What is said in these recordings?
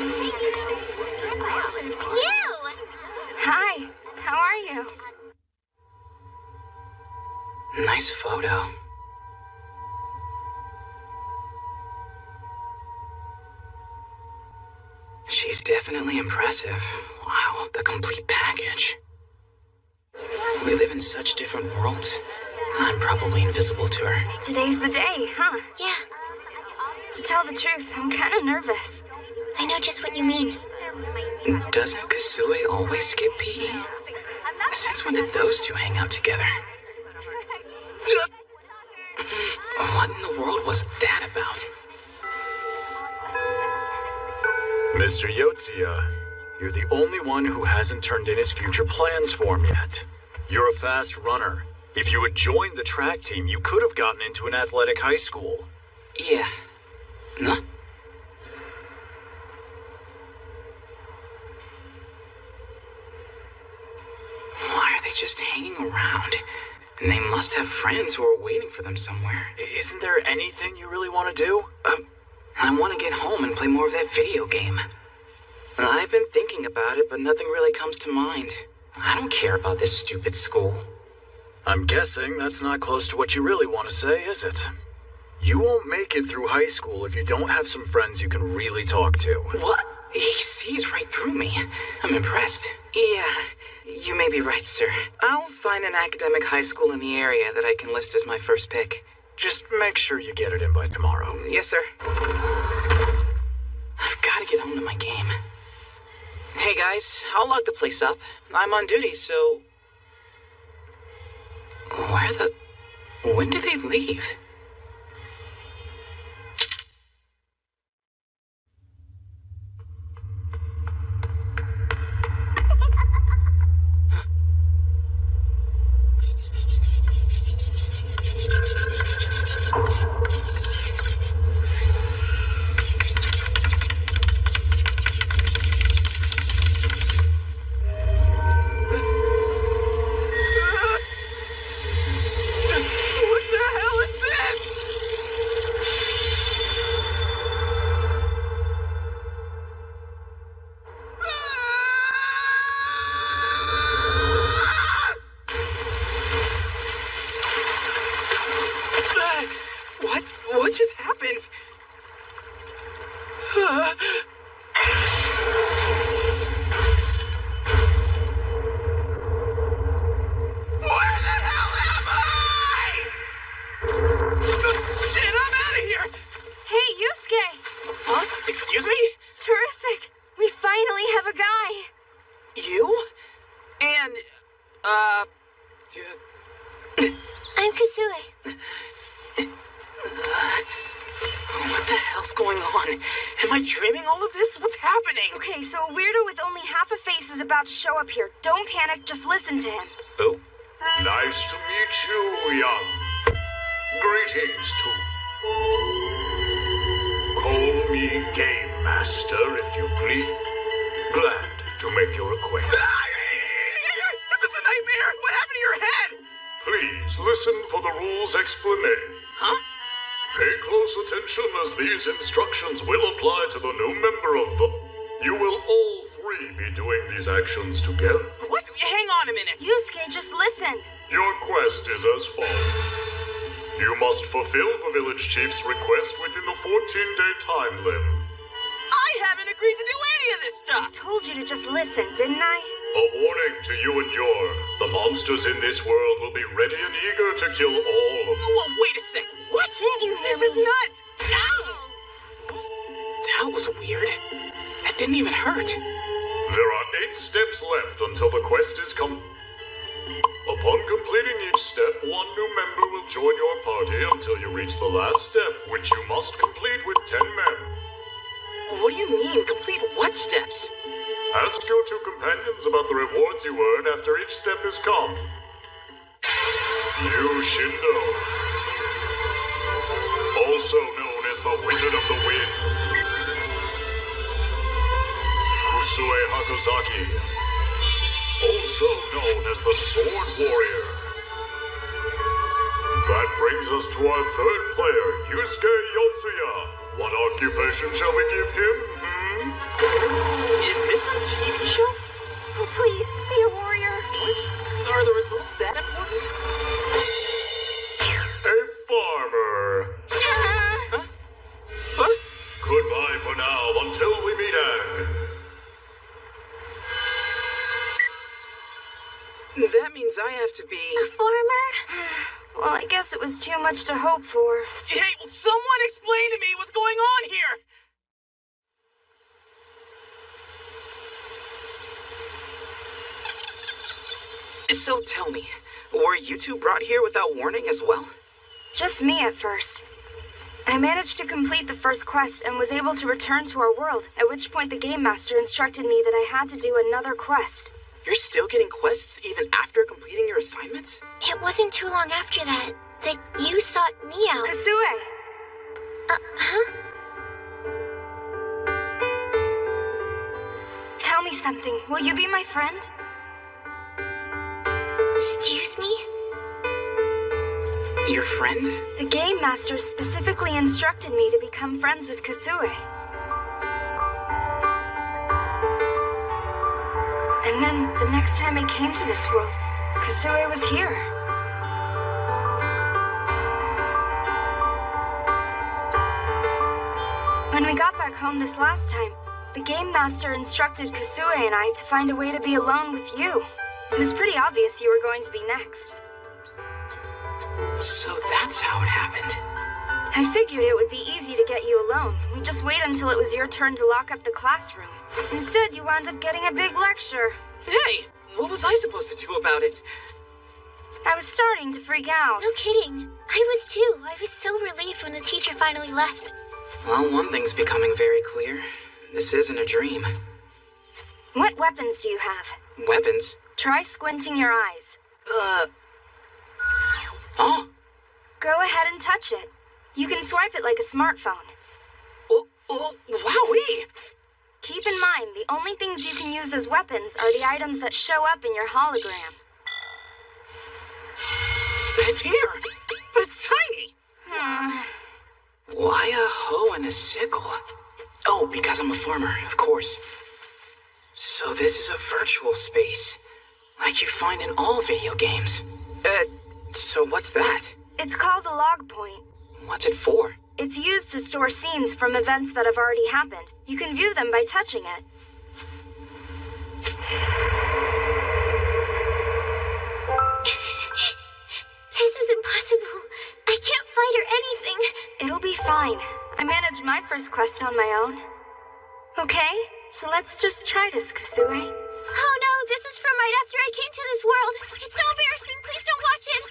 You! Hi, how are you? Nice photo. She's definitely impressive. Wow, the complete package. We live in such different worlds. I'm probably invisible to her. Today's the day, huh? Yeah, To tell the truth, I'm kind of nervous. I know just what you mean. Doesn't Kasue always skip PE? Since when did those two hang out together? What in the world was that about? Mr. Yotsuya, you're the only one who hasn't turned in his future plans form yet. You're a fast runner. If you had joined the track team, you could have gotten into an athletic high school. Yeah. Huh? Why are they just hanging around? And they must have friends who are waiting for them somewhere. Isn't there anything you really want to do? I want to get home and play more of that video game. I've been thinking about it, but nothing really comes to mind. I don't care about this stupid school. I'm guessing that's not close to what you really want to say, is it? You won't make it through high school if you don't have some friends you can really talk to. What? He sees right through me. I'm impressed. Yeah, you may be right, sir. I'll find an academic high school in the area that I can list as my first pick. Just make sure you get it in by tomorrow. Yes, sir. I've got to get home to my game. Hey, guys, I'll lock the place up. I'm on duty, so... When do they leave? What just happened? Where the hell am I? Shit, I'm out of here! Hey, Yusuke! Huh? Excuse me? Terrific! We finally have a guy! You? And, I'm Kasue. what the hell's going on? Am I dreaming all of this? What's happening? Okay, so a weirdo with only half a face is about to show up here. Don't panic, just listen to him. Oh? Nice to meet you, young. Greetings to... Call me Game Master, if you please. Glad to make your acquaintance. This is a nightmare! What happened to your head? Please listen for the rules explanation. Huh? Pay close attention as these instructions will apply to the new member of the... You will all three be doing these actions together. What? Hang on a minute. Yusuke, just listen. Your quest is as follows. You must fulfill the village chief's request within the 14-day time limit. I haven't agreed to do any of this I stuff! told you to just listen, didn't I? A warning to you and your... The monsters in this world will be ready and eager to kill all of you. Oh, wait a sec. What? Didn't you hear This me? is nuts! Ow! That was weird. That didn't even hurt. There are 8 steps left until the quest is complete. Upon completing each step, one new member will join your party until you reach the last step, which you must complete with 10 men. What do you mean? Complete what steps? Ask your 2 companions about the rewards you earn after each step is come. Yu Shindo, also known as the Wizard of the Wind. Kusue Hakozaki, also known as the Sword Warrior. That brings us to our 3rd player, Yusuke Yotsuya. What occupation shall we give him? that means I have to be... A farmer? Well, I guess it was too much to hope for. Hey, will someone explain to me what's going on here? So tell me, were you two brought here without warning as well? Just me at first. I managed to complete the first quest and was able to return to our world, at which point the Game Master instructed me that I had to do another quest. You're still getting quests even after completing your assignments? It wasn't too long after that you sought me out. Kasue! Huh? Tell me something. Will you be my friend? Excuse me? Your friend? The Game Master specifically instructed me to become friends with Kasue. And then, the next time I came to this world, Kasue was here. When we got back home this last time, the Game Master instructed Kasue and I to find a way to be alone with you. It was pretty obvious you were going to be next. So that's how it happened. I figured it would be easy to get you alone. We'd just wait until it was your turn to lock up the classroom. Instead, you wound up getting a big lecture. Hey, what was I supposed to do about it? I was starting to freak out. No kidding. I was too. I was so relieved when the teacher finally left. Well, one thing's becoming very clear. This isn't a dream. What weapons do you have? Weapons? Try squinting your eyes. Oh. Go ahead and touch it. You can swipe it like a smartphone. Oh, wowee! Keep in mind, the only things you can use as weapons are the items that show up in your hologram. It's here, but it's tiny. Why a hoe and a sickle? Oh, because I'm a farmer, of course. So this is a virtual space, like you find in all video games. So what's that? It's called a log point. What's it for? It's used to store scenes from events that have already happened. You can view them by touching it. This is impossible. I can't fight or anything. It'll be fine. I managed my first quest on my own. Okay, so let's just try this, Kasue. Oh no, this is from right after I came to this world. It's so embarrassing. Please don't watch it.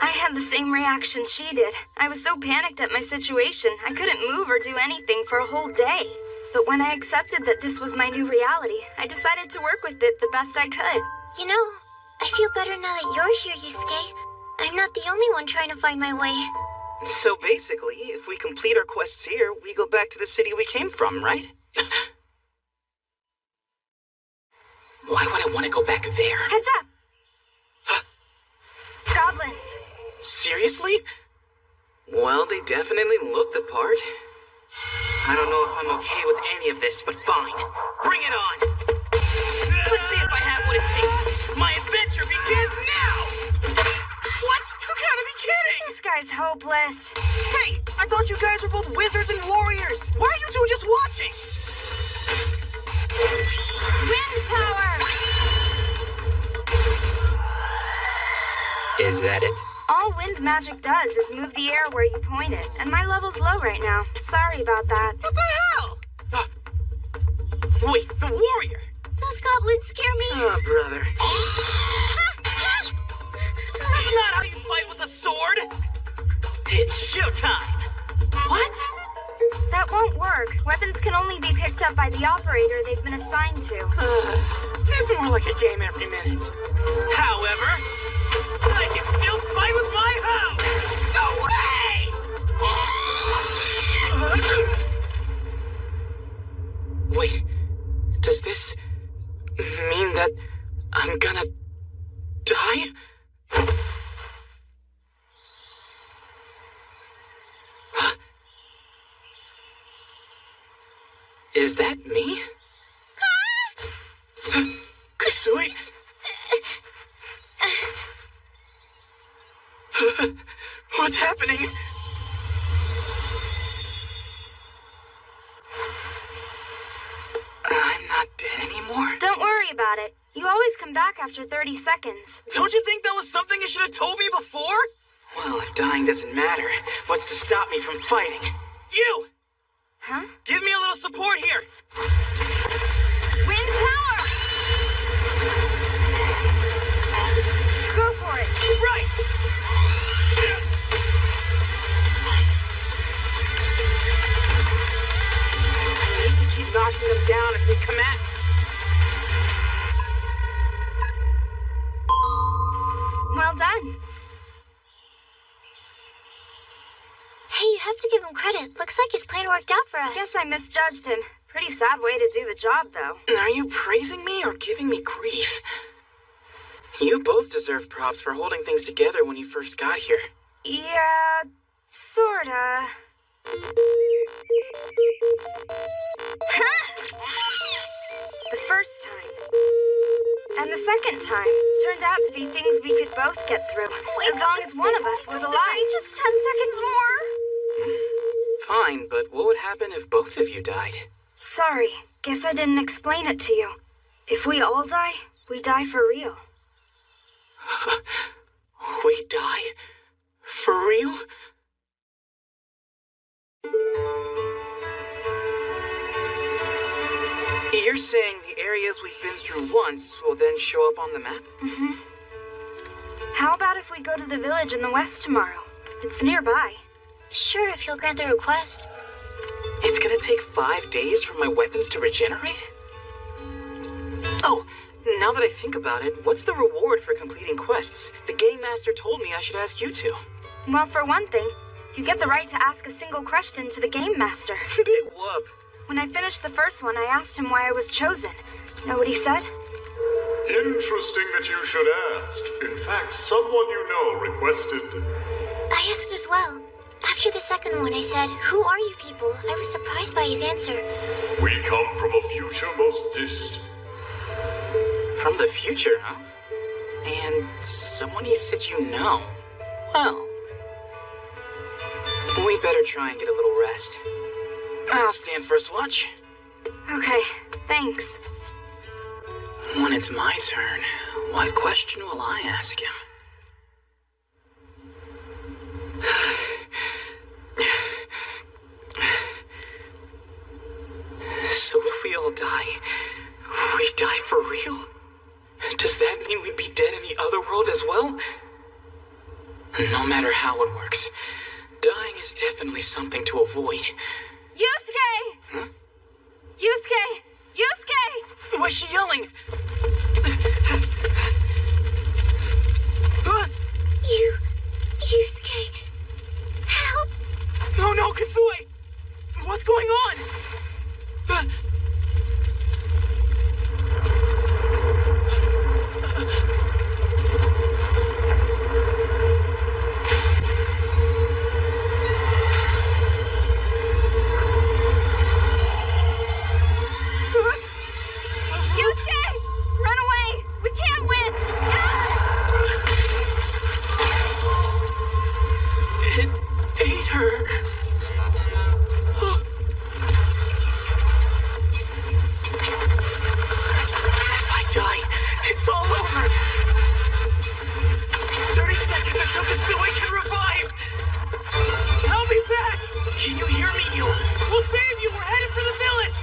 I had the same reaction she did. I was so panicked at my situation, I couldn't move or do anything for a whole day. But when I accepted that this was my new reality, I decided to work with it the best I could. You know, I feel better now that you're here, Yusuke. I'm not the only one trying to find my way. So basically, if we complete our quests here, we go back to the city we came from, right? Why would I want to go back there? Heads up! Goblins! Seriously? Well, they definitely look the part. I don't know if I'm okay with any of this, but fine. Bring it on! Let's see if I have what it takes. My adventure begins now! What? You gotta be kidding! This guy's hopeless. Hey, I thought you guys were both wizards and warriors. Why are you two just watching? Wind power! Is that it? All wind magic does is move the air where you point it, and my level's low right now. Sorry about that. What the hell? Wait, the warrior! Those goblins scare me. Oh, brother. That's not how you fight with a sword! It's showtime! What? That won't work. Weapons can only be picked up by the operator they've been assigned to. It's more like a game every minute. However, I can still fight with my hoe! No way! Wait, does this mean that I'm gonna die? Huh? Is that me? Kasue? What's happening? I'm not dead anymore? Don't worry about it. You always come back after 30 seconds. Don't you think that was something you should have told me before? Well, if dying doesn't matter, what's to stop me from fighting? You! Huh? Give me a little support here! Wind power! Go for it! Right! I need to keep knocking them down if they come at me. Well done. Hey, you have to give him credit. Looks like his plan worked out for us. Guess I misjudged him. Pretty sad way to do the job, though. Are you praising me or giving me grief? You both deserve props for holding things together when you first got here. Yeah, sorta. The first time. And the second time turned out to be things we could both get through, as long as one of us was alive. Just 10 seconds more. Fine, but what would happen if both of you died? Sorry, guess I didn't explain it to you. If we all die, we die for real. We die? For real? You're saying the areas we've been through once will then show up on the map? Mm-hmm. How about if we go to the village in the west tomorrow? It's nearby. Sure, if you'll grant the request. It's gonna take 5 days for my weapons to regenerate? Oh, now that I think about it, what's the reward for completing quests? The Game Master told me I should ask you two. Well, for one thing, you get the right to ask a single question to the Game Master. Big whoop. When I finished the first one, I asked him why I was chosen. Know what he said? Interesting that you should ask. In fact, someone you know requested. I asked as well. After the second one, I said, "Who are you people?" I was surprised by his answer. We come from a future most distant. From the future, huh? And someone you said you know. Well, we better try and get a little rest. I'll stand first watch. Okay, thanks. When it's my turn, what question will I ask him? So if we all die, we die for real? Does that mean we'd be dead in the other world as well? No matter how it works, dying is definitely something to avoid. Yusuke! Huh? Yusuke! Yusuke! Why's she yelling? Huh? Yusuke, help! Oh no, Kasue! What's going on? Yusuke! Run away! We can't win! It ate her. If I die, it's all over. 30 seconds until Kasue can revive. I'll be back. Can you hear me, you? We'll save you. We're headed for the village.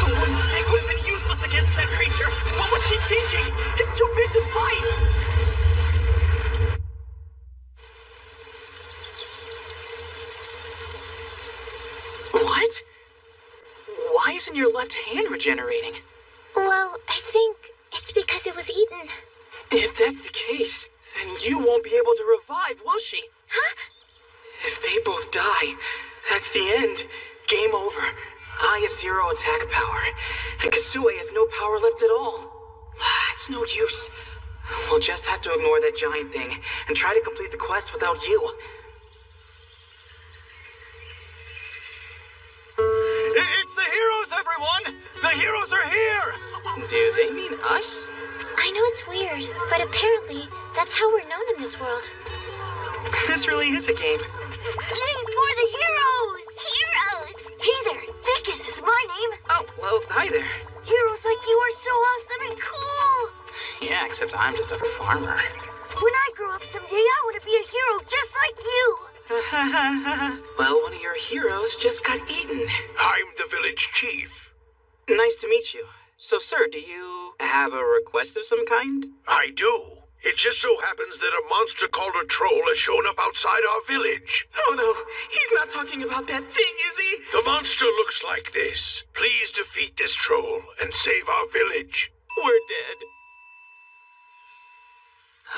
The one stick would have been useless against that creature. What was she thinking? It's too big to fight. What? Why isn't your left hand regenerating? Well, I think it's because it was eaten. If that's the case, then you won't be able to revive, will she? Huh? If they both die, that's the end. Game over. I have 0 attack power, and Kasue has no power left at all. It's no use. We'll just have to ignore that giant thing and try to complete the quest without you. It's the heroes, everyone! The heroes are here! Do they mean us? I know it's weird, but apparently that's how we're known in this world. This really is a game. Yay for the heroes! Heroes! Hey there, Dickus is my name. Oh, well, hi there. Heroes like you are so awesome except I'm just a farmer. When I grow up someday, I want to be a hero just like you. Well, one of your heroes just got eaten. I'm the village chief. Nice to meet you. So, sir, do you have a request of some kind? I do. It just so happens that a monster called a troll has shown up outside our village. Oh no, he's not talking about that thing, is he? The monster looks like this. Please defeat this troll and save our village. We're dead.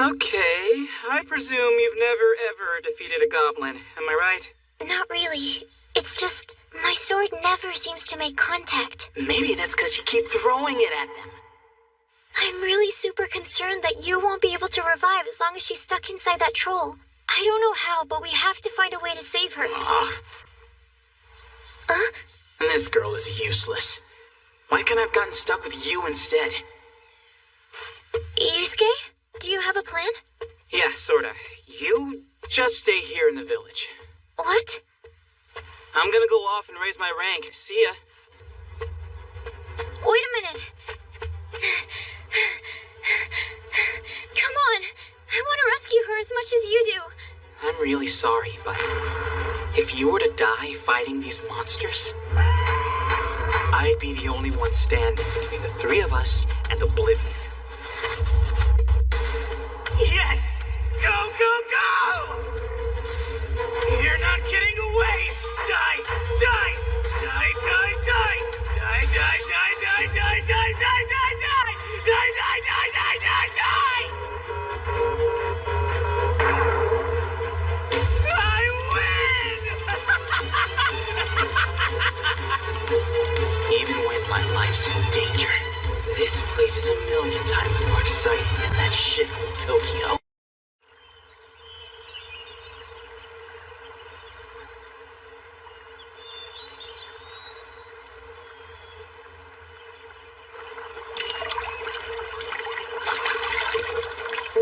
Okay, I presume you've never ever defeated a goblin, am I right? Not really. It's just, my sword never seems to make contact. Maybe that's because you keep throwing it at them. I'm really super concerned that you won't be able to revive as long as she's stuck inside that troll. I don't know how, but we have to find a way to save her. This girl is useless. Why can't I have gotten stuck with you instead? Yusuke, do you have a plan? Yeah, sorta. You just stay here in the village. What? I'm gonna go off and raise my rank. See ya. Wait a minute. Come on. I want to rescue her as much as you do. I'm really sorry, but if you were to die fighting these monsters, I'd be the only one standing between the three of us and oblivion. Yes! Go, go, go! You're not getting away! Die! Die! Die, die, die! Die, die, die, die, die, die, die, die, die! Die, die, die, die, die, die! I win! Even when my life's in danger, this place is a million times more exciting than that shithole Tokyo.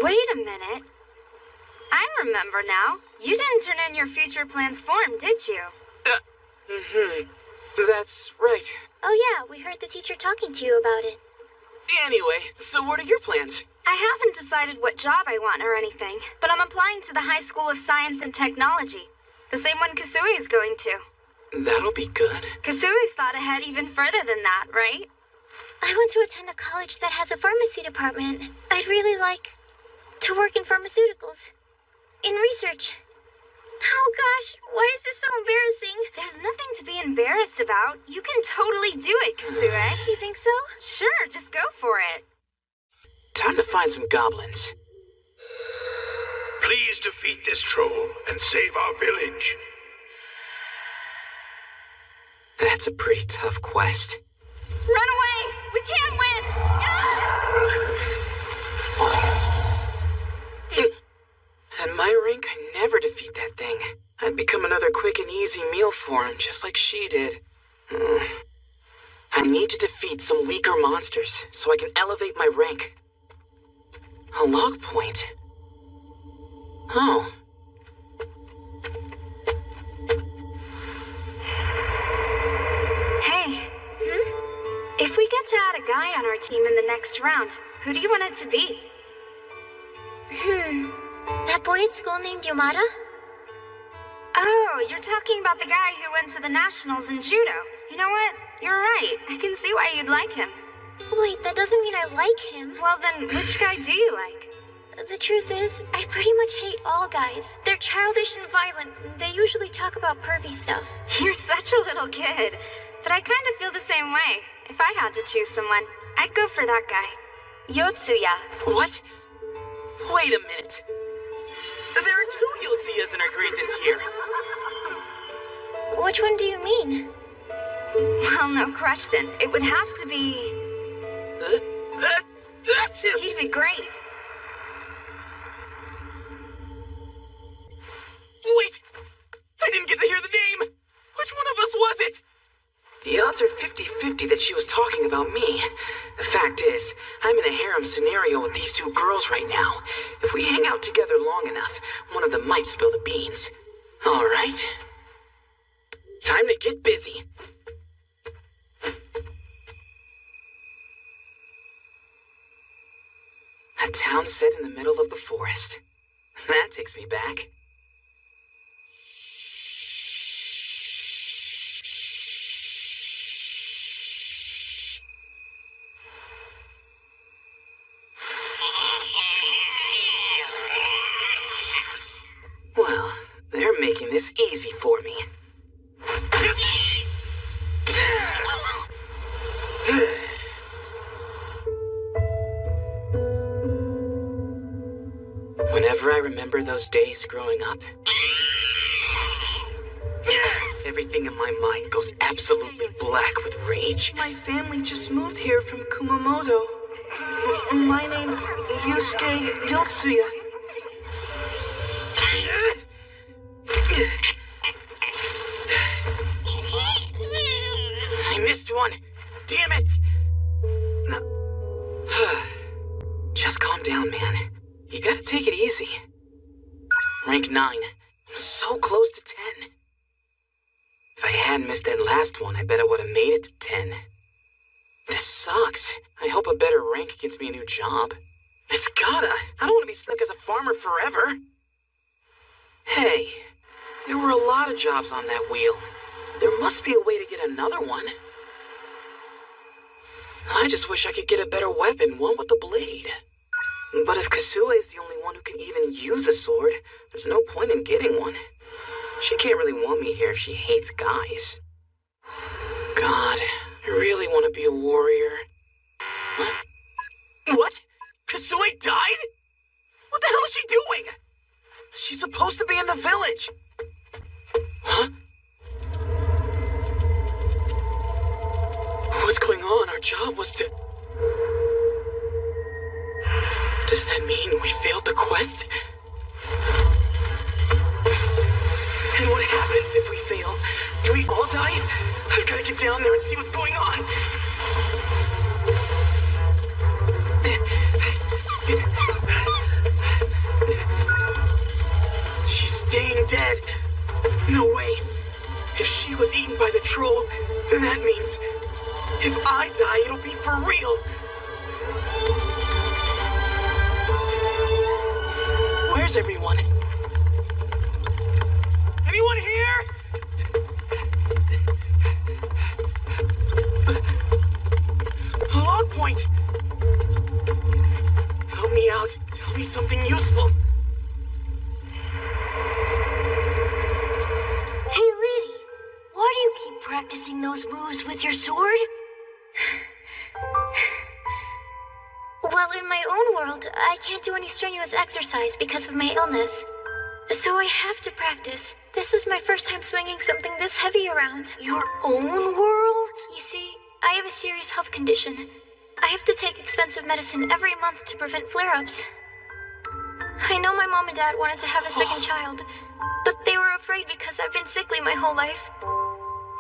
Wait a minute. I remember now. You didn't turn in your future plans form, did you? That's right. Oh yeah, we heard the teacher talking to you about it. Anyway, so what are your plans? I haven't decided what job I want or anything, but I'm applying to the High School of Science and Technology. The same one Kasui is going to. That'll be good. Kasui's thought ahead even further than that, right? I want to attend a college that has a pharmacy department. I'd really like to work in pharmaceuticals. In research. Oh gosh, why is this so embarrassing? There's nothing to be embarrassed about. You can totally do it, Kasue. You think so? Sure, just go for it. Time to find some goblins. Please defeat this troll and save our village. That's a pretty tough quest. Run away! We can't win! At my rank, I never defeat that thing. I'd become another quick and easy meal for him, just like she did. I need to defeat some weaker monsters, so I can elevate my rank. A log point. Oh. Hey. If we get to add a guy on our team in the next round, who do you want it to be? That boy at school named Yamada? Oh, you're talking about the guy who went to the nationals in judo. You know what? You're right. I can see why you'd like him. Wait, that doesn't mean I like him. Well then, which guy do you like? The truth is, I pretty much hate all guys. They're childish and violent. They usually talk about pervy stuff. You're such a little kid. But I kind of feel the same way. If I had to choose someone, I'd go for that guy. Yotsuya. What? Wait a minute. There are two Yotsuyas in our grade this year. Which one do you mean? Well, no question. It would have to be... That's him! He'd be great. Wait! I didn't get to hear the name! Which one of us was it? The odds are 50-50 that she was talking about me. The fact is, I'm in a harem scenario with these two girls right now. If we hang out together long enough, one of them might spill the beans. All right. Time to get busy. A town set in the middle of the forest. That takes me back. Well, they're making this easy for me. Whenever I remember those days growing up, everything in my mind goes absolutely black with rage. My family just moved here from Kumamoto. My name's Yusuke Yotsuya. I missed one. Damn it! Just calm down, man. You gotta take it easy. Rank 9. I'm so close to 10. If I hadn't missed that last one, I bet I would have made it to 10. This sucks. I hope a better rank gets me a new job. It's gotta. I don't want to be stuck as a farmer forever. Hey, there were a lot of jobs on that wheel. There must be a way to get another one. I just wish I could get a better weapon, one with a blade. But if Kasue is the only one who can even use a sword, there's no point in getting one. She can't really want me here if she hates guys. God, I really want to be a warrior. Huh? What? Kasue died? What the hell is she doing? She's supposed to be in the village. Huh? What's going on? Our job was to... Does that mean we failed the quest? And what happens if we fail? Do we all die? I've got to get down there and see what's going on. She's staying dead. No way. If she was eaten by the troll, then that means if I die, it'll be for real. Where's everyone? Anyone here? A log point. Help me out. Tell me something useful. Hey, lady. Why do you keep practicing those moves with your sword? Well, in my own world, I can't do any strenuous exercise because of my illness. So I have to practice. This is my first time swinging something this heavy around. Your own world? You see, I have a serious health condition. I have to take expensive medicine every month to prevent flare-ups. I know my mom and dad wanted to have a second child, but they were afraid because I've been sickly my whole life.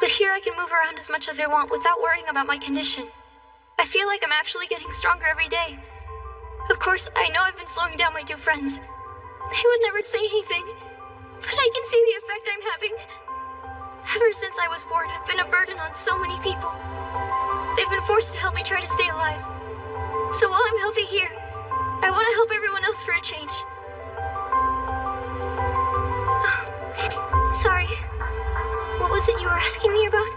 But here I can move around as much as I want without worrying about my condition. I feel like I'm actually getting stronger every day. Of course, I know I've been slowing down my two friends. They would never say anything, but I can see the effect I'm having. Ever since I was born, I've been a burden on so many people. They've been forced to help me try to stay alive. So while I'm healthy here, I want to help everyone else for a change. Sorry. What was it you were asking me about?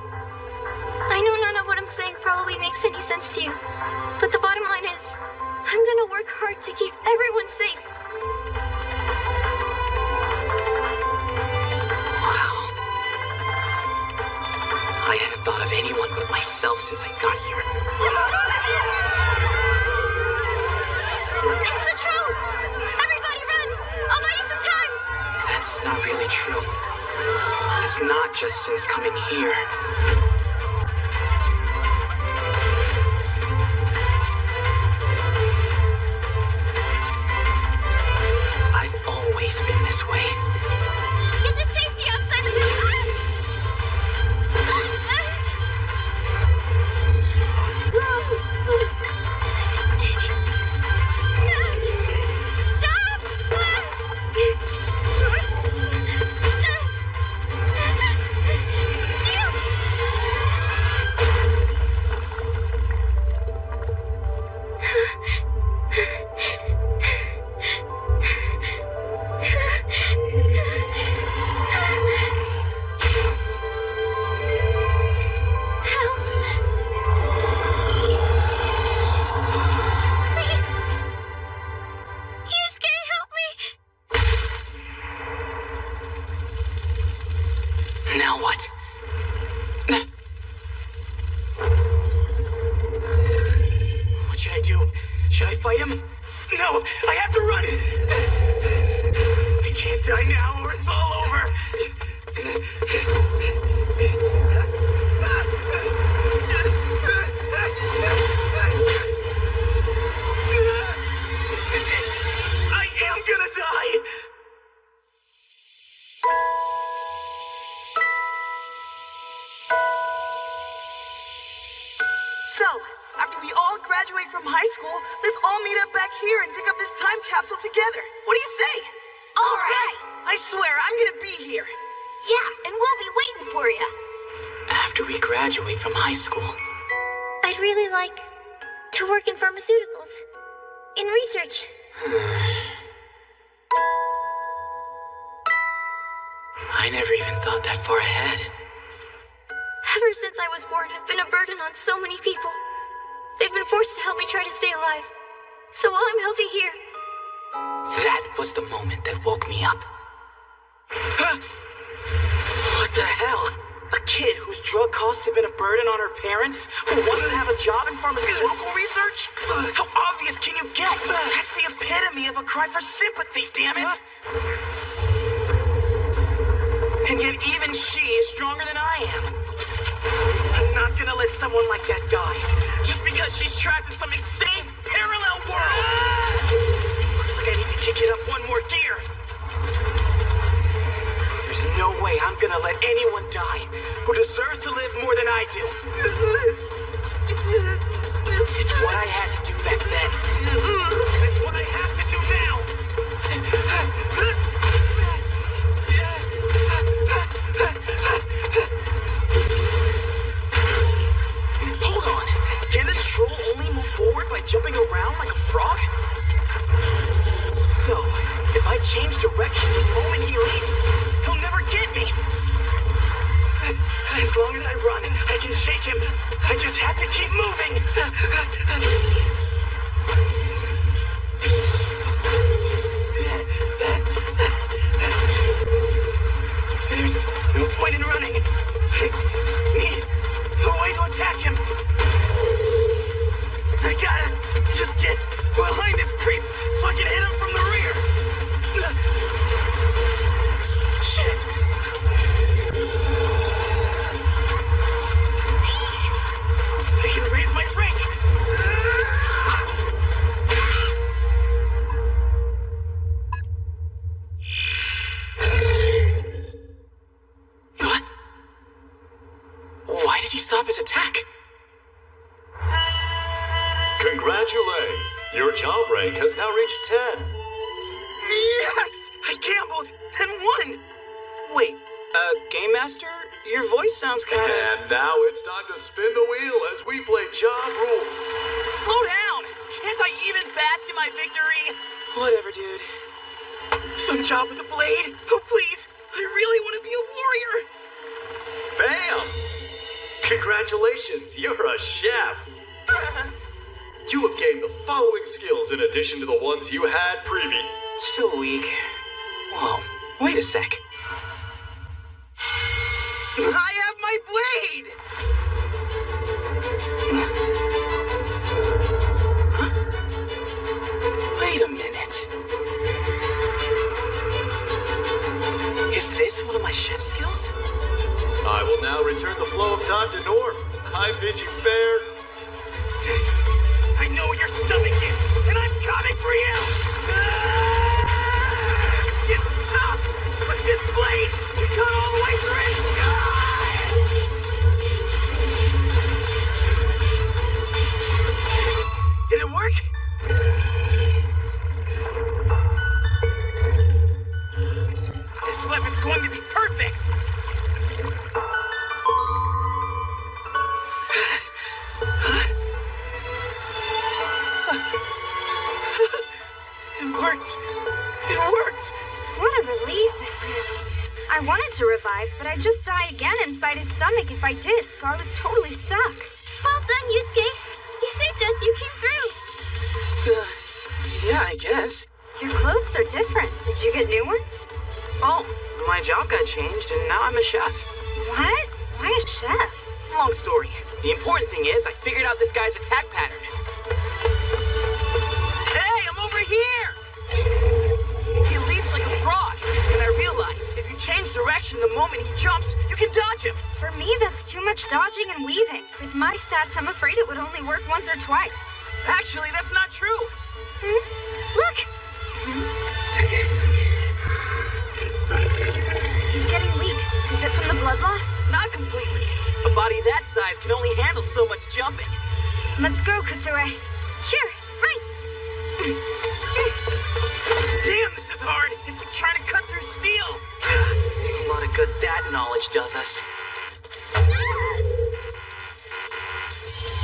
I know none of what I'm saying probably makes any sense to you, but the bottom line is, I'm gonna work hard to keep everyone safe. Wow. I haven't thought of anyone but myself since I got here. It's the troll! Everybody run! I'll buy you some time! That's not really true. It's not just since coming here. I've always been this way. Get to safety outside the building! Stop! Shield! fight him? No, I have to run! I can't die now or it's all over! This is it! I am gonna die! So, after we all graduate from high school, let's all meet up back here and dig up this time capsule together. What do you say? All right. I swear, I'm gonna be here. Yeah, and we'll be waiting for you. After we graduate from high school. I'd really like to work in pharmaceuticals. In research. I never even thought that far ahead. Ever since I was born, I've been a burden on so many people. They've been forced to help me try to stay alive. So while I'm healthy here... That was the moment that woke me up. Huh? What the hell? A kid whose drug costs have been a burden on her parents? Who wanted to have a job in pharmaceutical research? How obvious can you get? That's the epitome of a cry for sympathy, damn it! And yet even she is stronger than I am. I'm not gonna let someone like that die. Just because she's trapped in some insane parallel world! Looks like I need to kick it up one more gear. There's no way I'm gonna let anyone die who deserves to live more than I do. It's what I had to do back then. It's what I have to do now. Hold on. Can this troll only move forward by jumping around like a frog? So, if I change direction the moment he leaves, he'll never get me. As long as I run, I can shake him. I just have to keep moving. There's no point in running. I need a way to attack him. I gotta just get behind this creep so I can hit him from the rear. Shit. I can raise my rank. What? Why did he stop his attack? Congratulate! Your job rank has now reached 10. Yes! I gambled and won! Wait, Game Master? Your voice sounds kinda... And now it's time to spin the wheel as we play Job Rule. Slow down! Can't I even bask in my victory? Whatever, dude. Some job with a blade? Oh, please! I really want to be a warrior! Bam! Congratulations, you're a chef! You have gained the following skills in addition to the ones you had previously. Still weak. Whoa, wait a sec. I have my blade! Huh? Wait a minute. Is this one of my chef skills? I will now return the flow of time to norm. I bid you fair. I know your stomach is, and I'm coming for you! It's tough, but this blade can cut all the way through! Did it work? This weapon's going to be perfect! It worked! It worked! What a relief this is. I wanted to revive, but I'd just die again inside his stomach if I did, so I was totally stuck. Well done, Yusuke. You saved us. You came through. Yeah, I guess. Your clothes are different. Did you get new ones? Oh, my job got changed and now I'm a chef. What? Why a chef? Long story. The important thing is I figured out this guy's attack pattern. direction the moment he jumps, you can dodge him. For me, that's too much dodging and weaving. With my stats, I'm afraid it would only work once or twice. Actually, that's not true. Look! He's getting weak. Is it from the blood loss? Not completely. A body that size can only handle so much jumping. Let's go, Kusue. Sure, right. Damn, this is hard. It's like trying to cut through steel. A lot of good that knowledge does us.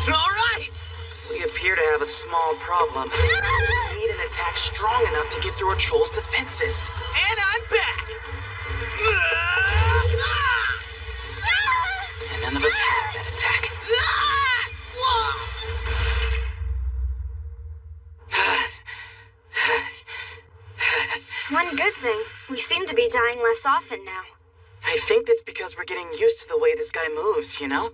All right! We appear to have a small problem. We need an attack strong enough to get through a troll's defenses. And I'm back! And none of us have that attack. One good thing, we seem to be dying less often now. I think that's because we're getting used to the way this guy moves, you know?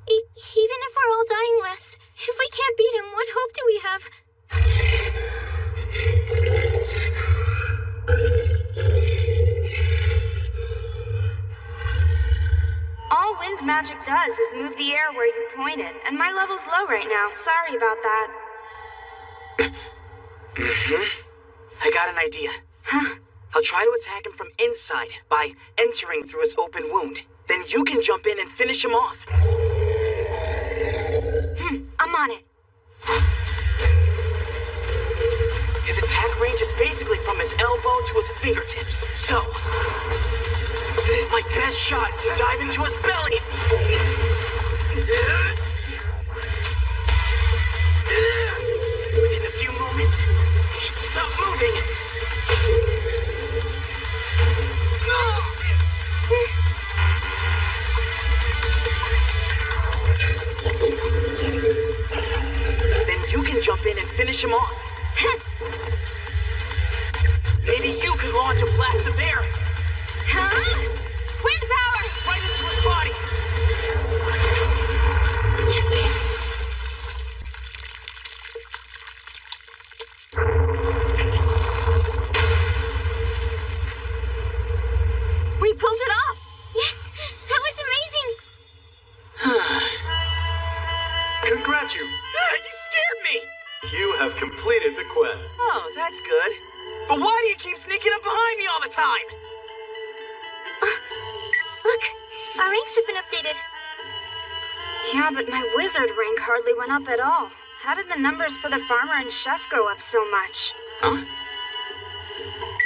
Even if we're all dying less, if we can't beat him, what hope do we have? All wind magic does is move the air where you point it, and my level's low right now. Sorry about that. I got an idea. Huh? I'll try to attack him from inside by entering through his open wound. Then you can jump in and finish him off. I'm on it. His attack range is basically from his elbow to his fingertips. So, my best shot is to dive into his belly. Within a few moments, he should stop moving. Then you can jump in and finish him off. Maybe you can launch a blast of air. Huh? Wind power! Right into his body. We pulled it off! Yes, that was amazing. Congrats, you. You scared me. You have completed the quest. Oh, that's good. But why do you keep sneaking up behind me all the time? Look, our ranks have been updated. Yeah, but my wizard rank hardly went up at all. How did the numbers for the farmer and chef go up so much? Huh?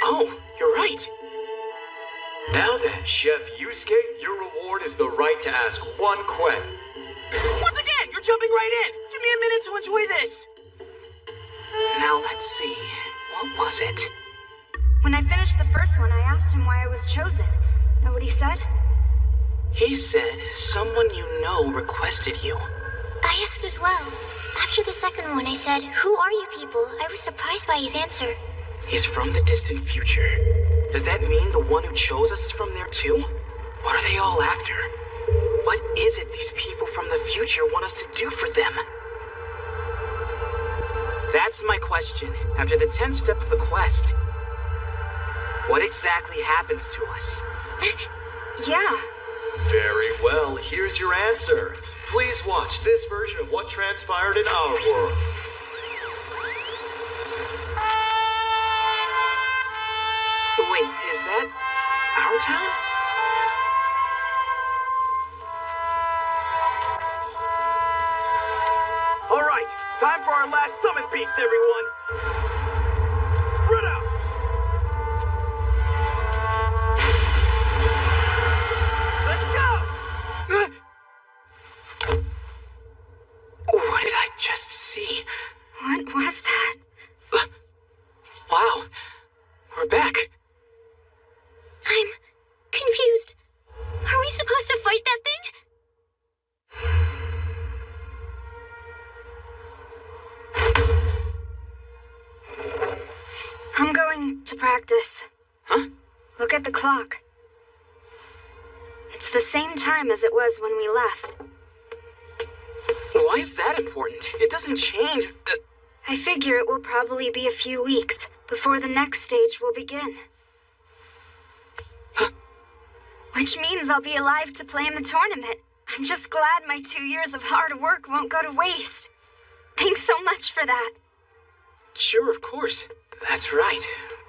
Oh, you're right. Now then, Chef Yusuke, your reward is the right to ask one question. Once again, you're jumping right in. Give me a minute to enjoy this. Now let's see. What was it? When I finished the first one, I asked him why I was chosen. Know what he said? He said someone you know requested you. I asked as well. After the second one, I said, "Who are you people?" I was surprised by his answer. He's from the distant future. Does that mean the one who chose us is from there too? What are they all after? What is it these people from the future want us to do for them? That's my question. After the 10th step of the quest, what exactly happens to us? Yeah. Very well, here's your answer. Please watch this version of what transpired in our world. Wait, is that our town? All right, time for our last summon beast, everyone. Spread out. Let's go. What did I just see? What was that? Wow, we're back. I'm confused. Are we supposed to fight that thing? I'm going to practice. Huh? Look at the clock. It's the same time as it was when we left. Why is that important? It doesn't change. I figure it will probably be a few weeks before the next stage will begin. which means I'll be alive to play in the tournament. I'm just glad my 2 years of hard work won't go to waste. Thanks so much for that. Sure, of course. That's right.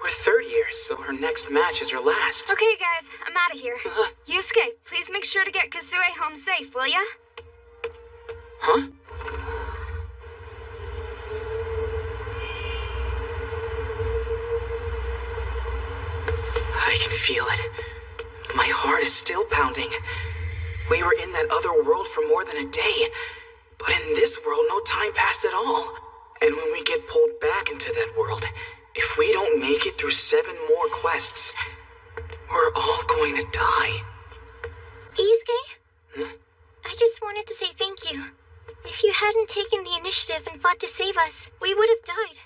We're third years, so her next match is her last. Okay, guys, I'm out of here. Yusuke, please make sure to get Kasue home safe, will ya? Huh? I can feel it. My heart is still pounding. We were in that other world for more than a day, but in this world, no time passed at all. And when we get pulled back into that world, if we don't make it through 7 more quests, we're all going to die. Yusuke? Huh? I just wanted to say thank you. If you hadn't taken the initiative and fought to save us, we would have died.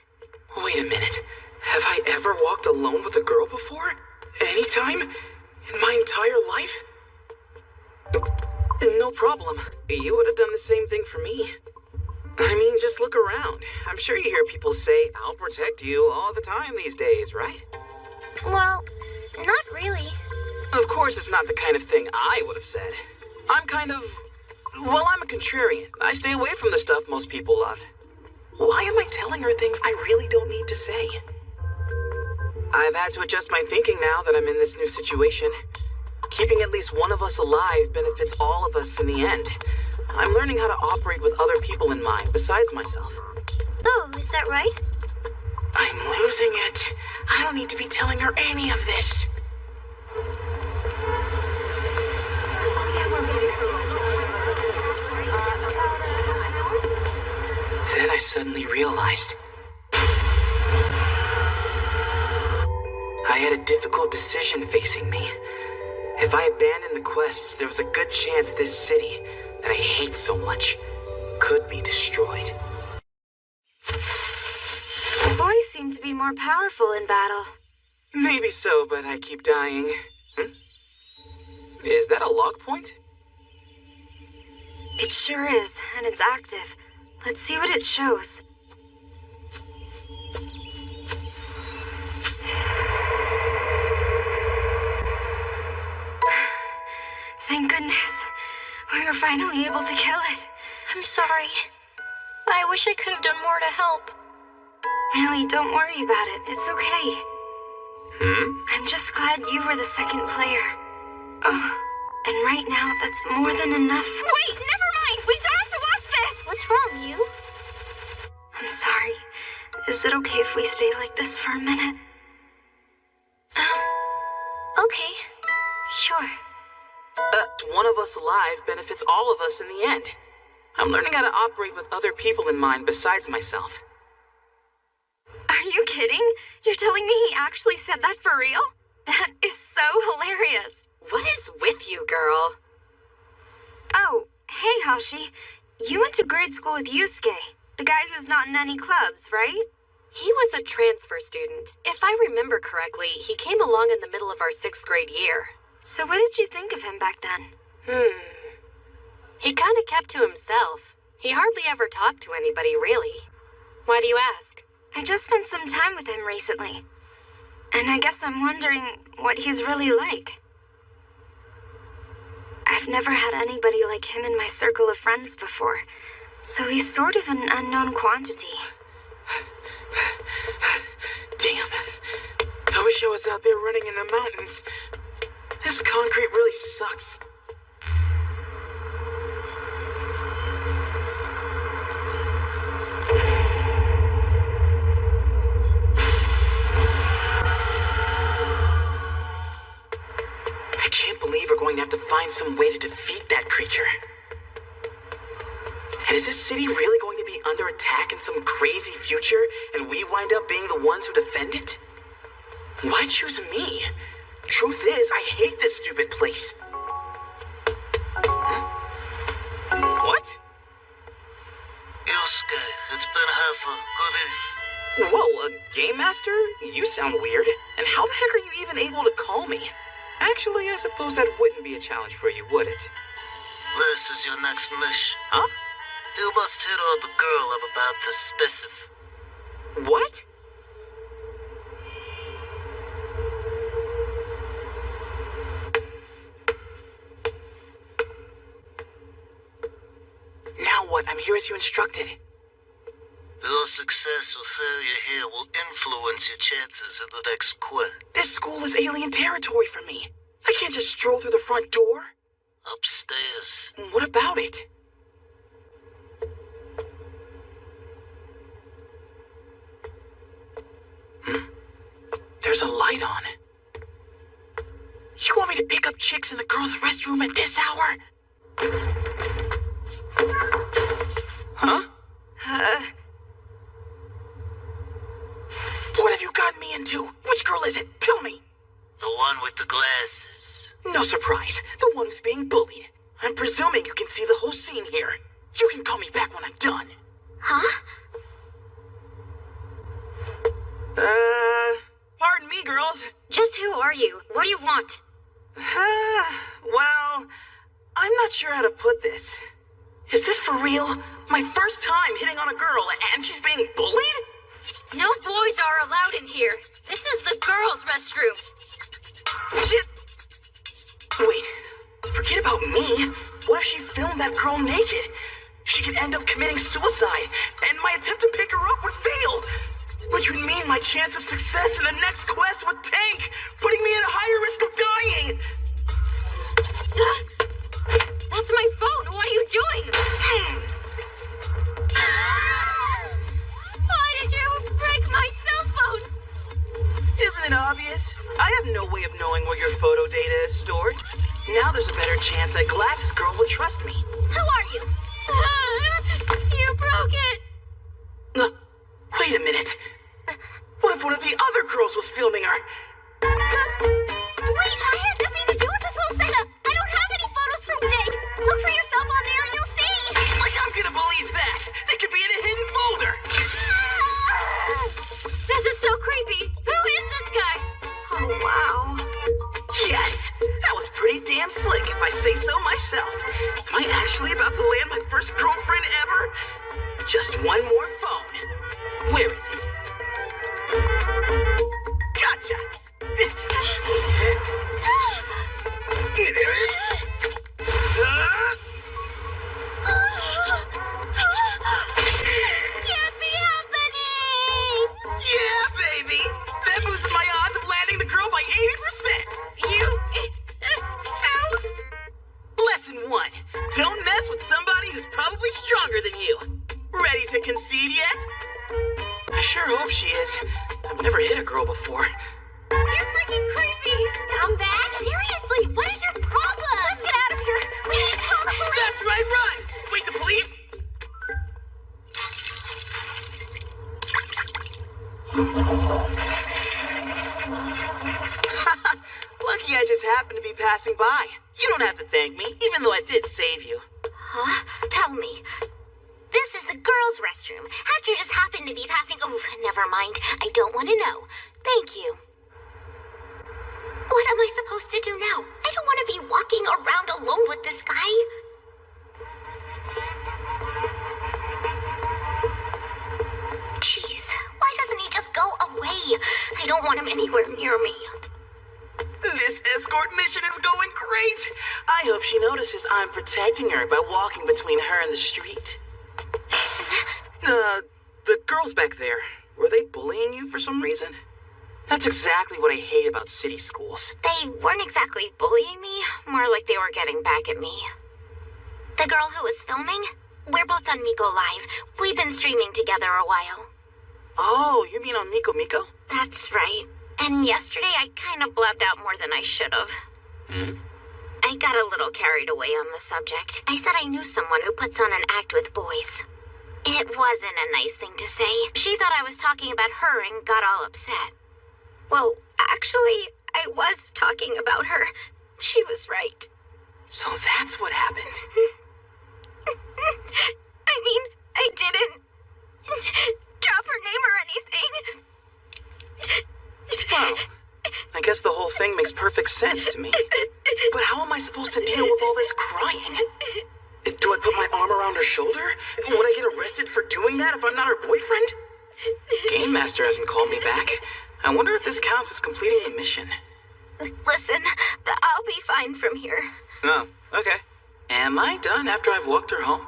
Wait a minute. Have I ever walked alone with a girl before? Anytime? In my entire life? No problem. You would have done the same thing for me. I mean, just look around. I'm sure you hear people say, "I'll protect you" all the time these days, right? Well, not really. Of course, it's not the kind of thing I would have said. I'm I'm a contrarian. I stay away from the stuff most people love. Why am I telling her things I really don't need to say? I've had to adjust my thinking now that I'm in this new situation. Keeping at least one of us alive benefits all of us in the end. I'm learning how to operate with other people in mind besides myself. Oh, is that right? I'm losing it. I don't need to be telling her any of this. Then I suddenly realized I had a difficult decision facing me. If I abandoned the quests, there was a good chance this city, that I hate so much, could be destroyed. Boys seem to be more powerful in battle. Maybe so, but I keep dying. Is that a log point? It sure is, and it's active. Let's see what it shows. Thank goodness. We were finally able to kill it. I'm sorry. I wish I could have done more to help. Really, don't worry about it. It's okay. I'm just glad you were the second player. Oh, and right now, that's more than enough. Wait, never mind! We don't have to watch this! What's wrong, you? I'm sorry. Is it okay if we stay like this for a minute? Okay. Sure. One of us alive benefits all of us in the end. I'm learning how to operate with other people in mind besides myself. Are you kidding? You're telling me he actually said that for real? That is so hilarious. What is with you, girl? Oh, hey, Hashi. You went to grade school with Yusuke, the guy who's not in any clubs, right? He was a transfer student. If I remember correctly, he came along in the middle of our 6th grade year. So what did you think of him back then? He kind of kept to himself. He hardly ever talked to anybody, really. Why do you ask? I just spent some time with him recently. And I guess I'm wondering what he's really like. I've never had anybody like him in my circle of friends before, so he's sort of an unknown quantity. Damn. I wish I was out there running in the mountains. This concrete really sucks. I can't believe we're going to have to find some way to defeat that creature. And is this city really going to be under attack in some crazy future, and we wind up being the ones who defend it? Why choose me? Truth is, I hate this stupid place. Huh? What? Yusuke, it's been half a good eve. Whoa, a game master? You sound weird. And how the heck are you even able to call me? Actually, I suppose that wouldn't be a challenge for you, would it? This is your next mission. Huh? You must hit on the girl I'm about to specify. What? but I'm here as you instructed. Your success or failure here will influence your chances in the next quest. This school is alien territory for me. I can't just stroll through the front door. Upstairs. What about it? There's a light on. You want me to pick up chicks in the girls' restroom at this hour? Huh? What have you gotten me into? Which girl is it? Tell me. The one with the glasses. No surprise. The one who's being bullied. I'm presuming you can see the whole scene here. You can call me back when I'm done. Huh? Pardon me, girls. Just who are you? What do you want? Well, I'm not sure how to put this. Is this for real? My first time hitting on a girl, and she's being bullied? No boys are allowed in here. This is the girls' restroom. Shit! Wait, forget about me. What if she filmed that girl naked? She could end up committing suicide, and my attempt to pick her up would fail. Which would mean my chance of success in the next quest would tank, putting me at a higher risk of dying. That's my phone. What are you doing? Why did you break my cell phone? Isn't it obvious? I have no way of knowing where your photo data is stored. Now there's a better chance that Glasses Girl will trust me. Who are you? You broke it. Wait a minute. What if one of the other girls was filming her? Wait, I had nothing to do with this whole setup. I don't have any photos from today. Look for yourself on there and you'll see. Like I'm gonna believe that. They could be in a hidden folder. This is so creepy. Who is this guy? Oh, wow. Yes, that was pretty damn slick if I say so myself. Am I actually about to land my first girlfriend ever? Just one more phone. Where is it? Gotcha! Can't be happening! Yeah, baby! That boosted my odds of landing the girl by 80%! You... How? Lesson 1. Don't mess with somebody who's probably stronger than you. Ready to concede yet? I sure hope she is. I've never hit a girl before. You're freaking creepy, scumbag! Seriously, what is your problem? Let's get out of here! We need to call the police! That's right, run! Wait, the police? Lucky I just happened to be passing by. You don't have to thank me, even though I did save you. Huh? Tell me. This is the girls' restroom. How'd you just happen to be passing? Oh, never mind. I don't want to know. Thank you. What am I supposed to do now? I don't want to be walking around alone with this guy. Jeez, why doesn't he just go away? I don't want him anywhere near me. This escort mission is going great. I hope she notices I'm protecting her by walking between her and the street. The girls back there, were they bullying you for some reason? That's exactly what I hate about city schools. They weren't exactly bullying me, more like they were getting back at me. The girl who was filming? We're both on Miko Live. We've been streaming together a while. Oh, you mean on Miko Miko? That's right. And yesterday I kind of blabbed out more than I should have. I got a little carried away on the subject. I said I knew someone who puts on an act with boys. It wasn't a nice thing to say. She thought I was talking about her and got all upset. Well, actually, I was talking about her. She was right. So that's what happened. I mean, I didn't drop her name or anything. Well, I guess the whole thing makes perfect sense to me. But how am I supposed to deal with all this crying? Do I put my arm around her shoulder? Would I get arrested for doing that if I'm not her boyfriend? Game Master hasn't called me back. I wonder if this counts as completing the mission. Listen, I'll be fine from here. Oh, okay. Am I done after I've walked her home?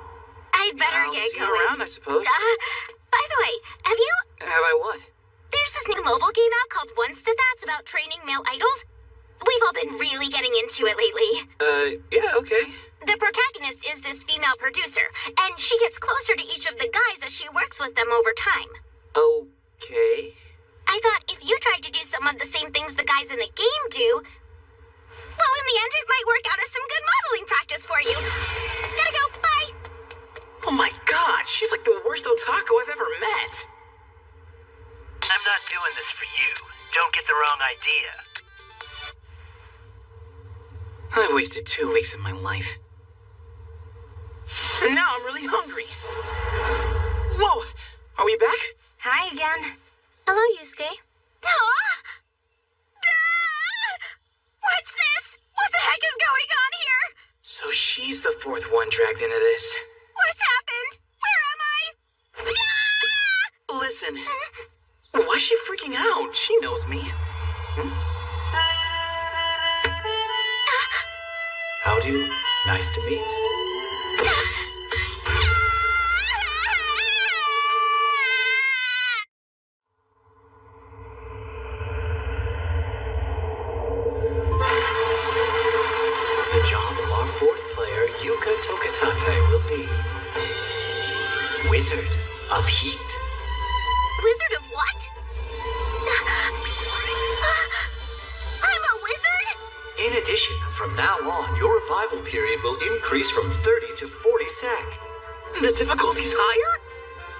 I'd better I'll get see you going. around, I suppose. By the way, have you... Have I what? There's this new mobile game out called Once to That's about training male idols. We've all been really getting into it lately. Yeah, okay. The protagonist is this female producer, and she gets closer to each of the guys as she works with them over time. Okay. I thought if you tried to do some of the same things the guys in the game do, well, in the end, it might work out as some good modeling practice for you. Gotta go, bye. Oh my god, she's like the worst otaku I've ever met. I'm not doing this for you. Don't get the wrong idea. I've wasted 2 weeks of my life. And now I'm really hungry. Whoa! Are we back? Hi again. Hello, Yusuke. What's this? What the heck is going on here? So she's the fourth one dragged into this. What's happened? Where am I? Listen, why is she freaking out? She knows me. How do? Nice to meet. The job of our fourth player, Yuka Tokitate, will be Wizard of Heat. Wizard of what? I'm a wizard? In addition, from now on, your revival period will increase from 30 to 40 sec. The difficulty's higher?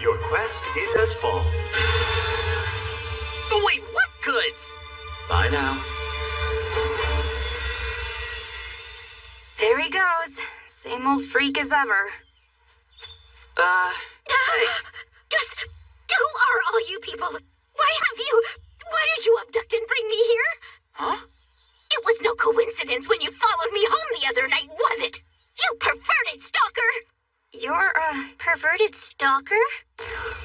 Your quest is as follows. Wait, what goods? Bye now. There he goes. Same old freak as ever. Hey. Just, who are all you people? Why did you abduct and bring me here? Huh? It was no coincidence when you followed me home the other night, was it? You perverted stalker! You're a Perverted stalker?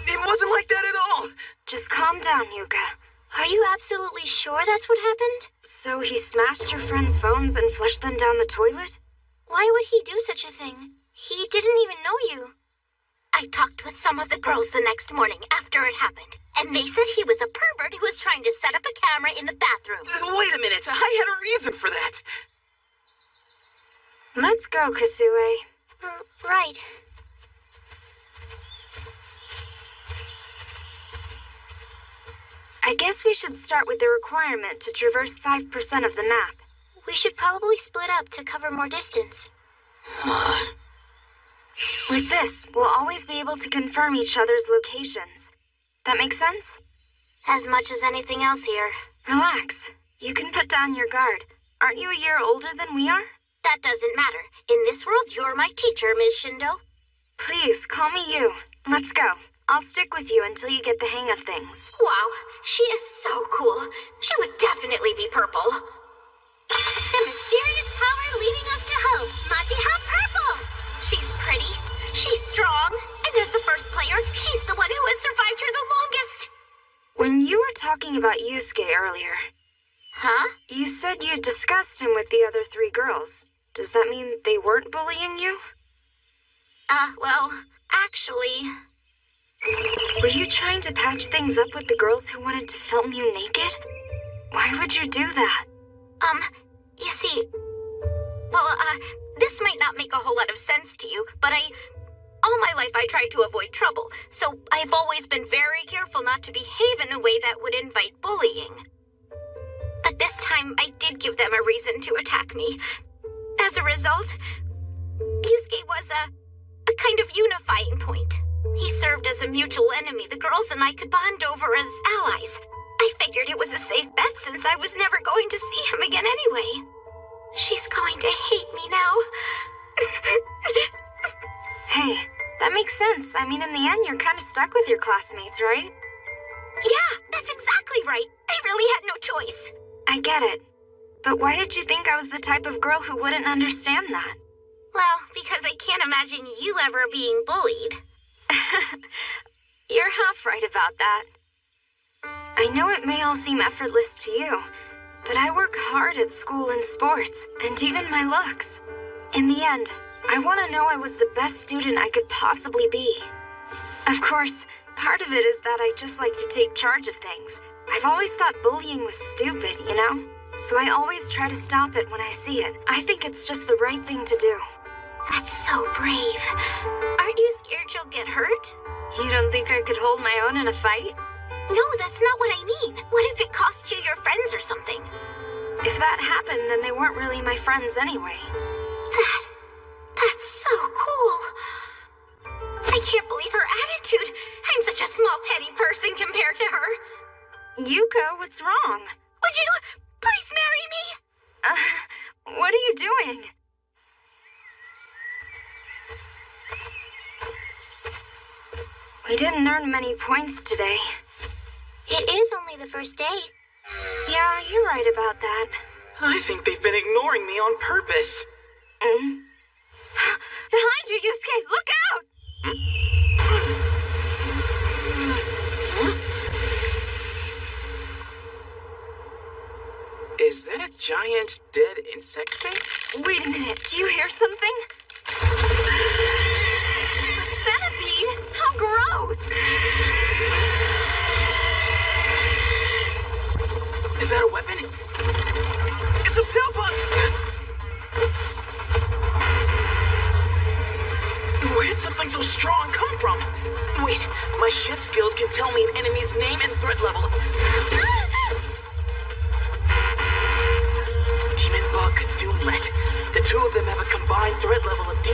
It wasn't like that at all. Just calm down, Yuka. Are you absolutely sure that's what happened? So he smashed your friends' phones and flushed them down the toilet? Why would he do such a thing? He didn't even know you. I talked with some of the girls the next morning after it happened, and they said he was a pervert who was trying to set up a camera in the bathroom. Wait a minute, I had a reason for that. Let's go, Kasue. Right. I guess we should start with the requirement to traverse 5% of the map. We should probably split up to cover more distance. With this, we'll always be able to confirm each other's locations. That make sense? As much as anything else here. Relax. You can put down your guard. Aren't you a year older than we are? That doesn't matter. In this world, you're my teacher, Ms. Shindo. Please, call me you. Let's go. I'll stick with you until you get the hang of things. Wow, she is so cool. She would definitely be purple. The mysterious power leading us to hope, Majiha Purple. She's pretty, she's strong, and as the first player, she's the one who has survived her the longest. When you were talking about Yusuke earlier, Huh? you said you discussed him with the other 3 girls. Does that mean they weren't bullying you? Well, actually... Were you trying to patch things up with the girls who wanted to film you naked? Why would you do that? You see... Well, this might not make a whole lot of sense to you, but all my life I tried to avoid trouble, so I've always been very careful not to behave in a way that would invite bullying. But this time, I did give them a reason to attack me. As a result, Yusuke was a kind of unifying point. He served as a mutual enemy the girls and I could bond over as allies. I figured it was a safe bet since I was never going to see him again anyway. She's going to hate me now. Hey, that makes sense. I mean, in the end, you're kind of stuck with your classmates, right? Yeah, that's exactly right. I really had no choice. I get it. But why did you think I was the type of girl who wouldn't understand that? Well, because I can't imagine you ever being bullied. You're half right about that. I know it may all seem effortless to you, but I work hard at school and sports, and even my looks. In the end, I want to know I was the best student I could possibly be. Of course, part of it is that I just like to take charge of things. I've always thought bullying was stupid, you know? So I always try to stop it when I see it. I think it's just the right thing to do. That's so brave. Aren't you scared you'll get hurt? You don't think I could hold my own in a fight? No, that's not what I mean. What if it cost you your friends or something? If that happened, then they weren't really my friends anyway. That's so cool. I can't believe her attitude. I'm such a small, petty person compared to her. Yuko, what's wrong? Would you please marry me? What are you doing? We didn't earn many points today. It is only the first day. Yeah, you're right about that. I think they've been ignoring me on purpose. Behind you, Yusuke! Look out! Is that a giant dead insect thing? Wait a minute, do you hear something? A centipede? How gross! Is that a weapon? It's a pill bug! Where did something so strong come from? Wait, my chef skills can tell me an enemy's name and threat level. Demon Bug, Doomlet. The two of them have a combined threat level of D-.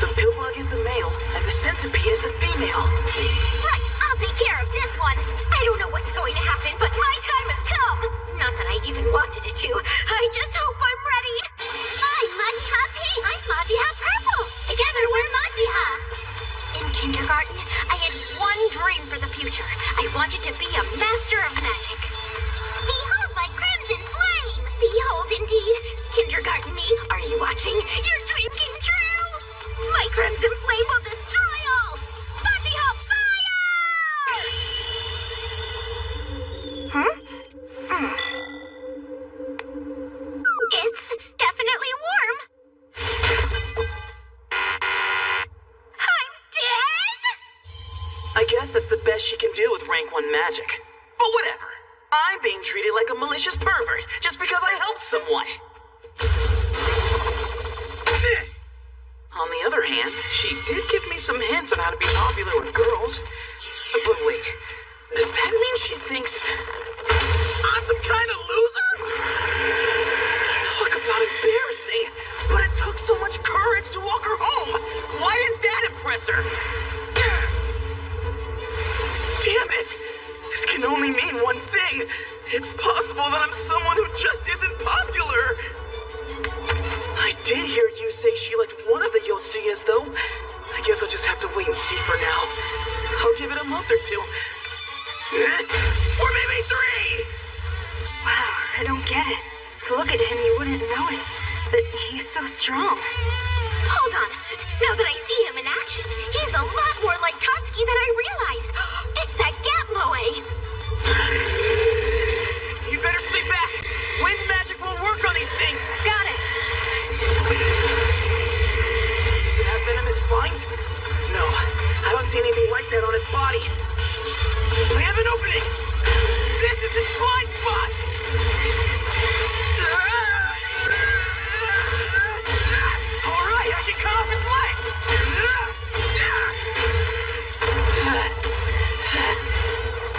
The pill bug is the male, and the centipede is the female. Right, I'll take care of this one. I don't know what's going to happen, but my time has come. Not that I even wanted it to. I just hope I'm ready. I'm Majiha Pink. I'm Majiha Purple. Together we're Majiha. In kindergarten, I had one dream for the future. I wanted to be a master of magic. Behold my crimson flame. Behold indeed. Kindergarten me, are you watching? Your dream came true. My crimson flame will destroy all. Majiha fire! Huh? It's definitely warm. I'm dead? I guess that's the best she can do with rank 1 magic. But whatever. I'm being treated like a malicious pervert just because I helped someone. On the other hand, she did give me some hints on how to be popular with girls. But wait, does that mean she thinks I'm some kind of loser? Talk about embarrassing, but it took so much courage to walk her home. Why didn't that impress her? Damn it! This can only mean one thing. It's possible that I'm someone who just isn't popular. I did hear you say she liked one of the Yotsuyas, though. I guess I'll just have to wait and see for now. I'll give it a month or two. Or maybe 3! Wow, I don't get it. To look at him, you wouldn't know it. But he's so strong. Hold on. Now that I see him in action, he's a lot more like Tatsuki than I realized. It's that gap moe. You better sleep back. Wind magic will work on these things. Got it. Does it have venomous spines? No, I don't see anything like that on its body. I have an opening. This is its blind spot. All right, I can cut off its legs.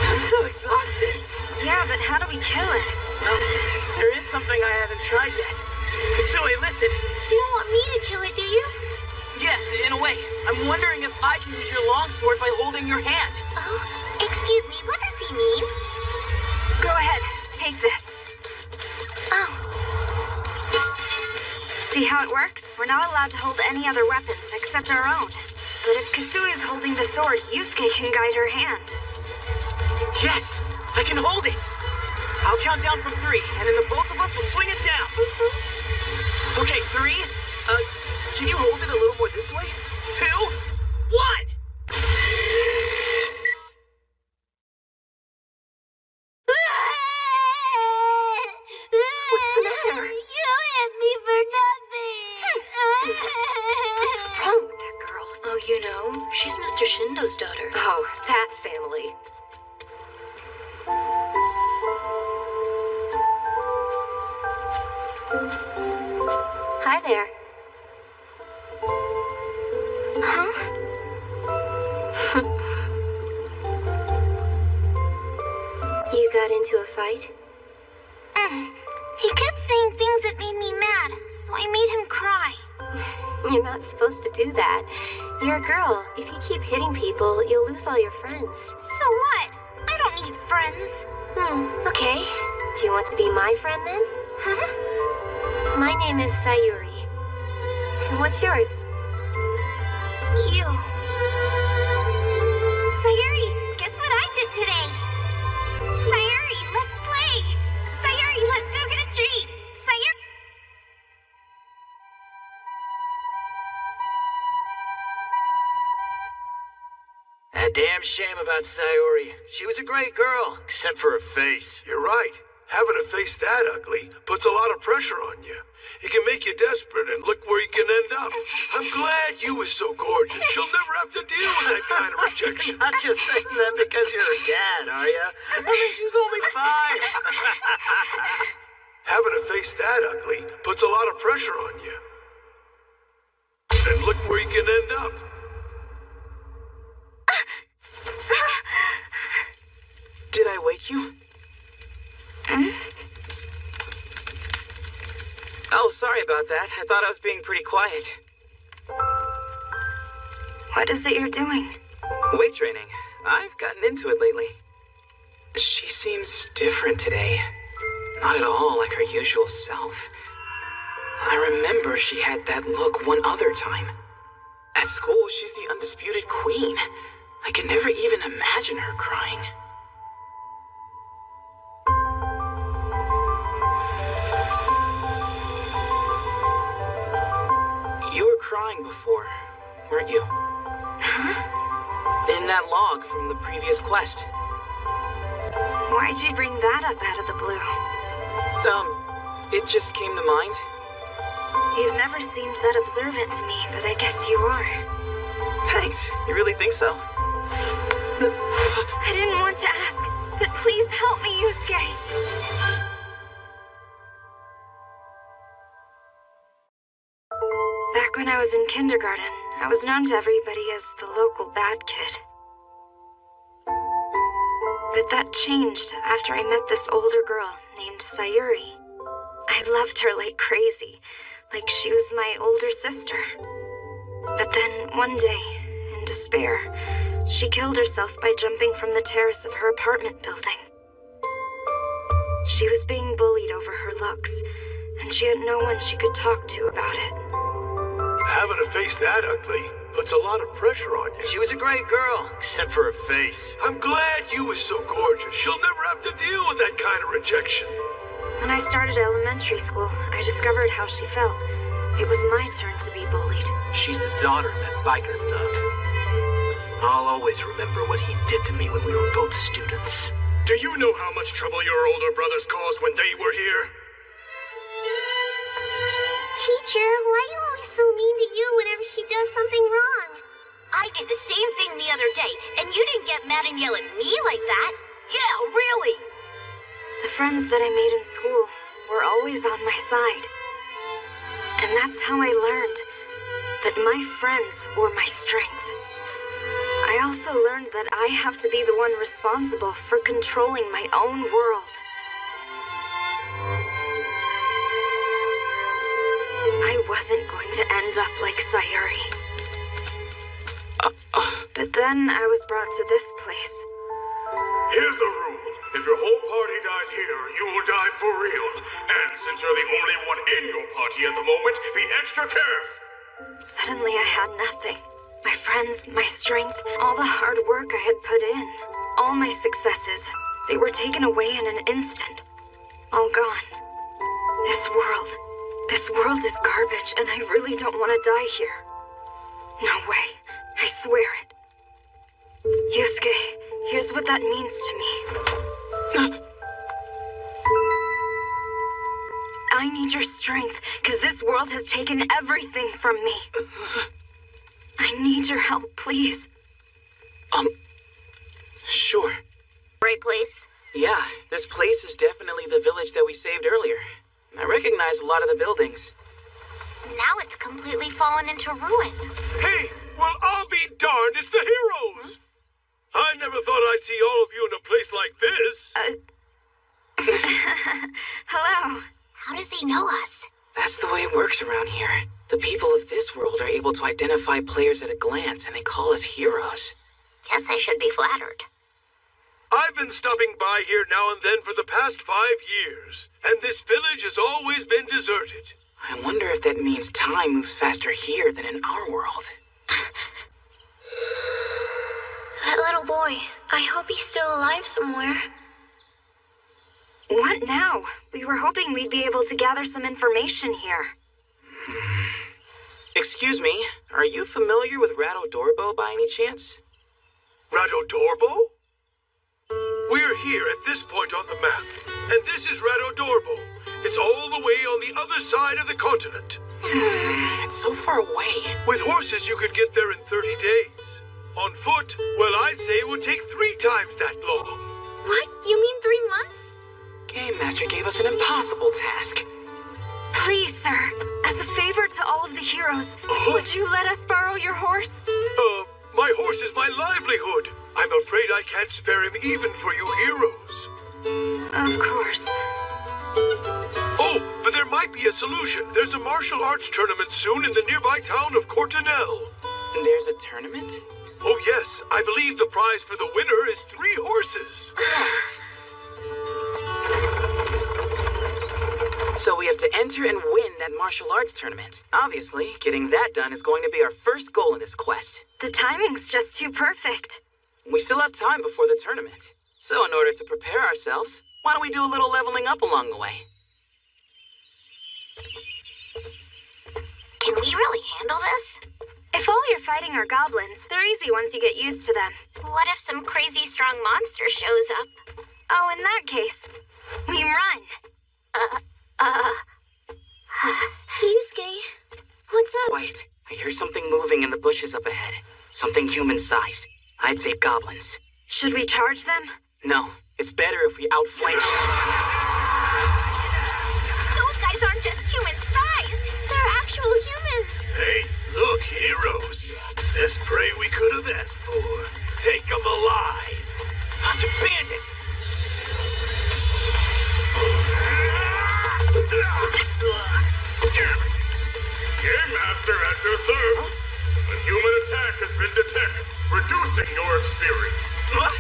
I'm so exhausted. Yeah, but how do we kill it? There is something I haven't tried yet. Kasui, listen. You don't want me to kill it, do you? Yes, in a way. I'm wondering if I can use your longsword by holding your hand. Oh, excuse me, what does he mean? Go ahead, take this. Oh. See how it works? We're not allowed to hold any other weapons except our own. But if Kasui is holding the sword, Yusuke can guide her hand. Yes, I can hold it. I'll count down from 3, and then the both of us will swing it down. Okay, 3. Can you hold it a little more this way? 2, 1. What's the matter? You hit me for nothing. Mr. Shindo's daughter. Oh, that family. Hi there. Huh? You got into a fight? He kept saying things that made me mad, so I made him cry. You're not supposed to do that. You're a girl. If you keep hitting people, you'll lose all your friends. So what? I don't need friends. Okay. Do you want to be my friend then? Huh? My name is Sayuri. And what's yours? You. Sayuri, guess what I did today? Sayuri, let's play. Sayuri, let's go get a treat. Sayuri. A damn shame about Sayuri. She was a great girl, except for her face. You're right. Having a face that ugly puts a lot of pressure on you. It can make you desperate and look where you can end up. I'm glad you was so gorgeous. She'll never have to deal with that kind of rejection. Not just saying that because you're her dad, are ya? I mean, she's only 5. Having a face that ugly puts a lot of pressure on you. And look where you can end up. Did I wake you? Oh, sorry about that. I thought I was being pretty quiet. What is it you're doing? Weight training. I've gotten into it lately. She seems different today. Not at all like her usual self. I remember she had that look one other time. At school, she's the undisputed queen. I can never even imagine her crying. You were crying before, weren't you? Huh? In that log from the previous quest. Why'd you bring that up out of the blue? It just came to mind. You've never seemed that observant to me, but I guess you are. Thanks. You really think so? I didn't want to ask, but please help me, Yusuke. Back when I was in kindergarten, I was known to everybody as the local bad kid. But that changed after I met this older girl named Sayuri. I loved her like crazy, like she was my older sister. But then, one day, in despair, she killed herself by jumping from the terrace of her apartment building. She was being bullied over her looks, and she had no one she could talk to about it. Having a face that ugly puts a lot of pressure on you. She was a great girl, except for her face. I'm glad you was so gorgeous. She'll never have to deal with that kind of rejection. When I started elementary school, I discovered how she felt. It was my turn to be bullied. She's the daughter of that biker thug. I'll always remember what he did to me when we were both students. Do you know how much trouble your older brothers caused when they were here? Teacher, why are you always so mean to you whenever she does something wrong? I did the same thing the other day, and you didn't get mad and yell at me like that. Yeah, really. The friends that I made in school were always on my side. And that's how I learned that my friends were my strength. I also learned that I have to be the one responsible for controlling my own world. I wasn't going to end up like Sayuri. But then I was brought to this place. Here's the rule. If your whole party dies here, you will die for real. And since you're the only one in your party at the moment, be extra careful. Suddenly I had nothing. My friends, my strength, all the hard work I had put in, all my successes, they were taken away in an instant. All gone. This world is garbage, and I really don't want to die here. No way. I swear it. Yusuke, here's what that means to me. I need your strength, because this world has taken everything from me. I need your help, please. sure. Right place? Yeah, this place is definitely the village that we saved earlier. I recognize a lot of the buildings. Now it's completely fallen into ruin. Hey, well, I'll be darned, it's the heroes! I never thought I'd see all of you in a place like this. Hello. How does he know us? That's the way it works around here. The people of this world are able to identify players at a glance, and they call us heroes. Guess I should be flattered. I've been stopping by here now and then for the past 5 years, and this village has always been deserted. I wonder if that means time moves faster here than in our world. That little boy, I hope he's still alive somewhere. What now? We were hoping we'd be able to gather some information here. Excuse me, are you familiar with Rado Dorbo by any chance? Rado Dorbo? We're here at this point on the map, and this is Rado Dorbo. It's all the way on the other side of the continent. It's so far away. With horses, you could get there in 30 days. On foot, well, I'd say it would take 3 times that long. What? You mean 3 months? Game Master gave us an impossible task. Please, sir, as a favor to all of the heroes, would you let us borrow your horse? My horse is my livelihood. I'm afraid I can't spare him even for you heroes. Of course. Oh, but there might be a solution. There's a martial arts tournament soon in the nearby town of Cortinel. There's a tournament? Oh, yes. I believe the prize for the winner is 3 horses. So we have to enter and win that martial arts tournament. Obviously, getting that done is going to be our first goal in this quest. The timing's just too perfect. We still have time before the tournament. So in order to prepare ourselves, why don't we do a little leveling up along the way? Can we really handle this? If all you're fighting are goblins, they're easy once you get used to them. What if some crazy strong monster shows up? Oh, in that case, we run. Yusuke, what's up? Quiet. I hear something moving in the bushes up ahead. Something human-sized. I'd say goblins. Should we charge them? No, it's better if we outflank them. Those guys aren't just human-sized. They're actual humans. Hey, look, heroes. Best prey we could have asked for. Take them alive. Bunch of bandits! Game Master at your service. A human attack has been detected, reducing your experience. What?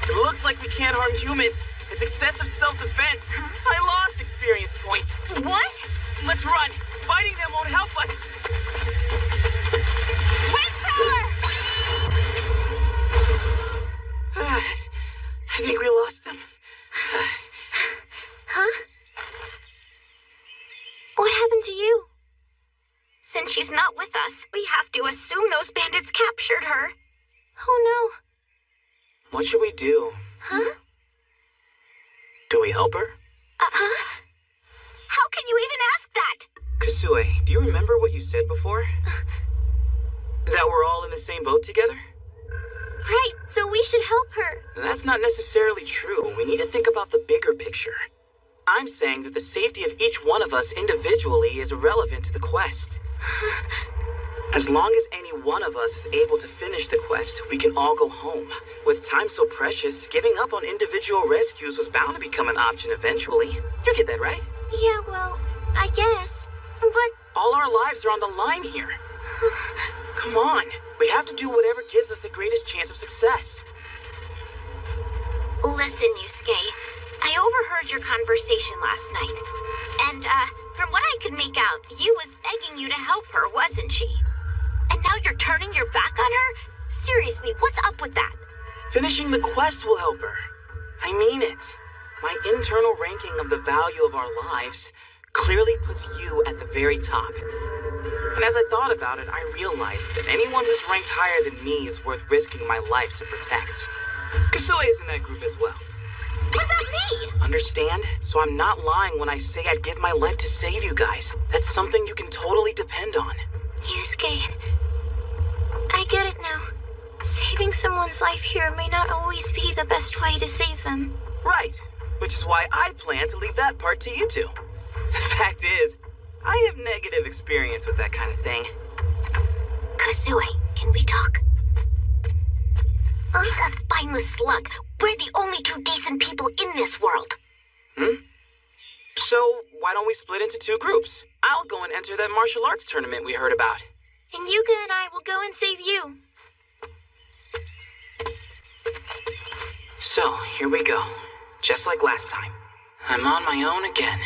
It looks like we can't harm humans. It's excessive self-defense. I lost experience points. What? Let's run. Fighting them won't help us. Wind power! I think we lost him. Huh? What happened to you? Since she's not with us, we have to assume those bandits captured her. Oh What should we do? no. Huh? Do we help her? Huh? How can you even ask that? Kasue, do you remember what you said before? That we're all in the same boat together? Right, so we should help her. That's not necessarily true. We need to think about the bigger picture. I'm saying that the safety of each one of us individually is irrelevant to the quest. As long as any one of us is able to finish the quest, we can all go home. With time so precious, giving up on individual rescues was bound to become an option eventually. You get that, right? Yeah, well, I guess. But All our lives are on the line here. Come on. We have to do whatever gives us the greatest chance of success. Listen, Yusuke. I overheard your conversation last night. And, from what I could make out, you was begging you to help her, wasn't she? And now you're turning your back on her? Seriously, what's up with that? Finishing the quest will help her. I mean it. My internal ranking of the value of our lives clearly puts you at the very top. And as I thought about it, I realized that anyone who's ranked higher than me is worth risking my life to protect. Kasue is in that group as well. What about me? Understand? So I'm not lying when I say I'd give my life to save you guys. That's something you can totally depend on. Yusuke, I get it now. Saving someone's life here may not always be the best way to save them. Right, which is why I plan to leave that part to you two. The fact is, I have negative experience with that kind of thing. Kusue, can we talk? He's a spineless slug. We're the only two decent people in this world. So, why don't we split into two groups? I'll go and enter that martial arts tournament we heard about. And Yuka and I will go and save you. So, here we go. Just like last time. I'm on my own again.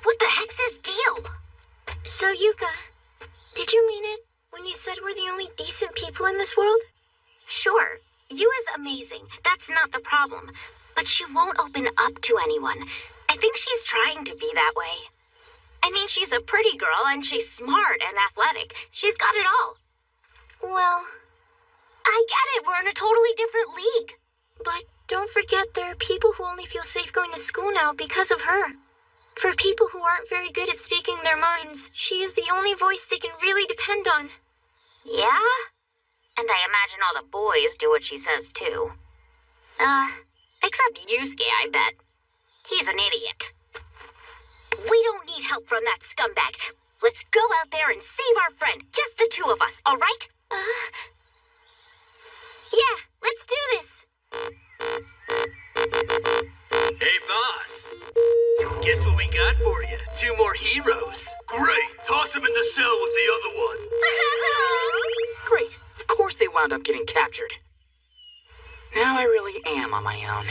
What the heck's his deal? So, Yuka, did you mean it when you said we're the only decent people in this world? Sure. Yu is amazing. That's not the problem. But she won't open up to anyone. I think she's trying to be that way. I mean, she's a pretty girl, and she's smart and athletic. She's got it all. Well, I get it. We're in a totally different league. but don't forget there are people who only feel safe going to school now because of her. For people who aren't very good at speaking their minds, she is the only voice they can really depend on. Yeah? And I imagine all the boys do what she says, too. Except Yusuke, I bet. He's an idiot. We don't need help from that scumbag. Let's go out there and save our friend. Just the two of us, all right? Yeah, let's do this. Hey, boss. Guess what we got for you? 2 more heroes. Great! Toss him in the cell with the other one. Great. Of course they wound up getting captured. Now I really am on my own.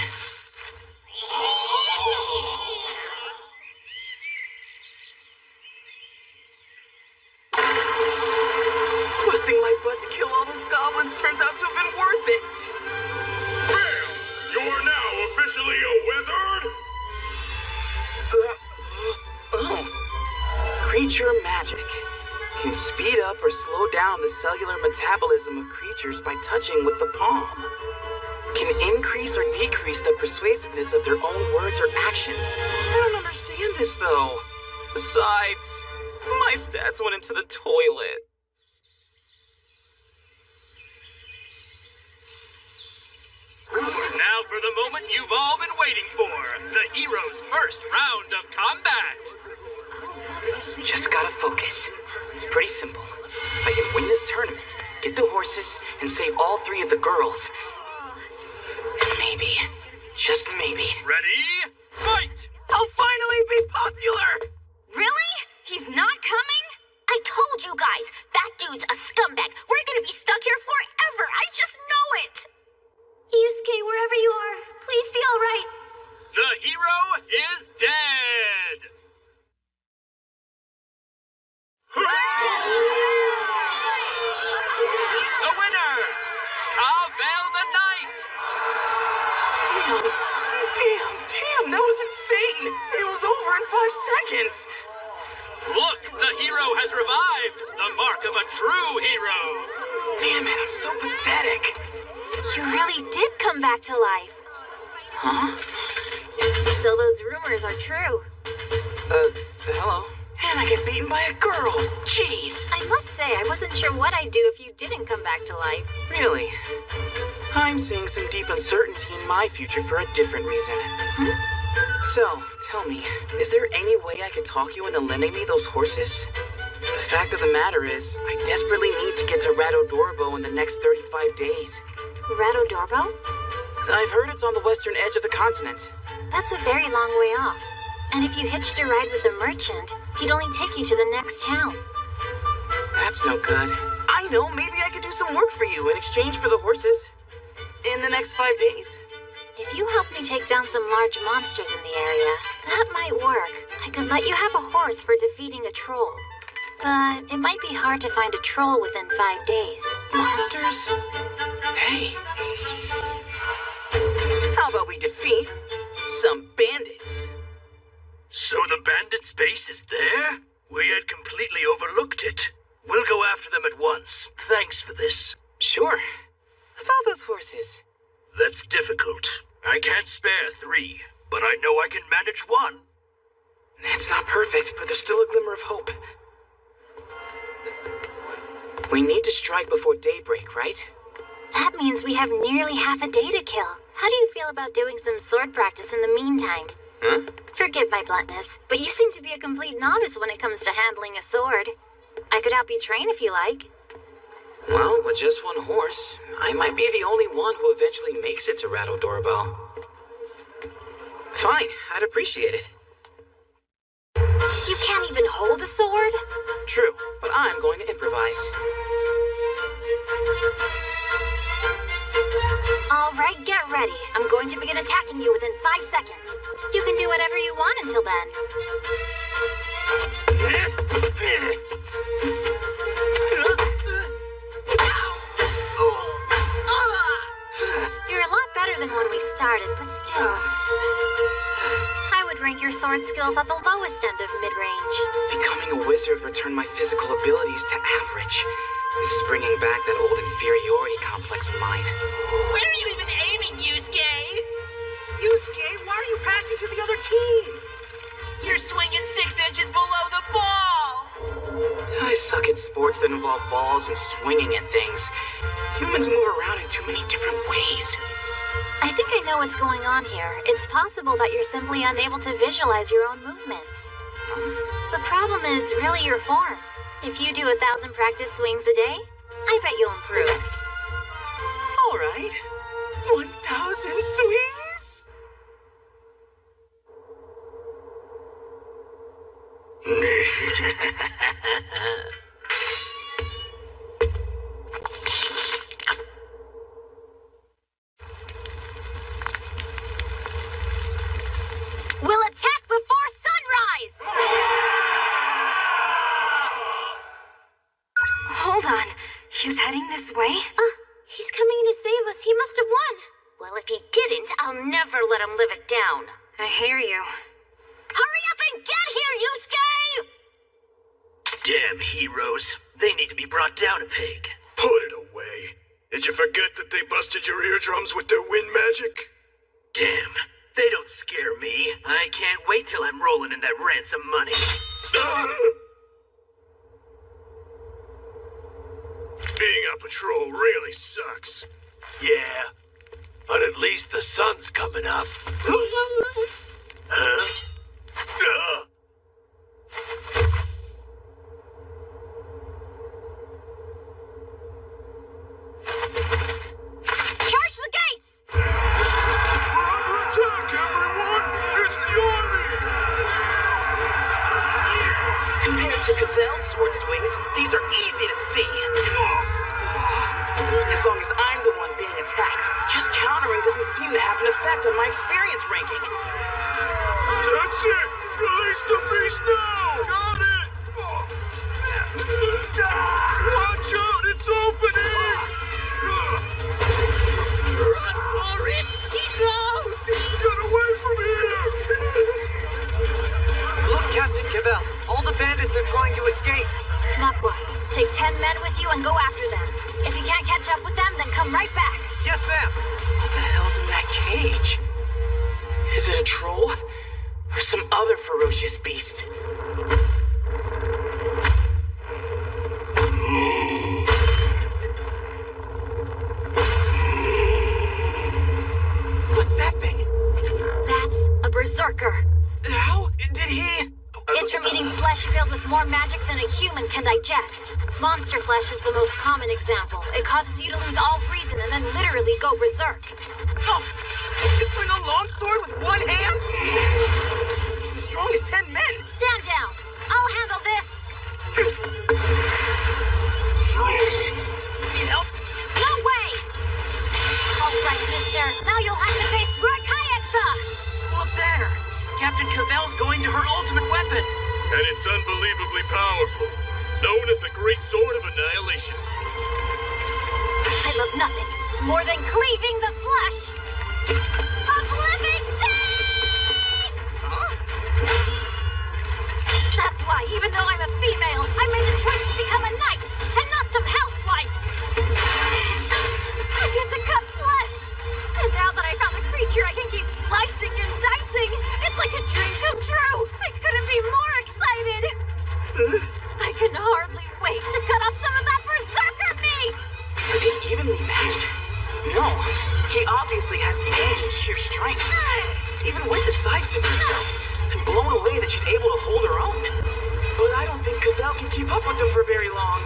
Busting my butt to kill all those goblins turns out to have been worth it. Bam! You're now officially a wizard? Creature magic can speed up or slow down the cellular metabolism of creatures by touching with the palm. Can increase or decrease the persuasiveness of their own words or actions. I don't understand this though. Besides, my stats went into the toilet. Now for the moment you've all been waiting for. The heroes' first round of combat. Just gotta focus. It's pretty simple. If I can win this tournament, get the horses, and save all 3 of the girls, maybe, just maybe, Ready? Fight! I'll finally be popular! Really? He's not coming? I told you guys, that dude's a scumbag. We're gonna be stuck here forever. I just know it. Yusuke, wherever you are, please be all right. The hero is dead! The winner! Cavell the Knight! Damn, that was insane! It was over in 5 seconds! Look, the hero has revived! The mark of a true hero! Damn it, I'm so pathetic! You really did come back to life. Huh? So those rumors are true. Hello? And I get beaten by a girl! Jeez! I must say, I wasn't sure what I'd do if you didn't come back to life. Really? I'm seeing some deep uncertainty in my future for a different reason. So, tell me, is there any way I could talk you into lending me those horses? The fact of the matter is, I desperately need to get to Rado Dorbo in the next 35 days. Rado Dorbo? I've heard it's on the western edge of the continent. That's a very long way off. And if you hitched a ride with a merchant, he'd only take you to the next town. That's no good. I know, maybe I could do some work for you in exchange for the horses. In the next 5 days. If you help me take down some large monsters in the area, that might work. I could let you have a horse for defeating a troll. But it might be hard to find a troll within 5 days. Monsters? Hey. How about we defeat some bandits? So the bandits' base is there? We had completely overlooked it. We'll go after them at once. Thanks for this. Sure. About those horses. That's difficult. I can't spare 3, but I know I can manage 1. It's not perfect, but there's still a glimmer of hope. We need to strike before daybreak, right? That means we have nearly half a day to kill. How do you feel about doing some sword practice in the meantime? Huh? Forgive my bluntness, but you seem to be a complete novice when it comes to handling a sword. I could help you train if you like. Well, with just one horse, I might be the only one who eventually makes it to Rattle Doorbell. Fine, I'd appreciate it. You can't even hold a sword? True, but I'm going to improvise. All right, get ready. I'm going to begin attacking you within 5 seconds. You can do whatever you want until then. You're a lot better than when we started, but still. I would rank your sword skills at the lowest end of mid-range. Becoming a wizard returned my physical abilities to average. This is bringing back that old inferiority complex of mine. Where are you even aiming, Yusuke? Yusuke, why are you passing to the other team? You're swinging 6 inches below the ball! I suck at sports that involve balls and swinging at things. Humans move around in too many different ways. I think I know what's going on here. It's possible that you're simply unable to visualize your own movements. The problem is really your form. If you do 1,000 practice swings a day, I bet you'll improve. All right. 1,000 swings? We'll attack before sunrise! Hold on. He's heading this way? He's coming in to save us. He must have won. Well, if he didn't, I'll never let him live it down. I hear you. Hurry up and get here, Yusuke! Damn heroes. They need to be brought down a peg. Put it away. Did you forget that they busted your eardrums with their wind magic? Damn. They don't scare me. I can't wait till I'm rolling in that ransom money. Being a patrol really sucks. Yeah, but at least the sun's coming up. Huh? Charge the gates! We're under attack, everyone! It's the army! Compared to Cavell's sword swings, these are easy to see. As long as I'm the one being attacked, just countering doesn't seem to have an effect on my experience ranking. That's it! Release the beast now! Got it! Watch out! It's opening! Run for it! He's out! Get away from here! Look, Captain Cavell, all the bandits are trying to escape. Makwa, take 10 men with you and go after them. If you can't catch up with them, then come right back. Yes, ma'am. What the hell's in that cage? Is it a troll? Or some other ferocious beast? What's that thing? That's a berserker. How did he... It's from eating flesh filled with more magic than a human can digest. Monster flesh is the most common example. It causes you to lose all reason and then literally go berserk. Oh! It can swing a long sword with one hand? It's as strong as 10 men. Stand down. I'll handle this. Need help? No way! All right, mister. Now you'll have to face Rakaexa! Look there. Captain Cavell's going to her ultimate weapon. And it's unbelievably powerful. Known as the Great Sword of Annihilation. I love nothing more than cleaving the flesh of living things! That's why, even though I'm a female, I made the choice to become a knight and not some housewife. I get to cut flesh. And now that I found a creature I can keep slicing and dicing, it's like a dream come true. I couldn't be more excited. I can hardly wait to cut off some of that berserk obviously has the edge in sheer strength. Even with the size difference, I'm blown away that she's able to hold her own. But I don't think Cavell can keep up with them for very long.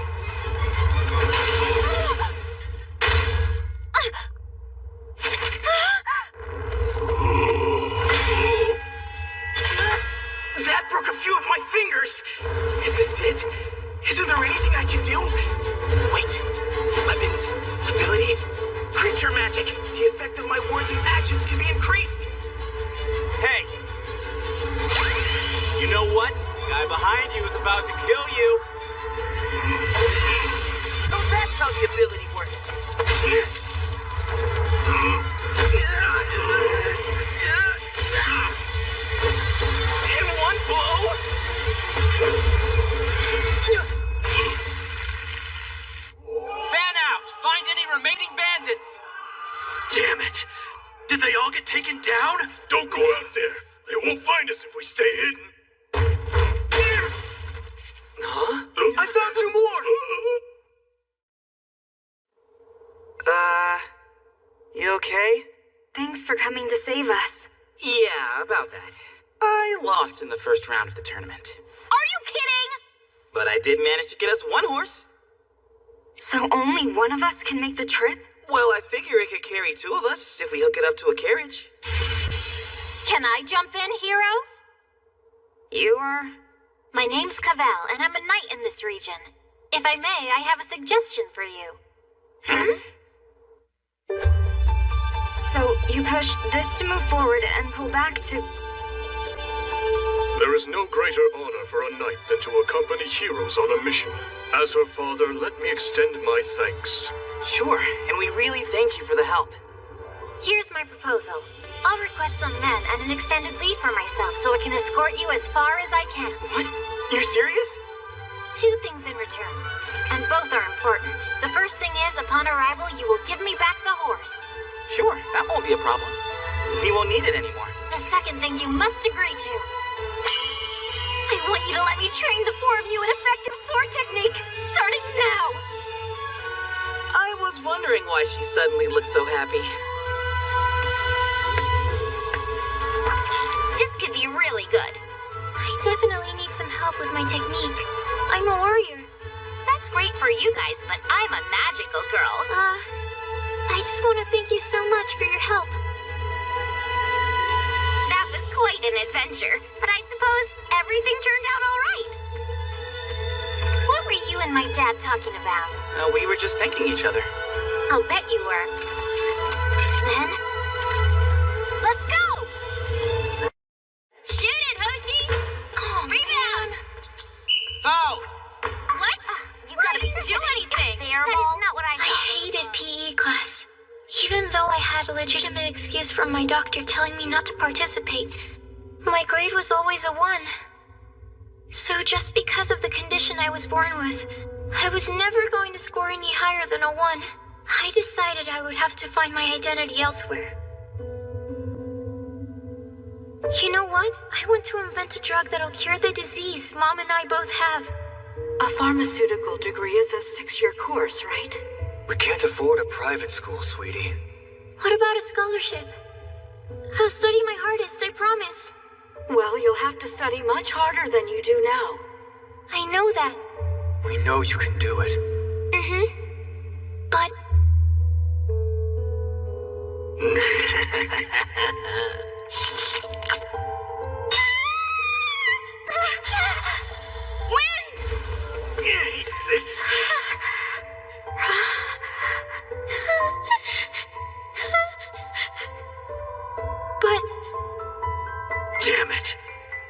That broke a few of my fingers. Is this it? Isn't there anything I can do? Wait. Weapons, abilities, creature magic. The effect of my words and actions can be increased. Hey. You know what? The guy behind you is about to kill you. So that's how the ability works. In one blow. Fan out! Find any remaining bandits! Damn it! Did they all get taken down? Don't go out there. They won't find us if we stay hidden. Huh? I found two more! You okay? Thanks for coming to save us. Yeah, about that. I lost in the first round of the tournament. Are you kidding? But I did manage to get us one horse. So only one of us can make the trip? Well, I figure it could carry two of us if we hook it up to a carriage. Can I jump in, heroes? You are? My name's Cavell, and I'm a knight in this region. If I may, I have a suggestion for you. So you push this to move forward and pull back to... There is no greater honor for a knight than to accompany heroes on a mission. As her father, let me extend my thanks. Sure, and we really thank you for the help. Here's my proposal. I'll request some men and an extended leave for myself so I can escort you as far as I can. What? You're serious? 2 things in return, and both are important. The first thing is, upon arrival, you will give me back the horse. Sure, that won't be a problem. We won't need it anymore. The second thing you must agree to. I want you to let me train the 4 of you in effective sword technique, starting now. I was wondering why she suddenly looked so happy. This could be really good. I definitely need some help with my technique. I'm a warrior. That's great for you guys, but I'm a magical girl. I just want to thank you so much for your help. That was quite an adventure, but I suppose everything turned out all right. What were you and my dad talking about? We were just thanking each other. I'll bet you were. Then, let's go! Shoot it, Hoshi! Rebound! Foul! What? You didn't do anything. That is not what I I thought. hated PE class. Even though I had a legitimate excuse from my doctor telling me not to participate, my grade was always a 1. So just because of the condition I was born with, I was never going to score any higher than a 1. I decided I would have to find my identity elsewhere. You know what? I want to invent a drug that'll cure the disease Mom and I both have. A pharmaceutical degree is a 6-year course, right? We can't afford a private school, sweetie. What about a scholarship? I'll study my hardest, I promise. Well, you'll have to study much harder than you do now. I know that. We know you can do it. But... But... Damn it!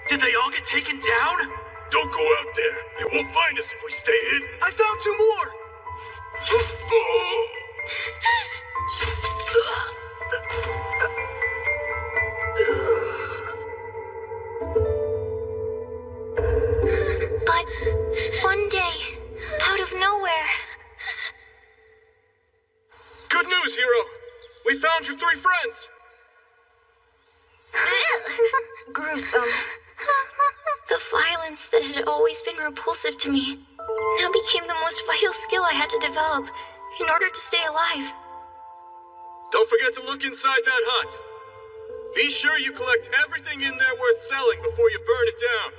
Did they all get taken down? Don't go out there. They won't find us if we stay hidden. I found 2 more. But... one day, out of nowhere... Good news, hero. We found your 3 friends. Gruesome. The violence that had always been repulsive to me now became the most vital skill I had to develop in order to stay alive. Don't forget to look inside that hut. Be sure you collect everything in there worth selling before you burn it down.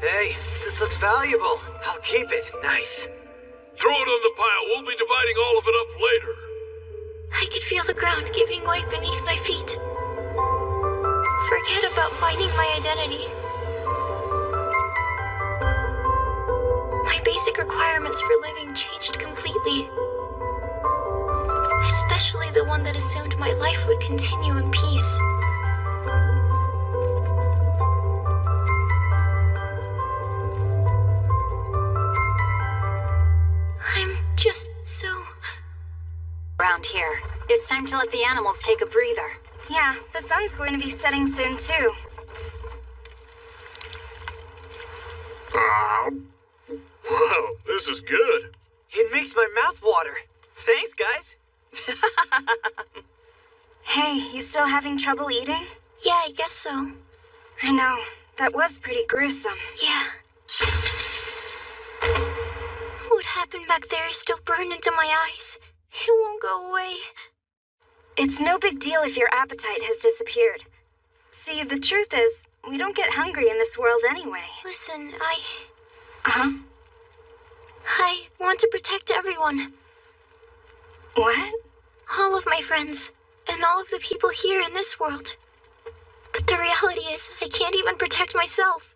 Hey, this looks valuable. I'll keep it. Nice. Throw it on the pile. We'll be dividing all of it up later. I could feel the ground giving way beneath my feet. Forget about finding my identity. My basic requirements for living changed completely. Especially the one that assumed my life would continue in peace. I'm just so... Around here. It's time to let the animals take a breather. Yeah, the sun's going to be setting soon, too. Wow, this is good. It makes my mouth water. Thanks, guys. Hey, you still having trouble eating? Yeah, I guess so. I know. That was pretty gruesome. Yeah. What happened back there is still burned into my eyes. It won't go away. It's no big deal if your appetite has disappeared. See, the truth is, we don't get hungry in this world anyway. Listen, Uh-huh. I want to protect everyone. What? All of my friends, and all of the people here in this world. But the reality is, I can't even protect myself.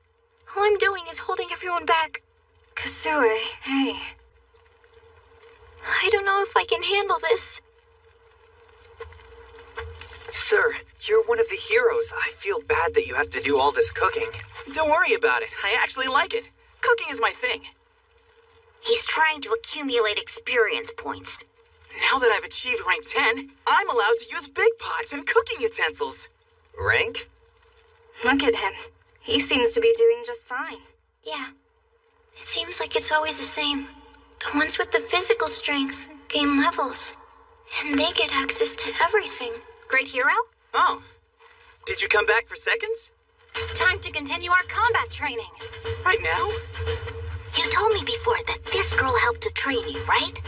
All I'm doing is holding everyone back. Kusue, hey. I don't know if I can handle this. Sir, you're one of the heroes. I feel bad that you have to do all this cooking. Don't worry about it. I actually like it. Cooking is my thing. He's trying to accumulate experience points. Now that I've achieved rank 10, I'm allowed to use big pots and cooking utensils. Rank? Look at him. He seems to be doing just fine. Yeah. It seems like it's always the same. The ones with the physical strength gain levels. And they get access to everything. Great hero? Oh. Did you come back for seconds? Time to continue our combat training. Right now? You told me before that this girl helped to train you, right?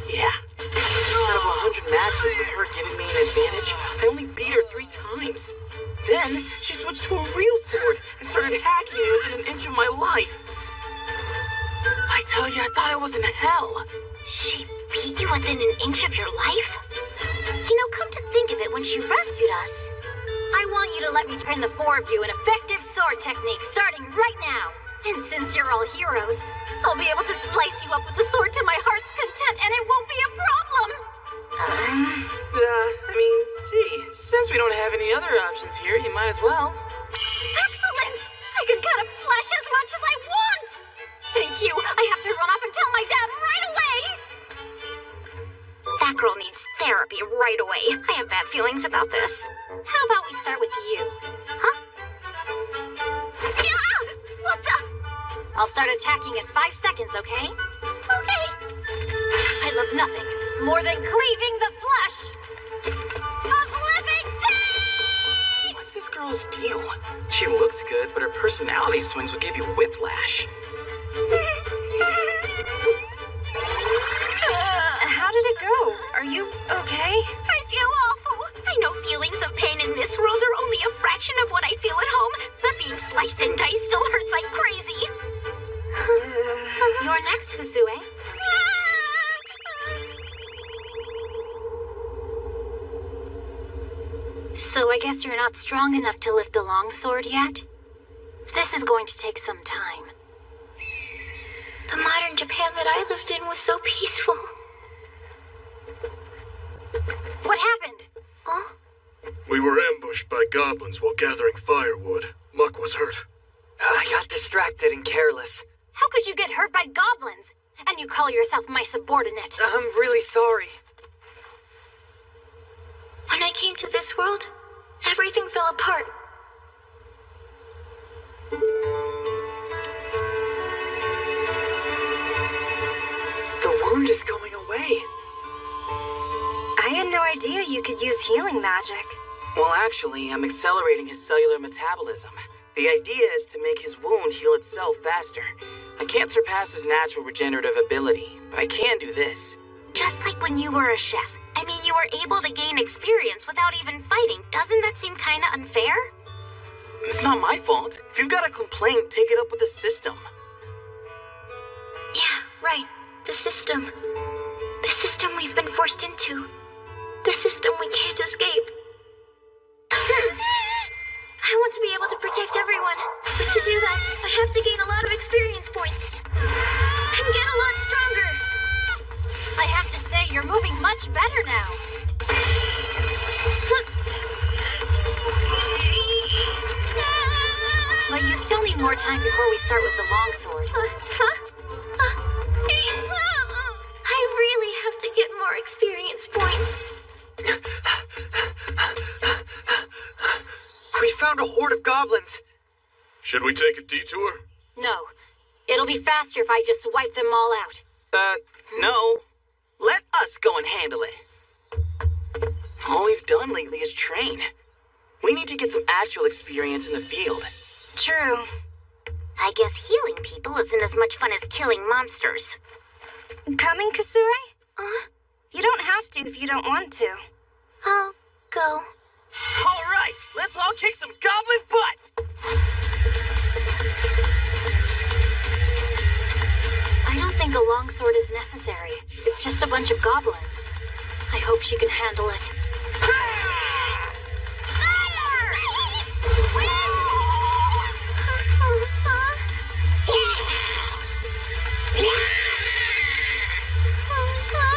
Yeah. Out of 100 matches with her giving me an advantage, I only beat her 3 times. Then, she switched to a real sword and started hacking me within an inch of my life. I tell you, I thought I was in hell. She beat you within an inch of your life? You know, come to think of it, when she rescued us... I want you to let me train the 4 of you in effective sword technique starting right now. And since you're all heroes, I'll be able to slice you up with the sword to my heart's content, and it won't be a problem! Gee, since we don't have any other options here, you might as well. Excellent! I can cut up flesh as much as I want! Thank you! I have to run off and tell my dad right away! That girl needs therapy right away. I have bad feelings about this. How about we start with you? Huh? Ah! What the? I'll start attacking in 5 seconds, okay? Okay. I love nothing more than cleaving the flesh of living things! What's this girl's deal? She looks good, but her personality swings will give you whiplash. How did it go? Are you okay? I feel awful. I know feelings of pain in this world are only a fraction of what I feel at home, but being sliced and diced still hurts like crazy. You're next, Kusue. So I guess you're not strong enough to lift a longsword yet? This is going to take some time. The modern Japan that I lived in was so peaceful. What happened? Huh? We were ambushed by goblins while gathering firewood. Muck was hurt. I got distracted and careless. How could you get hurt by goblins? And you call yourself my subordinate? I'm really sorry. When I came to this world, everything fell apart. The wound is going away. I had no idea you could use healing magic. Well, actually, I'm accelerating his cellular metabolism. The idea is to make his wound heal itself faster. I can't surpass his natural regenerative ability, but I can do this. Just like when you were a chef and mean, you were able to gain experience without even fighting. Doesn't that seem kinda unfair? It's not my fault. If you've got a complaint, take it up with the system. Yeah, right. The system. The system we've been forced into. The system we can't escape. I want to be able to protect everyone, but to do that, I have to gain a lot of experience points. And get a lot stronger. I have to say, you're moving much better now. But you still need more time before we start with the longsword. I really have to get more experience points. We found a horde of goblins. Should we take a detour? No. It'll be faster if I just wipe them all out. No. Let us go and handle it. All we've done lately is train. We need to get some actual experience in the field. True. I guess healing people isn't as much fun as killing monsters. Coming, Kasue? You don't have to if you don't want to. I'll go. All right, let's all kick some goblin butt! I don't think a longsword is necessary. It's just a bunch of goblins. I hope she can handle it.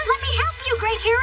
Let me help you, great hero!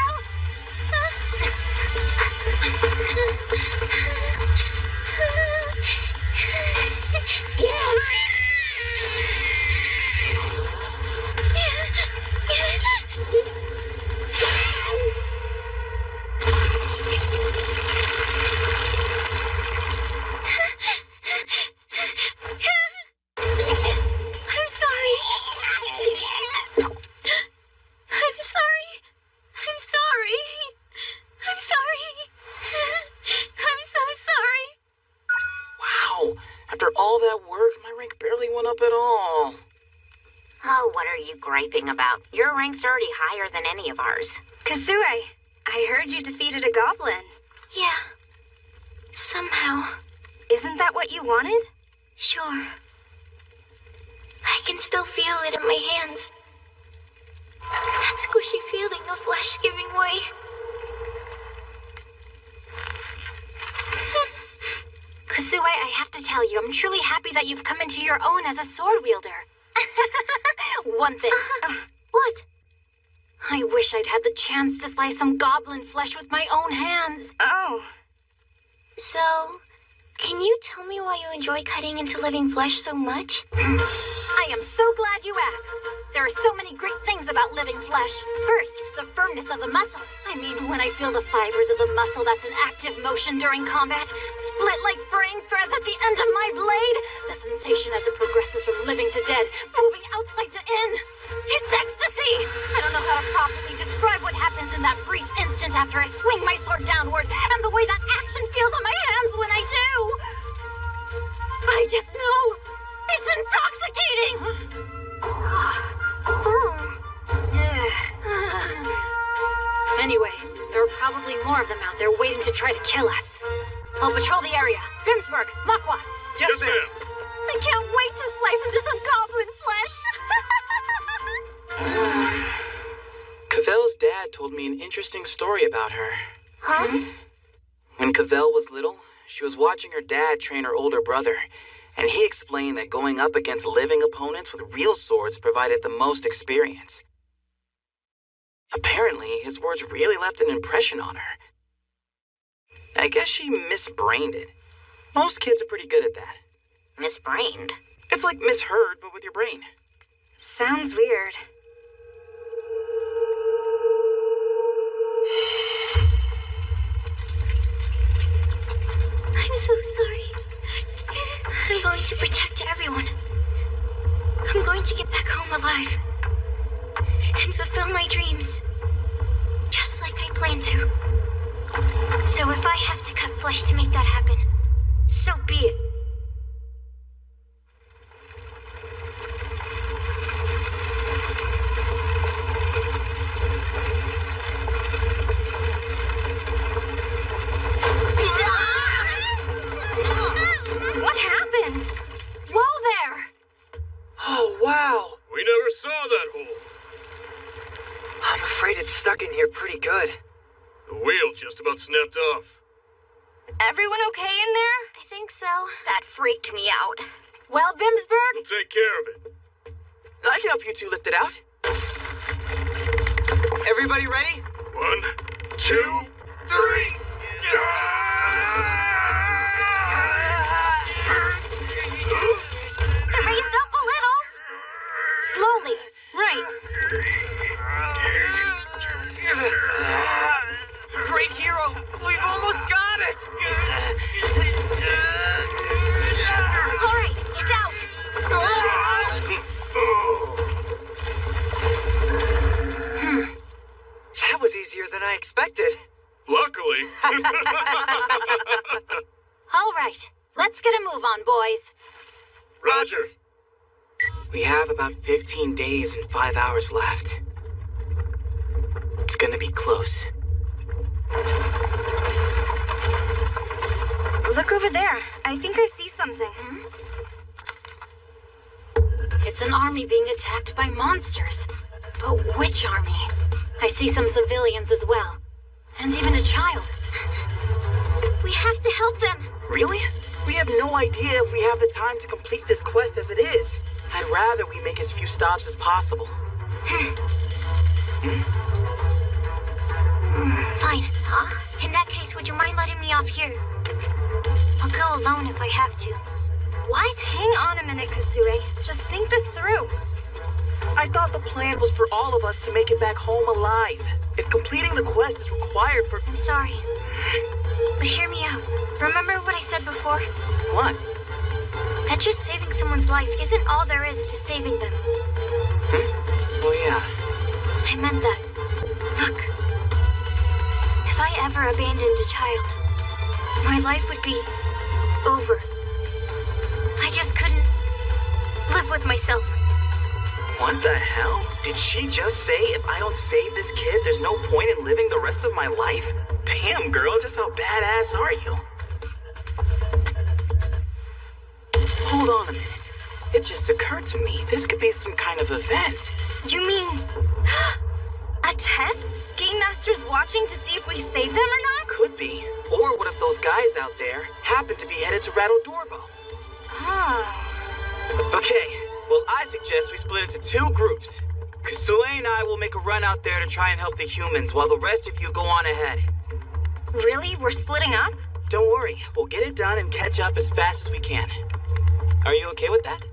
Griping about. Your rank's already higher than any of ours. Kasue, I heard you defeated a goblin. Yeah. Somehow. Isn't that what you wanted? Sure. I can still feel it in my hands. That squishy feeling of flesh giving way. Kasue, I have to tell you, I'm truly happy that you've come into your own as a sword wielder. One thing. What? I wish I'd had the chance to slice some goblin flesh with my own hands. Oh. So, can you tell me why you enjoy cutting into living flesh so much? I am so glad you asked. There are so many great things about living flesh. First, the firmness of the muscle. I mean, when I feel the fibers of the muscle that's in active motion during combat, split like fraying threads at the end of my blade, the sensation as it progresses from living to dead, moving outside to in. It's ecstasy! I don't know how to properly describe what happens in that brief instant after I swing my sword downward, and the way that action feels on my hands when I do. I just know it's intoxicating! Anyway, there are probably more of them out there waiting to try to kill us. I'll patrol the area. Grimsburg, Makwa. Yes, ma'am. I can't wait to slice into some goblin flesh. Cavell's dad told me an interesting story about her. Huh? When Cavell was little, she was watching her dad train her older brother, and he explained that going up against living opponents with real swords provided the most experience. Apparently, his words really left an impression on her. I guess she misbrained it. Most kids are pretty good at that. Misbrained? It's like misheard, but with your brain. Sounds weird. I'm so sorry. I'm going to protect everyone. I'm going to get back home alive. And fulfill my dreams. Just like I planned to. So if I have to cut flesh to make that happen, so be it. Wow! We never saw that hole. I'm afraid it's stuck in here pretty good. The wheel just about snapped off. Everyone okay in there? I think so. That freaked me out. Well, Bimsberg? We'll take care of it. I can help you two lift it out. Everybody ready? 1, 2, 3. Raise up a little. Slowly. Right. Great hero! We've almost got it! All right, it's out. That was easier than I expected. Luckily. All right. Let's get a move on, boys. Roger. We have about 15 days and 5 hours left. It's gonna be close. Look over there. I think I see something. It's an army being attacked by monsters. But which army? I see some civilians as well. And even a child. We have to help them. Really? We have no idea if we have the time to complete this quest as it is. I'd rather we make as few stops as possible. Fine. Huh? In that case, would you mind letting me off here? I'll go alone if I have to. What? Hang on a minute, Kasue. Just think this through. I thought the plan was for all of us to make it back home alive. If completing the quest is required for... I'm sorry. But hear me out. Remember what I said before? What? That just saving someone's life isn't all there is to saving them. Oh, yeah. I meant that. Look. If I ever abandoned a child, my life would be over. I just couldn't live with myself. What the hell? Did she just say if I don't save this kid, there's no point in living the rest of my life? Damn, girl, just how badass are you? Hold on a minute. It just occurred to me, this could be some kind of event. You mean... a test? Game Master's watching to see if we save them or not? Could be. Or what if those guys out there happen to be headed to Rattle Dorbo? Oh. Okay, well, I suggest we split into 2 groups. Kasue and I will make a run out there to try and help the humans, while the rest of you go on ahead. Really? We're splitting up? Don't worry, we'll get it done and catch up as fast as we can. Are you okay with that?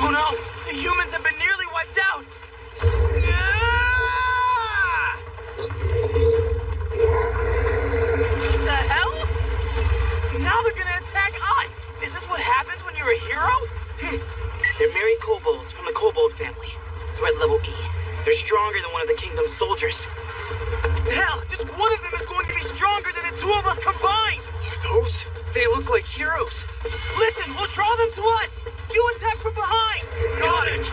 Oh no! The humans have been nearly wiped out! What the hell? Now they're gonna attack us! Is this what happens when you're a hero? They're merry kobolds from the kobold family. Threat level E. They're stronger than one of the kingdom's soldiers. Hell, just one of them is going to be stronger than the 2 of us combined! Those? They look like heroes. Listen, we'll draw them to us! You attack from behind! Got it!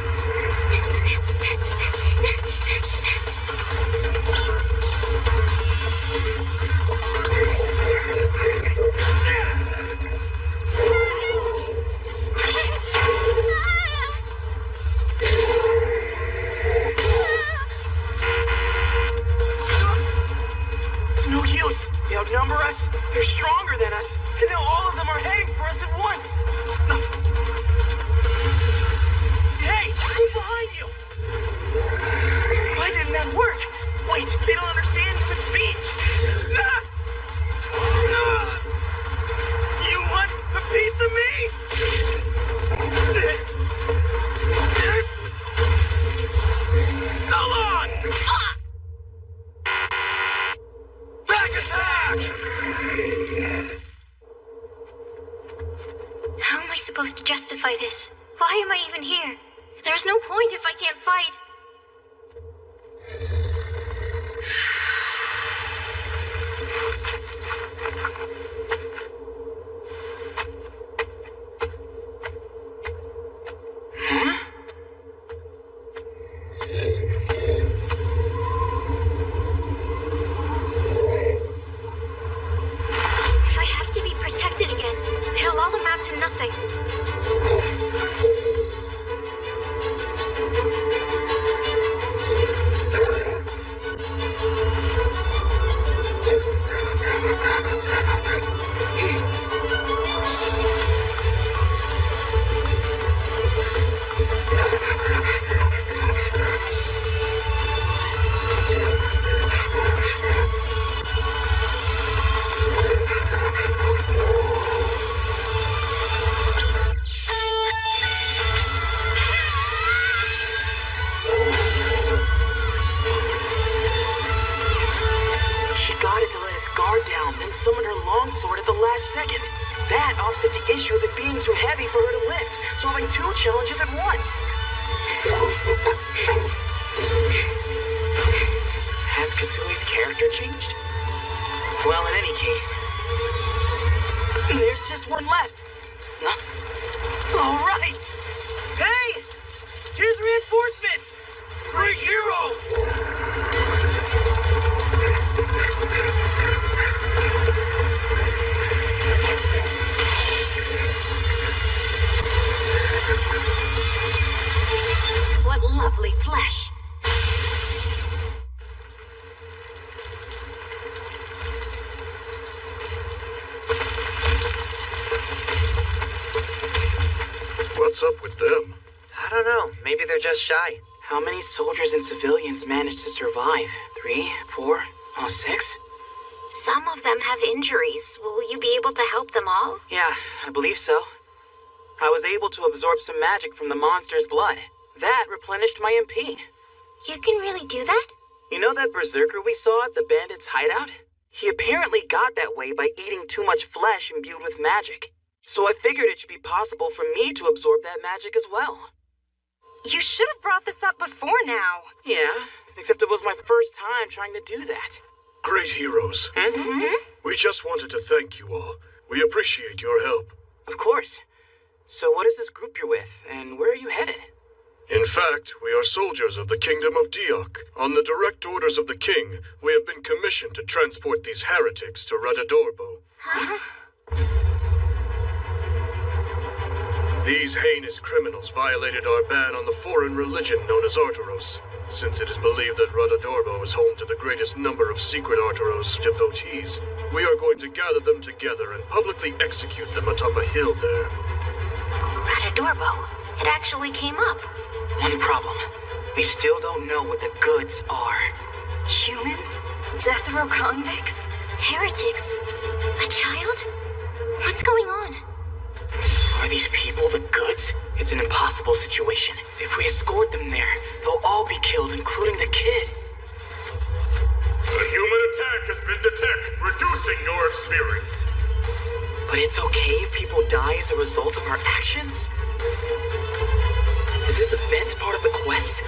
It's no use. They outnumber us, they're stronger than us, and now all of them are heading for us at once. Hey, who's behind you? Why didn't that work? Wait, they don't understand human speech. You want a piece of me? So long! Back attack! How am I supposed to justify this? Why am I even here? There's no point if I can't fight. down to nothing. Summon her longsword at the last second. That offset the issue of it being too heavy for her to lift, solving two challenges at once. Has Kasui's character changed? Well, in any case, there's just one left. All right. Hey! Here's reinforcements! Great hero! What lovely flesh. What's up with them? I don't know. Maybe they're just shy. How many soldiers and civilians managed to survive? 3, 4, 6? Some of them have injuries. Will you be able to help them all? Yeah, I believe so. I was able to absorb some magic from the monster's blood. That replenished my MP. You can really do that? You know that berserker we saw at the bandits' hideout? He apparently got that way by eating too much flesh imbued with magic. So I figured it should be possible for me to absorb that magic as well. You should have brought this up before now. Yeah, except it was my first time trying to do that. Great heroes. Mm-hmm. We just wanted to thank you all. We appreciate your help. Of course. So what is this group you're with, and where are you headed? In fact, we are soldiers of the Kingdom of Diok. On the direct orders of the king, we have been commissioned to transport these heretics to Radadorbo. Huh? These heinous criminals violated our ban on the foreign religion known as Arturos. Since it is believed that Radadorbo is home to the greatest number of secret Arturos devotees, we are going to gather them together and publicly execute them atop a hill there. Radadorbo. It actually came up. One problem. We still don't know what the goods are. Humans? Death row convicts? Heretics? A child? What's going on? Are these people the goods? It's an impossible situation. If we escort them there, they'll all be killed, including the kid. A human attack has been detected, reducing your experience. But it's okay if people die as a result of our actions? Is this event part of the quest?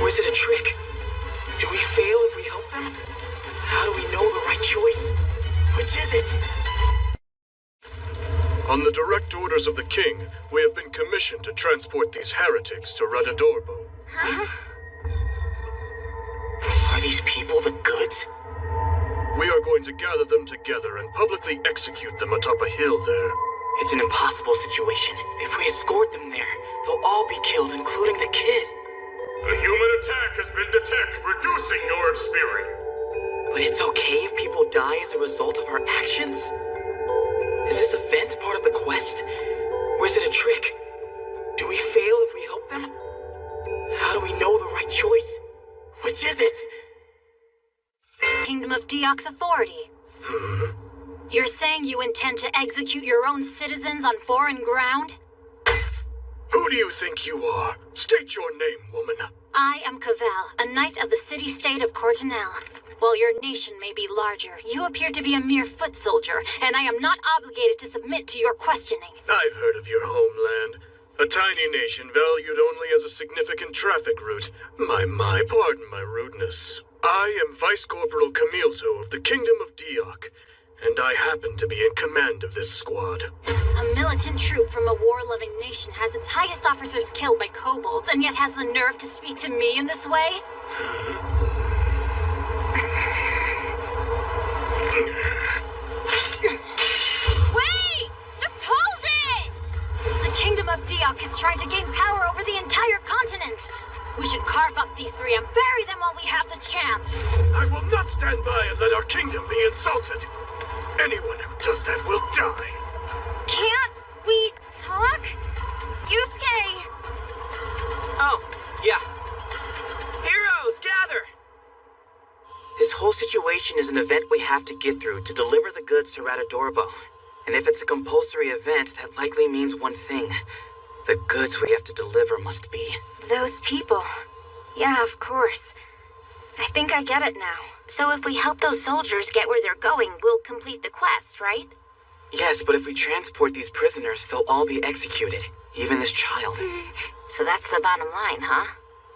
Or is it a trick? Do we fail if we help them? How do we know the right choice? Which is it? On the direct orders of the king, we have been commissioned to transport these heretics to Radadorbo. Huh? Are these people the goods? We are going to gather them together and publicly execute them atop a hill there. It's an impossible situation. If we escort them there, they'll all be killed, including the kid. A human attack has been detected, reducing your experience. But it's okay if people die as a result of our actions? Is this event part of the quest? Or is it a trick? Do we fail if we help them? How do we know the right choice? Which is it? Kingdom of Diok's authority. You're saying you intend to execute your own citizens on foreign ground? Who do you think you are? State your name, woman. I am Cavell, a knight of the city-state of Cortinel. While your nation may be larger, you appear to be a mere foot soldier, and I am not obligated to submit to your questioning. I've heard of your homeland. A tiny nation valued only as a significant traffic route. My, pardon my rudeness. I am Vice Corporal Camilto of the Kingdom of Diok, and I happen to be in command of this squad. A militant troop from a war-loving nation has its highest officers killed by kobolds, and yet has the nerve to speak to me in this way? Wait! Just hold it! Anyone who does that will die. Can't we talk? Yusuke! Oh, yeah. Heroes, gather! This whole situation is an event we have to get through to deliver the goods to Radadorbo. And if it's a compulsory event, that likely means one thing. The goods we have to deliver must be... Those people. Yeah, of course. I think I get it now. So if we help those soldiers get where they're going, we'll complete the quest, right? Yes, but if we transport these prisoners, they'll all be executed. Even this child. So that's the bottom line, huh?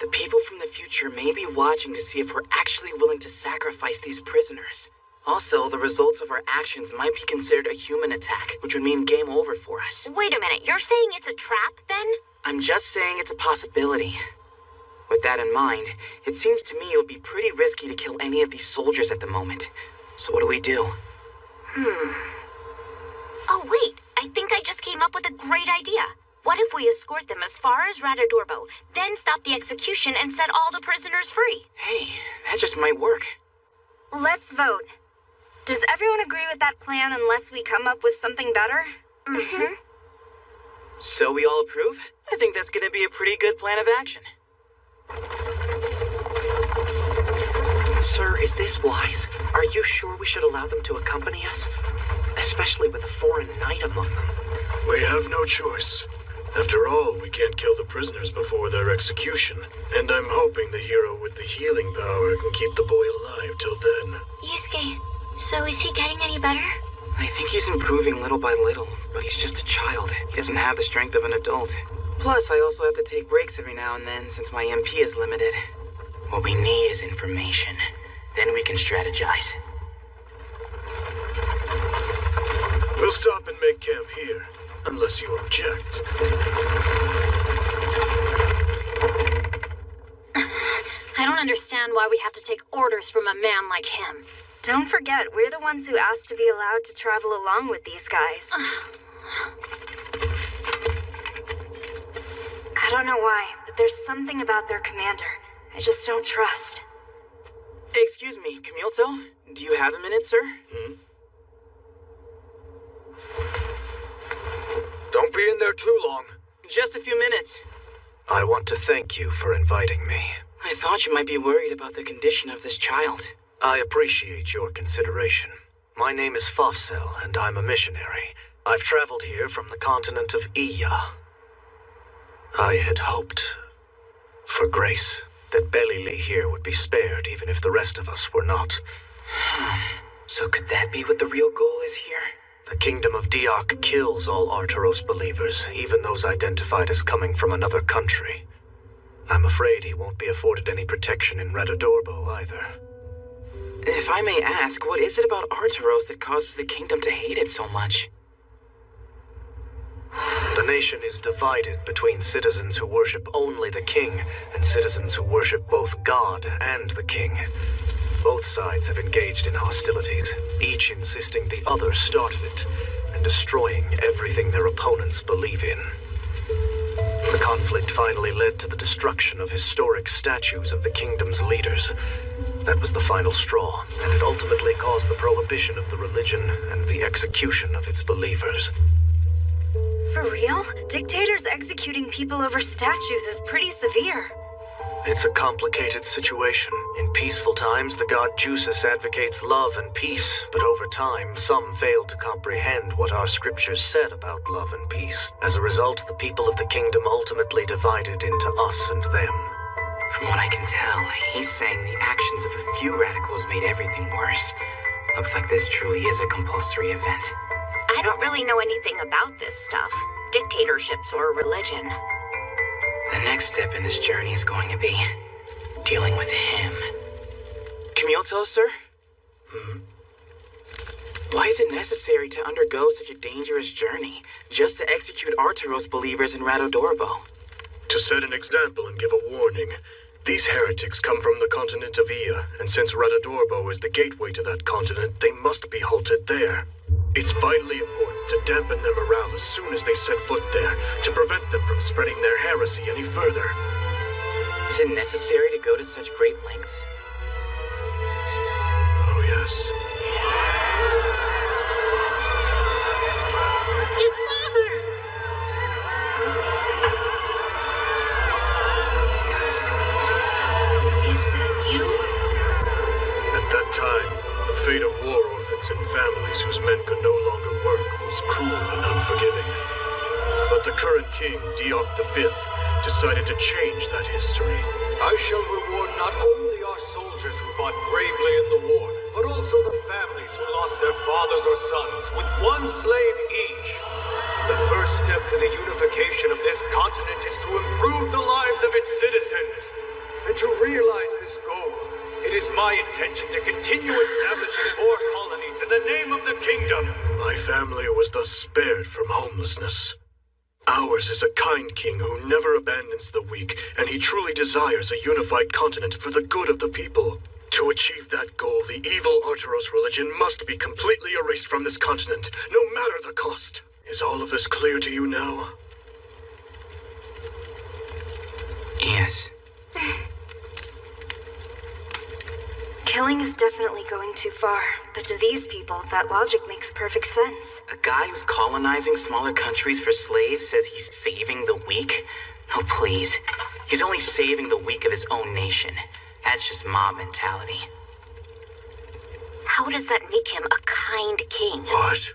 The people from the future may be watching to see if we're actually willing to sacrifice these prisoners. Also, the results of our actions might be considered a human attack, which would mean game over for us. Wait a minute, you're saying it's a trap, then? I'm just saying it's a possibility. With that in mind, it seems to me it would be pretty risky to kill any of these soldiers at the moment. So what do we do? Oh, wait, I think I just came up with a great idea. What if we escort them as far as Radadorbo, then stop the execution and set all the prisoners free? Hey, that just might work. Let's vote. Does everyone agree with that plan unless we come up with something better? Mm-hmm. So we all approve? I think that's gonna be a pretty good plan of action. Sir, is this wise? Are you sure we should allow them to accompany us? Especially with a foreign knight among them. We have no choice. After all, we can't kill the prisoners before their execution. And I'm hoping the hero with the healing power can keep the boy alive till then. Yusuke, so is he getting any better? I think he's improving little by little, but he's just a child. He doesn't have the strength of an adult. Plus, I also have to take breaks every now and then since my MP is limited. What we need is information. Then we can strategize. We'll stop and make camp here, unless you object. I don't understand why we have to take orders from a man like him. Don't forget, we're the ones who asked to be allowed to travel along with these guys. I don't know why, but there's something about their commander I just don't trust. Excuse me, Camilto? Do you have a minute, sir? Don't be in there too long. Just a few minutes. I want to thank you for inviting me. I thought you might be worried about the condition of this child. I appreciate your consideration. My name is Fafsel, and I'm a missionary. I've traveled here from the continent of Iya. I had hoped for grace, that Belili here would be spared even if the rest of us were not. So could that be what the real goal is here? The kingdom of Diok kills all Arturos believers, even those identified as coming from another country. I'm afraid he won't be afforded any protection in Radadorbo either. If I may ask, what is it about Arturos that causes the kingdom to hate it so much? The nation is divided between citizens who worship only the king and citizens who worship both God and the king. Both sides have engaged in hostilities, each insisting the other started it, and destroying everything their opponents believe in. The conflict finally led to the destruction of historic statues of the kingdom's leaders. That was the final straw, and it ultimately caused the prohibition of the religion and the execution of its believers. For real? Dictators executing people over statues is pretty severe. It's a complicated situation. In peaceful times, the god Jusis advocates love and peace, but over time, some failed to comprehend what our scriptures said about love and peace. As a result, the people of the kingdom ultimately divided into us and them. From what I can tell, he's saying the actions of a few radicals made everything worse. Looks like this truly is a compulsory event. I don't really know anything about this stuff. Dictatorships or religion. The next step in this journey is going to be dealing with him. Camilto, sir? Why is it necessary to undergo such a dangerous journey just to execute Arturos believers in Radadorbo? To set an example and give a warning. These heretics come from the continent of Iya, and since Radadorbo is the gateway to that continent, they must be halted there. It's vitally important to dampen their morale as soon as they set foot there, to prevent them from spreading their heresy any further. Is it necessary to go to such great lengths? Oh, yes. forgiving. But the current king, Deok V, decided to change that history. I shall reward not only our soldiers who fought bravely in the war, but also the families who lost their fathers or sons with one slave each. The first step to the unification of this continent is to improve the lives of its citizens. And to realize this goal, it is my intention to continue establishing more colonies in the name of the kingdom. My family was thus spared from homelessness. Ours is a kind king who never abandons the weak, and he truly desires a unified continent for the good of the people. To achieve that goal, the evil Arturos religion must be completely erased from this continent, no matter the cost. Is all of this clear to you now? Yes. Killing is definitely going too far, but to these people, that logic makes perfect sense. A guy who's colonizing smaller countries for slaves says he's saving the weak? Oh, please. He's only saving the weak of his own nation. That's just mob mentality. How does that make him a kind king? What?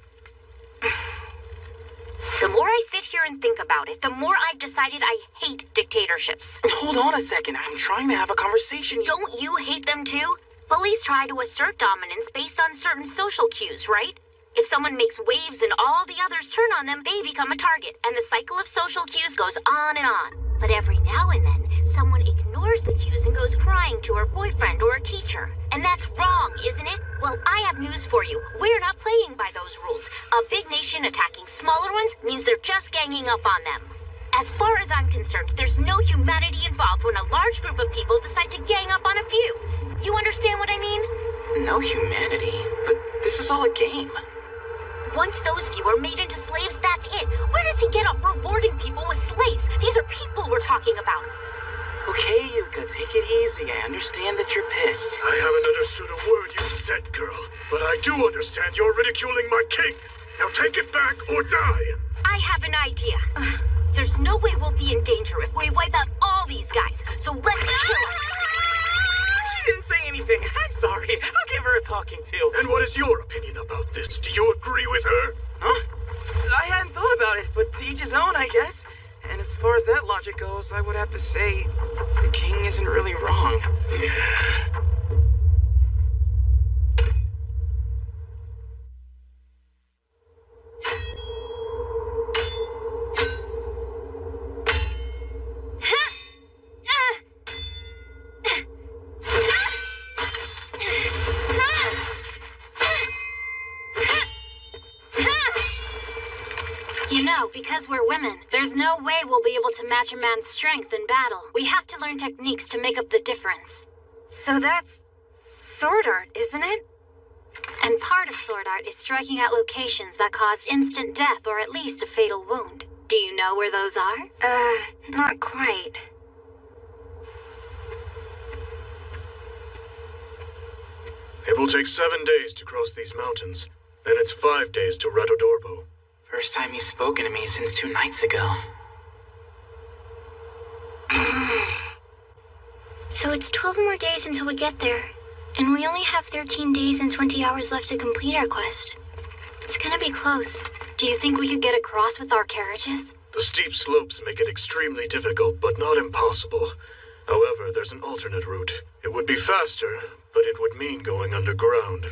The more I sit here and think about it, the more I've decided I hate dictatorships. Hold on a second. I'm trying to have a conversation. Don't you hate them too? Police try to assert dominance based on certain social cues, right? If someone makes waves and all the others turn on them, they become a target, and the cycle of social cues goes on and on. But every now and then, someone ignores the cues and goes crying to her boyfriend or a teacher. And that's wrong, isn't it? Well, I have news for you. We're not playing by those rules. A big nation attacking smaller ones means they're just ganging up on them. As far as I'm concerned, there's no humanity involved when a large group of people decide to gang up on a few. You understand what I mean? No humanity? But this is all a game. Once those few are made into slaves, that's it. Where does he get off rewarding people with slaves? These are people we're talking about. Okay, Yuka, take it easy. I understand that you're pissed. I haven't understood a word you said, girl. But I do understand you're ridiculing my king. Now take it back or die. I have an idea. There's no way we'll be in danger if we wipe out all these guys. So let's kill them. She didn't say anything. I'm sorry. I'll give her a talking to. And what is your opinion about this? Do you agree with her? Huh? I hadn't thought about it, but to each his own, I guess. And as far as that logic goes, I would have to say the king isn't really wrong. You know, because we're women, there's no way we'll be able to match a man's strength in battle. We have to learn techniques to make up the difference. So that's sword art, isn't it? And part of sword art is striking at locations that cause instant death or at least a fatal wound. Do you know where those are? Not quite. It will take 7 days to cross these mountains. Then it's 5 days to Radodorbo. First time he's spoken to me since 2 nights ago. So it's 12 more days until we get there. And we only have 13 days and 20 hours left to complete our quest. It's gonna be close. Do you think we could get across with our carriages? The steep slopes make it extremely difficult, but not impossible. However, there's an alternate route. It would be faster, but it would mean going underground.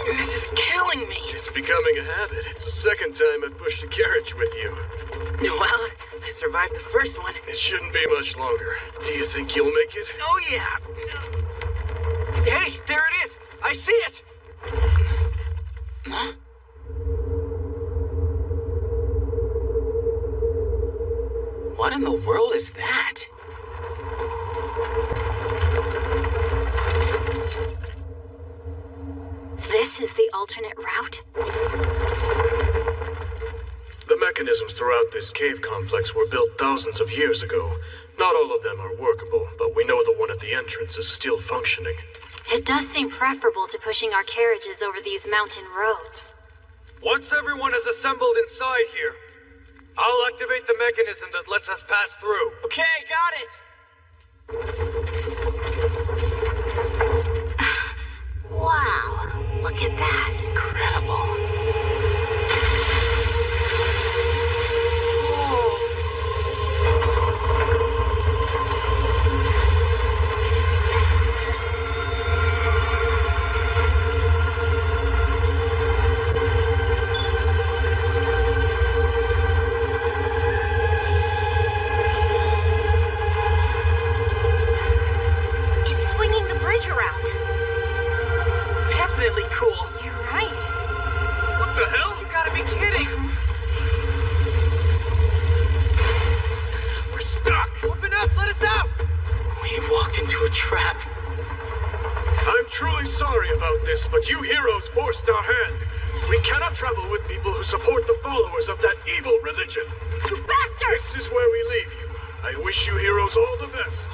This is killing me. It's becoming a habit. It's the second time I've pushed a carriage with you. Well, I survived the first one. It shouldn't be much longer. Do you think you'll make it? Oh, yeah. Hey, there it is. I see it. Huh? What in the world is that? This is the alternate route? The mechanisms throughout this cave complex were built thousands of years ago. Not all of them are workable, but we know the one at the entrance is still functioning. It does seem preferable to pushing our carriages over these mountain roads. Once everyone is assembled inside here, I'll activate the mechanism that lets us pass through. Okay, got it. about this, but you heroes forced our hand. We cannot travel with people who support the followers of that evil religion. You bastard! This is where we leave you. I wish you heroes all the best.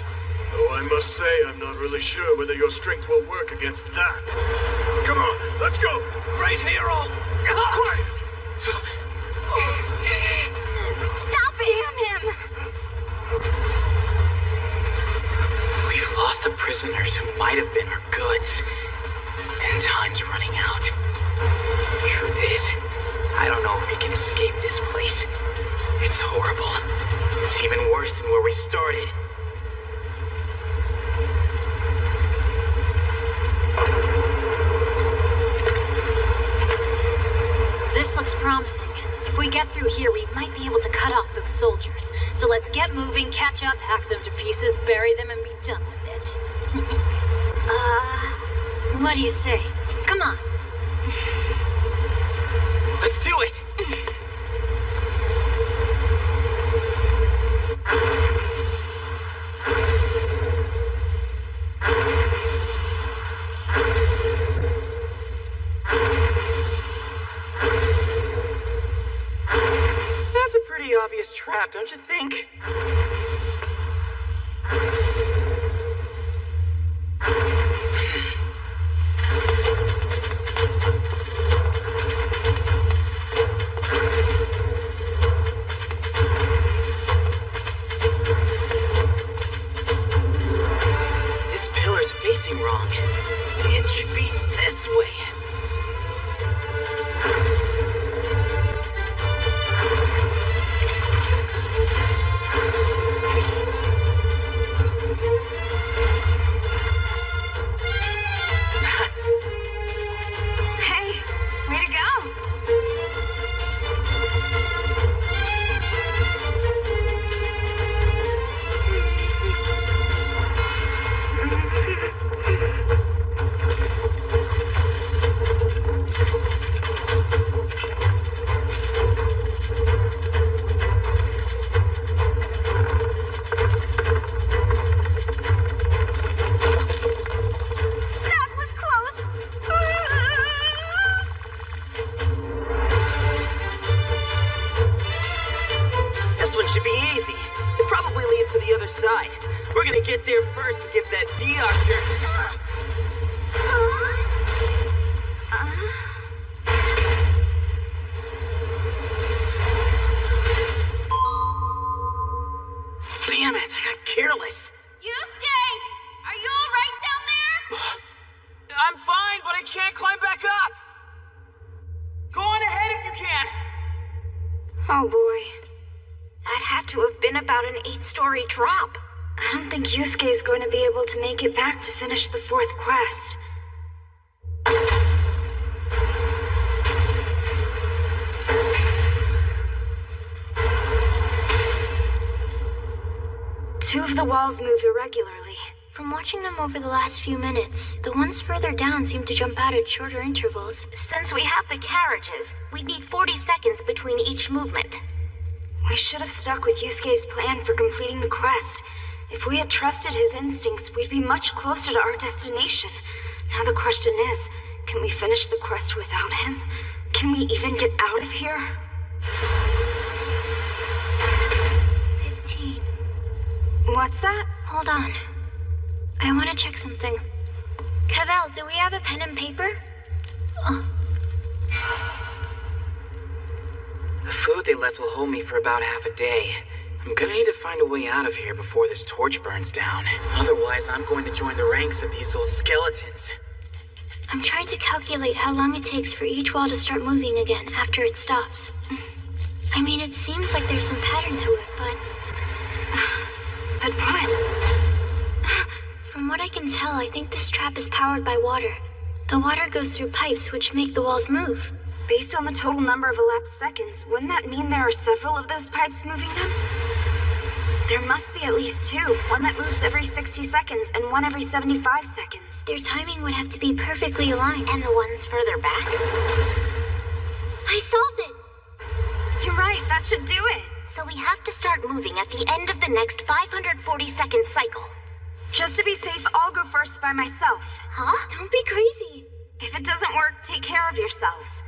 Though I must say, I'm not really sure whether your strength will work against that. Come on, let's go! Right here, all. Quiet! Stop it! Damn him! We've lost the prisoners who might have been our goods. And time's running out. Truth is, I don't know if we can escape this place. It's horrible. It's even worse than where we started. This looks promising. If we get through here, we might be able to cut off those soldiers. So let's get moving, catch up, hack them to pieces, bury them, and be done with it. What do you say? Come on. Let's do it! That's a pretty obvious trap, don't you think? This pillar's facing wrong. It should be this way. Hey, way to go! That was close! This one should be easy. It probably leads to the other side. We're gonna get there first and give that doctor. Damn it, I got careless. Yusuke! Are you alright down there? I'm fine, but I can't climb back up. Go on ahead if you can. Oh boy. That had to have been about an 8-story drop. I don't think Yusuke's going to be able to make it back to finish the 4th quest. Two of the walls move irregularly. From watching them over the last few minutes, the ones further down seem to jump out at shorter intervals. Since we have the carriages, we'd need 40 seconds between each movement. We should have stuck with Yusuke's plan for completing the quest. If we had trusted his instincts, we'd be much closer to our destination. Now the question is, can we finish the quest without him? Can we even get out of here? 15. What's that? Hold on. I want to check something. Cavell, do we have a pen and paper? The food they left will hold me for about half a day. I'm gonna need to find a way out of here before this torch burns down. Otherwise, I'm going to join the ranks of these old skeletons. I'm trying to calculate how long it takes for each wall to start moving again after it stops. I mean, it seems like there's some pattern to it, but... But what? From what I can tell, I think this trap is powered by water. The water goes through pipes which make the walls move. Based on the total number of elapsed seconds, wouldn't that mean there are several of those pipes moving them? There must be at least two. One that moves every 60 seconds and one every 75 seconds. Their timing would have to be perfectly aligned. And the ones further back? I solved it! You're right, that should do it. So we have to start moving at the end of the next 540-second cycle. Just to be safe, I'll go first by myself. Huh? Don't be crazy. If it doesn't work, take care of yourselves.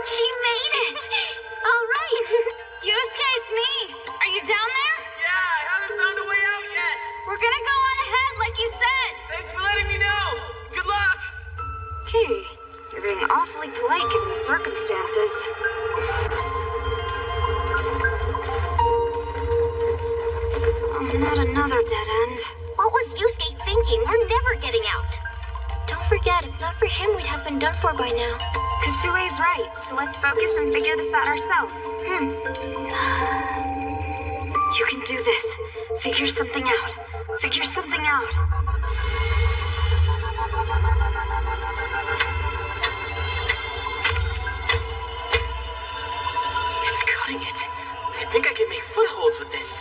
She made it! All right. Yusuke, it's me. Are you down there? Yeah, I haven't found a way out yet. We're gonna go on ahead, like you said. Thanks for letting me know. Good luck. Okay, you're being awfully polite given the circumstances. Oh, not another dead end. What was Yusuke thinking? We're never getting out. Don't forget, if not for him, we'd have been done for by now. Kasue's right, so let's focus and figure this out ourselves. You can do this. Figure something out. Figure something out. It's cutting it. I think I can make footholds with this.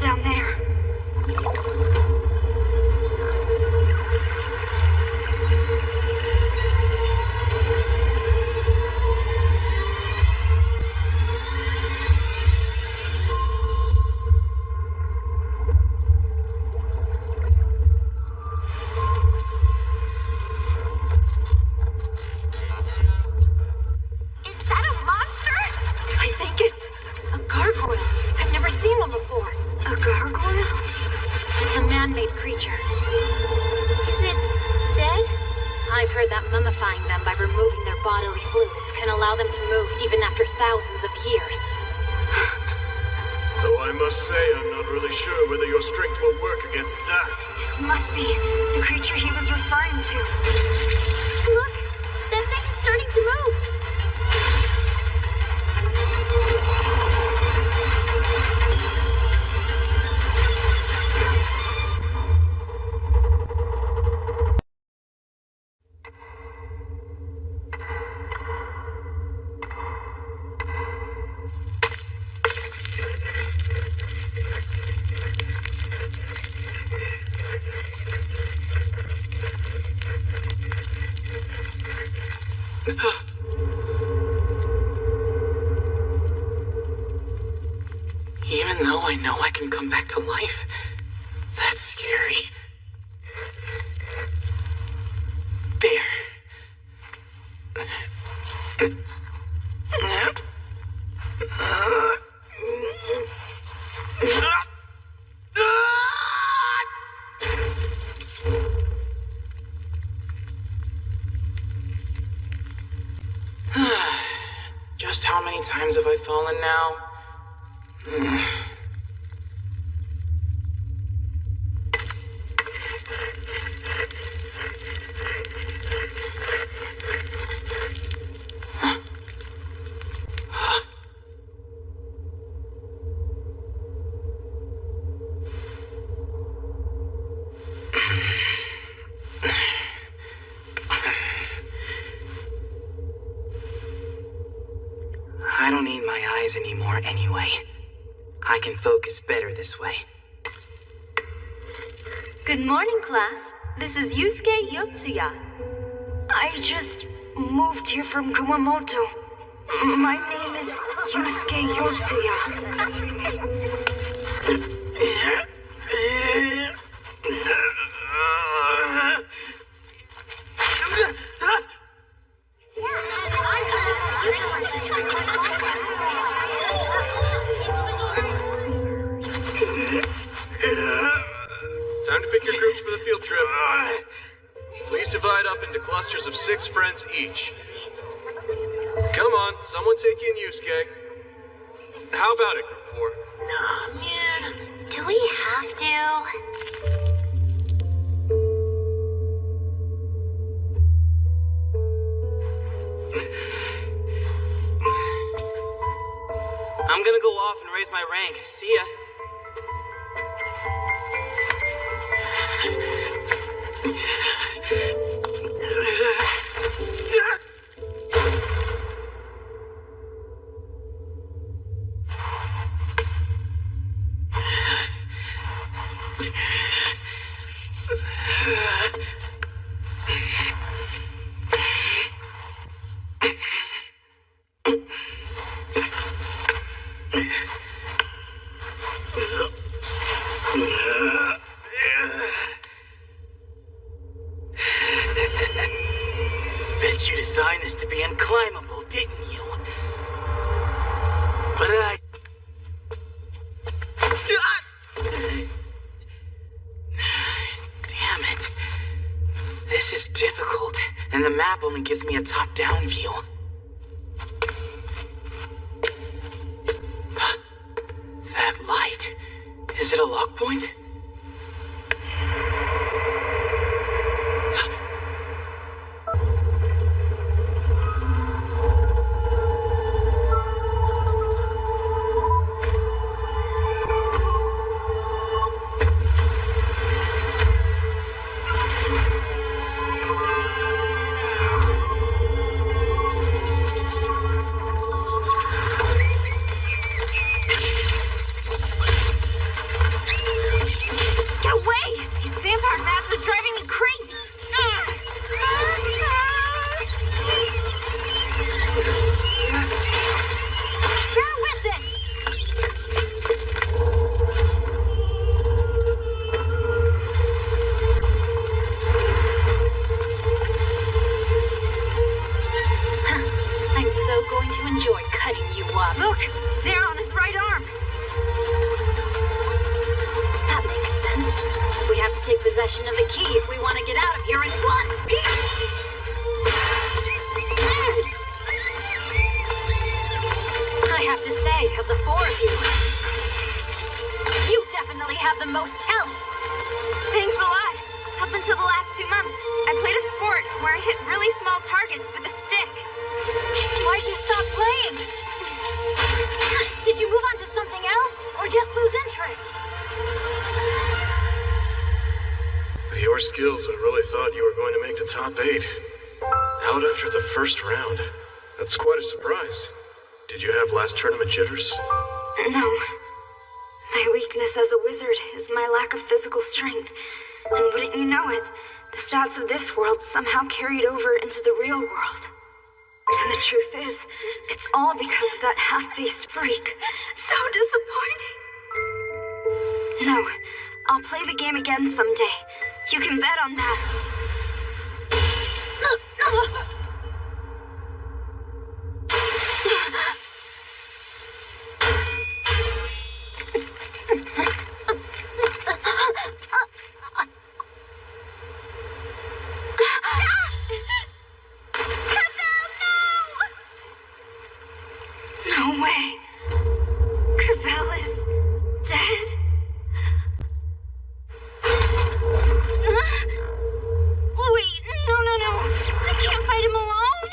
Down there. Is that a monster? I think it's a gargoyle. I've never seen one before. A gargoyle? It's a man-made creature. Is it dead? I've heard that mummifying them by removing their bodily fluids can allow them to move even after thousands of years. Though I must say, I'm not really sure whether your strength will work against that. This must be the creature he was referring to. Look! That thing is starting to move! Even though I know I can come back to life, that's scary. There. Just how many times have I fallen now? I don't need my eyes anymore anyway. I can focus better this way. Good morning, class. This is Yusuke Yotsuya. I just moved here from Kumamoto. My name is Yusuke Yotsuya. Time to pick your groups for the field trip. Please divide up into clusters of 6 friends each. Come on, someone take in Yusuke. How about it, Group 4? Nah, man. Do we have to? I'm gonna go off and raise my rank. See ya. Bet you designed this to be unclimbable, didn't you? But damn it. This is difficult, and the map only gives me a top-down view. That light. Is it a lock point? Possession of the key if we want to get out of here in one piece. I have to say, of the four of you, you definitely have the most talent. Thanks a lot. Up until the last 2 months, I played a sport where I hit really small targets with a stick. Why'd you stop playing? Did you move on to something else, or just lose interest? With your skills, I really thought you were going to make the top 8. Out after the first round. That's quite a surprise. Did you have last tournament jitters? No. My weakness as a wizard is my lack of physical strength. And wouldn't you know it, the stats of this world somehow carried over into the real world. And the truth is, it's all because of that half-faced freak. So disappointing. No, I'll play the game again someday. You can bet on that. No way. Cavell is dead. Wait, no. I can't fight him alone.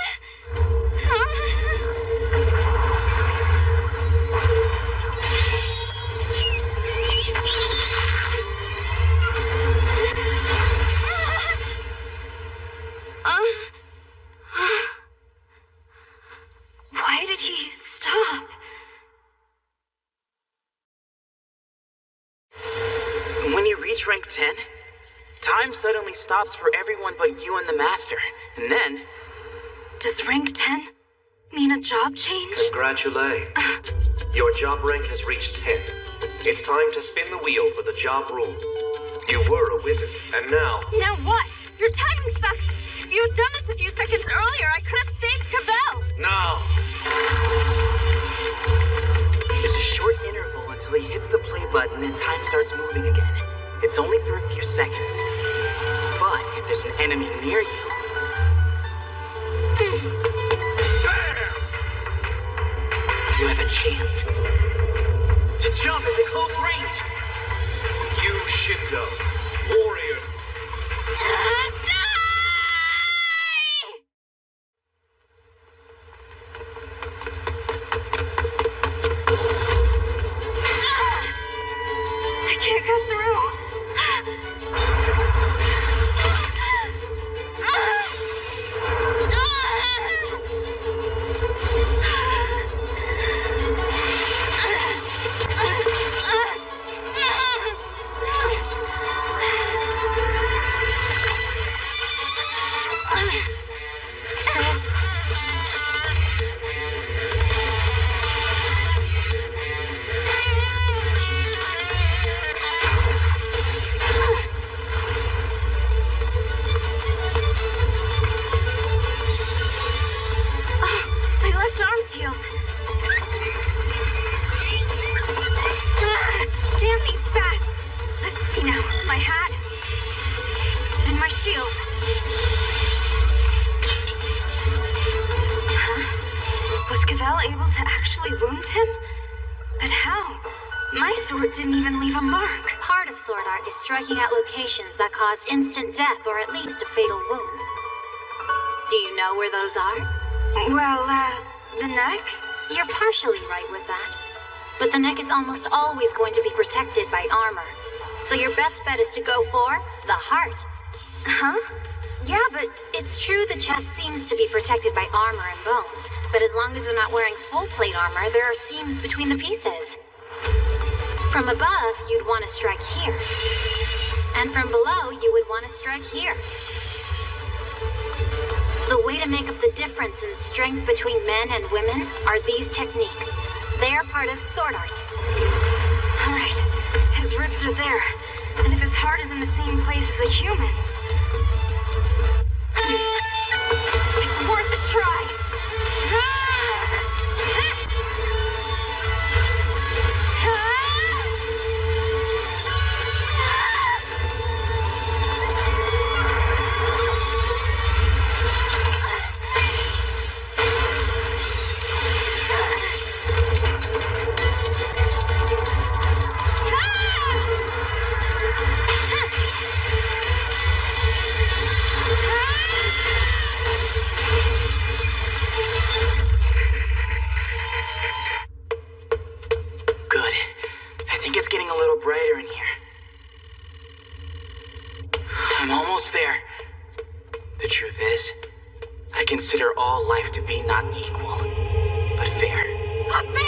Why did he stop? When you reach rank 10, time suddenly stops for everyone but you and the Master. And then... Does rank 10 mean a job change? Congratulations. Your job rank has reached 10. It's time to spin the wheel for the job rule. You were a wizard, and now... Now what? Your timing sucks. If you had done this a few seconds earlier, I could have saved Cavell. No. There's a short interval until he hits the play button and time starts moving again. It's only for a few seconds. But if there's an enemy near you... Bam! chance to jump into close range. You, Shindo, warrior. I can't cut through. My left arm's healed. Damn these bats. Let's see now. My hat. And my shield. Huh? Was Cavell able to actually wound him? But how? My sword didn't even leave a mark. Part of sword art is striking at locations that cause instant death or at least a fatal wound. Do you know where those are? Well, the neck? You're partially right with that. But the neck is almost always going to be protected by armor. So your best bet is to go for the heart. Huh? Yeah, but it's true the chest seems to be protected by armor and bones, but as long as they're not wearing full plate armor, there are seams between the pieces. From above, you'd want to strike here. And from below, you would want to strike here. The way to make up the difference in strength between men and women are these techniques. They are part of sword art. All right, his ribs are there. And if his heart is in the same place as a human's, it's worth a try. It's getting a little brighter in here. I'm almost there. The truth is, I consider all life to be not equal, but fair. A bear!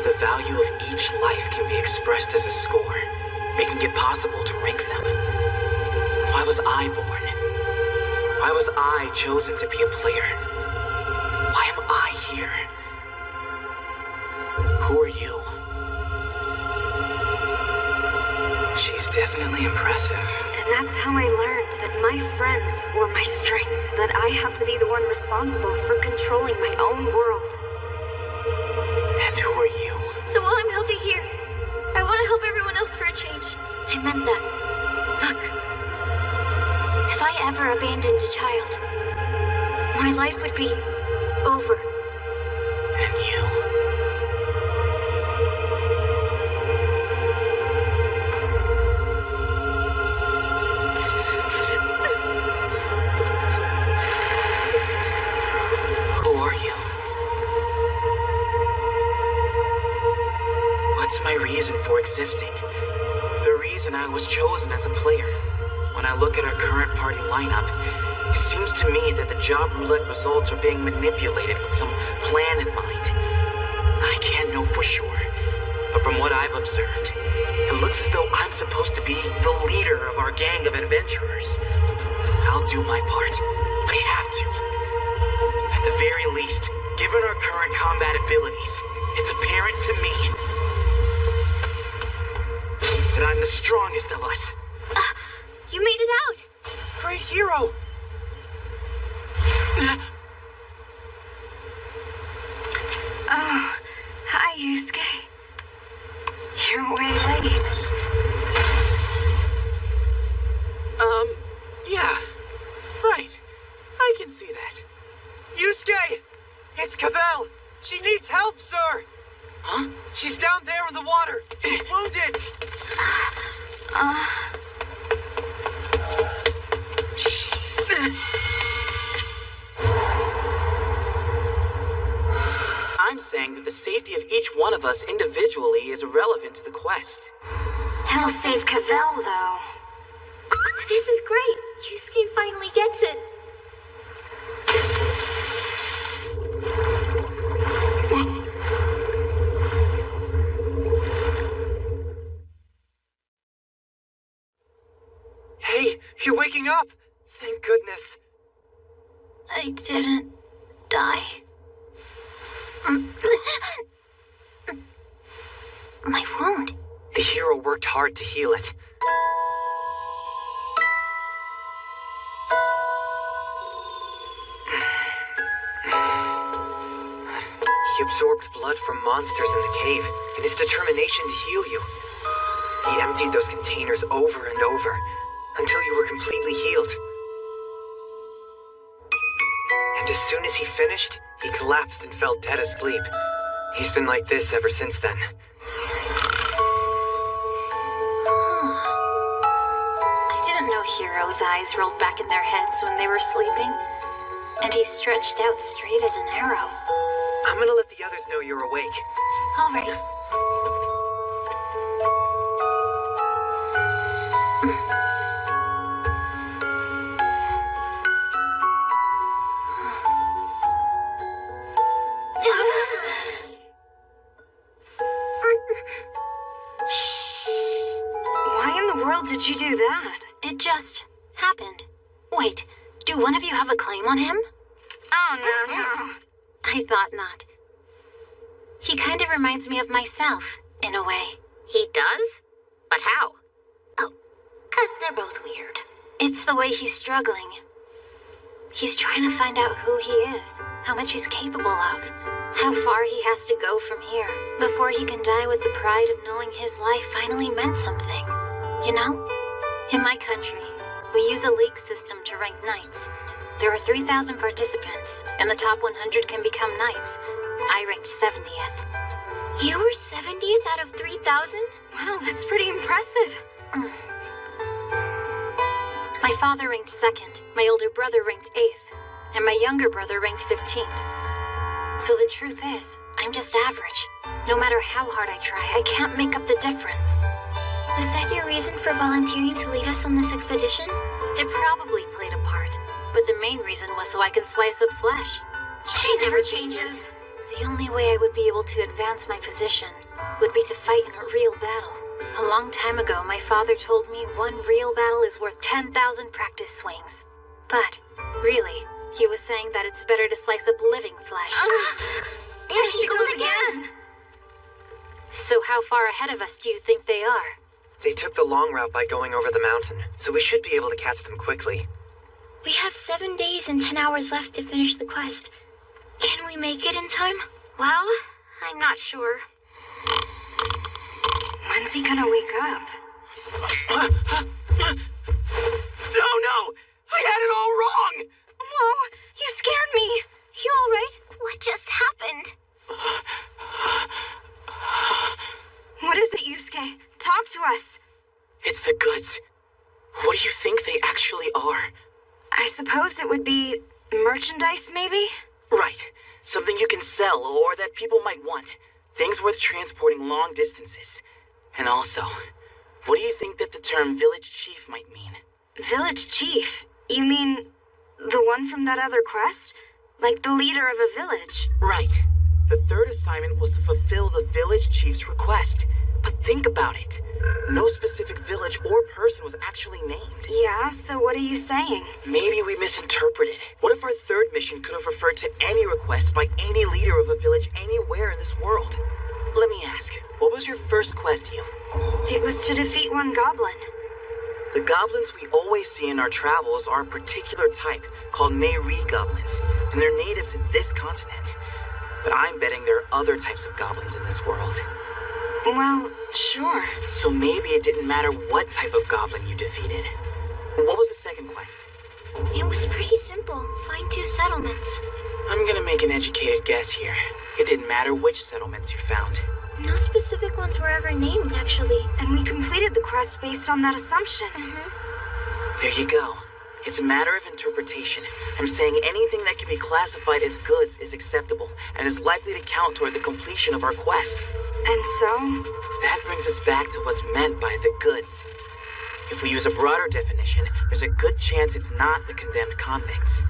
The value of each life can be expressed as a score, making it possible to rank them. Why was I born? Why was I chosen to be a player? Why am I here? Who are you? She's definitely impressive. And that's how I learned that my friends were my strength, that I have to be the one responsible for controlling my own world. And who are you? So while I'm healthy here, I want to help everyone else for a change. I meant that. Look. If I ever abandoned a child, my life would be over. And you? What's my reason for existing? The reason I was chosen as a player. When I look at our current party lineup, it seems to me that the job roulette results are being manipulated with some plan in mind. I can't know for sure, but from what I've observed, it looks as though I'm supposed to be the leader of our gang of adventurers. I'll do my part. I have to. At the very least, given our current combat abilities, it's apparent to me that I'm the strongest of us. You made it out! Great hero! each one of us individually is irrelevant to the quest. He'll save Cavell, though. This is great. Yusuke finally gets it. Hey, you're waking up! Thank goodness. I didn't die. My wound. The hero worked hard to heal it. He absorbed blood from monsters in the cave in his determination to heal you. He emptied those containers over and over until you were completely healed. And as soon as he finished, he collapsed and fell dead asleep. He's been like this ever since then. I didn't know heroes' eyes rolled back in their heads when they were sleeping. And he stretched out straight as an arrow. I'm gonna let the others know you're awake. All right. Why in the world did you do that? It just happened. Wait, do one of you have a claim on him? Oh, no. I thought not. He kind of reminds me of myself, in a way. He does? But how? Oh, 'cause they're both weird. It's the way he's struggling. He's trying to find out who he is, how much he's capable of, how far he has to go from here, before he can die with the pride of knowing his life finally meant something. You know? In my country, we use a league system to rank knights. There are 3,000 participants, and the top 100 can become knights. I ranked 70th. You were 70th out of 3,000? Wow, that's pretty impressive. My father ranked 2nd, my older brother ranked 8th, and my younger brother ranked 15th. So the truth is, I'm just average. No matter how hard I try, I can't make up the difference. Was that your reason for volunteering to lead us on this expedition? It probably played a part, but the main reason was so I could slice up flesh. She never changes. The only way I would be able to advance my position would be to fight in a real battle. A long time ago, my father told me one real battle is worth 10,000 practice swings. But, really, he was saying that it's better to slice up living flesh. There she goes again! So how far ahead of us do you think they are? They took the long route by going over the mountain, so we should be able to catch them quickly. We have 7 days and 10 hours left to finish the quest. Can we make it in time? Well, I'm not sure. When's he gonna wake up? No! I had it all wrong! Whoa, you scared me! You all right? What just happened? What is it, Yusuke? Talk to us. It's the goods. What do you think they actually are? I suppose it would be merchandise, maybe? Right. Something you can sell or that people might want. Things worth transporting long distances. And also, what do you think that the term village chief might mean? Village chief? You mean the one from that other quest? Like the leader of a village? Right. The third assignment was to fulfill the village chief's request. But think about it. No specific village or person was actually named. Yeah, so what are you saying? Maybe we misinterpreted. What if our third mission could have referred to any request by any leader of a village anywhere in this world? Let me ask, what was your first quest, Hugh? It was to defeat one goblin. The goblins we always see in our travels are a particular type called Mayri goblins, and they're native to this continent. But I'm betting there are other types of goblins in this world. Well, sure. So maybe it didn't matter what type of goblin you defeated. What was the second quest? It was pretty simple. Find 2 settlements. I'm gonna make an educated guess here. It didn't matter which settlements you found. No specific ones were ever named, actually. And we completed the quest based on that assumption. There you go. It's a matter of interpretation. I'm saying anything that can be classified as goods is acceptable and is likely to count toward the completion of our quest. And so? That brings us back to what's meant by the goods. If we use a broader definition, there's a good chance it's not the condemned convicts.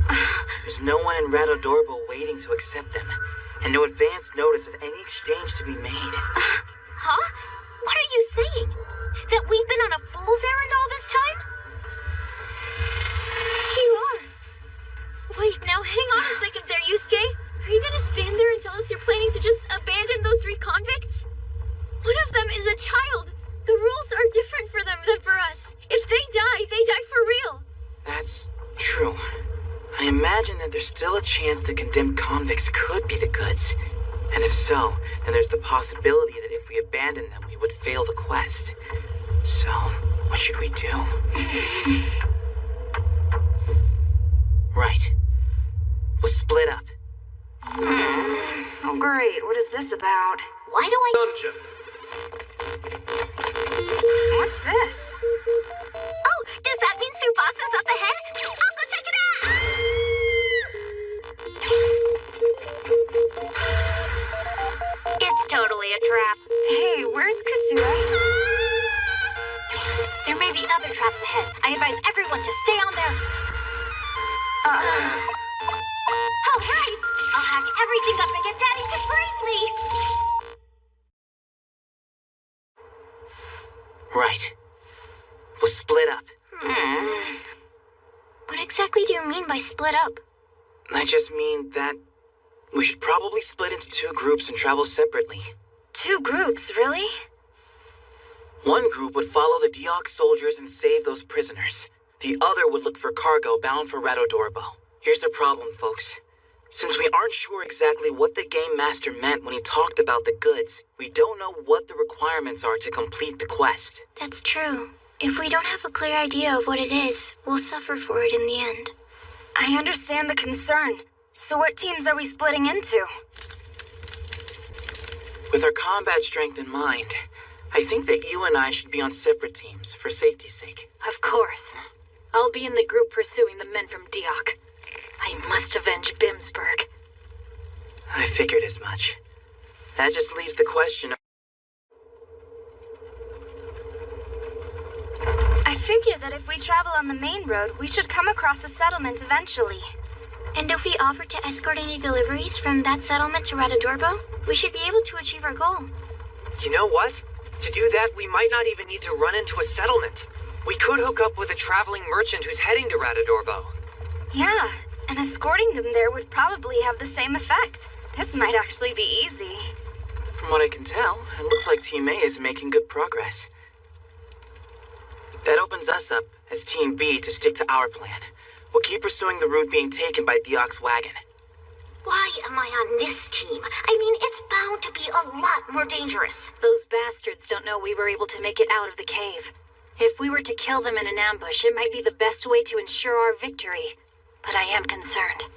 There's no one in Radodorbo waiting to accept them, and no advance notice of any exchange to be made. Huh? What are you saying? That we've been on a fool's errand all this time? You are. Wait, now hang on a second there, Yusuke. Are you gonna stand there and tell us you're planning to just abandon those 3 convicts? One of them is a child. The rules are different for them than for us. If they die for real. That's true. I imagine that there's still a chance the condemned convicts could be the goods. And if so, then there's the possibility that if we abandon them, we would fail the quest. So, what should we do? Right. We'll split up. Oh great, what is this about? Why do I... Dungeon. What's this? Oh, does that mean Tsubasa's up ahead? I'll go check it out! It's totally a trap. Hey, where's Kasue? There may be other traps ahead. I advise everyone to stay on their... All right! I'll hack everything up and get Daddy to praise me! Right. We'll split up. What exactly do you mean by split up? I just mean that we should probably split into 2 groups and travel separately. 2 groups, really? One group would follow the Deox soldiers and save those prisoners. The other would look for cargo bound for Radodorbo. Here's the problem, folks. Since we aren't sure exactly what the Game Master meant when he talked about the goods, we don't know what the requirements are to complete the quest. That's true. If we don't have a clear idea of what it is, we'll suffer for it in the end. I understand the concern. So what teams are we splitting into? With our combat strength in mind, I think that you and I should be on separate teams, for safety's sake. Of course. I'll be in the group pursuing the men from Deok. I must avenge Bimsburg. I figured as much. That just leaves the question of... I figure that if we travel on the main road, we should come across a settlement eventually. And if we offer to escort any deliveries from that settlement to Radodorbo, we should be able to achieve our goal. You know what? To do that, we might not even need to run into a settlement. We could hook up with a traveling merchant who's heading to Radodorbo. Yeah, and escorting them there would probably have the same effect. This might actually be easy. From what I can tell, it looks like Team A is making good progress. That opens us up, as Team B, to stick to our plan. We'll keep pursuing the route being taken by Deok's wagon. Why am I on this team? I mean, it's bound to be a lot more dangerous. Those bastards don't know we were able to make it out of the cave. If we were to kill them in an ambush, it might be the best way to ensure our victory. But I am concerned.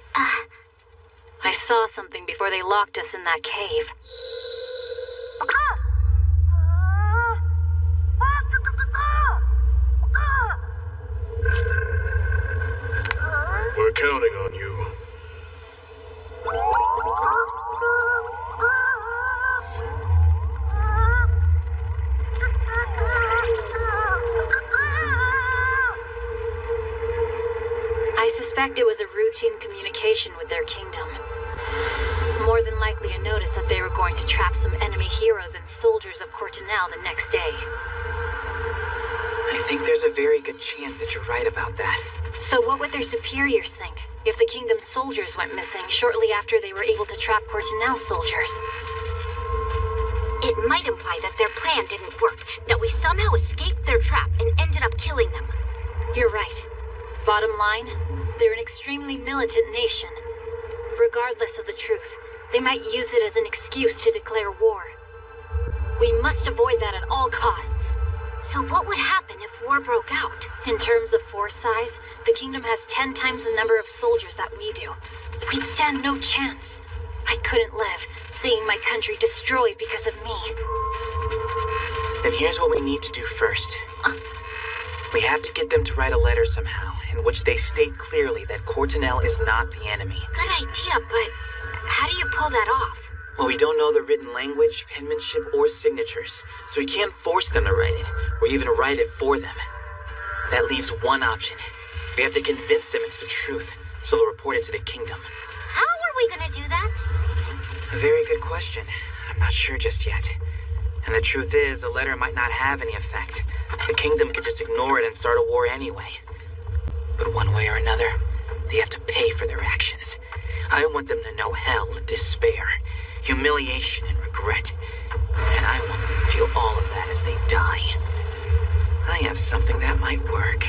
I saw something before they locked us in that cave. We're counting on you. I suspect it was a routine communication with their kingdom. More than likely a notice that they were going to trap some enemy heroes and soldiers of Courtenel the next day. I think there's a very good chance that you're right about that. So what would their superiors think if the kingdom's soldiers went missing shortly after they were able to trap Courtenel soldiers? It might imply that their plan didn't work, that we somehow escaped their trap and ended up killing them. You're right. Bottom line, they're an extremely militant nation. Regardless of the truth, they might use it as an excuse to declare war. We must avoid that at all costs. So what would happen if war broke out? In terms of force size, the kingdom has 10 times the number of soldiers that we do. We'd stand no chance. I couldn't live, seeing my country destroyed because of me. Then here's what we need to do first. We have to get them to write a letter somehow, in which they state clearly that Cortinel is not the enemy. Good idea, but how do you pull that off? Well, we don't know the written language, penmanship, or signatures, so we can't force them to write it, or even write it for them. That leaves one option. We have to convince them it's the truth, so they'll report it to the kingdom. How are we gonna do that? A very good question. I'm not sure just yet. And the truth is, a letter might not have any effect. The kingdom could just ignore it and start a war anyway. But one way or another, they have to pay for their actions. I want them to know hell and despair, humiliation and regret. And I want them to feel all of that as they die. I have something that might work.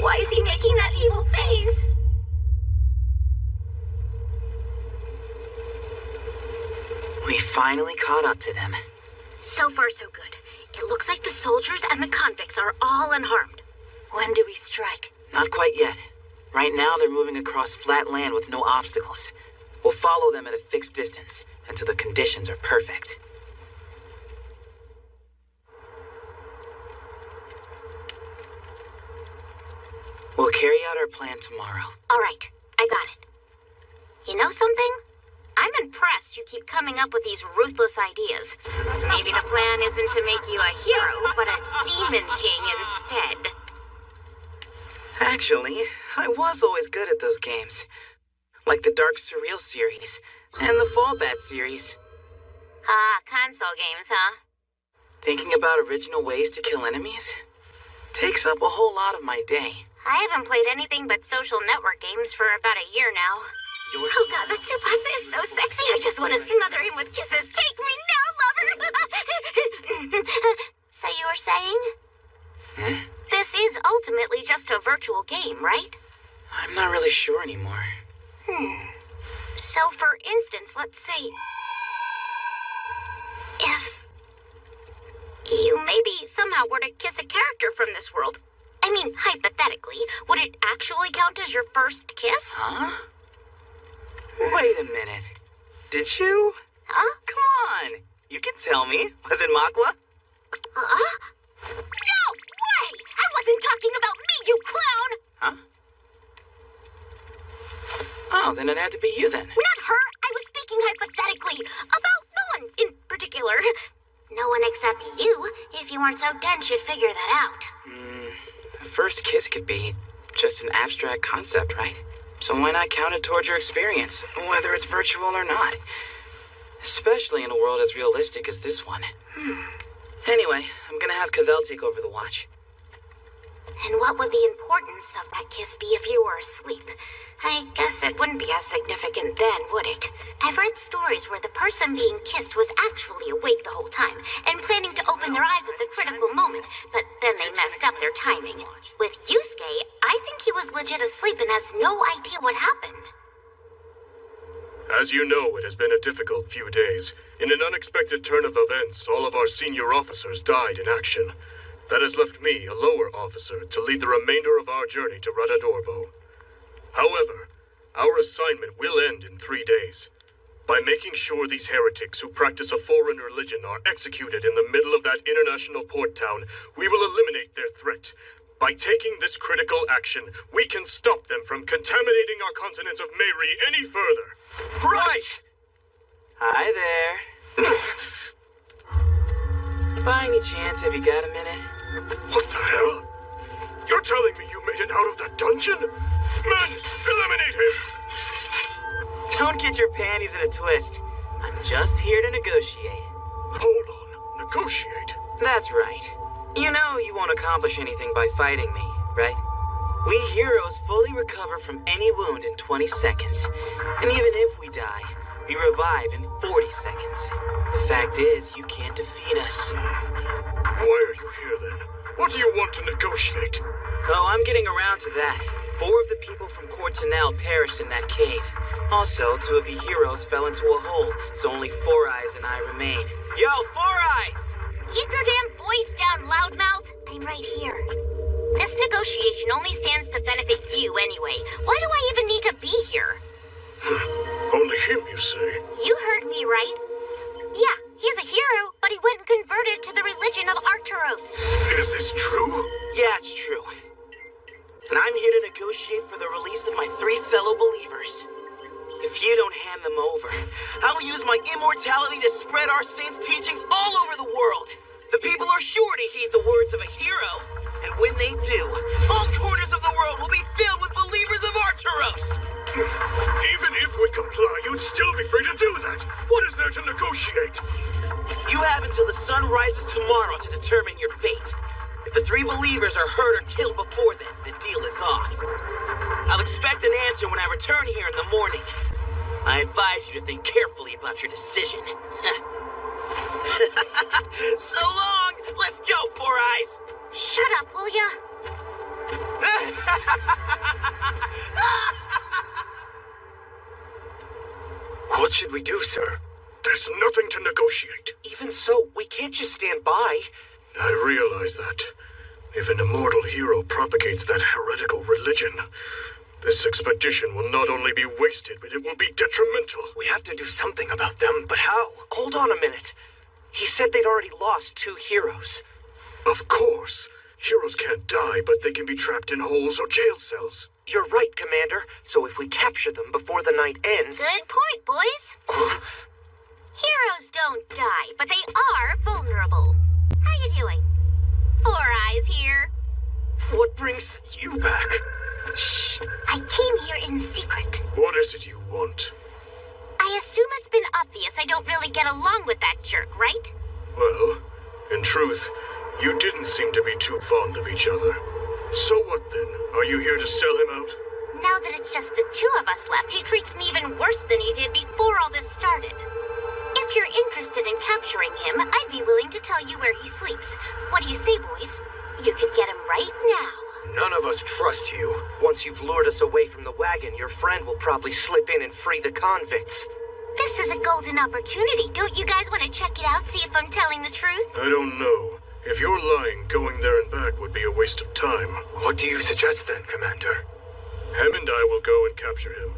Why is he making that evil face? We finally caught up to them. So far, so good. It looks like the soldiers and the convicts are all unharmed. When do we strike? Not quite yet. Right now, they're moving across flat land with no obstacles. We'll follow them at a fixed distance until the conditions are perfect. We'll carry out our plan tomorrow. All right, I got it. You know something? I'm impressed you keep coming up with these ruthless ideas. Maybe the plan isn't to make you a hero, but a demon king instead. Actually, I was always good at those games. Like the Dark Surreal series, and the Fallbat series. Ah, console games, huh? Thinking about original ways to kill enemies takes up a whole lot of my day. I haven't played anything but social network games for about a year now. Oh god, that Tsubasa is so sexy, I just want to smother him with kisses. Take me now, lover! So you were saying? This is ultimately just a virtual game, right? I'm not really sure anymore. So for instance, let's say... if you maybe somehow were to kiss a character from this world. I mean, hypothetically, would it actually count as your first kiss? Huh? Wait a minute. Did you? Huh? Come on. You can tell me. Was it Makwa? Huh? No way! I wasn't talking about me, you clown! Huh? Oh, then it had to be you then. Not her. I was speaking hypothetically. About no one in particular. No one except you. If you weren't so dense, you'd figure that out. A first kiss could be just an abstract concept, right? So why not count it towards your experience, whether it's virtual or not? Especially in a world as realistic as this one. Anyway, I'm gonna have Cavell take over the watch. And what would the importance of that kiss be if you were asleep? I guess it wouldn't be as significant then, would it? I've read stories where the person being kissed was actually awake the whole time and planning to open their eyes at the critical moment, but then they messed up their timing. With Yusuke, I think he was legit asleep and has no idea what happened. As you know, it has been a difficult few days. In an unexpected turn of events, all of our senior officers died in action. That has left me, a lower officer, to lead the remainder of our journey to Radadorbo. However, our assignment will end in 3 days. By making sure these heretics who practice a foreign religion are executed in the middle of that international port town, we will eliminate their threat. By taking this critical action, we can stop them from contaminating our continent of Meirie any further. Right! Hi there. By any chance, have you got a minute? What the hell? You're telling me you made it out of that dungeon? Men, eliminate him! Don't get your panties in a twist. I'm just here to negotiate. Hold on, negotiate? That's right. You know you won't accomplish anything by fighting me, right? We heroes fully recover from any wound in 20 seconds. And even if we die, we revive in 40 seconds. The fact is, you can't defeat us. Why are you here then? What do you want to negotiate? Oh, I'm getting around to that. 4 of the people from Cortinel perished in that cave. Also, 2 of the heroes fell into a hole, so only 4 Eyes and I remain. Yo, 4 Eyes! Keep your damn voice down, loudmouth. I'm right here. This negotiation only stands to benefit you anyway. Why do I even need to be here? Only him, you say? You heard me right. Yeah, he's a hero, but he went and converted to Is this true? Yeah, it's true. And I'm here to negotiate for the release of my 3 fellow believers. If you don't hand them over, I will use my immortality to spread our saints' teachings all over the world. The people are sure to heed the words of a hero, and when they do, all corners of the world will be filled with believers of Arturos. Even if we comply, you'd still be free to do that. What is there to negotiate? You have until the sun rises tomorrow to determine your fate. If the 3 believers are hurt or killed before then, the deal is off. I'll expect an answer when I return here in the morning. I advise you to think carefully about your decision. So long! Let's go, Four Eyes! Shut up, will ya? What should we do, sir? There's nothing to negotiate. Even so, we can't just stand by. I realize that. If an immortal hero propagates that heretical religion, this expedition will not only be wasted, but it will be detrimental. We have to do something about them, but how? Hold on a minute. He said they'd already lost 2 heroes. Of course. Heroes can't die, but they can be trapped in holes or jail cells. You're right, Commander. So if we capture them before the night ends... Good point, boys. Heroes don't die, but they are vulnerable. How you doing? Four Eyes here. What brings you back? Shh. I came here in secret. What is it you want? I assume it's been obvious I don't really get along with that jerk, right? Well, in truth, you didn't seem to be too fond of each other. So what then? Are you here to sell him out? Now that it's just the 2 of us left, he treats me even worse than he did before all this started. If you're interested in capturing him, I'd be willing to tell you where he sleeps. What do you say, boys? You could get him right now. None of us trust you. Once you've lured us away from the wagon, your friend will probably slip in and free the convicts. This is a golden opportunity. Don't you guys want to check it out, see if I'm telling the truth? I don't know. If you're lying, going there and back would be a waste of time. What do you suggest then, Commander? Hem and I will go and capture him.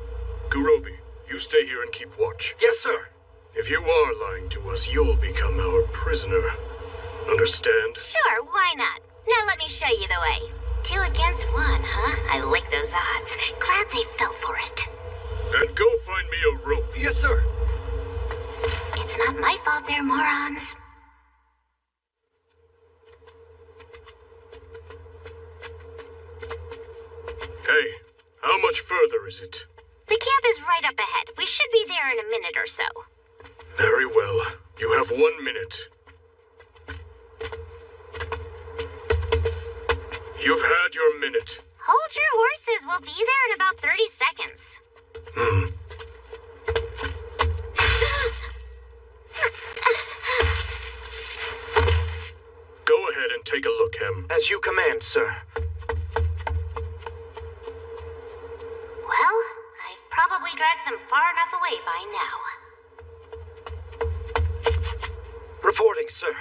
Gurobi, you stay here and keep watch. Yes, sir. If you are lying to us, you'll become our prisoner. Understand? Sure, why not? Now let me show you the way. 2 against 1, huh? I like those odds. Glad they fell for it. And go find me a rope. Yes, sir. It's not my fault they're morons. Hey, how much further is it? The camp is right up ahead. We should be there in a minute or so. Very well. You have 1 minute. You've had your minute. Hold your horses. We'll be there in about 30 seconds. Go ahead and take a look, Hem. As you command, sir. Well, I've probably dragged them far enough away by now. Reporting, sir.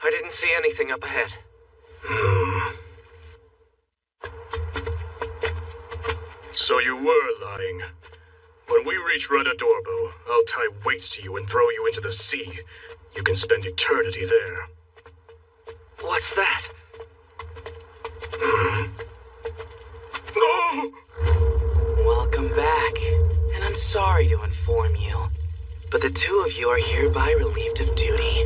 I didn't see anything up ahead. So you were lying. When we reach Radadorbo, I'll tie weights to you and throw you into the sea. You can spend eternity there. What's that? No! Welcome back. And I'm sorry to inform you, but the 2 of you are hereby relieved of duty.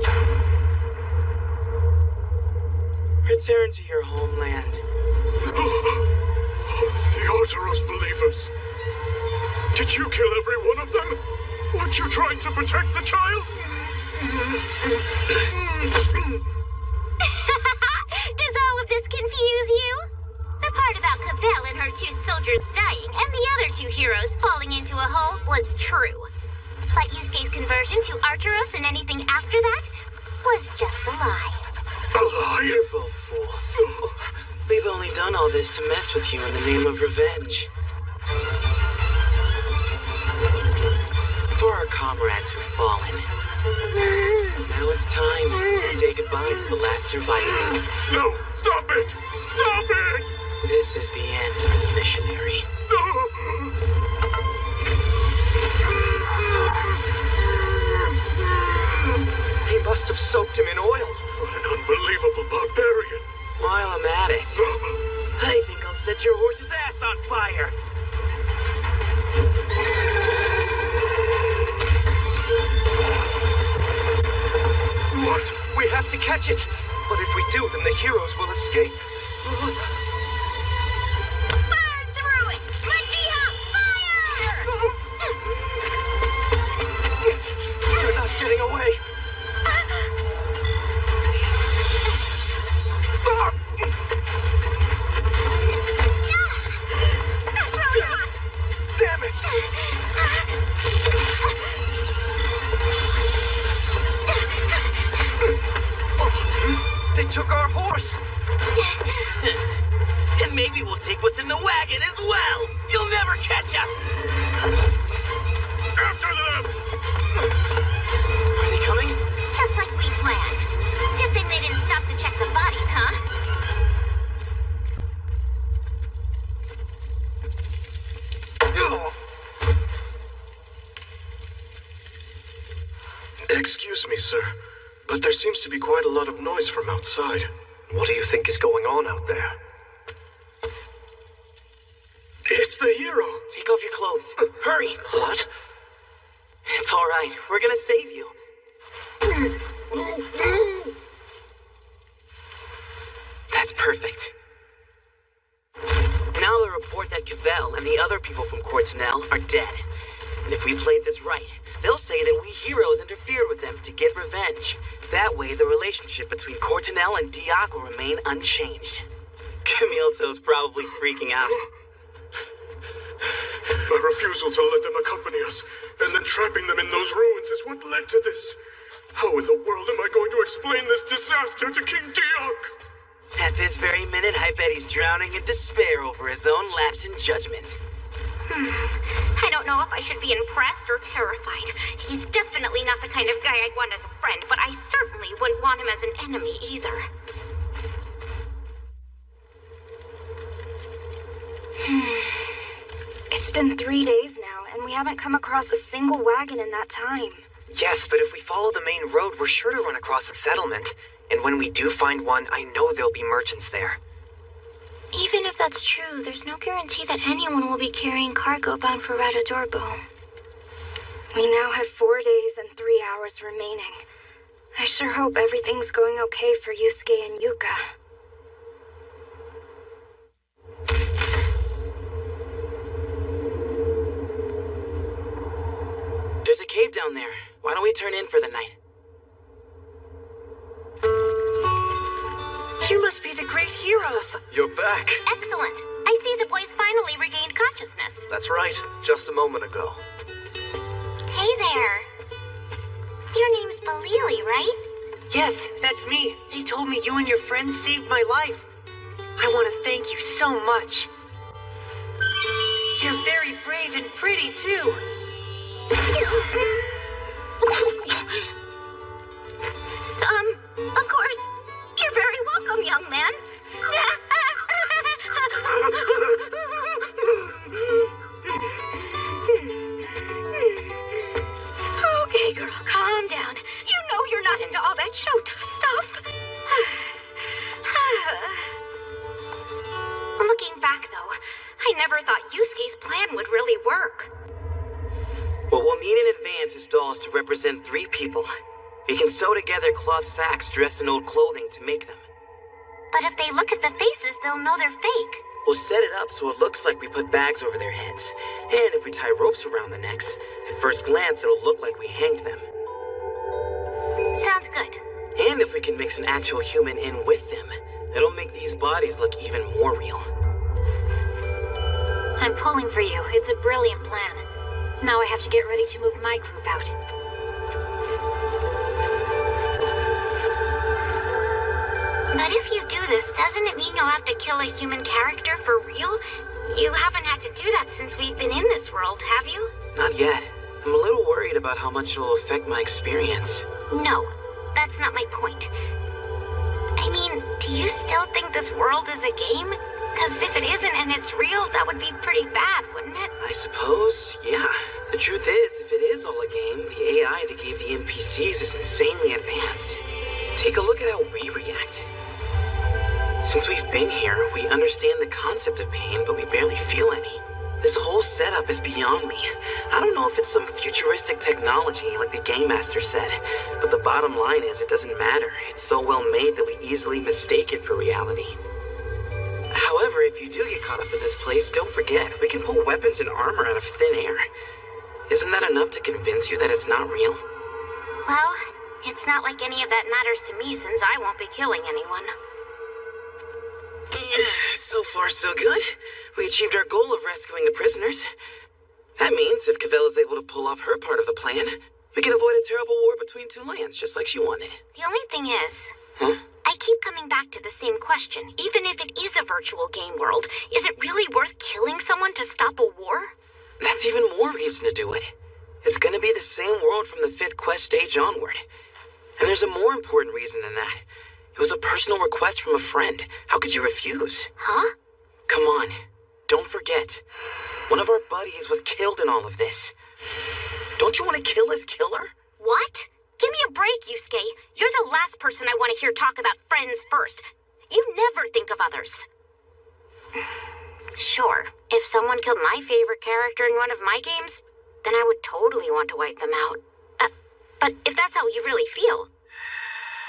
Return to your homeland. The Arturos believers. Did you kill every one of them? Weren't you trying to protect the child? Does all of this confuse you? The part about Cavell and her 2 soldiers dying and the other 2 heroes falling into a hole was true. But Yusuke's conversion to Arturos and anything after that was just a lie. A lie? You're both fools. We've only done all this to mess with you in the name of revenge. For our comrades who've fallen. Now it's time to say goodbye to the last survivor. No! Stop it! Stop it! This is the end for the missionary. They must have soaked him in oil. What an unbelievable barbarian. it. I think I'll set your horse's ass on fire. What? We have to catch it. But if we do, then the heroes will escape. Burn through it! Magia, fire! They're not getting away. That's really hot! Damn it! They took our horse! And maybe we'll take what's in the wagon as well! You'll never catch us! After them! Are they coming? Just like we planned. Good thing they didn't stop to check the bodies, huh? Excuse me, sir, but there seems to be quite a lot of noise from outside. What do you think is going on out there? It's the hero! Take off your clothes. Hurry! What? It's all right. We're gonna save you. That's perfect. Now they report that Cavell and the other people from Cortinel are dead. And if we played this right, they'll say that we heroes interfered with them to get revenge. That way, the relationship between Cortinel and Diak will remain unchanged. Camilto's probably freaking out. My refusal to let them accompany us, and then trapping them in those ruins is what led to this. How in the world am I going to explain this disaster to King Diak? At this very minute, I bet he's drowning in despair over his own lapse in judgment. I don't know if I should be impressed or terrified. He's definitely not the kind of guy I'd want as a friend, but I certainly wouldn't want him as an enemy either. It's been 3 days now, and we haven't come across a single wagon in that time. Yes, but if we follow the main road, we're sure to run across a settlement. And when we do find one, I know there'll be merchants there. Even if that's true, there's no guarantee that anyone will be carrying cargo bound for Radadorbo. We now have 4 days and 3 hours remaining. I sure hope everything's going okay for Yusuke and Yuka. There's a cave down there. Why don't we turn in for the night? You must be the great heroes. You're back. Excellent. I see the boys finally regained consciousness. That's right. Just a moment ago. Hey there. Your name's Balili, right? Yes, that's me. They told me you and your friends saved my life. I want to thank you so much. You're very brave and pretty, too. Of course. You're very welcome, young man. Okay, girl, calm down. You know you're not into all that Shota stuff. Looking back, though, I never thought Yusuke's plan would really work. What we'll need in advance is dolls to represent 3 people. We can sew together cloth sacks dressed in old clothing to make them. But if they look at the faces, they'll know they're fake. We'll set it up so it looks like we put bags over their heads. And if we tie ropes around the necks, at first glance it'll look like we hanged them. Sounds good. And if we can mix an actual human in with them, it'll make these bodies look even more real. I'm pulling for you. It's a brilliant plan. Now I have to get ready to move my group out. But if you do this, doesn't it mean you'll have to kill a human character for real? You haven't had to do that since we've been in this world, have you? Not yet. I'm a little worried about how much it'll affect my experience. No, that's not my point. I mean, do you still think this world is a game? Because if it isn't and it's real, that would be pretty bad, wouldn't it? I suppose, yeah. The truth is, if it is all a game, the AI that gave the NPCs is insanely advanced. Take a look at how we react. Since we've been here, we understand the concept of pain, but we barely feel any. This whole setup is beyond me. I don't know if it's some futuristic technology, like the Game Master said, but the bottom line is it doesn't matter. It's so well made that we easily mistake it for reality. However, if you do get caught up in this place, don't forget, we can pull weapons and armor out of thin air. Isn't that enough to convince you that it's not real? Well, it's not like any of that matters to me since I won't be killing anyone. So far, so good. We achieved our goal of rescuing the prisoners. That means if Cavell is able to pull off her part of the plan, we can avoid a terrible war between two lands, just like she wanted. The only thing is... Huh? I keep coming back to the same question. Even if it is a virtual game world, is it really worth killing someone to stop a war? That's even more reason to do it. It's gonna be the same world from the 5th quest stage onward. And there's a more important reason than that. It was a personal request from a friend. How could you refuse? Huh? Come on. Don't forget. One of our buddies was killed in all of this. Don't you want to kill his killer? What? Give me a break, Yusuke. You're the last person I want to hear talk about friends first. You never think of others. Sure, if someone killed my favorite character in one of my games, then I would totally want to wipe them out. But if that's how you really feel,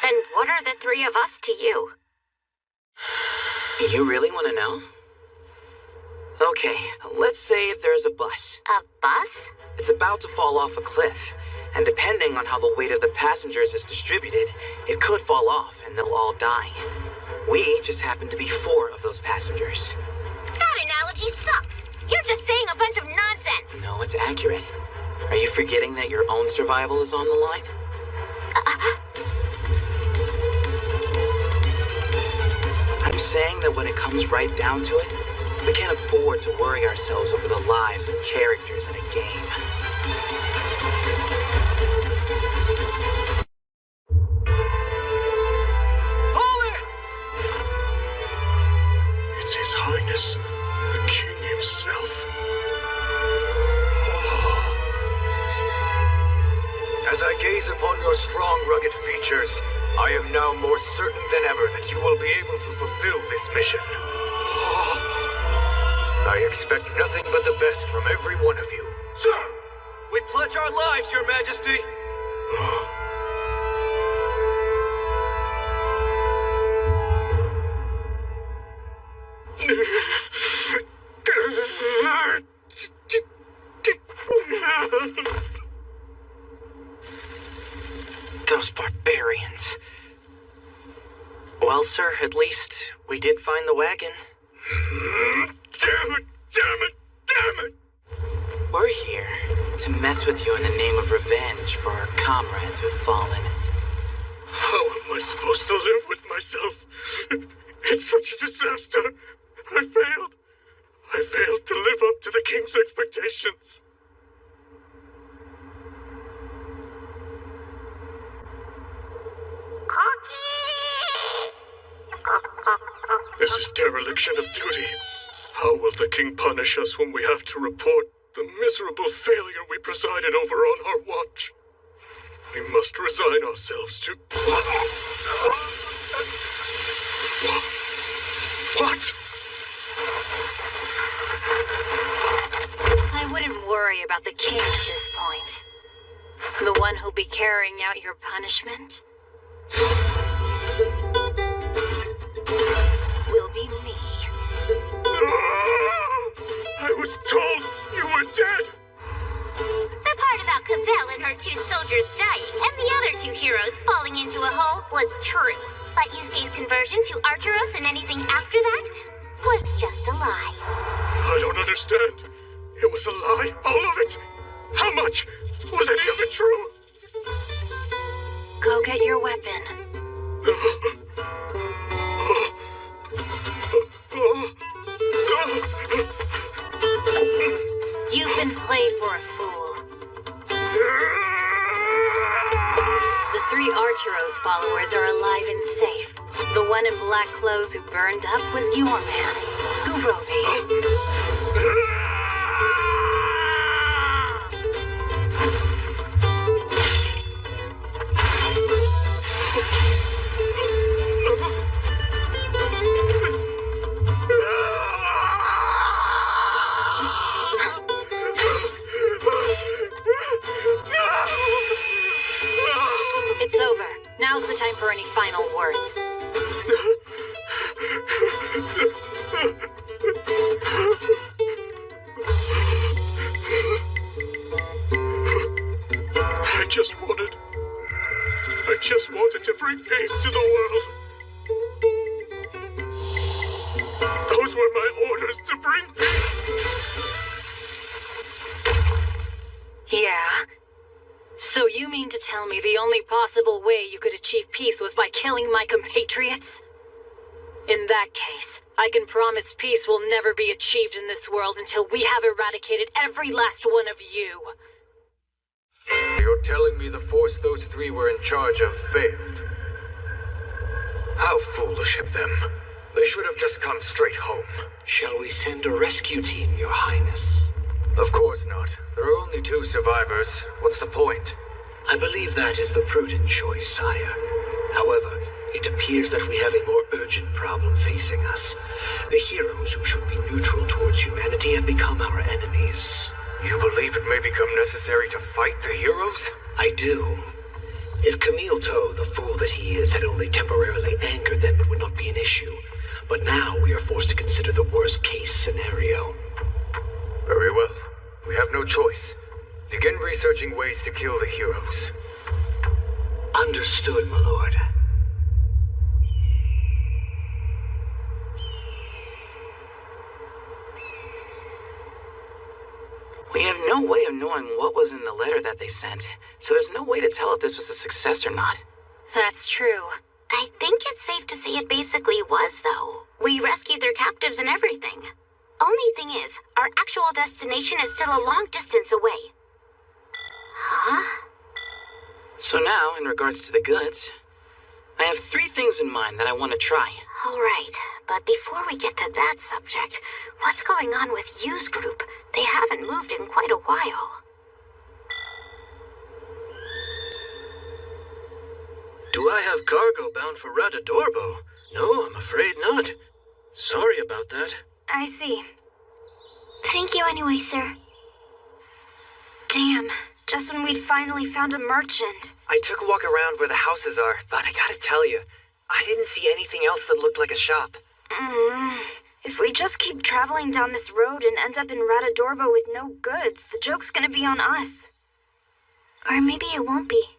then what are the three of us to you? You really want to know? Okay, let's say there's a bus. A bus? It's about to fall off a cliff, and depending on how the weight of the passengers is distributed, it could fall off and they'll all die. We just happen to be 4 of those passengers. That analogy sucks. You're just saying a bunch of nonsense. No, it's accurate. Are you forgetting that your own survival is on the line? I'm saying that when it comes right down to it, we can't afford to worry ourselves over the lives of characters in a game. Fallen! It's His Highness, the King himself. As I gaze upon your strong, rugged features, I am now more certain than ever that you will be able to fulfill this mission. I expect nothing but the best from every one of you. Sir! We pledge our lives, Your Majesty! Those barbarians. Well, sir, at least we did find the wagon. Damn it! Damn it! Damn it! We're here to mess with you in the name of revenge for our comrades who've fallen. How am I supposed to live with myself? It's such a disaster. I failed. I failed to live up to the King's expectations. This is dereliction of duty. How will the King punish us when we have to report the miserable failure we presided over on our watch? We must resign ourselves to... What? I wouldn't worry about the king at this point. The one who'll be carrying out your punishment will be me. I was told you were dead! The part about Cavell and her 2 soldiers dying and the other 2 heroes falling into a hole was true. But Yusuke's conversion to Archeros and anything after that was just a lie. I don't understand. It was a lie, all of it. How much? Was any of it true? Go get your weapon. You've been played for a fool. The 3 Archeros followers are alive and safe. The one in black clothes who burned up was your man, Urobi. Now's the time for any final words. I just wanted to bring peace to the world. Those were my orders, to bring peace. Yeah? So you mean to tell me the only possible way you could achieve peace was by killing my compatriots? In that case, I can promise peace will never be achieved in this world until we have eradicated every last one of you. You're telling me the force those three were in charge of failed? How foolish of them. They should have just come straight home. Shall we send a rescue team, Your Highness? Of course not. There are only 2 survivors. What's the point? I believe that is the prudent choice, sire. However, it appears that we have a more urgent problem facing us. The heroes who should be neutral towards humanity have become our enemies. You believe it may become necessary to fight the heroes? I do. If Camille Toe, the fool that he is, had only temporarily angered them, it would not be an issue. But now we are forced to consider the worst-case scenario. Very well. We have no choice. Begin researching ways to kill the heroes. Understood, my lord. We have no way of knowing what was in the letter that they sent, so there's no way to tell if this was a success or not. That's true. I think it's safe to say it basically was, though. We rescued their captives and everything. Only thing is, our actual destination is still a long distance away. Huh? So now, in regards to the goods, I have 3 things in mind that I want to try. All right, but before we get to that subject, what's going on with Yu's group? They haven't moved in quite a while. Do I have cargo bound for Radadorbo? No, I'm afraid not. Sorry about that. I see. Thank you anyway, sir. Damn, just when we'd finally found a merchant. I took a walk around where the houses are, but I gotta tell you, I didn't see anything else that looked like a shop. If we just keep traveling down this road and end up in Radadorbo with no goods, the joke's gonna be on us. Or maybe it won't be.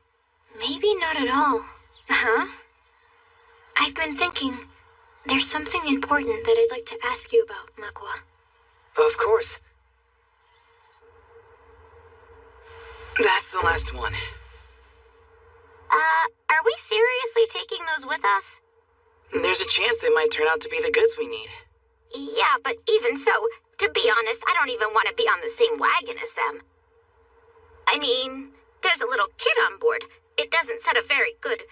Maybe not at all. Huh? I've been thinking, there's something important that I'd like to ask you about, Makwa. Of course. That's the last one. Are we seriously taking those with us? There's a chance they might turn out to be the goods we need. Yeah, but even so, to be honest, I don't even want to be on the same wagon as them. I mean, there's a little kid on board. It doesn't set a very good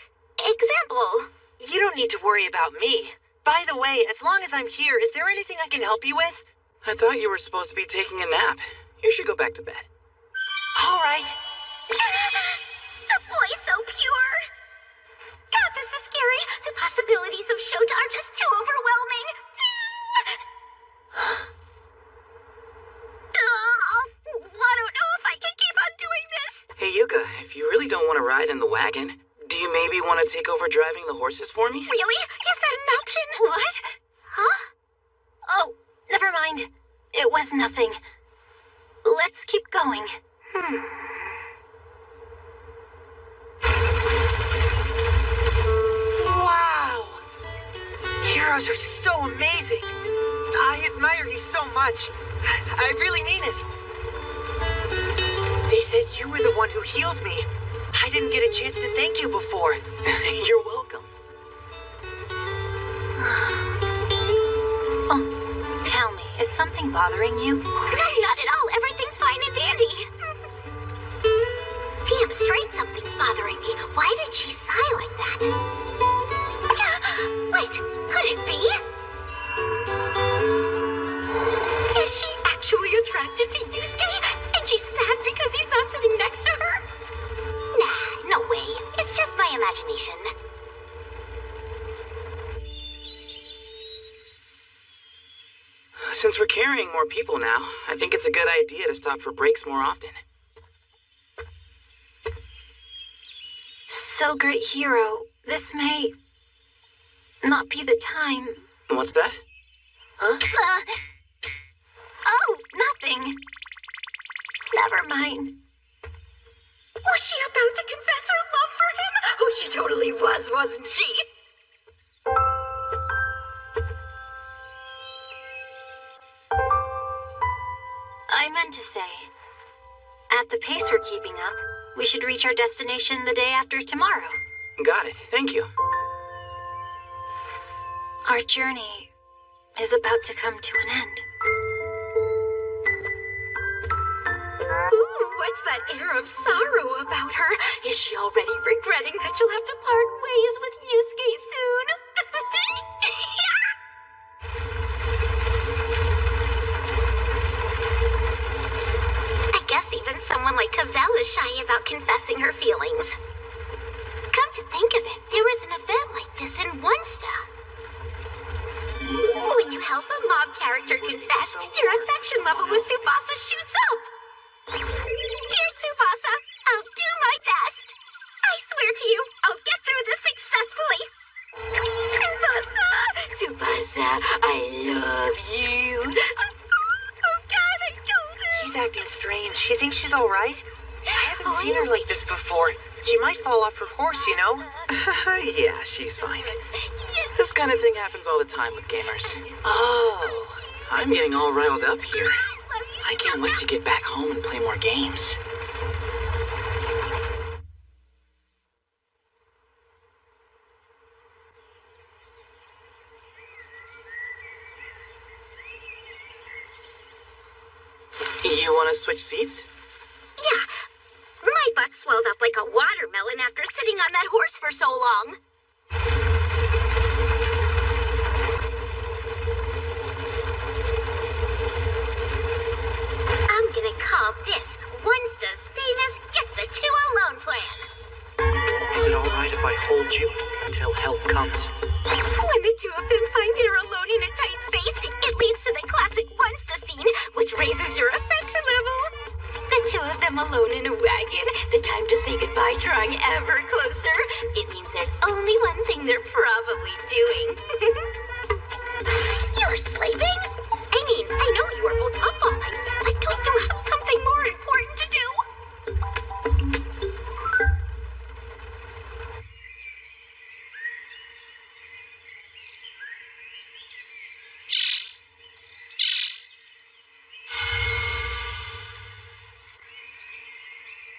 example. You don't need to worry about me. By the way, as long as I'm here, is there anything I can help you with? I thought you were supposed to be taking a nap. You should go back to bed. All right. The boy's so pure. God, this is scary. The possibilities of Shota are just too overwhelming. I don't know if I can keep on doing this. Hey, Yuka, if you really don't want to ride in the wagon, do you maybe want to take over driving the horses for me? Really? Is that an option? What? Huh? Oh, never mind. It was nothing. Let's keep going. Wow! Heroes are so amazing. I admire you so much. I really mean it. They said you were the one who healed me. I didn't get a chance to thank you before. You're welcome. Oh, tell me, is something bothering you? No, not at all. Everything's fine and dandy. Damn straight something's bothering me. Why did she sigh like that? Wait, could it be? Is she actually attracted to Yusuke? And she's sad because he's not sitting next to her? Nah, no way. It's just my imagination. Since we're carrying more people now, I think it's a good idea to stop for breaks more often. So So, great hero, this may not be the time. What's that? Huh? Oh, nothing. Never mind. Was she about to confess her love for him? Oh, she totally was, wasn't she? I meant to say, at the pace we're keeping up, we should reach our destination the day after tomorrow. Got it. Thank you. Our journey is about to come to an end. Ooh, what's that air of sorrow about her? Is she already regretting that she'll have to part ways with Yusuke soon? I guess even someone like Cavell is shy about confessing her feelings. Come to think of it, there is an event like this in Onesta. When you help a mob character confess, your affection level with Tsubasa shoots up. Dear Tsubasa, I'll do my best. I swear to you, I'll get through this successfully. Tsubasa, I love you. Oh God, I told her. She's acting strange. You think she's all right? I haven't seen her like this before. She might fall off her horse, you know? Yeah, she's fine. This kind of thing happens all the time with gamers. Oh, I'm getting all riled up here. I can't wait to get back home and play more games. You want to switch seats? Yeah. My butt swelled up like a watermelon after sitting on that horse for so long. I'm gonna call this Onesta's famous Get the Two Alone plan. Is it alright if I hold you until help comes? When the two of them find they're alone in a tight space, it leads to the classic Onesta scene, which raises your affection level. The two of them alone in a wagon, the time to say goodbye drawing ever closer. It means there's only one thing they're probably doing. You're sleeping? I mean, I know you were both up all night, but don't you have something more important to do?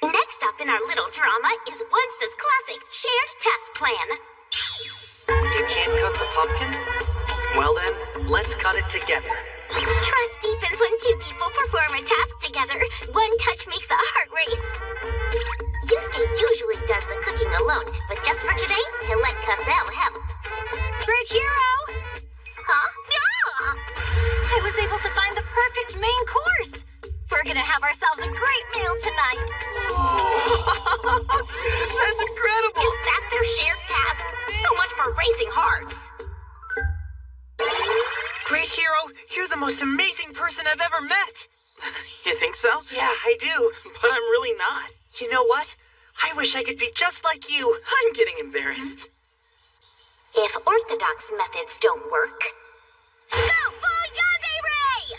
Next up in our little drama is Onesta's classic shared task plan. You can't cut the pumpkin? Well then, let's cut it together. Trust deepens when two people perform a task together. One touch makes the heart race. Yusuke usually does the cooking alone, but just for today, he'll let Cavell help. Great hero! Huh? Ah! I was able to find the perfect main course. We're gonna have ourselves a great meal tonight. That's incredible! Is that their shared task? So much for racing hearts. Great hero, you're the most amazing person I've ever met. You think so? Yeah, I do. But I'm really not. You know what? I wish I could be just like you. I'm getting embarrassed. If orthodox methods don't work, go full Yandere!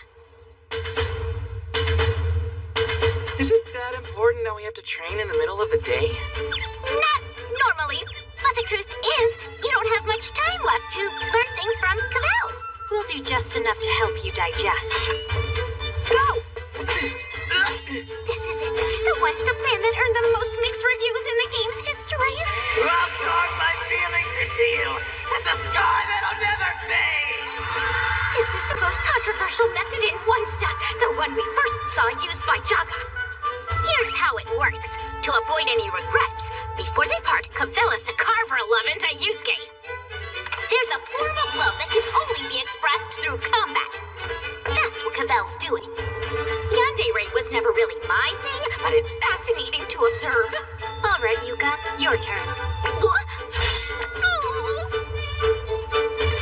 Is it that important that we have to train in the middle of the day? Not normally, but the truth is, you don't have much time left to learn things from Cavell. We'll do just enough to help you digest. Go! This is it. The Onesta plan that earned the most mixed reviews in the game's history. I'll carve my feelings into you as a scar that'll never fade. This is the most controversial method in Onesta, the one we first saw used by Jaga. Here's how it works. To avoid any regrets, before they part, Cavell has to carve her love into Yusuke. There's a form of love that can only be expressed through combat. That's what Cavell's doing. Yandere was never really my thing, but it's fascinating to observe. All right, Yuka, your turn. What? Oh.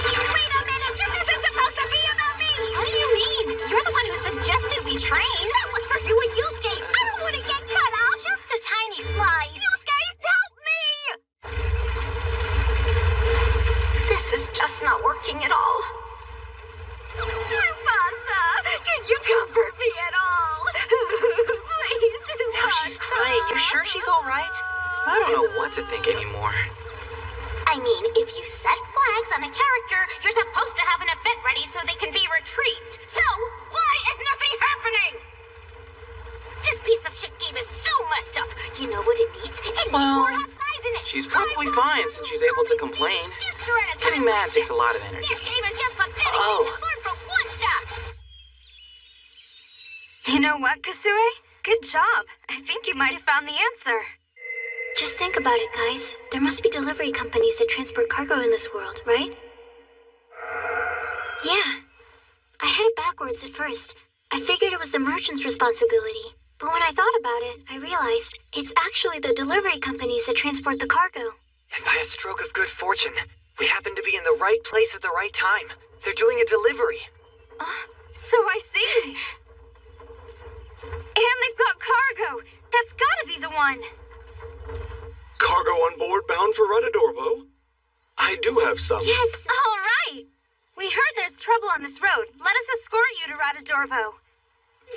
Wait a minute, this isn't supposed to be about me! What do you mean? You're the one who suggested we train. That was for you and Yusuke. I don't want to get cut off. Just a tiny slice. Yusuke, help me! She's all right. I don't know what to think anymore. I mean, if you set flags on a character, you're supposed to have an event ready so they can be retrieved. So, why is nothing happening? This piece of shit game is so messed up. You know what it needs? It needs more hot guys in it. She's probably fine since she's able to complain. Getting mad takes a lot of energy. This game is just pathetic. Oh. Learn from one step. You know what, Kasue? Good job. I think you might have found the answer. Just think about it, guys. There must be delivery companies that transport cargo in this world, right? Yeah. I had it backwards at first. I figured it was the merchant's responsibility. But when I thought about it, I realized it's actually the delivery companies that transport the cargo. And by a stroke of good fortune, we happen to be in the right place at the right time. They're doing a delivery. So I see. And they've got cargo. That's gotta be the one. Cargo on board bound for Radadorbo? I do have some. Yes, all right. We heard there's trouble on this road. Let us escort you to Radadorbo.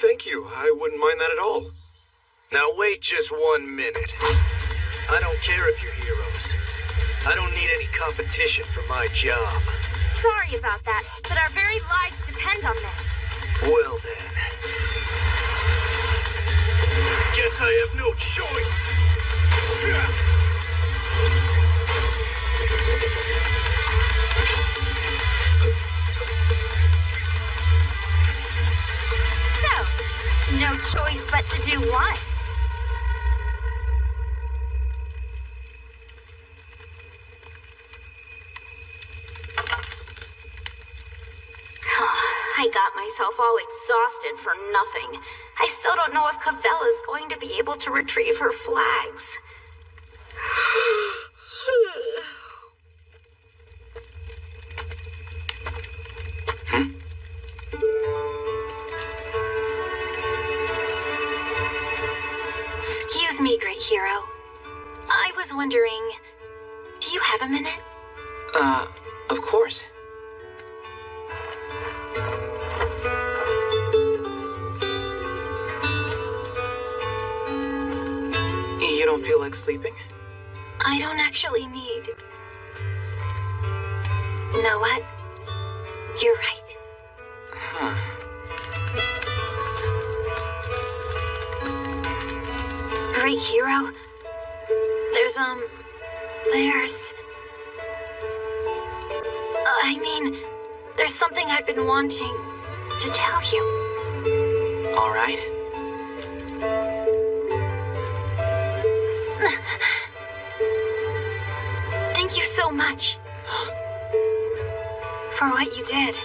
Thank you. I wouldn't mind that at all. Now wait just 1 minute. I don't care if you're heroes. I don't need any competition for my job. Sorry about that, but our very lives depend on this. Well then. Guess I have no choice. So, no choice but to do what? I got myself all exhausted for nothing. I still don't know if Cavella's going to be able to retrieve her flags. Excuse me, great hero. I was wondering, do you have a minute? Of course. You don't feel like sleeping? I don't actually need... Know what? You're right. Huh. Great hero. There's I mean, there's something I've been wanting to tell you. All right. Thank you so much. For what you did.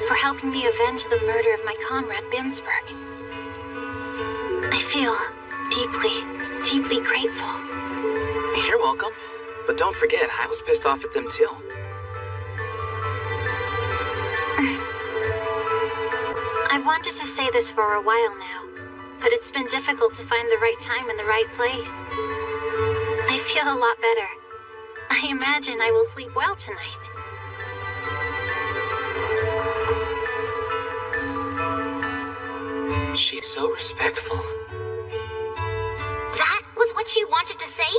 For helping me avenge the murder of my comrade Bimsberg. I feel deeply, deeply grateful. You're welcome. But don't forget, I was pissed off at them too. I've wanted to say this for a while now, but it's been difficult to find the right time and the right place. I feel a lot better. I imagine I will sleep well tonight. She's so respectful. That was what she wanted to say?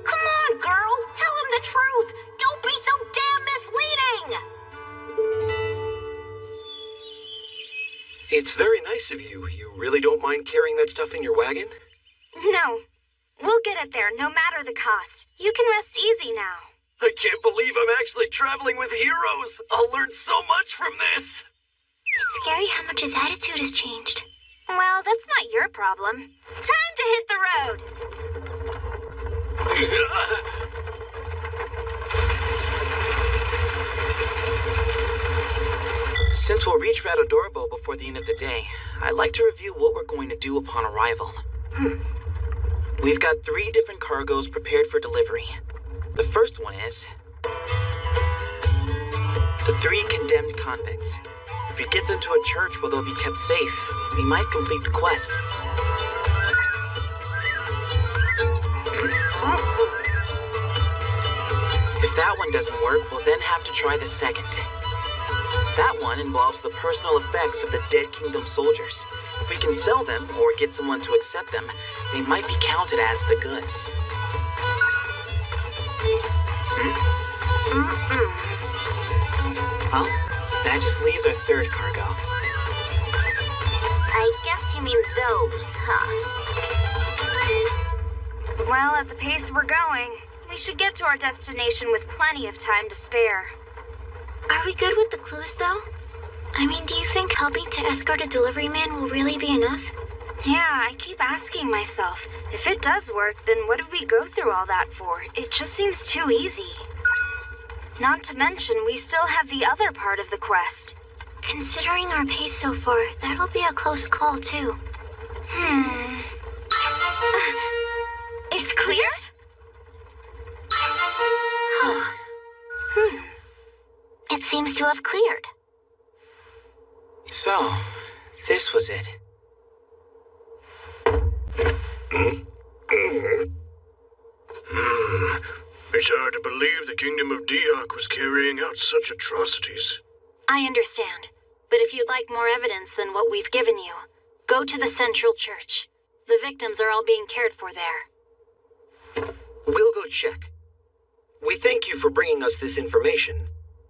Come on, girl. Tell him the truth. Don't be so damn misleading. It's very nice of you. You really don't mind carrying that stuff in your wagon? No. We'll get it there, no matter the cost. You can rest easy now. I can't believe I'm actually traveling with heroes. I'll learn so much from this. It's scary how much his attitude has changed. Well, that's not your problem. Time to hit the road. Since we'll reach Radadorbo before the end of the day, I'd like to review what we're going to do upon arrival. We've got 3 different cargoes prepared for delivery. The first one is... the 3 condemned convicts. If we get them to a church where they'll be kept safe, we might complete the quest. If that one doesn't work, we'll then have to try the second. That one involves the personal effects of the Dead Kingdom soldiers. If we can sell them or get someone to accept them, they might be counted as the goods. Well, that just leaves our third cargo. I guess you mean those, huh? Well, at the pace we're going, we should get to our destination with plenty of time to spare. Are we good with the clues, though? I mean, do you think helping to escort a delivery man will really be enough? Yeah, I keep asking myself, if it does work, then what did we go through all that for? It just seems too easy. Not to mention, we still have the other part of the quest. Considering our pace so far, that'll be a close call, too. It's cleared? It seems to have cleared. So, this was it. It's hard to believe the Kingdom of Diok was carrying out such atrocities. I understand, but if you'd like more evidence than what we've given you, go to the Central Church. The victims are all being cared for there. We'll go check. We thank you for bringing us this information,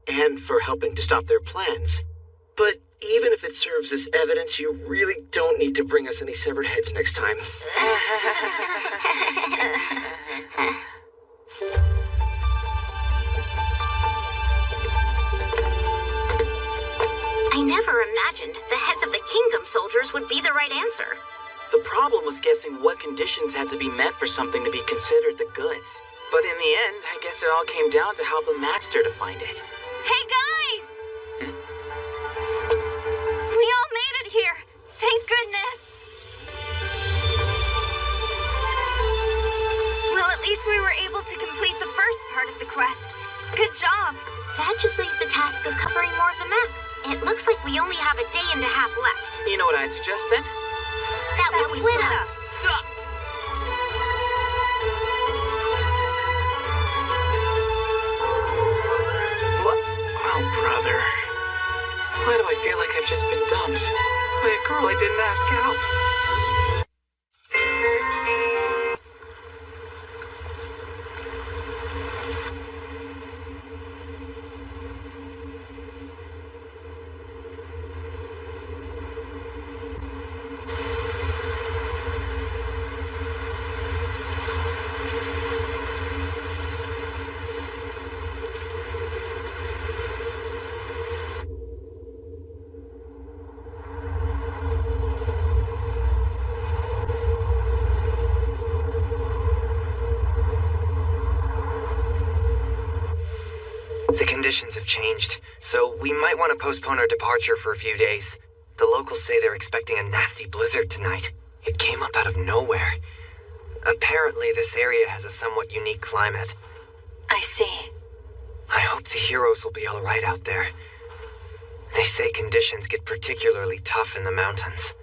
and for helping to stop their plans. But even if it serves as evidence, you really don't need to bring us any severed heads next time. I never imagined the heads of the Kingdom soldiers would be the right answer. The problem was guessing what conditions had to be met for something to be considered the goods. But in the end, I guess it all came down to how the master defined it. Hey, guys! We all made it here! Thank goodness! Well, at least we were able to complete the first part of the quest. Good job! That just leaves the task of covering more of the map. It looks like we only have a day and a half left. You know what I suggest then? That we split up. What? Oh, brother. Why do I feel like I've just been dumped by a girl I didn't ask out? The conditions have changed, so we might want to postpone our departure for a few days. The locals say they're expecting a nasty blizzard tonight. It came up out of nowhere. Apparently, this area has a somewhat unique climate. I see. I hope the heroes will be all right out there. They say conditions get particularly tough in the mountains.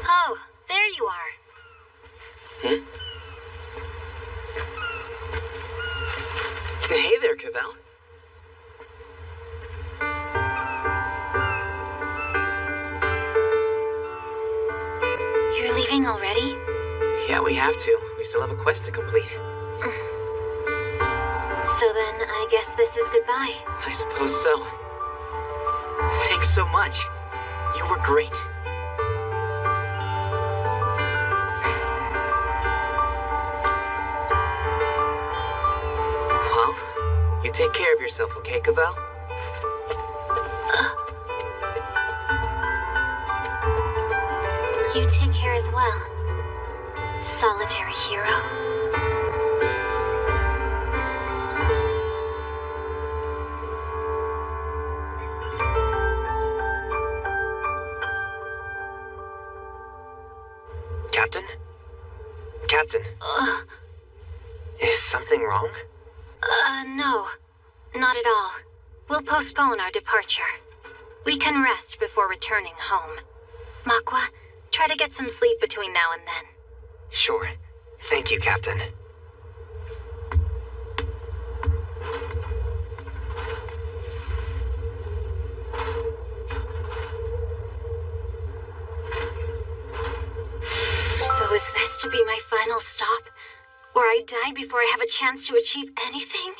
Oh, there you are. Hey there, Cavell. You're leaving already? Yeah, we have to. We still have a quest to complete. So then, I guess this is goodbye. I suppose so. Thanks so much. You were great. Well, you take care of yourself, okay, Cavell? You take care as well, solitary hero. Captain? Captain? Is something wrong? No. Not at all. We'll postpone our departure. We can rest before returning home. Makwa, try to get some sleep between now and then. Sure. Thank you, Captain. to be my final stop? Or I die before I have a chance to achieve anything?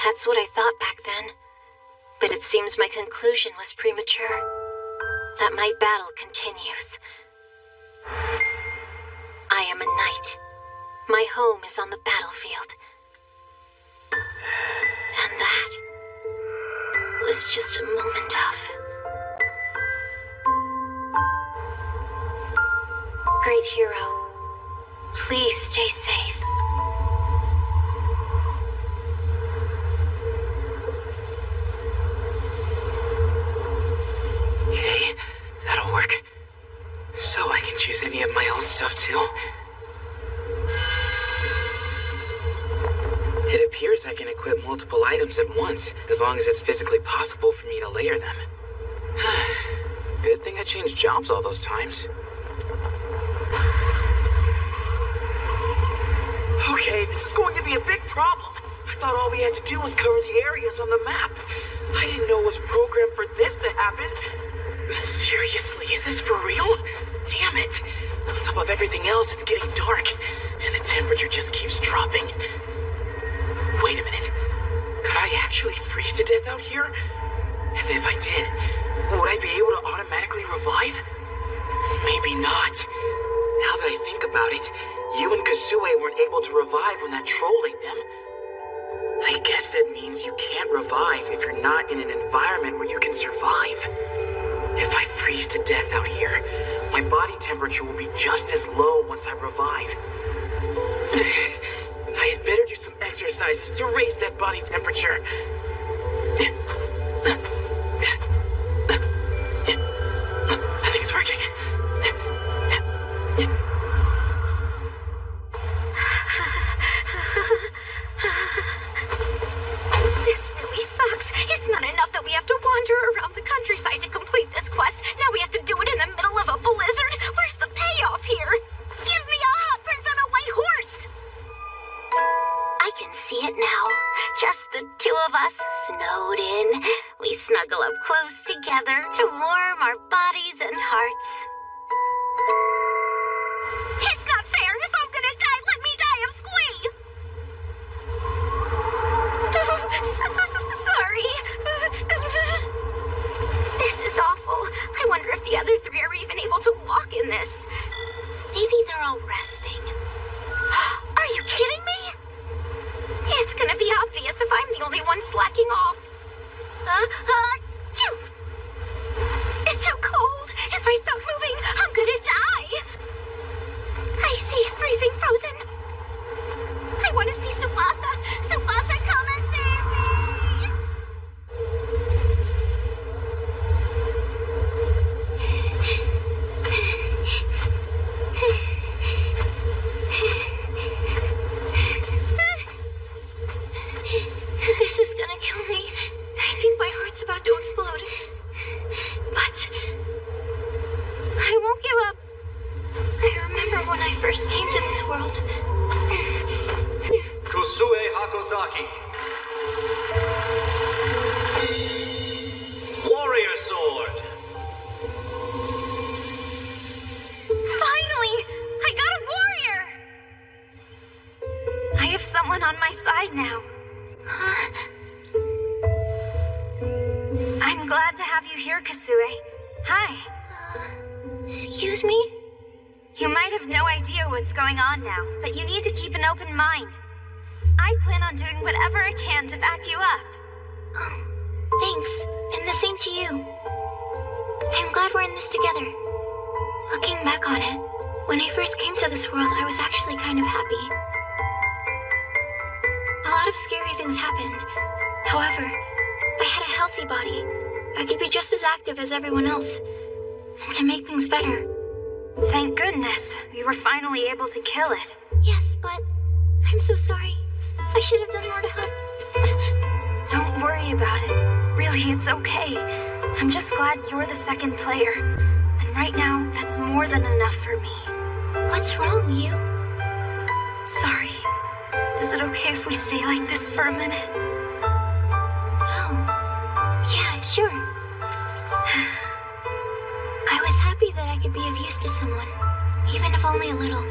That's what I thought back then. But it seems my conclusion was premature. That my battle continues. I am a knight. My home is on the battlefield. And that was just a moment of... Great hero, please stay safe. Okay, that'll work. So I can choose any of my old stuff too. It appears I can equip multiple items at once, as long as it's physically possible for me to layer them. Good thing I changed jobs all those times. Okay, this is going to be a big problem. I thought all we had to do was cover the areas on the map. I didn't know it was programmed for this to happen. Seriously, is this for real? Damn it. On top of everything else, it's getting dark, and the temperature just keeps dropping. Wait a minute. Could I actually freeze to death out here? And if I did, would I be able to automatically revive? Maybe not. Now that I think about it, you and Kasue weren't able to revive when that troll ate them. I guess that means you can't revive if you're not in an environment where you can survive. If I freeze to death out here, my body temperature will be just as low once I revive. I had better do some exercises to raise that body temperature. I think it's working. This really sucks. It's not enough that we have to wander around the countryside to complete this quest. Now we have to do it in the middle of a blizzard. Where's the payoff here? Give me a hot prince on a white horse! I can see it now. Just the two of us, snowed in. We snuggle up close together to warm our bodies and hearts. It's not fair! If I'm gonna die, let me die of squee! Sorry. This is awful. I wonder if the other three are even able to walk in this. Maybe they're all resting. Are you kidding me? It's gonna be obvious if I'm the only one slacking off. It's so cold. If I stop moving, I'm gonna die. I see freezing frozen. I want to see Tsubasa. Tsubasa, come and save me! This is gonna kill me. I think my heart's about to explode. But I won't give up. I remember when I first came to this world. Kasue Hakozaki. Warrior Sword. Finally! I got a warrior! I have someone on my side now. I'm glad to have you here, Kasue. Hi. Excuse me? You might have no idea what's going on now, but you need to keep an open mind. I plan on doing whatever I can to back you up. Oh, thanks. And the same to you. I'm glad we're in this together. Looking back on it, when I first came to this world, I was actually kind of happy. A lot of scary things happened. However, I had a healthy body. I could be just as active as everyone else. And to make things better. Thank goodness, we were finally able to kill it. Yes, but I'm so sorry. I should have done more to help. Don't worry about it. Really, it's okay. I'm just glad you're the second player. And right now, that's more than enough for me. What's wrong, you? Sorry. Is it okay if we stay like this for a minute? Oh, yeah, sure. I was happy that I could be of use to someone, even if only a little.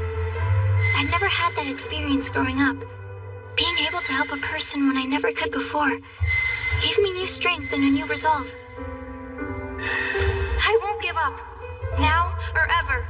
I'd never had that experience growing up. Being able to help a person when I never could before gave me new strength and a new resolve. I won't give up, now or ever.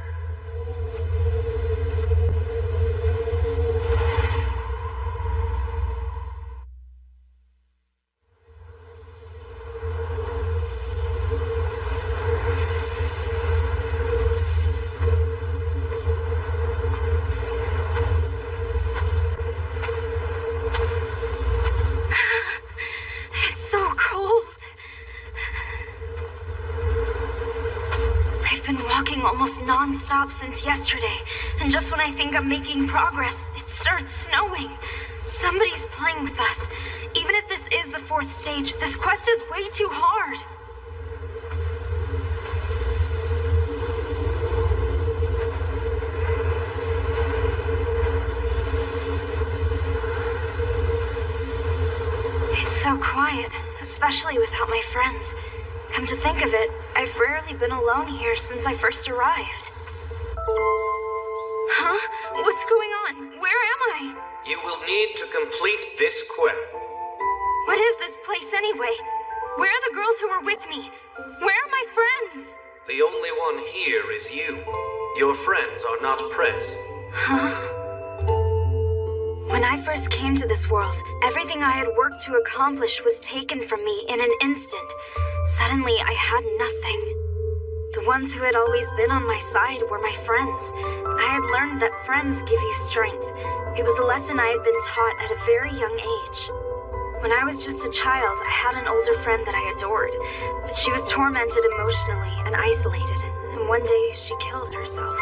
Almost non-stop since yesterday, and just when I think I'm making progress, it starts snowing. Somebody's playing with us. Even if this is the 4th stage, this quest is way too hard. It's so quiet, especially without my friends. Come to think of it, I've rarely been alone here since I first arrived. Huh? What's going on? Where am I? You will need to complete this quest. What is this place anyway? Where are the girls who were with me? Where are my friends? The only one here is you. Your friends are not present. Huh? When I first came to this world, everything I had worked to accomplish was taken from me in an instant. Suddenly, I had nothing. The ones who had always been on my side were my friends. I had learned that friends give you strength. It was a lesson I had been taught at a very young age. When I was just a child, I had an older friend that I adored, but she was tormented emotionally and isolated, and one day she killed herself.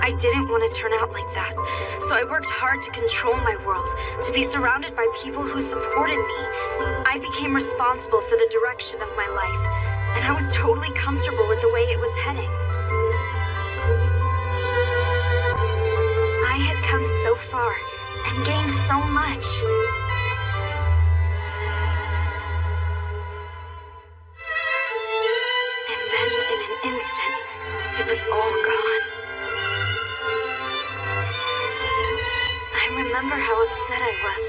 I didn't want to turn out like that, so I worked hard to control my world, to be surrounded by people who supported me. I became responsible for the direction of my life, and I was totally comfortable with the way it was heading. I had come so far and gained so much. And then, in an instant, it was all gone. I remember how upset I was.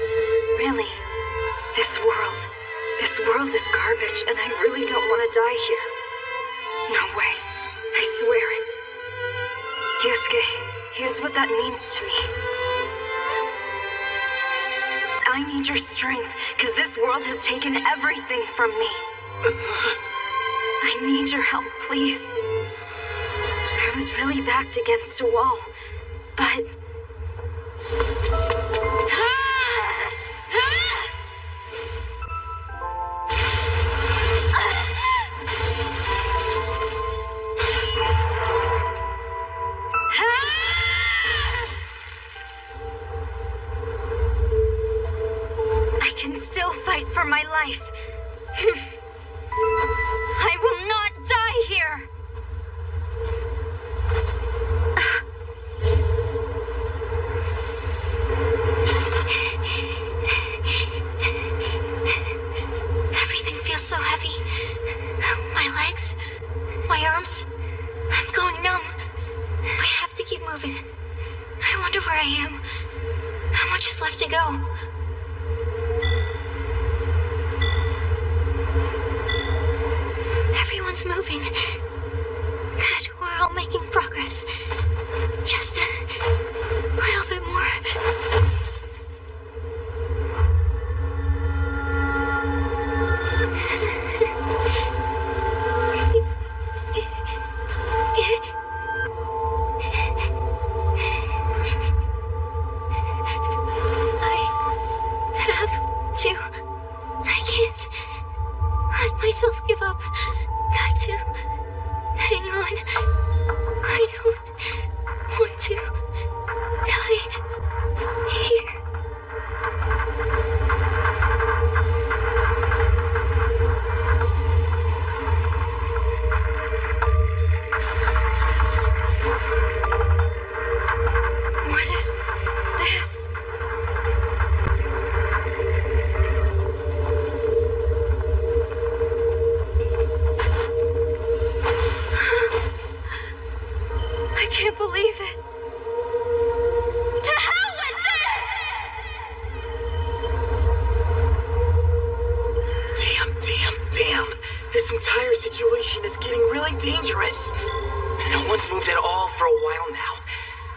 Really. This world is garbage, and I really don't want to die here. No way. I swear it. Yusuke, here's what that means to me. I need your strength, because this world has taken everything from me. I need your help, please. I was really backed against a wall, but... I can still fight for my life. I will not die here. Everything feels so heavy. My legs, my arms, I'm going numb. But I have to keep moving. I wonder where I am. How much is left to go? Everyone's moving. Good, we're all making progress. Just a little bit more. I can't let myself give up. Got to hang on. I don't want to die here. What is this? situation is getting really dangerous. No one's moved at all for a while now.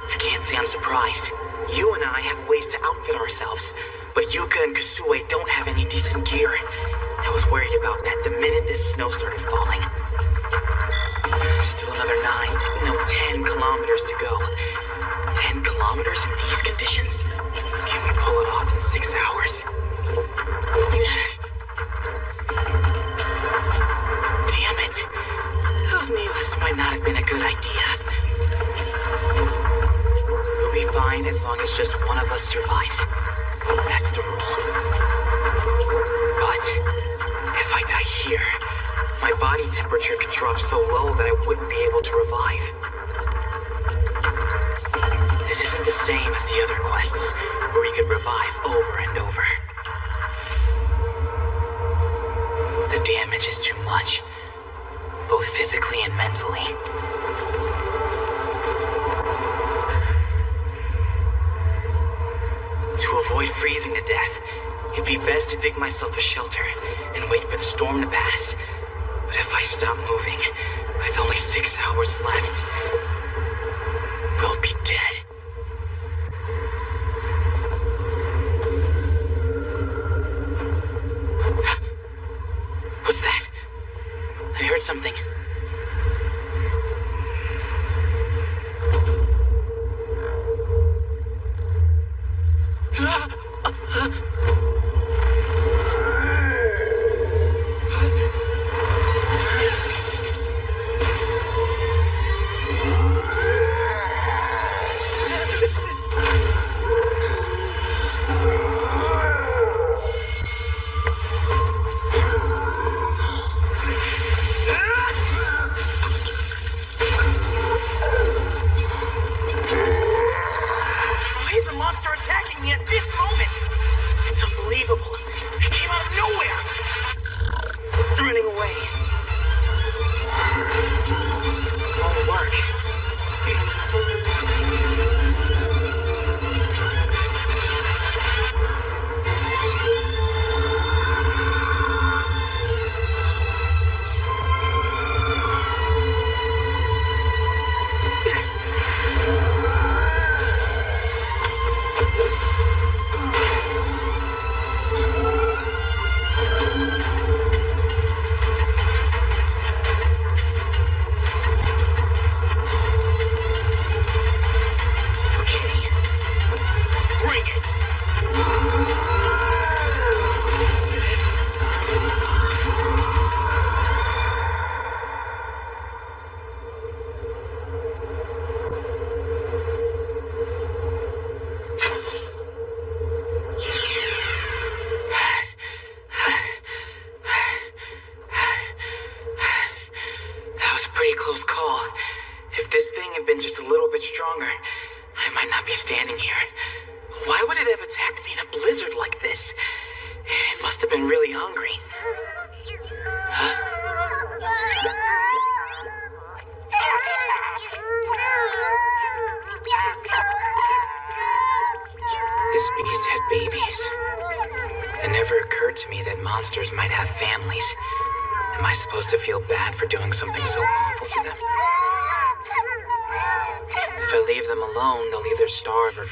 I can't say I'm surprised. You and I have ways to outfit ourselves, but Yuka and Kasue don't have any decent gear. I was worried about that the minute this snow started falling. Still another 10 kilometers to go. 10 kilometers in these conditions? Can we pull it off in 6 hours? Damn it. Those knee lifts might not have been a good idea. We'll be fine as long as just one of us survives. That's the rule. But if I die here, my body temperature could drop so low that I wouldn't be able to revive. This isn't the same as the other quests, where we could revive over and over. The damage is too much, both physically and mentally. To avoid freezing to death, it'd be best to dig myself a shelter and wait for the storm to pass. But if I stop moving, with only 6 hours left, we'll be dead. What's that? I heard something.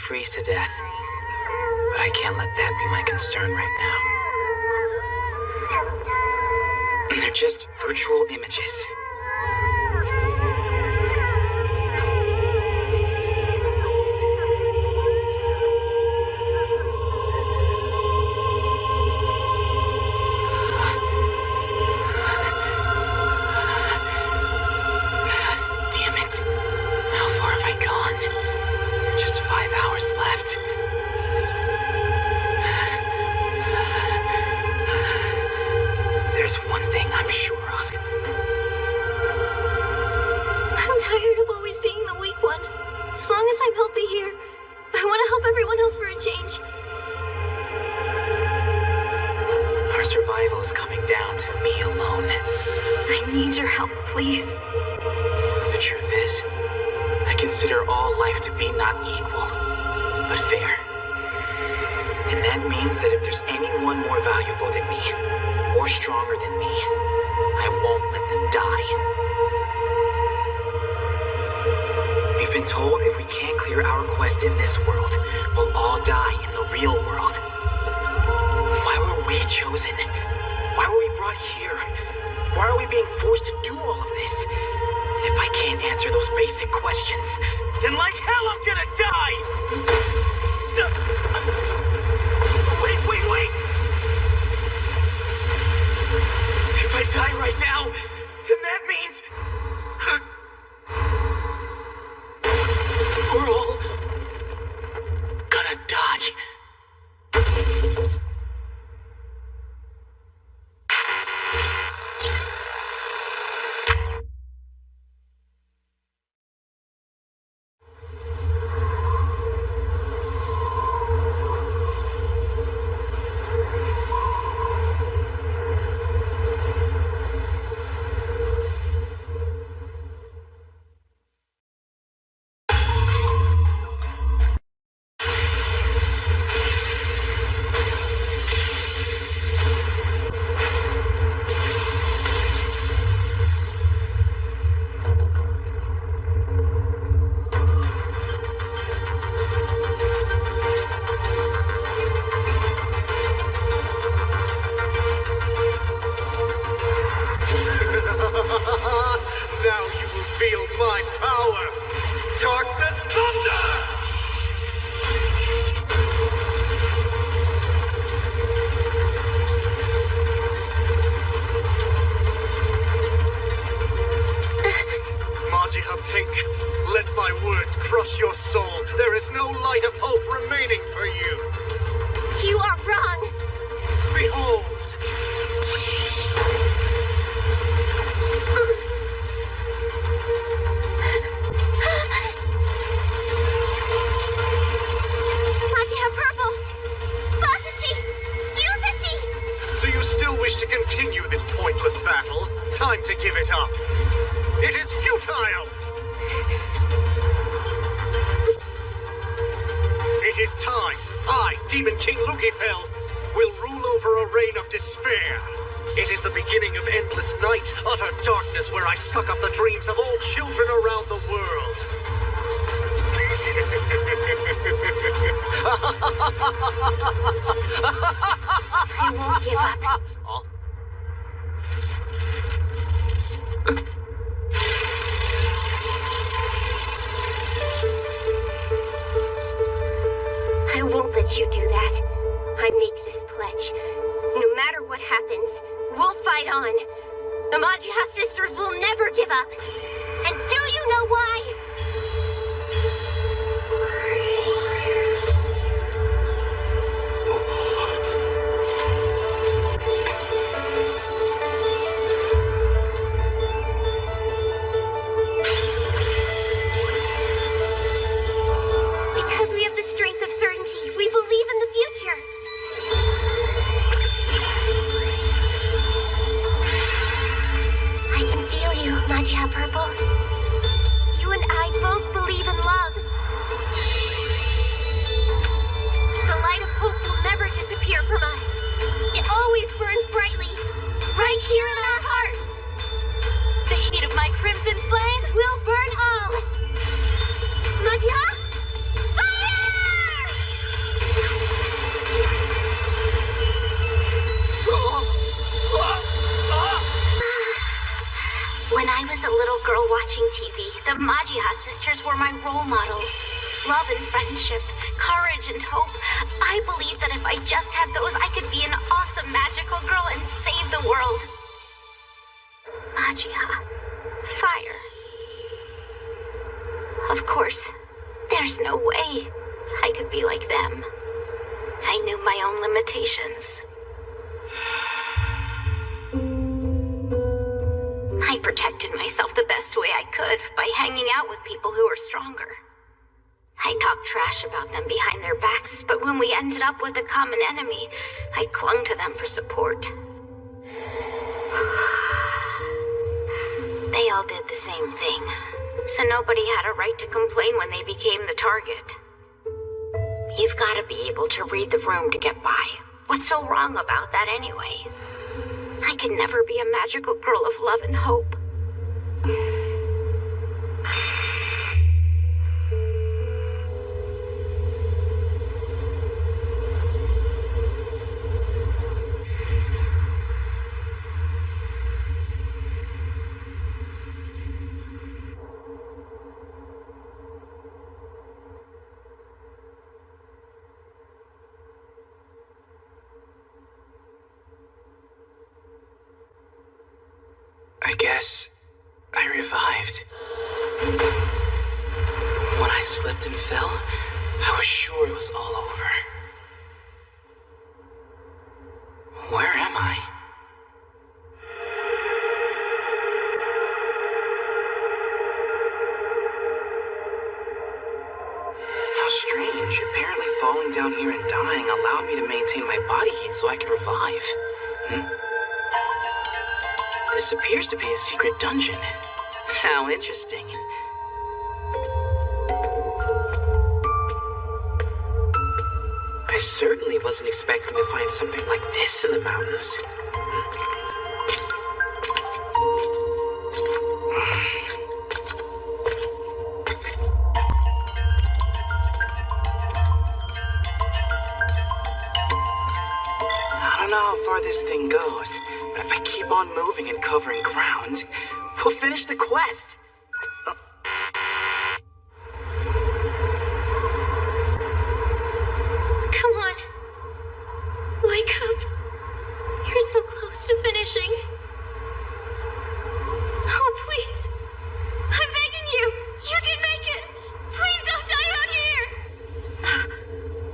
Freeze to death. But I can't let that be my concern right now. They're just virtual images. I won't let them die. We've been told if we can't clear our quest in this world, we'll all die in the real world. Why were we chosen? Why were we brought here? Why are we being forced to do all of this? If I can't answer those basic questions, then like hell I'm gonna die! Wait! If I die right now, then that means... we're all... gonna die. Now you will feel my power! Darkness Thunder! Majiha Pink, let my words crush your soul. There is no light of hope remaining for you. You are wrong. Behold! To continue this pointless battle, time to give it up. It is futile! It is time. I, Demon King Lukifel, will rule over a reign of despair. It is the beginning of endless night, utter darkness where I suck up the dreams of all children around the world. I won't give up. I won't let you do that. I make this pledge. No matter what happens, we'll fight on. The Majiha sisters will never give up. And do you know why? Majiha Purple, you and I both believe in love. The light of hope will never disappear from us. It always burns brightly, right here in our hearts. The heat of my crimson flame will burn all. Majiha, fire! When I was a little girl watching TV, the Majiha sisters were my role models. Love and friendship, courage and hope. I believed that if I just had those, I could be an awesome magical girl and save the world. Majiha. Fire. Of course, there's no way I could be like them. I knew my own limitations. I protected myself the best way I could by hanging out with people who were stronger. I talked trash about them behind their backs, but when we ended up with a common enemy, I clung to them for support. They all did the same thing, so nobody had a right to complain when they became the target. You've got to be able to read the room to get by. What's so wrong about that anyway? I could never be a magical girl of love and hope. I guess I revived. When I slipped and fell, I was sure it was all over. Where am I? How strange. Apparently falling down here and dying allowed me to maintain my body heat so I could revive. This appears to be a secret dungeon. How interesting. I certainly wasn't expecting to find something like this in the mountains. I don't know how far this thing goes, but if I keep on moving and covering ground, we'll finish the quest. Come on. Wake up. You're so close to finishing. Oh, please. I'm begging you. You can make it. Please don't die out here.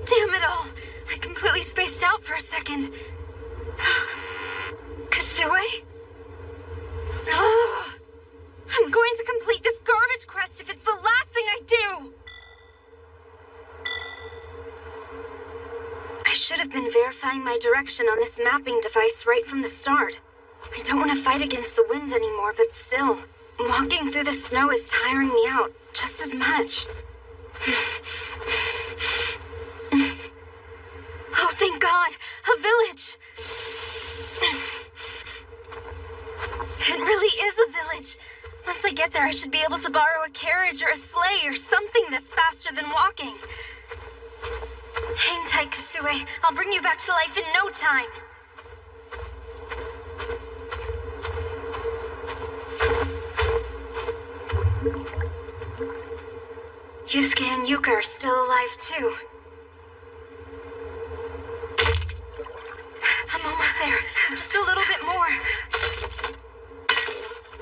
Damn it all. I completely spaced out for a second. Kasue? Ugh. I'm going to complete this garbage quest if it's the last thing I do! I should have been verifying my direction on this mapping device right from the start. I don't want to fight against the wind anymore, but still, walking through the snow is tiring me out just as much. Oh, thank God! A village! It really is a village. Once I get there, I should be able to borrow a carriage or a sleigh or something that's faster than walking. Hang tight, Kasue. I'll bring you back to life in no time. Yusuke and Yuka are still alive, too. I'm almost there. Just a little bit more.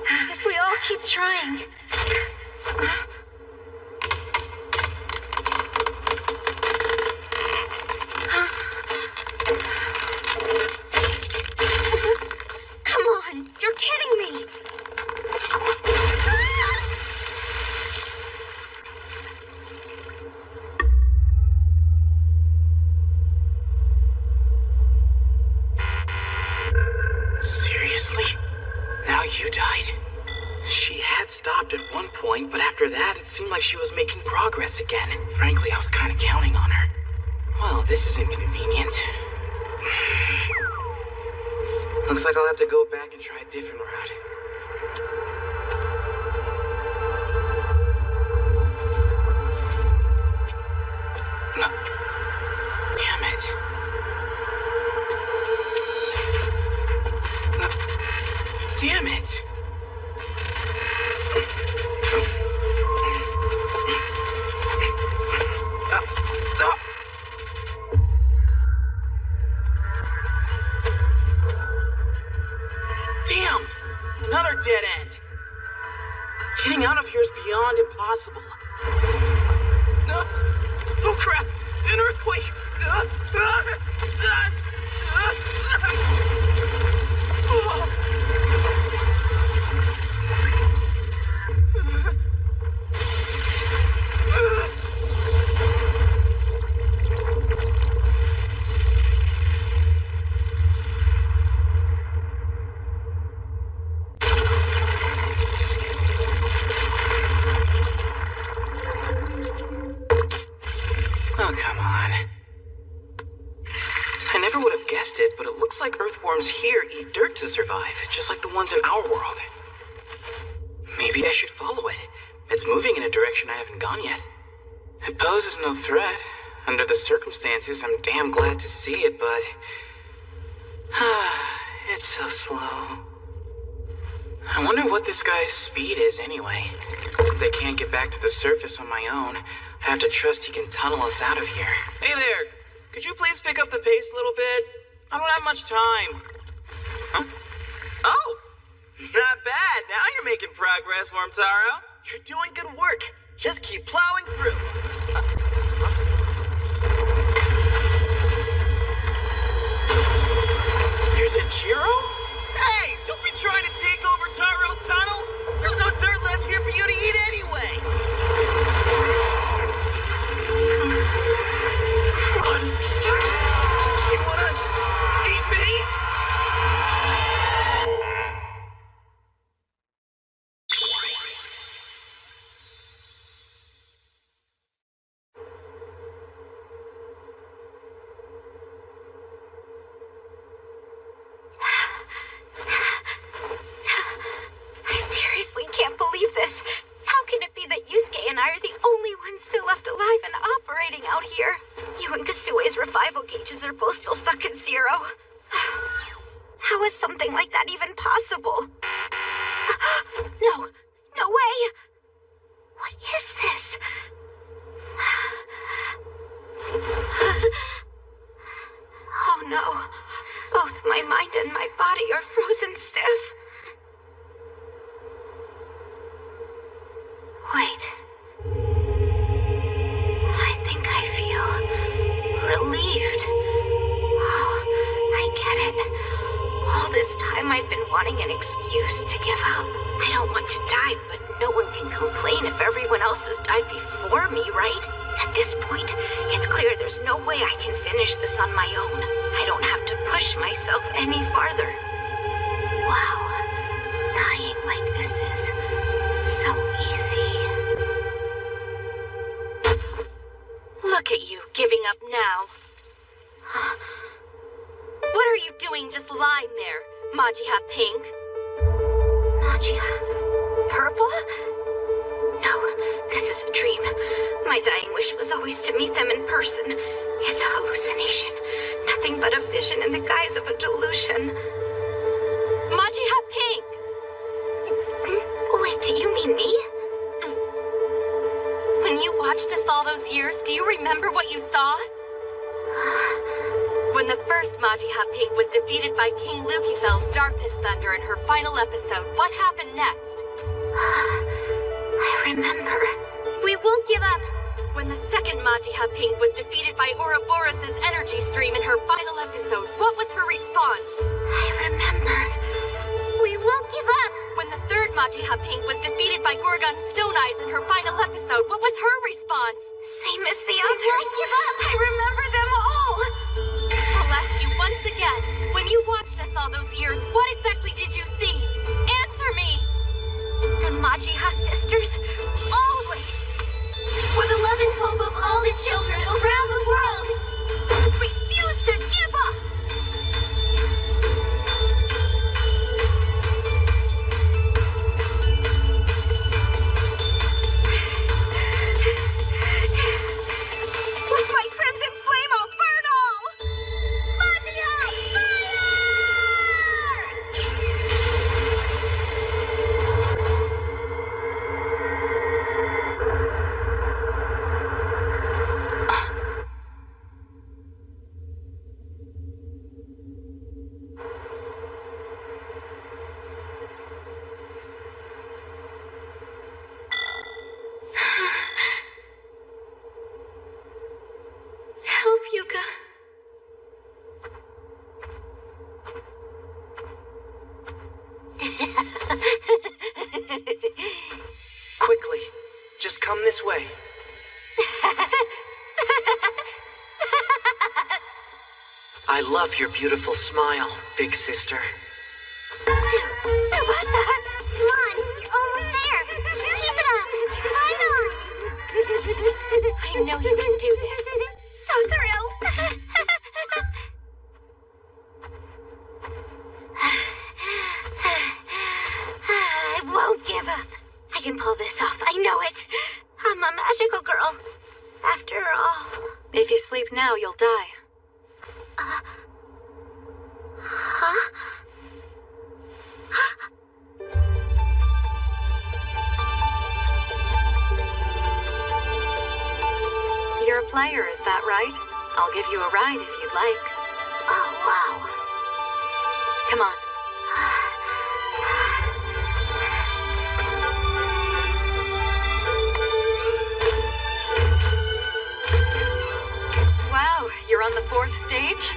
If we all keep trying. Come on, you're kidding me. Seriously? Now you died? She had stopped at one point, but after that, it seemed like she was making progress again. Frankly, I was kind of counting on her. Well, this is inconvenient. Looks like I'll have to go back and try a different route. No. Damn it. No. Damn it. Damn! Another dead end. Getting out of here is beyond impossible. Oh crap! An earthquake! Oh, come on. I never would have guessed it, but it looks like Earth need dirt to survive, just like the ones in our world. Maybe I should follow it. It's moving in a direction I haven't gone yet. It poses no threat. Under the circumstances, I'm damn glad to see it, but... it's so slow. I wonder what this guy's speed is anyway. Since I can't get back to the surface on my own, I have to trust he can tunnel us out of here. Hey there! Could you please pick up the pace a little bit? I don't have much time. Huh? Oh! Not bad. Now you're making progress, Wormtaro. You're doing good work. Just keep plowing through. There's a Jiro? Hey, don't be trying to take over Taro's tunnel. There's no dirt left here for you to eat anyway. Come on. You wanna eat me? Are both still stuck at 0. How is something like that even possible? No, no way! What is this? Oh no, both my mind and my body are frozen stiff. Wait. I think I feel relieved. Oh, I get it. All this time I've been wanting an excuse to give up. I don't want to die, but no one can complain if everyone else has died before me, right? At this point, it's clear there's no way I can finish this on my own. I don't have to push myself any farther. Wow. Dying like this is so easy. Look at you, giving up now. What are you doing just lying there, Majiha Pink? Majiha? Purple? No, this is a dream. My dying wish was always to meet them in person. It's a hallucination. Nothing but a vision in the guise of a delusion. Majiha Pink! Wait, do you mean me? When you watched us all those years, do you remember what you saw? When the first Majiha Pink was defeated by King Lucifel's Darkness Thunder in her final episode, what happened next? I remember. We won't give up! When the second Majiha Pink was defeated by Ouroboros' energy stream in her final episode, what was her response? I remember. We won't give up! When the third Majiha Pink was defeated by Gorgon's Stone Eyes in her final episode, what was her response? Same as the others. We won't give up! I remember them all! I'll ask you once again. When you watched us all those years, what exactly did you see? Answer me! The Majiha sisters? Always! For the love and hope of all the children around the world! Refuse to give up! With my crimson flame, I'll burn all! Magia, fire! Help, Yuka. Quickly, just come this way. I love your beautiful smile, big sister. Tsubasa! Come on, you're almost there! Keep it up! Fight on! I know you can do this. So thrilled! I know it. I'm a magical girl. After all. If you sleep now, you'll die. Huh? You're a player, is that right? I'll give you a ride if you'd like. Oh, wow. Come on. Wow, you're on the 4th stage?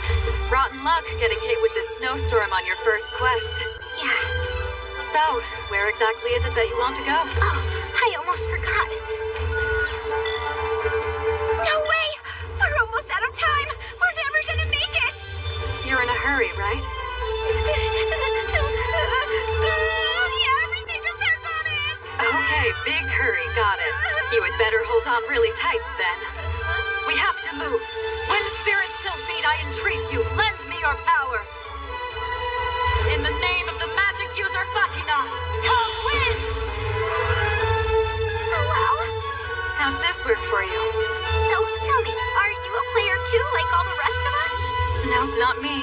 Rotten luck getting hit with this snowstorm on your first quest. Yeah. So, where exactly is it that you want to go? Oh, I almost forgot. No way! We're almost out of time! We're never gonna make it! You're in a hurry, right? Yeah, everything depends on it! Okay, big hurry, got it. You had better hold on really tight then. We have to move. When Spirit Sylphide, I entreat you, lend me your power. In the name of the magic user Fatina, come win! Oh, wow. How's this work for you? So, tell me, are you a player too, like all the rest of us? No, not me.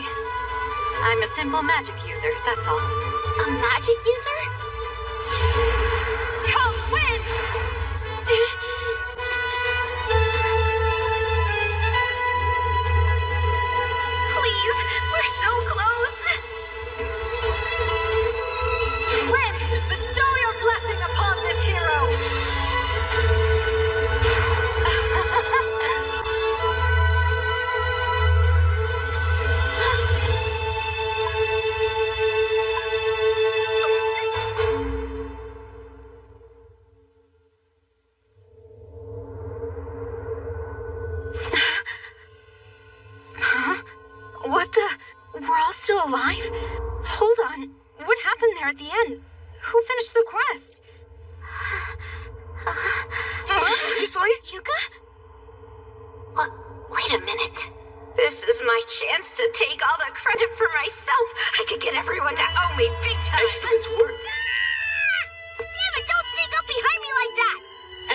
I'm a simple magic user, that's all. A magic user? Come win! Please, we're so close. Wind, bestow your blessing upon this hero. What the? We're all still alive? Hold on. What happened there at the end? Who finished the quest? Seriously? Yuka? What? Wait a minute. This is my chance to take all the credit for myself. I could get everyone to owe me big time. Excellent work. Damn it, don't sneak up behind me like that.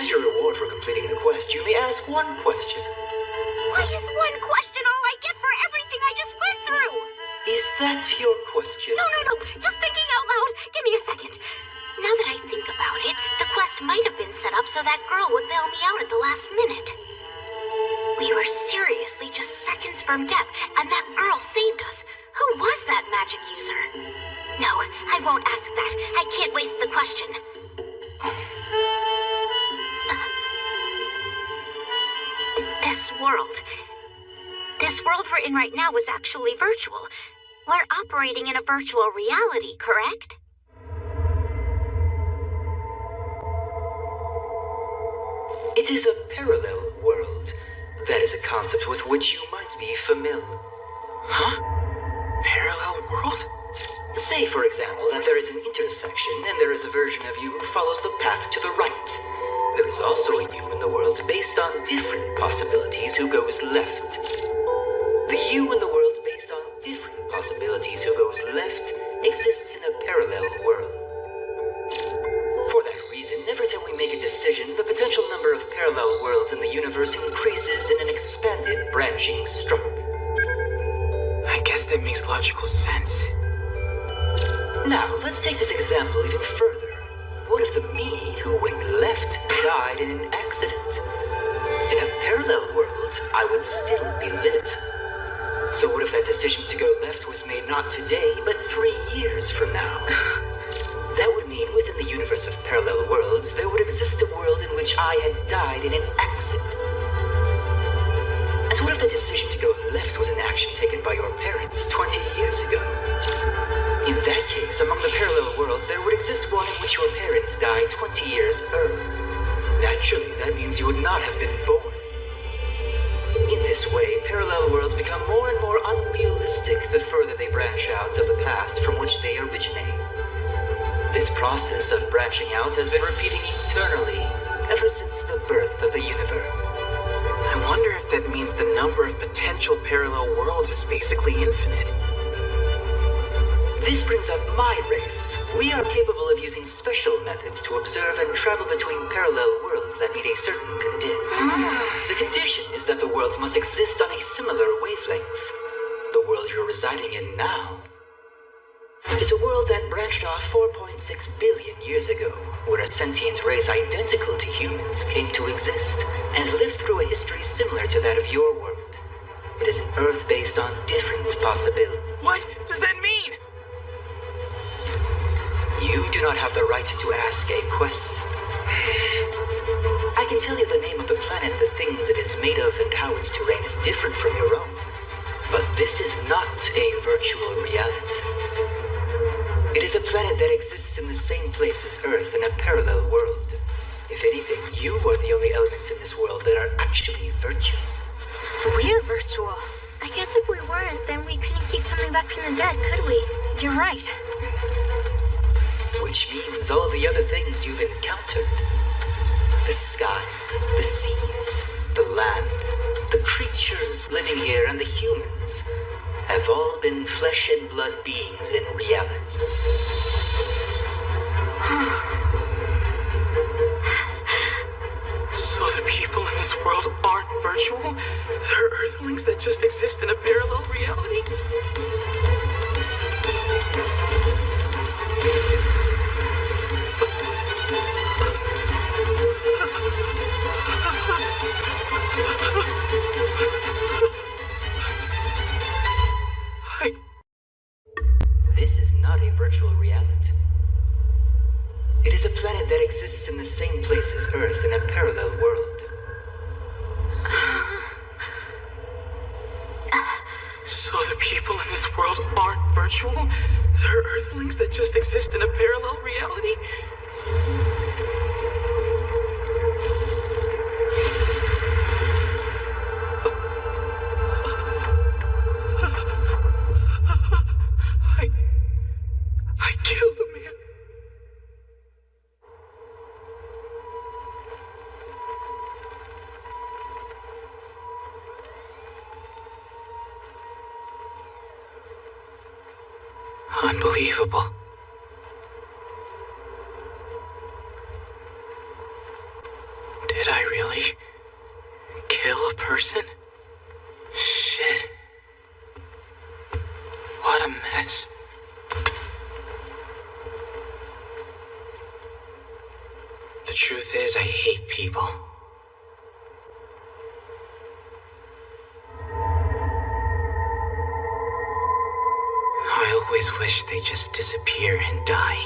As your reward for completing the quest, you may ask one question. Why is one question all I get for everything I just went through? Is that your question? No. Just thinking out loud. Give me a second. Now that I think about it, the quest might have been set up so that girl would bail me out at the last minute. We were seriously just seconds from death, and that girl saved us. Who was that magic user? No, I won't ask that. I can't waste the question. This world we're in right now is actually virtual. We're operating in a virtual reality, correct? It is a parallel world. That is a concept with which you might be familiar. Huh? Parallel world? Say, for example, that there is an intersection and there is a version of you who follows the path to the right. There is also a you in the world based on different possibilities who goes left. The you in the world based on different possibilities who goes left exists in a parallel world. For that reason, every time we make a decision, the potential number of parallel worlds in the universe increases in an expanded branching structure. I guess that makes logical sense. Now, let's take this example even further. What if the me who went left died in an accident? In a parallel world, I would still be alive. So what if that decision to go left was made not today, but 3 years from now? That would mean within the universe of parallel worlds, there would exist a world in which I had died in an accident. And what if the decision to go left was an action taken by your parents 20 years ago? In that case, among the parallel worlds, there would exist one in which your parents died 20 years earlier. Naturally, that means you would not have been born. In this way, parallel worlds become more and more unrealistic the further they branch out of the past from which they originate. This process of branching out has been repeating eternally ever since the birth of the universe. I wonder if that means the number of potential parallel worlds is basically infinite. This brings up my race. We are capable of using special methods to observe and travel between parallel worlds that meet a certain condition. The condition is that the worlds must exist on a similar wavelength. The world you're residing in now is a world that branched off 4.6 billion years ago, where a sentient race identical to humans came to exist and lives through a history similar to that of your world. It is an Earth based on different possibilities. What does that mean? You do not have the right to ask a question. I can tell you the name of the planet, the things it is made of, and how its terrain is different from your own. But this is not a virtual reality. It is a planet that exists in the same place as Earth in a parallel world. If anything, you are the only elements in this world that are actually virtual. We're virtual. I guess if we weren't, then we couldn't keep coming back from the dead, could we? You're right. Which means all the other things you've encountered. The sky, the seas, the land, the creatures living here, and the humans have all been flesh and blood beings in reality. So the people in this world aren't virtual? They're Earthlings that just exist in a parallel reality? This is not a virtual reality. It is a planet that exists in the same place as Earth in a parallel world. So the people in this world aren't virtual? They're Earthlings that just exist in a parallel reality? I killed a man. Unbelievable. Did I really kill a person? Shit. What a mess. The truth is, I hate people. I always wish they'd just disappear and die.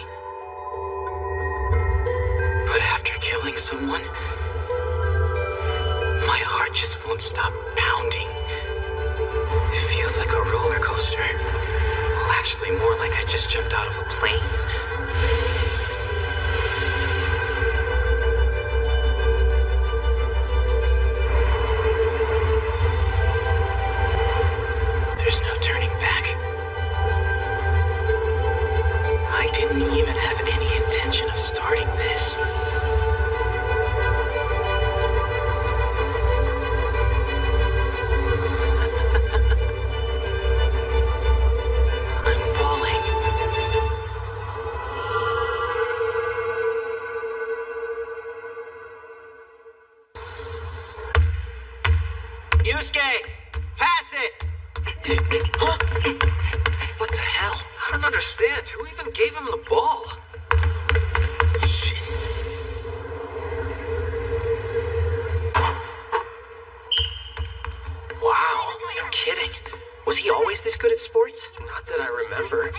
But after killing someone, my heart just won't stop pounding. It feels like a roller coaster. Well, actually more like I just jumped out of a plane. There's no turning back. I didn't even have any intention of starting this. I'm falling. Yusuke! Pass it! Huh? What the hell? I don't understand. Who even gave him the ball? Shit. Wow, no kidding. Was he always this good at sports? Not that I remember.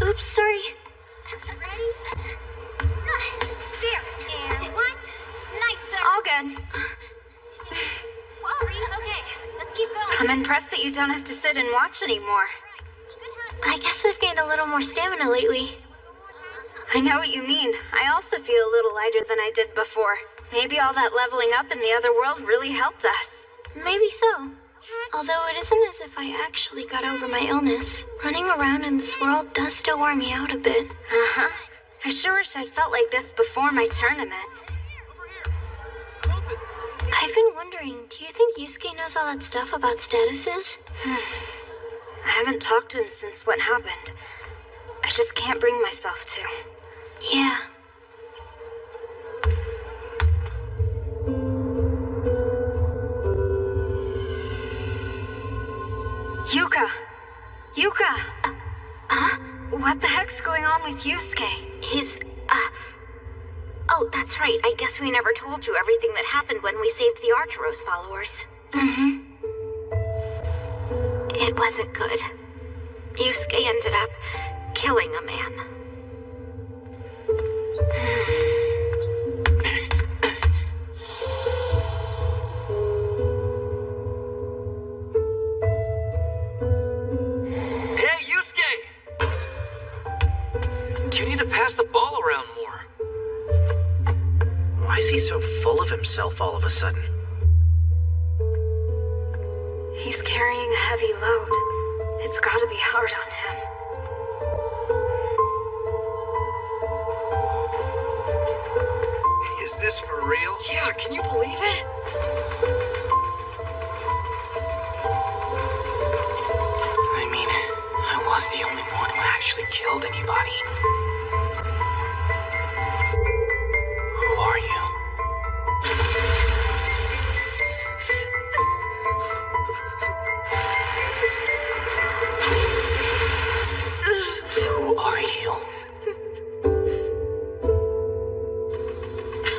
Oops, sorry. Ready? There, and one. Nice, sir. All good. Okay, let's keep going. I'm impressed that you don't have to sit and watch anymore. I guess I've gained a little more stamina lately. I know what you mean. I also feel a little lighter than I did before. Maybe all that leveling up in the other world really helped us. Maybe so. Although it isn't as if I actually got over my illness. Running around in this world does still wear me out a bit. Uh-huh. I sure wish I'd felt like this before my tournament. I've been wondering, do you think Yusuke knows all that stuff about statuses? I haven't talked to him since what happened. I just can't bring myself to. Yeah. Yuka! Yuka! What the heck's going on with Yusuke? Oh, that's right. I guess we never told you everything that happened when we saved the Arturos followers. Mm-hmm. It wasn't good. Yusuke ended up killing a man. Hey, Yusuke! You need to pass the ball around more. Why is he so full of himself all of a sudden? He's carrying a heavy load. It's gotta be hard on him. Is this for real? Yeah, can you believe it? I mean, I was the only one who actually killed anybody. Who are you? Who are you?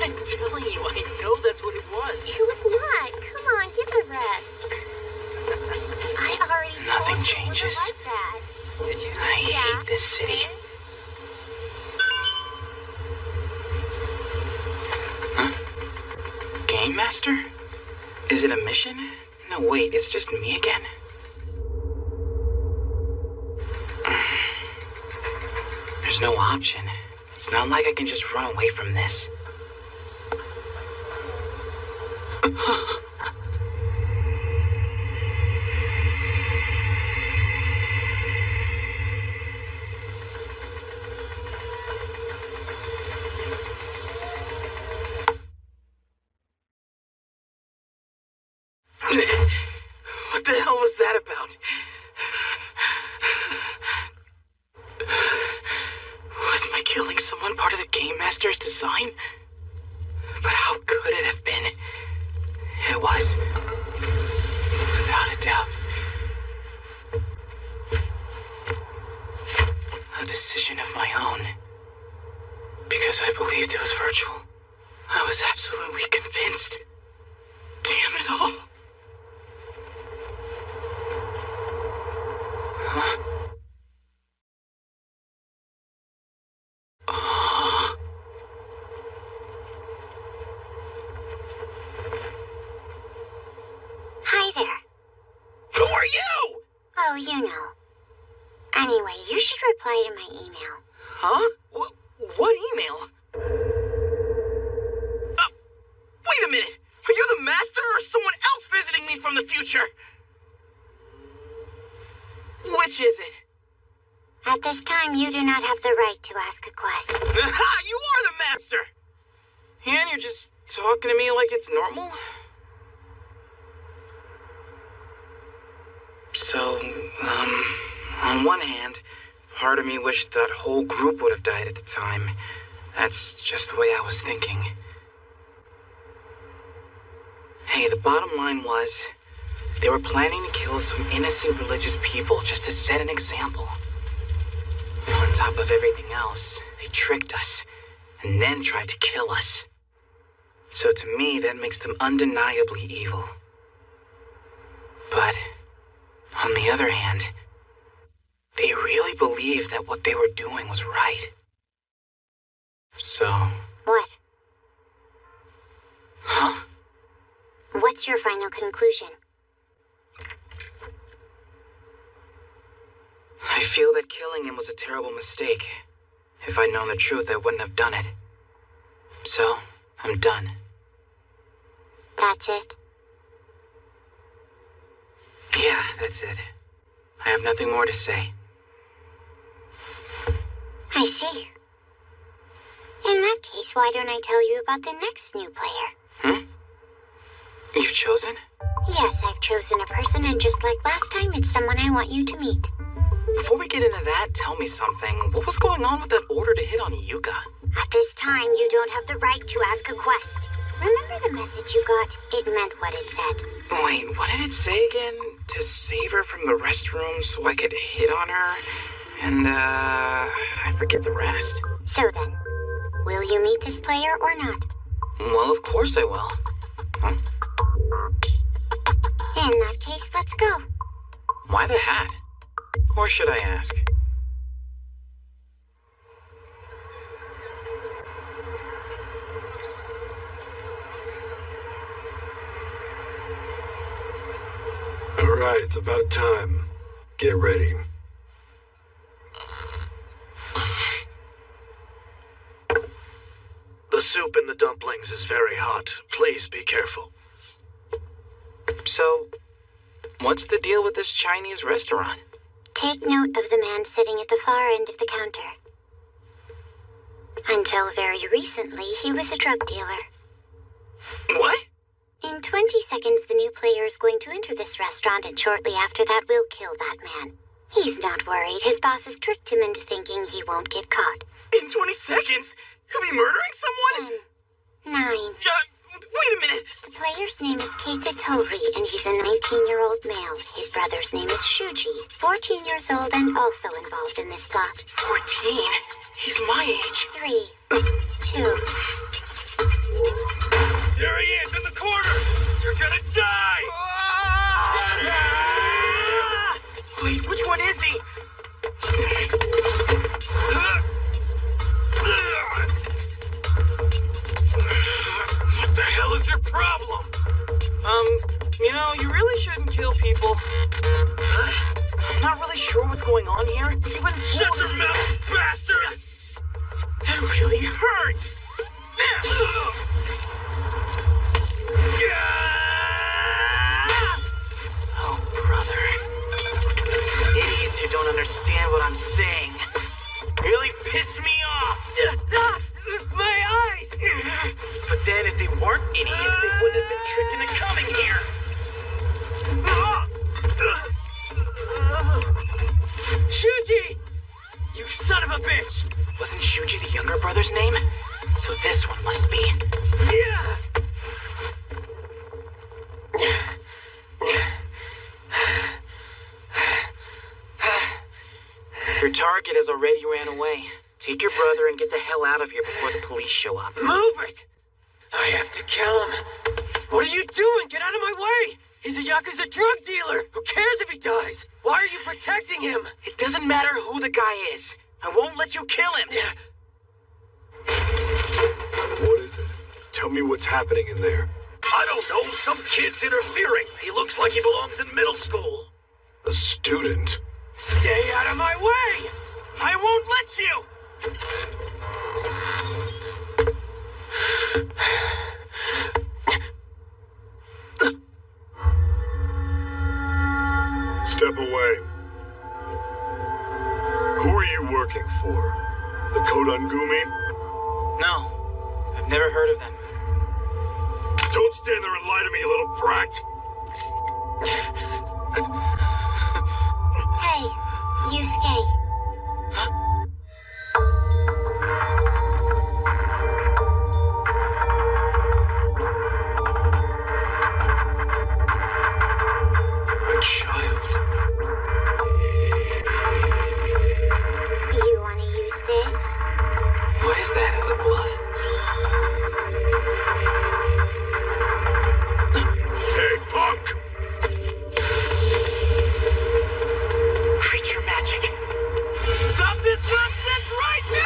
I'm telling you, I know that's what it was. It was not. Come on, give it a rest. I already Nothing told you changes. it wasn't like that. Did you? I hate this city. Huh? Game Master? Is it a mission? No, wait, it's just me again? There's no option. It's not like I can just run away from this. What the hell was that about? Was my killing someone part of the Game Master's design? But how could it have been? It was. Without a doubt. A decision of my own. Because I believed it was virtual. I was absolutely convinced. Damn it all. Huh? Oh. Hi there. Who are you? Oh, you know. Anyway, you should reply to my email. Huh? What email? Wait a minute! Are you the master or someone else visiting me from the future? Which is it? At this time, you do not have the right to ask a quest. Aha! You are the master! And you're just talking to me like it's normal? So, on one hand, part of me wished that whole group would have died at the time. That's just the way I was thinking. Hey, the bottom line was, they were planning to kill some innocent religious people just to set an example. On top of everything else, they tricked us, and then tried to kill us. So to me, that makes them undeniably evil. But, on the other hand, they really believed that what they were doing was right. So... What? Huh? What's your final conclusion? I feel that killing him was a terrible mistake. If I'd known the truth, I wouldn't have done it. So, I'm done. That's it? Yeah, that's it. I have nothing more to say. I see. In that case, why don't I tell you about the next new player? You've chosen? Yes, I've chosen a person, and just like last time, it's someone I want you to meet. Before we get into that, tell me something. What was going on with that order to hit on Yuka? At this time, you don't have the right to ask a quest. Remember the message you got? It meant what it said. Wait, what did it say again? To save her from the restroom so I could hit on her? And, I forget the rest. So then, will you meet this player or not? Well, of course I will. Huh? In that case, let's go. Why the hat? Or should I ask? All right, it's about time. Get ready. The soup in the dumplings is very hot. Please be careful. So, what's the deal with this Chinese restaurant? Take note of the man sitting at the far end of the counter. Until very recently, he was a drug dealer. What? In 20 seconds, the new player is going to enter this restaurant, and shortly after that, we'll kill that man. He's not worried. His boss has tricked him into thinking he won't get caught. In 20 seconds? He'll be murdering someone? 10, 9. Wait a minute! The player's name is Keita Tori, and he's a 19-year-old male. His brother's name is Shuji, 14 years old and also involved in this plot. 14? He's my age. 3, 2. There he is in the corner! You're gonna die! Wait, which one is he? What the hell is your problem? You really shouldn't kill people. I'm not really sure what's going on here. You wouldn't Shut your mouth, bastard! That really hurts! Oh, brother. Idiots who don't understand what I'm saying really piss me off. My eyes! But then if they weren't idiots, they wouldn't have been tricked into coming here. Shuji! You son of a bitch! Wasn't Shuji the younger brother's name? So this one must be. Yeah! Your target has already ran away. Take your brother and get the hell out of here before the police show up. Move it! I have to kill him. What are you doing? Get out of my way! He's a Yakuza drug dealer. Who cares if he dies? Why are you protecting him? It doesn't matter who the guy is. I won't let you kill him. What is it? Tell me what's happening in there. I don't know. Some kid's interfering. He looks like he belongs in middle school. A student? Stay out of my way! I won't let you! Step away. Who are you working for? The Kodangumi? No, I've never heard of them. Don't stand there and lie to me, you little brat! Hey, Yusuke. A child. You want to use this? What is that, a glove? Hey, punk! Creature magic. Stop this nonsense right now!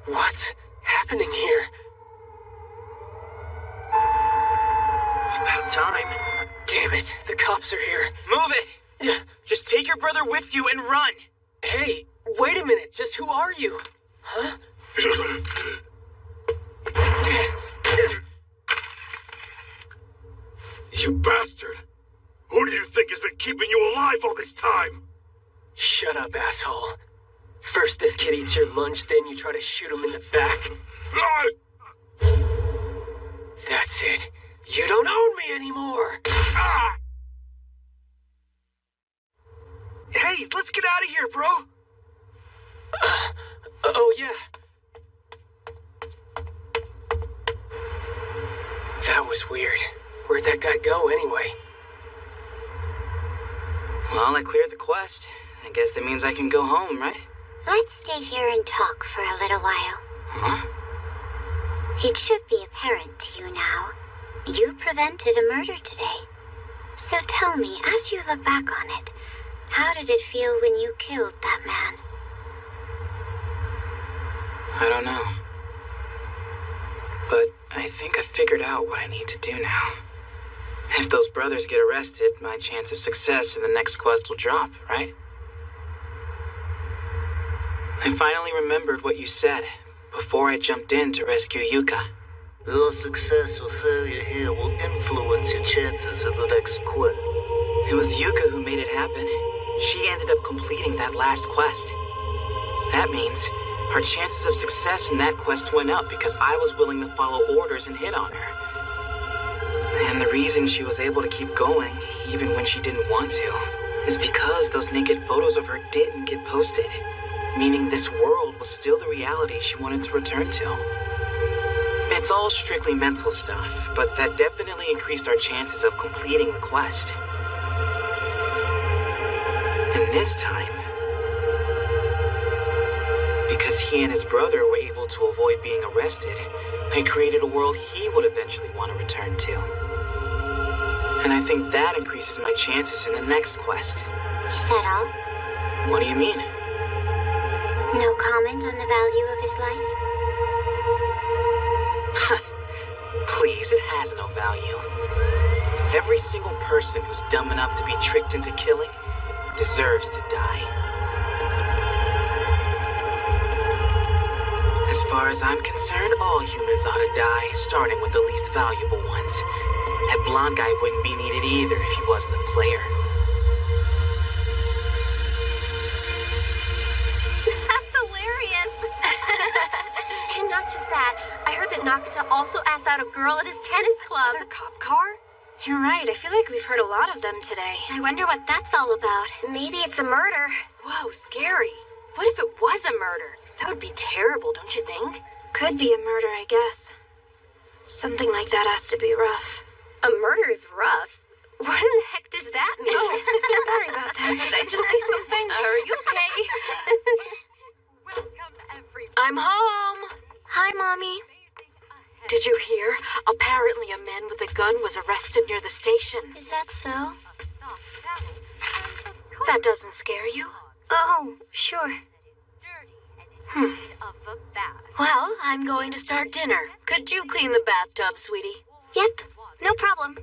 What's happening here? About time. Damn it, the cops are here. Move it! Just take your brother with you and run. Hey, wait a minute. Just who are you? Huh? You bastard! Who do you think has been keeping you alive all this time? Shut up, asshole. First this kid eats your lunch, then you try to shoot him in the back. That's it. You don't own me anymore. Hey, let's get out of here, bro! Oh, yeah. That was weird. Where'd that guy go, anyway? Well, I cleared the quest. I guess that means I can go home, right? Let's stay here and talk for a little while. Huh? It should be apparent to you now. You prevented a murder today. So tell me, as you look back on it, how did it feel when you killed that man? I don't know. But I think I figured out what I need to do now. If those brothers get arrested, my chance of success in the next quest will drop, right? I finally remembered what you said before I jumped in to rescue Yuka. Your success or failure here will influence your chances in the next quest. It was Yuka who made it happen. She ended up completing that last quest. That means her chances of success in that quest went up because I was willing to follow orders and hit on her. And the reason she was able to keep going, even when she didn't want to, is because those naked photos of her didn't get posted. Meaning this world was still the reality she wanted to return to. It's all strictly mental stuff, but that definitely increased our chances of completing the quest. And this time, because he and his brother were able to avoid being arrested, I created a world he would eventually want to return to. And I think that increases my chances in the next quest. Is that all? What do you mean? No comment on the value of his life? Please, it has no value. Every single person who's dumb enough to be tricked into killing deserves to die. As far as I'm concerned, all humans ought to die, starting with the least valuable ones. That blonde guy wouldn't be needed either if he wasn't a player. That's hilarious. And not just that, I heard that Nakata also asked out a girl at his tennis club. Another cop car? You're right, I feel like we've heard a lot of them today. I wonder what that's all about. Maybe it's a murder. Whoa, scary. What if it was a murder? That would be terrible, don't you think? Could be a murder, I guess. Something like that has to be rough. A murder is rough. What in the heck does that mean? Oh, sorry about that. Did I just say something? Are you okay? Welcome, everyone. I'm home. Hi, Mommy. Did you hear? Apparently a man with a gun was arrested near the station. Is that so? That doesn't scare you? Oh, sure. Well, I'm going to start dinner. Could you clean the bathtub, sweetie? Yep, no problem.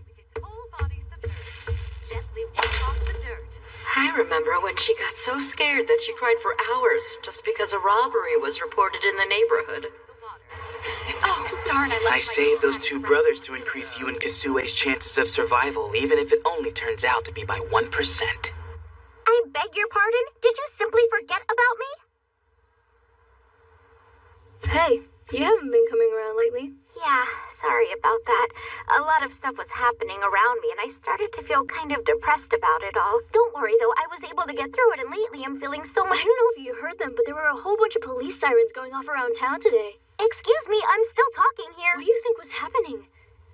I remember when she got so scared that she cried for hours just because a robbery was reported in the neighborhood. Oh, darn, I saved those two brothers to increase you and Kasue's chances of survival, even if it only turns out to be by 1%. I beg your pardon? Did you simply forget about me? Hey, you haven't been coming around lately. Yeah, sorry about that. A lot of stuff was happening around me, and I started to feel kind of depressed about it all. Don't worry, though, I was able to get through it, and lately I'm feeling so much— I don't know if you heard them, but there were a whole bunch of police sirens going off around town today. Excuse me, I'm still talking here. What do you think was happening?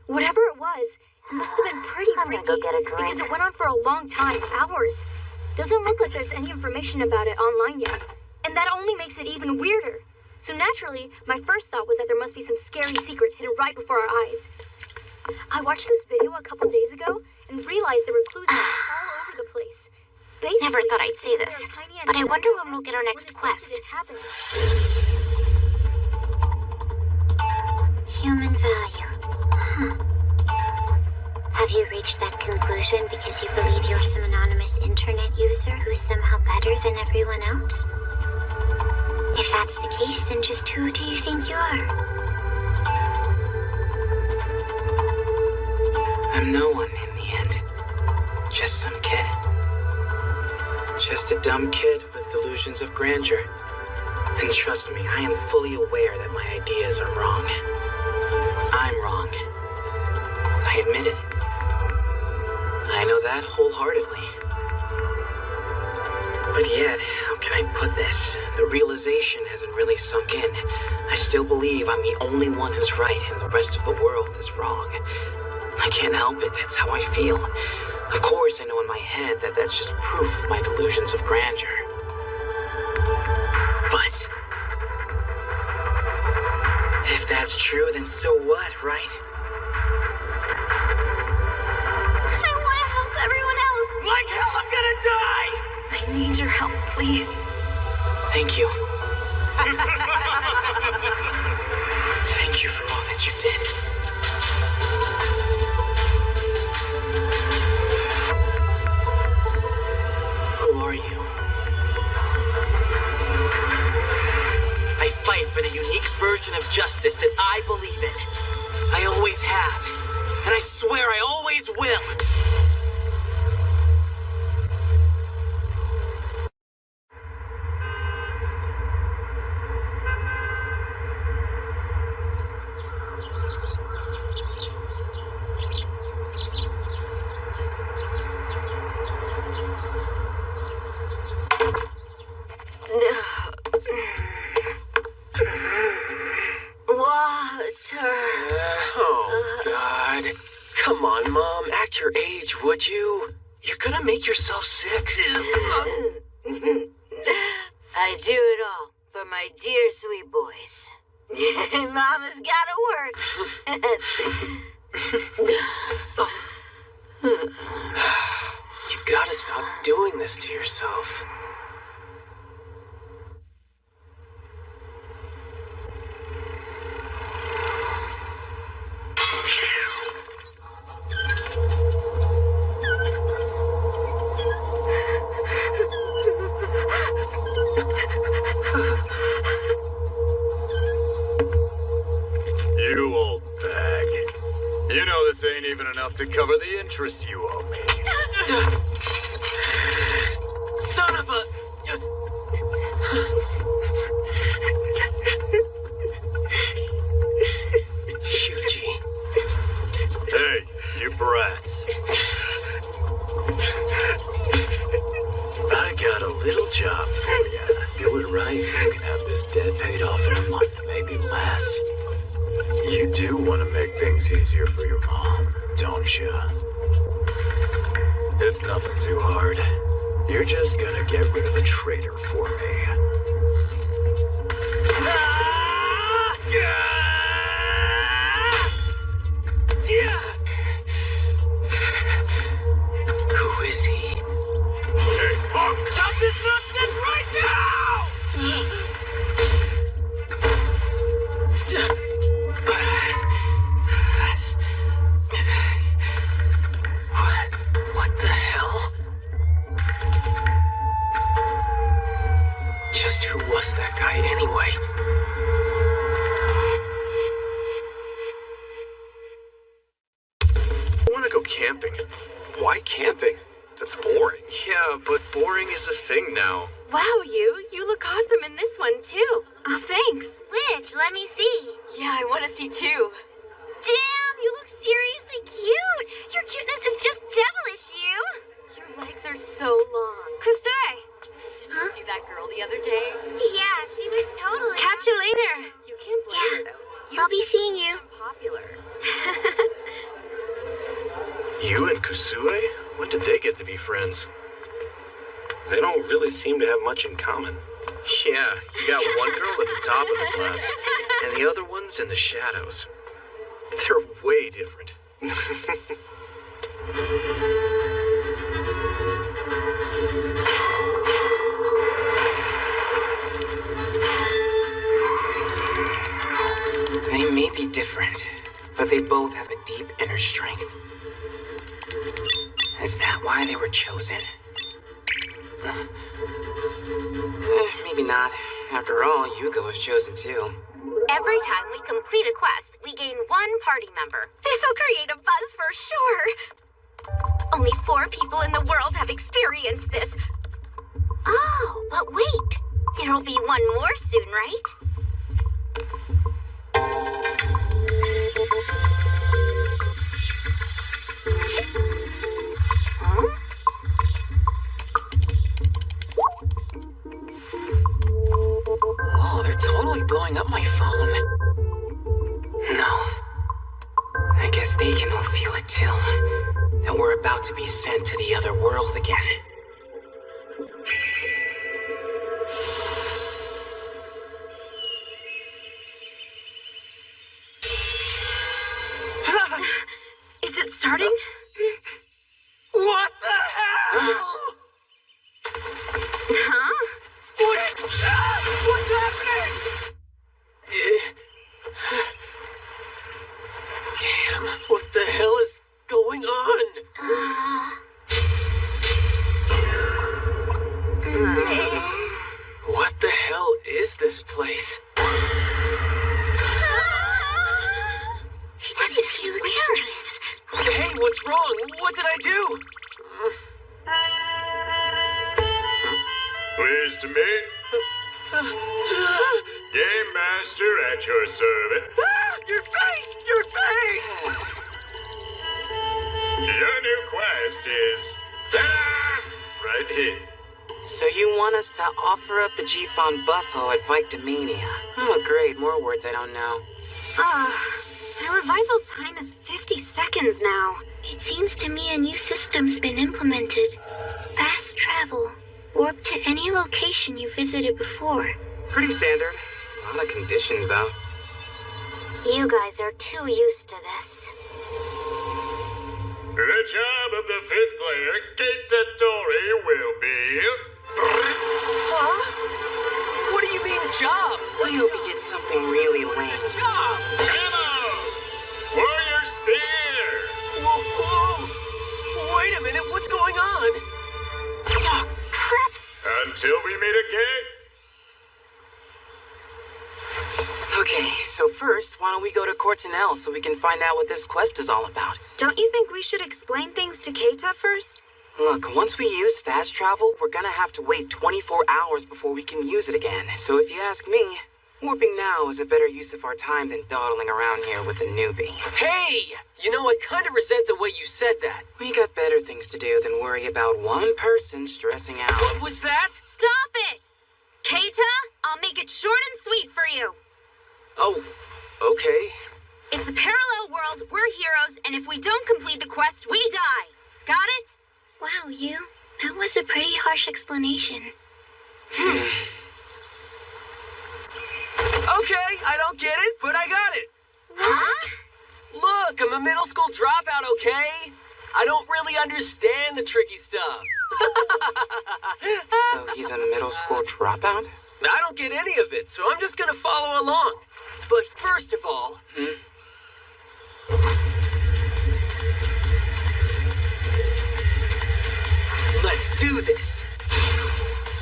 Whatever it was, it must have been pretty I'm freaky. gonna go get a drink. Because it went on for a long time, hours. Doesn't look like there's any information about it online yet. And that only makes it even weirder. So naturally, my first thought was that there must be some scary secret hidden right before our eyes. I watched this video a couple days ago and realized there were clues all over the place. Basically, Never thought I'd say this, but I wonder when we'll get our next quest. Human value. Huh. Have you reached that conclusion because you believe you're some anonymous internet user who's somehow better than everyone else? If that's the case, then just who do you think you are? I'm no one in the end. Just some kid. Just a dumb kid with delusions of grandeur. And trust me, I am fully aware that my ideas are wrong. I'm wrong. I admit it. I know that wholeheartedly. But yet, how can I put this? The realization hasn't really sunk in. I still believe I'm the only one who's right and the rest of the world is wrong. I can't help it, that's how I feel. Of course, I know in my head that that's just proof of my delusions of grandeur. But if that's true, then so what, right? I want to help everyone else. Like hell, I'm gonna die! I need your help, please. Thank you. Thank you for all that you did. Who are you? I fight for the unique version of justice that I believe in. I always have. And I swear I always will. Oh, God. Come on, Mom. Act your age, would you? You're gonna make yourself sick. I do it all for my dear sweet boys. Mama's gotta work. You gotta stop doing this to yourself. You old bag. You know this ain't even enough to cover the interest you owe me. Son of a... Shuji. Hey, you brats. I got a little job for you. Do it right, you can have this debt paid off in a month, maybe less. You do want to make things easier for your mom, don't you? It's nothing too hard. You're just gonna get rid of a traitor for me. Who is he? Hey, punk! Stop this nonsense right now! What the hell? Just who was that guy anyway? I want to go camping. Why camping? That's boring. Yeah, but boring is a thing now. Wow, you look awesome in this one, too. Oh, thanks. Which? Let me see. Yeah, I want to see, too. Damn, you look seriously cute. Your cuteness is just devilish, you. Your legs are so long. Kusei, did you see that girl the other day? Yeah, she was totally... Catch you later. You can't blame her, though. I'll be seeing you. Popular. You and Kusue? When did they get to be friends? They don't really seem to have much in common. Yeah, you got one girl at the top of the class, and the other one's in the shadows. They're way different. They may be different, but they both have a deep inner strength. Is that why they were chosen? Maybe not. After all, Yuko was chosen too. Every time we complete a quest, we gain one party member. This'll create a buzz for sure. Only 4 people in the world have experienced this. Oh, but wait. There'll be one more soon, right? Huh? Whoa, they're totally blowing up my phone. No. I guess they can all feel it too. That we're about to be sent to the other world again. Is it starting? What the hell? Huh? What is that? What's happening? Damn, what the hell is going on? What the hell is this place? That is hilarious. Hey, what's wrong? What did I do? Pleased to meet. Game Master at your service. Your face! Your face! Your new quest is right here. So you want us to offer up the G-Fon Buffo at Victomania? Oh, great. More words I don't know. My revival time is 50 seconds now. It seems to me a new system's been implemented. Fast travel. Warp to any location you visited before. Pretty standard. A lot of conditions, though. You guys are too used to this. The job of the 5th player, Keita Tori, will be... Huh? What do you mean, job? I hope you get something really lame. Job! Ammo! Warrior Spear! Whoa! Wait a minute, what's going on? Oh, crap! Until we meet again. Okay, so first, why don't we go to Cortinel so we can find out what this quest is all about? Don't you think we should explain things to Keita first? Look, once we use fast travel, we're gonna have to wait 24 hours before we can use it again. So if you ask me, warping now is a better use of our time than dawdling around here with a newbie. Hey! You know, I kind of resent the way you said that. We got better things to do than worry about one person stressing out. What was that? Stop it! Keita, I'll make it short and sweet for you. Oh, okay. It's a parallel world, we're heroes, and if we don't complete the quest, we die. Got it? Wow, you. That was a pretty harsh explanation. Okay, I don't get it, but I got it. What? Look, I'm a middle school dropout, okay? I don't really understand the tricky stuff. So he's a middle school dropout? I don't get any of it, so I'm just gonna follow along. But first of all... Let's do this.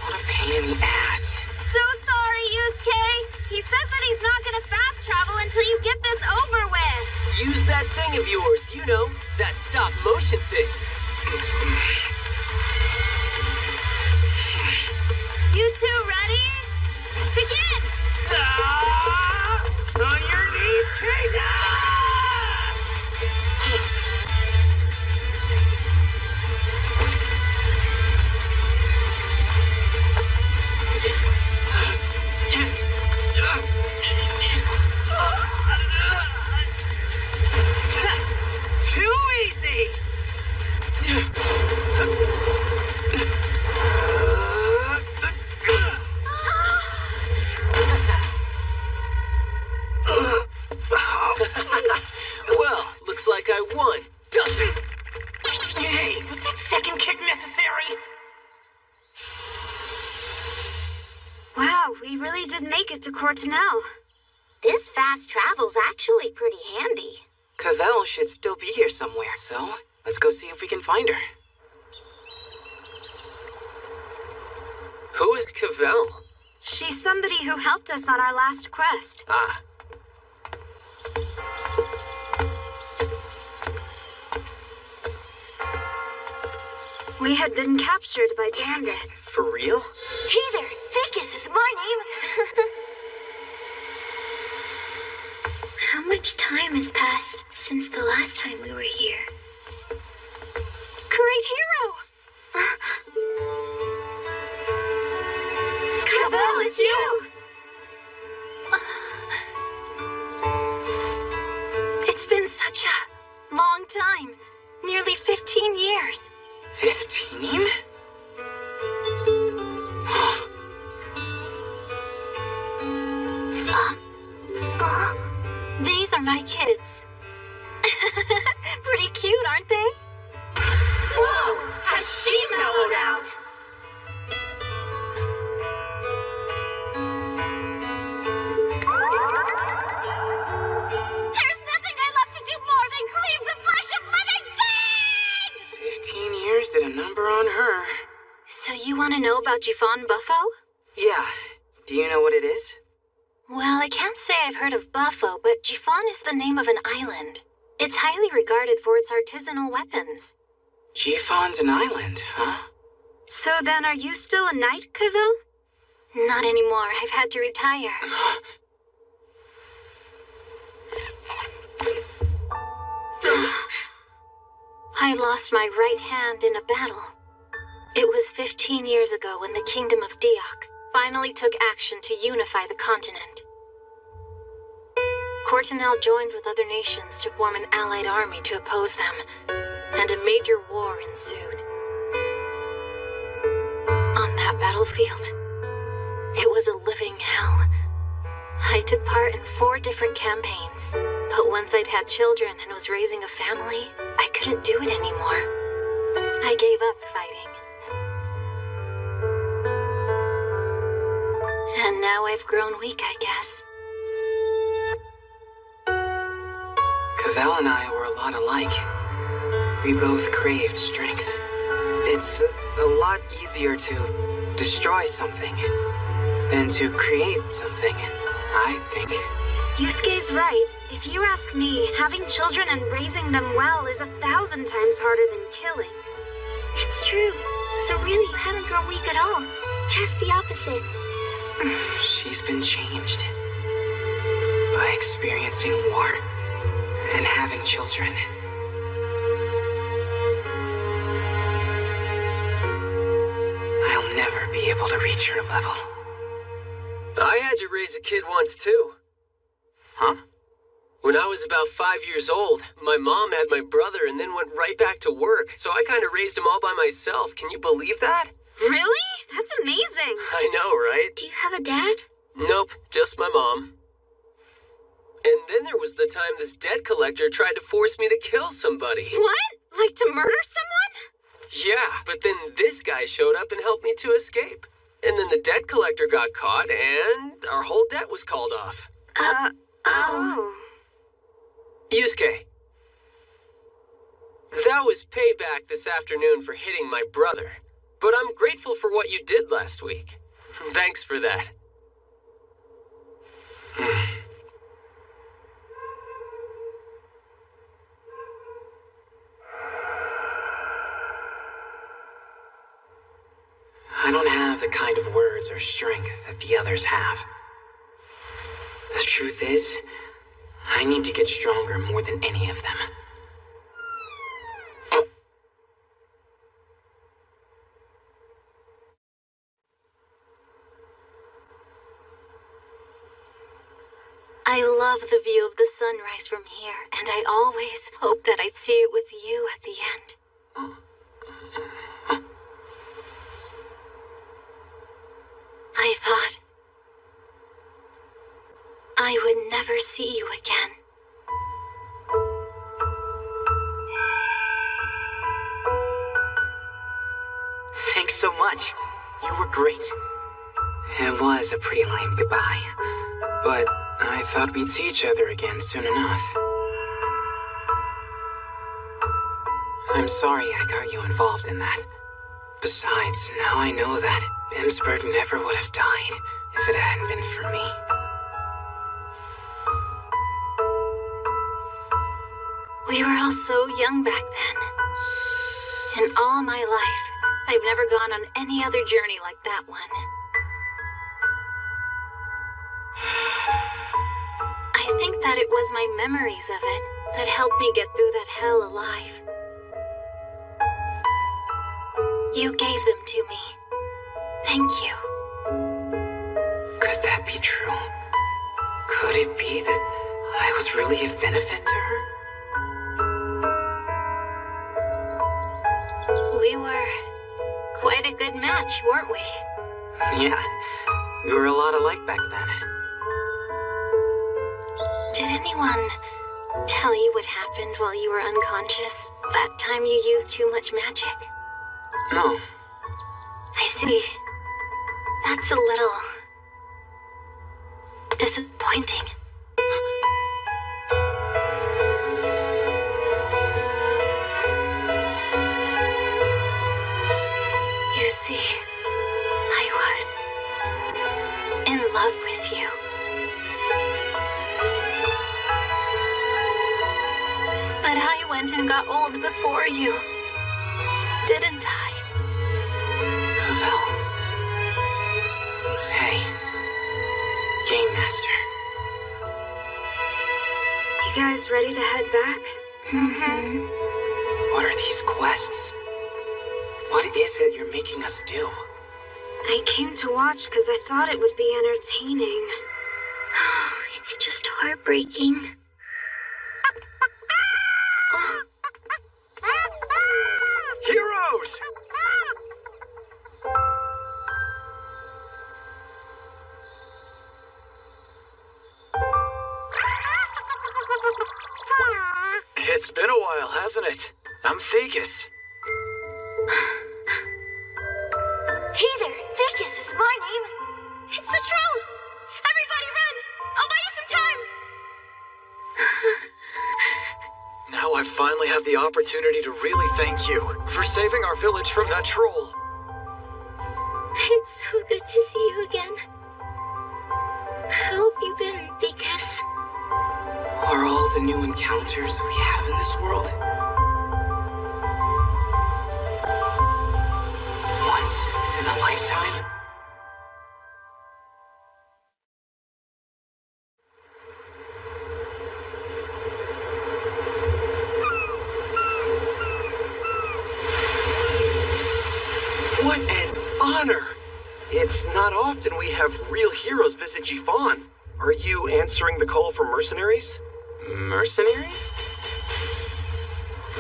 What a pain in the ass. So sorry, Yusuke. He says that he's not gonna fast travel until you get this over with. Use that thing of yours, you know, that stop motion thing. You two ready? Begin! On your knees, Keita! Too easy! Well, looks like I won, doesn't it? Hey, was that second kick necessary? Wow, we really did make it to Cortinel. This fast travel's actually pretty handy. Cavell should still be here somewhere, so let's go see if we can find her. Who is Cavell? She's somebody who helped us on our last quest. Ah. We had been captured by bandits. For real? Hey there, Vicus is my name. How much time has passed since the last time we were here? Great hero! Cavell, it's you! It's been such a long time. Nearly 15 years. 15? These are my kids. Pretty cute, aren't they? Whoa! Has she mellowed out? There's nothing I love to do more than cleave the flesh of living things! 15 years did a number on her. So you want to know about Jiffon Buffo? Yeah. Do you know what it is? Well, I can't say I've heard of Buffo, but Jiffon is the name of an island. It's highly regarded for its artisanal weapons. Jiffon's an island, huh? So then, are you still a knight, Cavell? Not anymore. I've had to retire. I lost my right hand in a battle. It was 15 years ago when the Kingdom of Diok finally took action to unify the continent. Cortinel joined with other nations to form an allied army to oppose them, and a major war ensued. On that battlefield, it was a living hell. I took part in 4 different campaigns, but once I'd had children and was raising a family, I couldn't do it anymore. I gave up fighting. And now I've grown weak, I guess. Cavell and I were a lot alike. We both craved strength. It's a lot easier to destroy something than to create something, I think. Yusuke's right. If you ask me, having children and raising them well is 1,000 times harder than killing. It's true. So really, you haven't grown weak at all. Just the opposite. She's been changed by experiencing war and having children. I'll never be able to reach her level. I had to raise a kid once, too. Huh? When I was about 5 years old, my mom had my brother and then went right back to work, so I kind of raised him all by myself. Can you believe that? Really? That's amazing. I know, right? Do you have a dad? Nope, just my mom. And then there was the time this debt collector tried to force me to kill somebody. What? Like to murder someone? Yeah, but then this guy showed up and helped me to escape. And then the debt collector got caught, and our whole debt was called off. Oh. Yusuke. That was payback this afternoon for hitting my brother. But I'm grateful for what you did last week. Thanks for that. I don't have the kind of words or strength that the others have. The truth is, I need to get stronger more than any of them. I love the view of the sunrise from here, and I always hoped that I'd see it with you at the end. I thought I would never see you again. Thanks so much. You were great. It was a pretty lame goodbye, but I thought we'd see each other again soon enough. I'm sorry I got you involved in that. Besides, now I know that Bimsberg never would have died if it hadn't been for me. We were all so young back then. In all my life, I've never gone on any other journey like that one. I think that it was my memories of it that helped me get through that hell alive. You gave them to me. Thank you. Could that be true? Could it be that I was really of benefit to her? We were quite a good match, weren't we? Yeah, we were a lot alike back then. Did anyone tell you what happened while you were unconscious? That time you used too much magic? No. I see. That's a little disappointing. You see, I was in love with you. But I went and got old before you, didn't I? Cavell. Hey. Game Master. You guys ready to head back? Mm-hmm. What are these quests? What is it you're making us do? I came to watch because I thought it would be entertaining. It's just heartbreaking. Heroes! It's been a while, hasn't it? I'm Thegus. Hey there, Thegus is my name. It's the troll. Everybody run. I'll buy you some time. Now I finally have the opportunity to really thank you for saving our village from that troll. It's so good to see you again. How have you been, Thegus? Are all the new encounters we have in this world once in a lifetime? What an honor! It's not often we have real heroes visit Jifan. Are you answering the call for mercenaries? Mercenaries?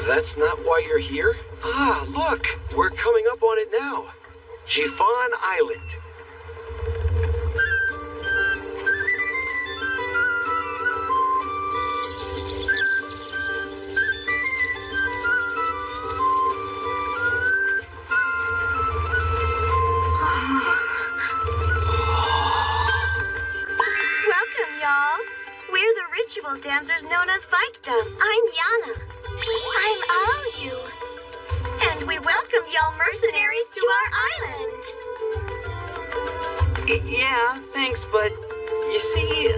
That's not why you're here? Ah, look! We're coming up on it now. Jifan Island. Welcome, y'all. We're the ritual dancers known as Vikdub. I'm Yana. I'm Alu. And we welcome y'all mercenaries to our island. Yeah, thanks, but you see...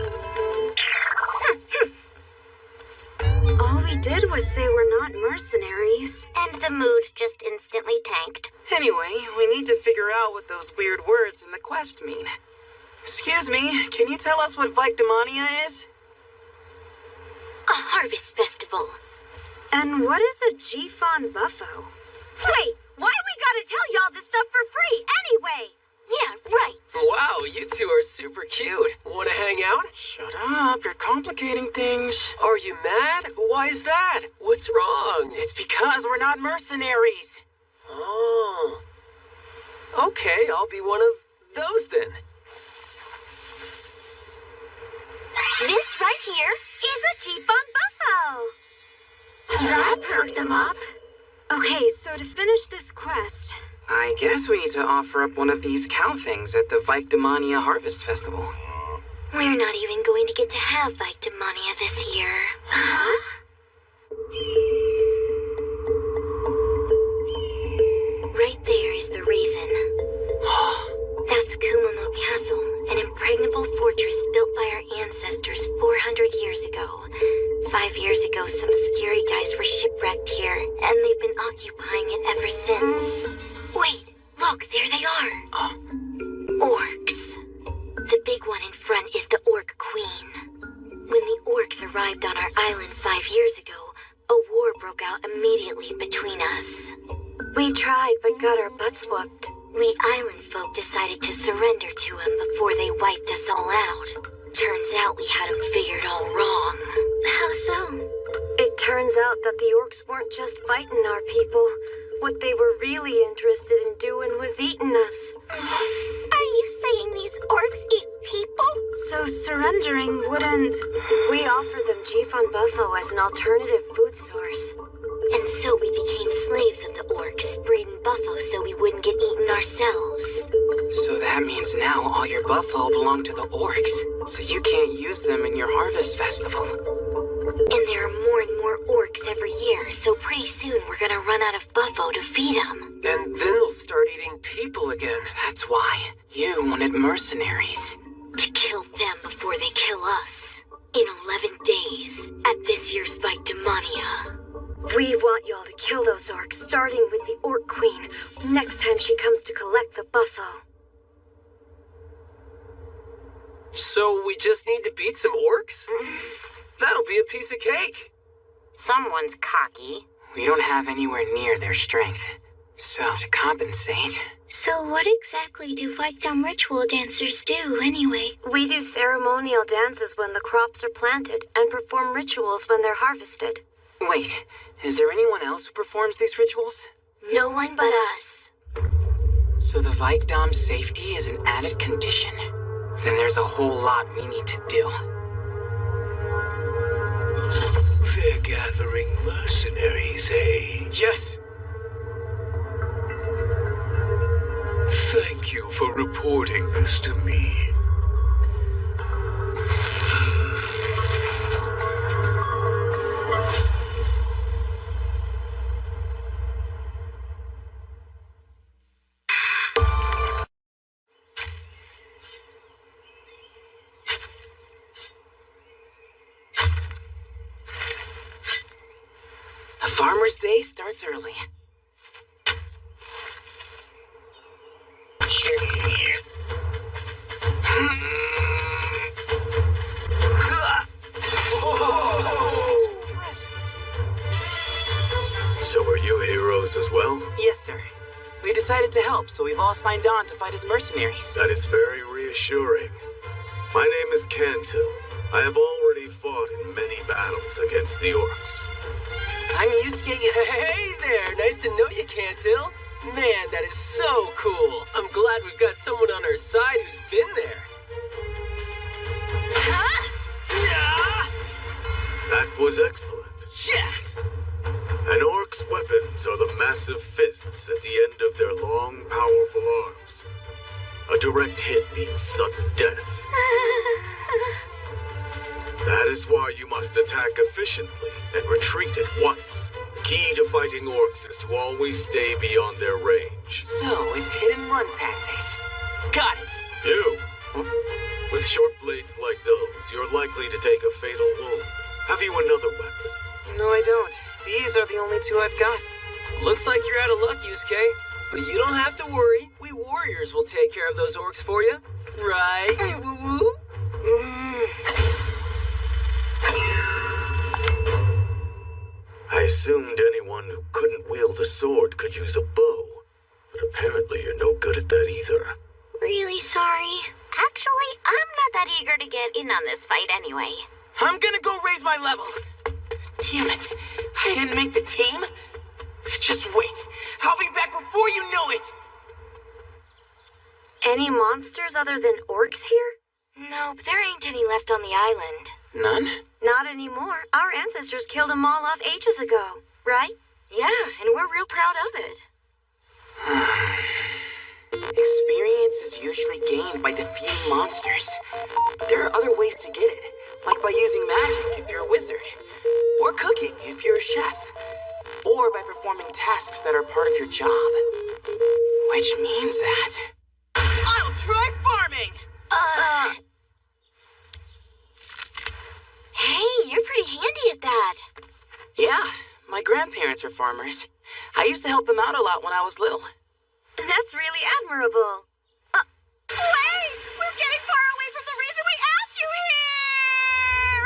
All we did was say we're not mercenaries. And the mood just instantly tanked. Anyway, we need to figure out what those weird words in the quest mean. Excuse me, can you tell us what Victimania is? A harvest festival. And what is a Jifan buffo? Wait, why we gotta tell y'all this stuff for free anyway? Yeah, right. Wow, you two are super cute. Want to hang out? Shut up, you're complicating things. Are you mad? Why is that? What's wrong? It's because we're not mercenaries. Oh. Okay, I'll be one of those then. This right here is a Jifan buffo. That perked him up. Okay, so to finish this quest... I guess we need to offer up one of these cow things at the Victimania Harvest Festival. We're not even going to get to have Victimania this year. Huh? Right there is the ever since. Wait, look, there they are. Orcs. The big one in front is the Orc Queen. When the orcs arrived on our island 5 years ago, a war broke out immediately between us. We tried, but got our butts whooped. We island folk decided to surrender to him before they wiped us all out. Turns out we had him figured all wrong. How so? It turns out that the orcs weren't just fighting our people. What they were really interested in doing was eating us. Are you saying these orcs eat people? So surrendering wouldn't... We offered them Jifon Buffo as an alternative food source. And so we became slaves of the orcs, breeding buffalo so we wouldn't get eaten ourselves. So that means now all your buffalo belong to the orcs, so you can't use them in your harvest festival. And there are more and more orcs every year, so pretty soon we're gonna run out of buffalo to feed them. And then they'll start eating people again. That's why you wanted mercenaries. To kill them before they kill us. In 11 days, at this year's Victimania. We want y'all to kill those orcs, starting with the Orc Queen, next time she comes to collect the buffalo. So we just need to beat some orcs? That'll be a piece of cake. Someone's cocky. We don't have anywhere near their strength. So to compensate... So what exactly do Vikdom ritual dancers do, anyway? We do ceremonial dances when the crops are planted, and perform rituals when they're harvested. Wait, is there anyone else who performs these rituals? No one but us. So the Vikdom's safety is an added condition? Then there's a whole lot we need to do. They're gathering mercenaries, eh? Yes. Thank you for reporting this to me. A farmer's day starts early. So are you heroes as well? Yes, sir. We decided to help, so we've all signed on to fight as mercenaries. That is very reassuring. My name is Cantil. I have already fought in many battles against the orcs. I'm Yusuke. Hey there, nice to know you, Cantil. Man, that is so cool. I'm glad we've got someone on our side who's been there. That was excellent. Yes! An orc's weapons are the massive fists at the end of their long, powerful arms. A direct hit means sudden death. That is why you must attack efficiently and retreat at once. Key to fighting orcs is to always stay beyond their range. So, it's hit-and-run tactics. Got it! You? With short blades like those, you're likely to take a fatal wound. Have you another weapon? No, I don't. These are the only two I've got. Looks like you're out of luck, Yusuke. But you don't have to worry. We warriors will take care of those orcs for you. Right, you woo-woo? I assumed anyone who couldn't wield a sword could use a bow. But apparently you're no good at that either. Really sorry. Actually, I'm not that eager to get in on this fight anyway. I'm gonna go raise my level. Damn it. I didn't make the team. Just wait. I'll be back before you know it. Any monsters other than orcs here? Nope, there ain't any left on the island. None? Not anymore. Our ancestors killed them all off ages ago, right? Yeah, and we're real proud of it. Experience is usually gained by defeating monsters. But there are other ways to get it, like by using magic if you're a wizard, or cooking if you're a chef, or by performing tasks that are part of your job. Which means that... I'll try farming! Hey, you're pretty handy at that. Yeah, my grandparents were farmers. I used to help them out a lot when I was little. That's really admirable. Wait! We're getting far away from the reason we asked you here!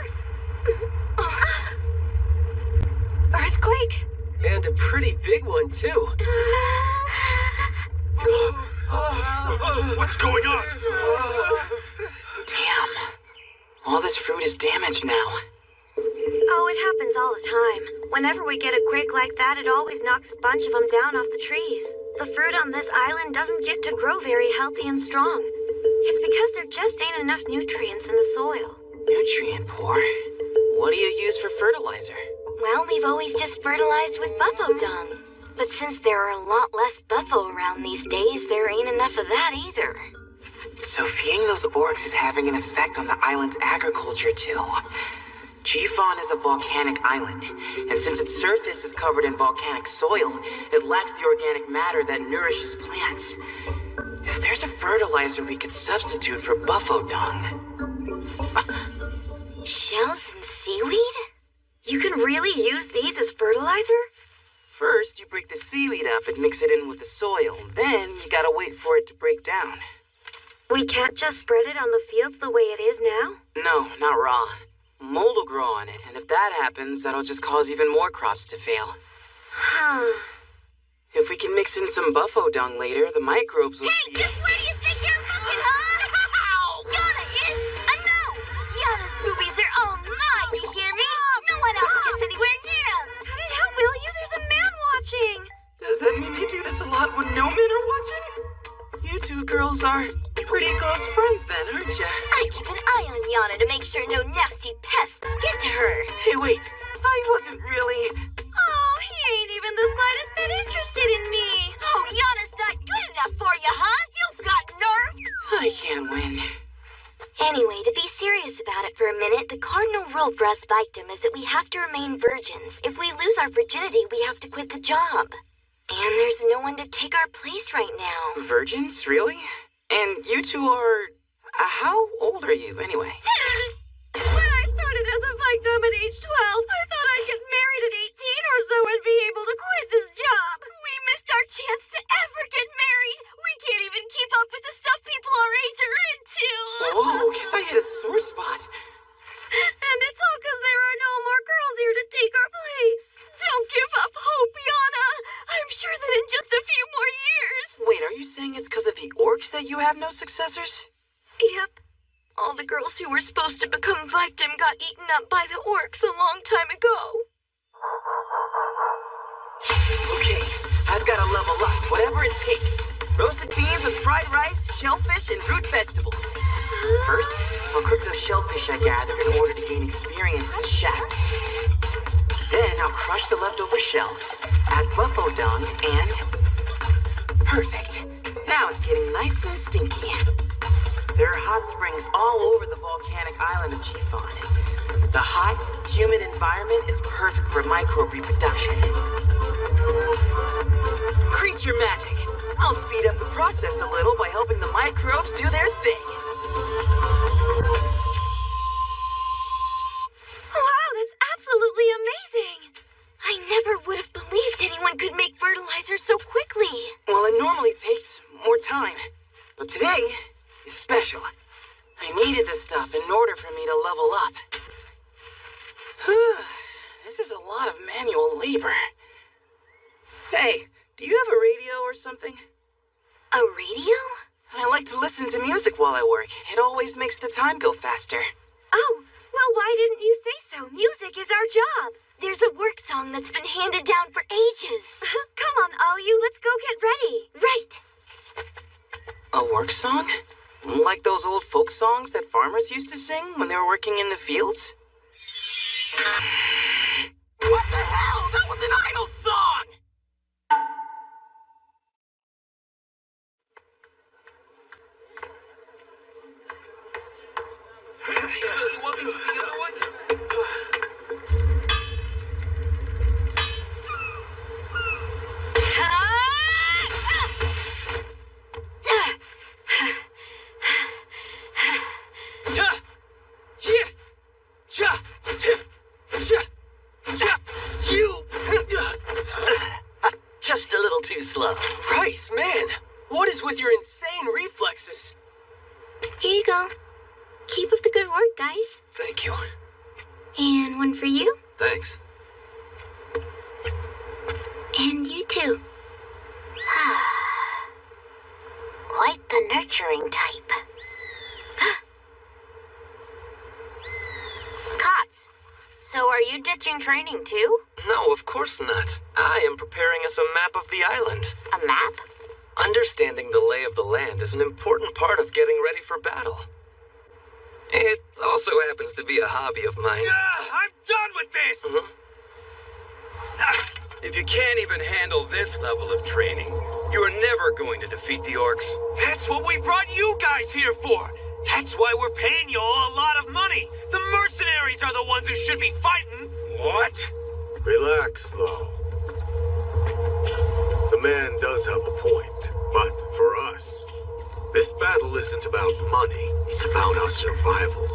Earthquake? And a pretty big one, too. What's going on? Damn. All this fruit is damaged now. Oh, it happens all the time. Whenever we get a quake like that, it always knocks a bunch of them down off the trees. The fruit on this island doesn't get to grow very healthy and strong. It's because there just ain't enough nutrients in the soil. Nutrient poor? What do you use for fertilizer? Well, we've always just fertilized with buffo dung. But since there are a lot less buffo around these days, there ain't enough of that either. So feeding those orcs is having an effect on the island's agriculture, too. G-Fawn is a volcanic island, and since its surface is covered in volcanic soil, it lacks the organic matter that nourishes plants. If there's a fertilizer we could substitute for buffo dung... Shells and seaweed? You can really use these as fertilizer? First, you break the seaweed up and mix it in with the soil. Then, you gotta wait for it to break down. We can't just spread it on the fields the way it is now? No, not raw. Mold will grow on it, and if that happens, that'll just cause even more crops to fail. Huh. If we can mix in some buffo dung later, the microbes will... Hey, just where do you think you're looking, huh? Yana is a no! Yana's boobies are all mine, you hear me? No one else gets anywhere near them! Cut it out, will you? There's a man watching! Does that mean you do this a lot when no men are watching? You two girls are pretty close friends then, aren't you? I keep an eye on Yana to make sure no nasty pests get to her. Hey, wait. I wasn't really... Oh, he ain't even the slightest bit interested in me. Oh, Yana's not good enough for you, huh? You've got nerve. I can't win. Anyway, to be serious about it for a minute, the cardinal rule for us victim is that we have to remain virgins. If we lose our virginity, we have to quit the job. And there's no one to take our place right now. Virgins? Really? And you two are... how old are you, anyway? When I started as a victim at age 12, I thought I'd get married at 18 or so and be able to quit this job. We missed our chance to ever get married. We can't even keep up with the stuff people our age are into. Whoa, guess I hit a sore spot. And it's all because there are no more girls here to take our place. Don't give up hope, Yana. I'm sure that in just a few more years. Wait, are you saying it's because of the orcs that you have no successors? Yep. All the girls who were supposed to become victim got eaten up by the orcs a long time ago. Okay, I've got to level up, whatever it takes. Roasted beans with fried rice, shellfish, and root vegetables. First, I'll cook those shellfish I gathered in order to gain experience as a chef. Then I'll crush the leftover shells, add buffo dung, and... perfect. Now it's getting nice and stinky. There are hot springs all over the volcanic island of G-Fawn. The hot, humid environment is perfect for microbe reproduction. Creature magic. I'll speed up the process a little by helping the microbes do their thing. Wow, that's absolutely amazing! I never would have believed anyone could make fertilizer so quickly. Well, it normally takes more time, but today is special. I needed this stuff in order for me to level up. This is a lot of manual labor. Hey, do you have a radio or something? A radio? I like to listen to music while I work. It always makes the time go faster. Oh, well, why didn't you say so? Music is our job. There's a work song that's been handed down for ages. Come on, all you, let's go get ready. Right. A work song? Like those old folk songs that farmers used to sing when they were working in the fields? What the hell? That was an idle song! You want me to the other one? Yeah! slow. Rice, man! What is with your insane reflexes? Here you go. Keep up the good work, guys. Thank you. And one for you. Thanks. And you too. Quite the nurturing type. Cots, so are you ditching training too? No, of course not. I am preparing us a map of the island. A map? Understanding the lay of the land is an important part of getting ready for battle. It also happens to be a hobby of mine. I'm done with this! If you can't even handle this level of training, you are never going to defeat the orcs. That's what we brought you guys here for. That's why we're paying you all a lot of money. The mercenaries are the ones who should be fighting. What? Relax, though. The man does have a point, but for us, this battle isn't about money. It's about our survival.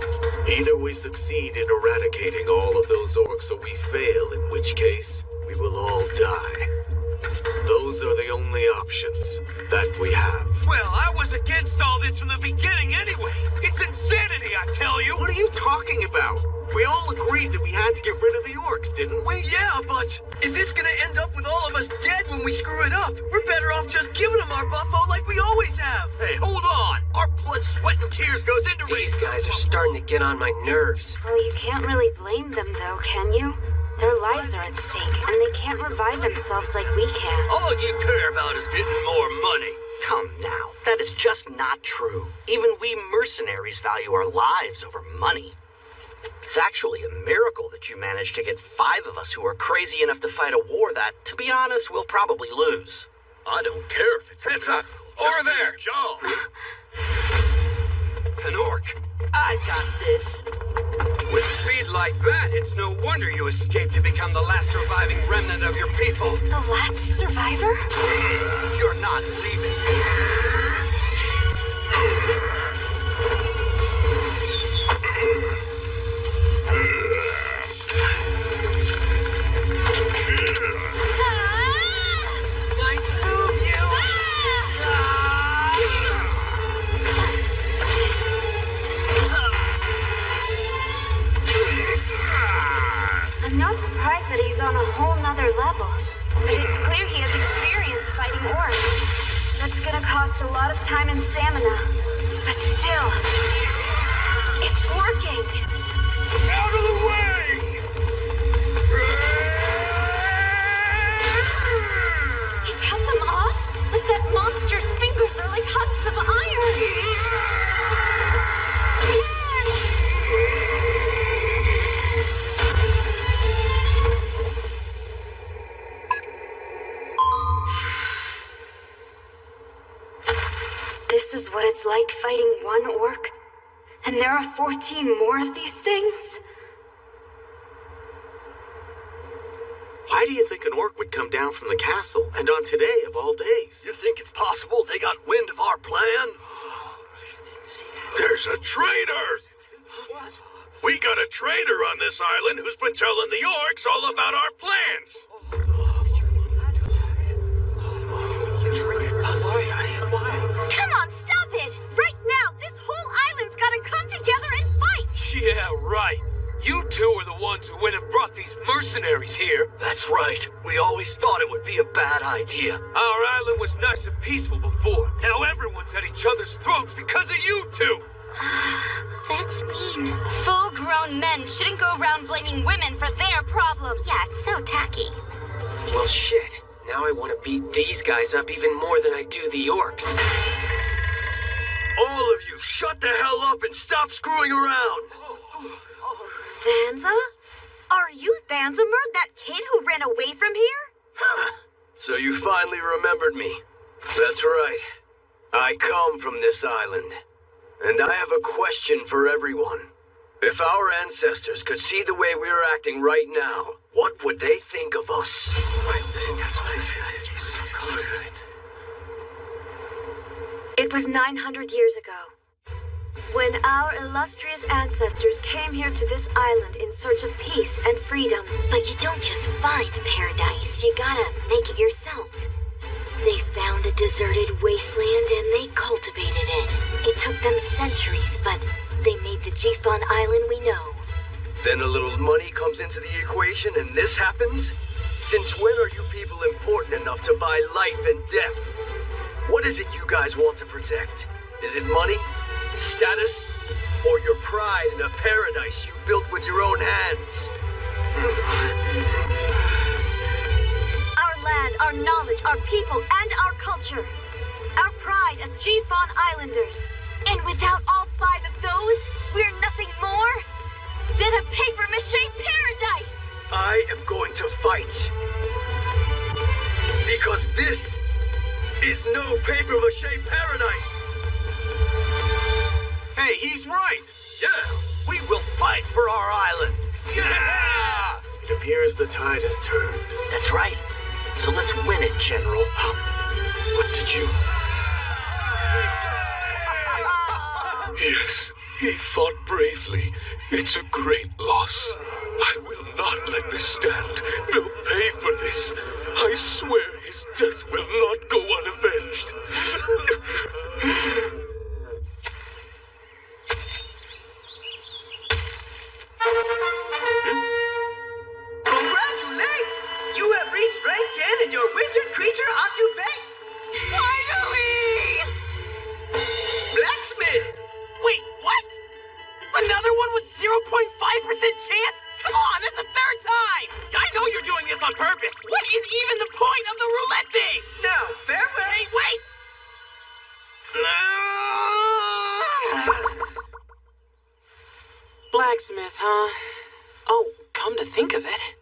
Either we succeed in eradicating all of those orcs or we fail, in which case, we will all die. Those are the only options that we have. Well, I was against all this from the beginning anyway. It's insanity, I tell you. What are you talking about? We all agreed that we had to get rid of the orcs, didn't we? Yeah, but if it's gonna end up with all of us dead when we screw it up, we're better off just giving them our buffo like we always have. Hey, hold on! Our blood, sweat, and tears goes into These guys are starting to get on my nerves. Well, you can't really blame them, though, can you? Their lives are at stake, and they can't revive themselves like we can. All you care about is getting more money. Come now, that is just not true. Even we mercenaries value our lives over money. It's actually a miracle that you managed to get 5 of us who are crazy enough to fight a war that, to be honest, we'll probably lose. I don't care if it's a miracle. Over there! Joe! An orc. I got this. With speed like that, it's no wonder you escaped to become the last surviving remnant of your people. The last survivor? You're not leaving. Nice move, you! I'm not surprised that he's on a whole nother level. But it's clear he has experience fighting orcs. That's gonna cost a lot of time and stamina. But still, it's working! Out of the way! He cut them off? But that monster's fingers are like hubs of iron! This is what it's like fighting one orc? And there are 14 more of these things? Why do you think an orc would come down from the castle, and on today of all days? You think it's possible they got wind of our plan? There's a traitor! We got a traitor on this island who's been telling the orcs all about our plans! Come on, stop it! Right now, this whole island's gotta come together and fight! Yeah, right. You two are the ones who went and brought these mercenaries here. That's right. We always thought it would be a bad idea. Our island was nice and peaceful before. Now everyone's at each other's throats because of you two. That's mean. Full-grown men shouldn't go around blaming women for their problems. Yeah, it's so tacky. Well, shit. Now I want to beat these guys up even more than I do the orcs. All of you, shut the hell up and stop screwing around! Thansa? Are you Thansamer, that kid who ran away from here? So you finally remembered me. That's right. I come from this island. And I have a question for everyone. If our ancestors could see the way we're acting right now, what would they think of us? That's what I feel. It's so confident. It was 900 years ago, when our illustrious ancestors came here to this island in search of peace and freedom. But you don't just find paradise, you gotta make it yourself. They deserted wasteland and they cultivated it. It took them centuries, but they made the G-Fon Island we know. Then a little money comes into the equation and this happens? Since when are you people important enough to buy life and death? What is it you guys want to protect? Is it money? Status? Or your pride in a paradise you built with your own hands? Our land, our knowledge, our people, and our culture. Our pride as G-Fon Islanders. And without all 5 of those, we're nothing more than a paper-mache paradise! I am going to fight. Because this is no paper-mache paradise! Hey, he's right! Yeah, we will fight for our island! Yeah! It appears the tide has turned. That's right. So let's win it, General. What did you... Yes, he fought bravely. It's a great loss. I will not let this stand. They'll pay for this. I swear his death will not go unavenged. Congratulations! You have reached rank 10 in your wizard creature occupation. Finally! Blacksmith! Wait, what? Another one with 0.5% chance? Come on, this is the 3rd time! I know you're doing this on purpose. What is even the point of the roulette thing? Now, farewell. Hey, wait! Blacksmith, huh? Oh, come to think of it.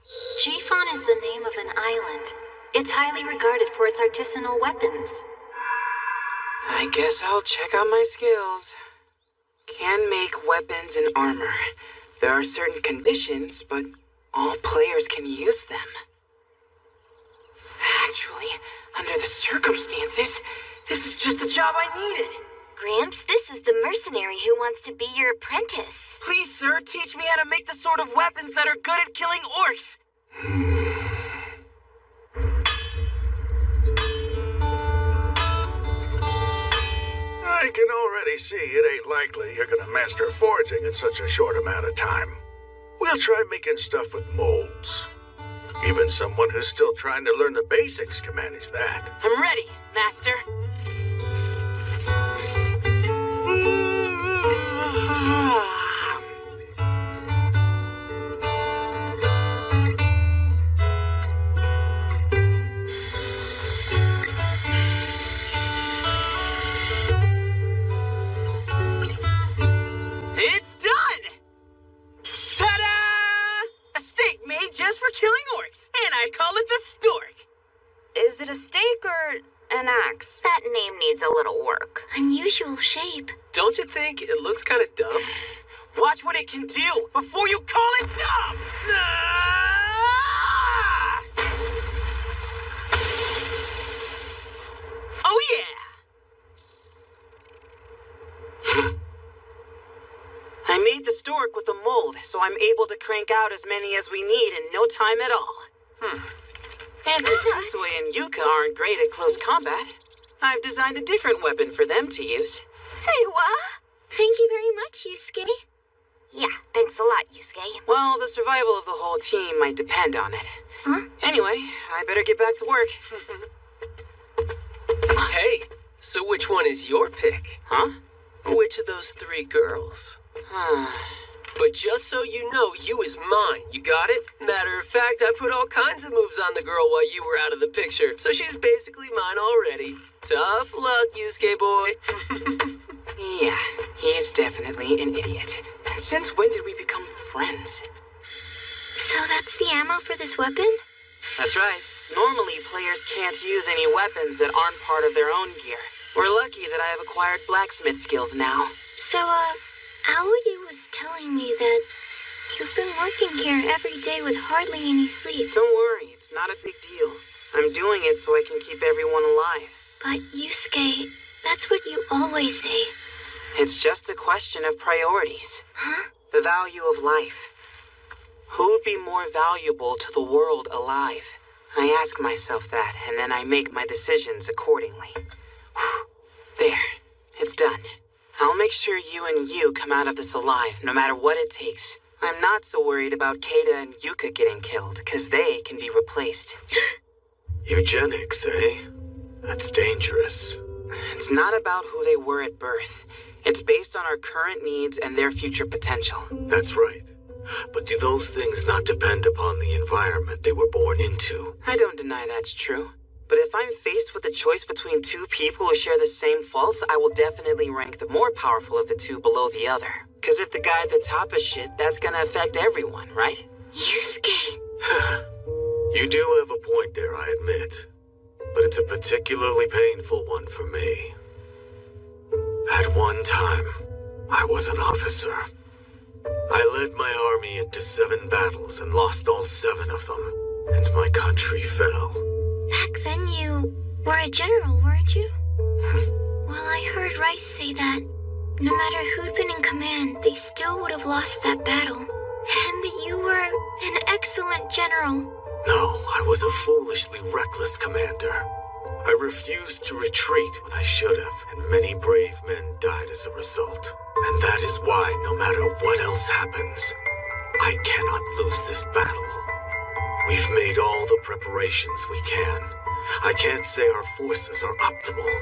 G-Fon is the name of an island. It's highly regarded for its artisanal weapons. I guess I'll check out my skills. Can make weapons and armor. There are certain conditions, but all players can use them. Actually, under the circumstances, this is just the job I needed. Gramps, this is the mercenary who wants to be your apprentice. Please, sir, teach me how to make the sort of weapons that are good at killing orcs. I can already see it ain't likely you're gonna master forging in such a short amount of time. We'll try making stuff with molds. Even someone who's still trying to learn the basics can manage that. I'm ready, master. It's done! Ta-da! A steak made just for killing orcs, and I call it the Stork. Is it a steak or an axe? That name needs a little work. Unusual shape. Don't you think it looks kind of dumb? Watch what it can do before you call it dumb! Oh yeah! I made the stork with the mold, so I'm able to crank out as many as we need in no time at all. And since Kusue and Yuka aren't great at close combat, I've designed a different weapon for them to use. Say what? Thank you very much, Yusuke. Yeah, thanks a lot, Yusuke. Well, the survival of the whole team might depend on it. Huh? Anyway, I better get back to work. Hey, so which one is your pick? Huh? Which of those 3 girls? But just so you know, you is mine. You got it? Matter of fact, I put all kinds of moves on the girl while you were out of the picture, so she's basically mine already. Tough luck, Yusuke boy. Yeah, he's definitely an idiot. And since when did we become friends? So that's the ammo for this weapon? That's right. Normally, players can't use any weapons that aren't part of their own gear. We're lucky that I have acquired blacksmith skills now. So, Aoyu was telling me that you've been working here every day with hardly any sleep. Don't worry, it's not a big deal. I'm doing it so I can keep everyone alive. But Yusuke, that's what you always say. It's just a question of priorities. Huh? The value of life. Who'd be more valuable to the world alive? I ask myself that, and then I make my decisions accordingly. There. It's done. I'll make sure you come out of this alive, no matter what it takes. I'm not so worried about Keita and Yuka getting killed, because they can be replaced. Eugenics, eh? That's dangerous. It's not about who they were at birth. It's based on our current needs and their future potential. That's right. But do those things not depend upon the environment they were born into? I don't deny that's true. But if I'm faced with a choice between two people who share the same faults, I will definitely rank the more powerful of the two below the other. Because if the guy at the top is shit, that's gonna affect everyone, right? Yusuke. You do have a point there, I admit. But it's a particularly painful one for me. At one time, I was an officer. I led my army into 7 battles and lost all 7 of them. And my country fell. Back then you were a general, weren't you? Well, I heard Rice say that no matter who'd been in command, they still would have lost that battle. And that you were an excellent general. No, I was a foolishly reckless commander. I refused to retreat when I should have, and many brave men died as a result. And that is why, no matter what else happens, I cannot lose this battle. We've made all the preparations we can. I can't say our forces are optimal,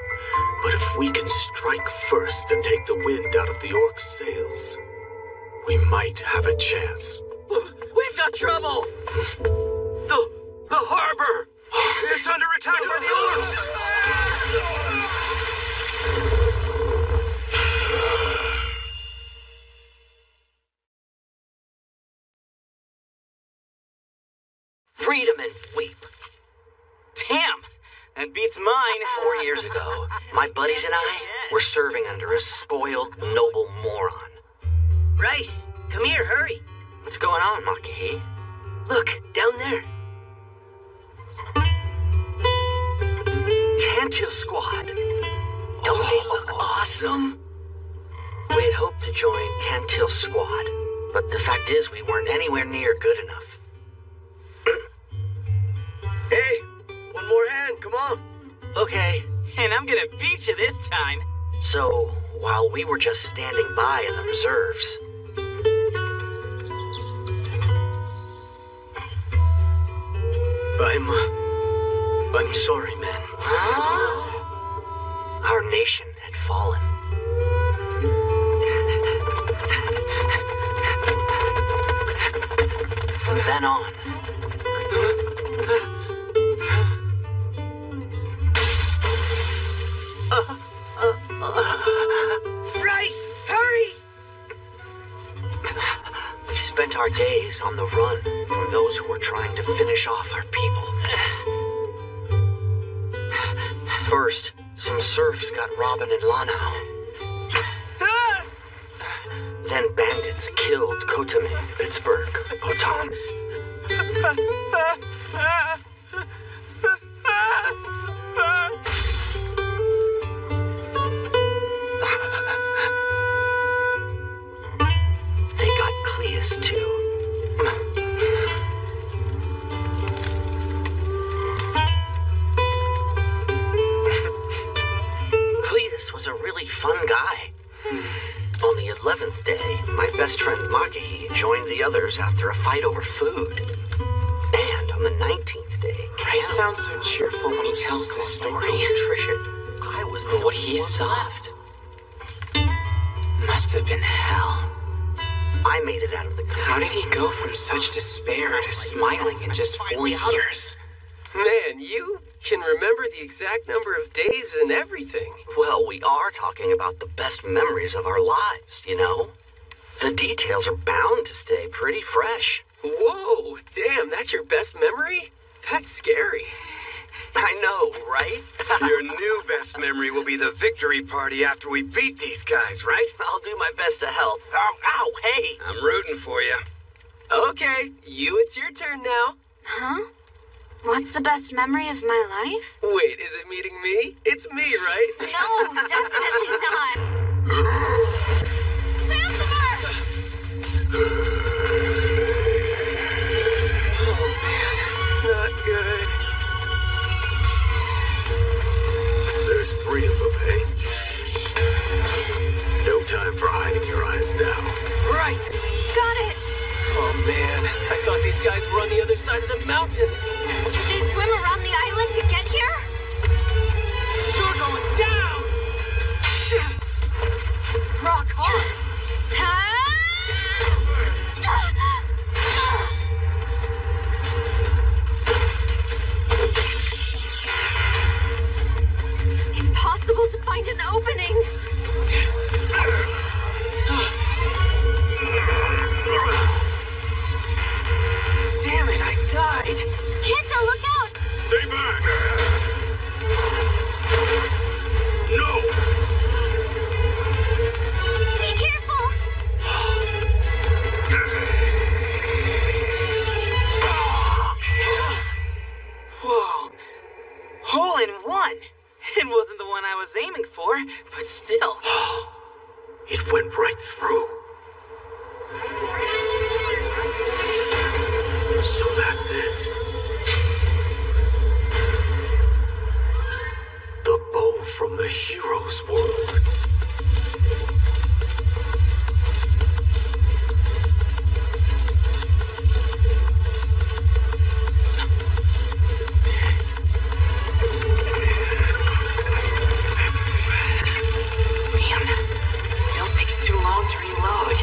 but if we can strike first and take the wind out of the Orc's sails, we might have a chance. We've got trouble! The harbor! It's under attack by the Orcs! Read 'em and weep. Damn, that beats mine. 4 years ago, my buddies and I were serving under a spoiled, noble moron. Rice, come here, hurry. What's going on, Makahi? Look, down there. Cantil Squad. Don't they look awesome? We had hoped to join Cantil Squad, but the fact is we weren't anywhere near good enough. Hey, one more hand, come on. Okay. And I'm gonna beat you this time. So, while we were just standing by in the reserves, I'm sorry, man. Our nation had fallen. From then on, Rice, hurry! we spent our days on the run from those who were trying to finish off our people. First, some serfs got Robin and Lano. Then bandits killed Kotamin, Pittsburgh, Potan. They got Cleus too. Cleus was a really fun guy. On the 11th day, my best friend Makahi joined the others after a fight over food. And on the 19th day, Rice sounds so cheerful when he tells this story. Nutrition. I was the what he soft. Must have been hell. I made it out of the country. How did he go from such despair to smiling in just 4 years? Man, you can remember the exact number of days and everything. Well, we are talking about the best memories of our lives, you know? The details are bound to stay pretty fresh. Whoa, damn, that's your best memory? That's scary. I know, right? Your new best memory will be the victory party after we beat these guys, right? I'll do my best to help. Ow, hey! I'm rooting for you. Okay, it's your turn now. Huh? What's the best memory of my life? Wait, is it meeting me? It's me, right? No, definitely not. Oh, man. Not good. side of the mountain. Did they swim around the island to get here? You're going down! Rock hard! Impossible to find an opening! Damn it, I died! Kenta, look out! Stay back! No! Be careful! Whoa. Hole in one! It wasn't the one I was aiming for, but still. It went right through. So that's it. The bow from the hero's world. Damn, it still takes too long to reload.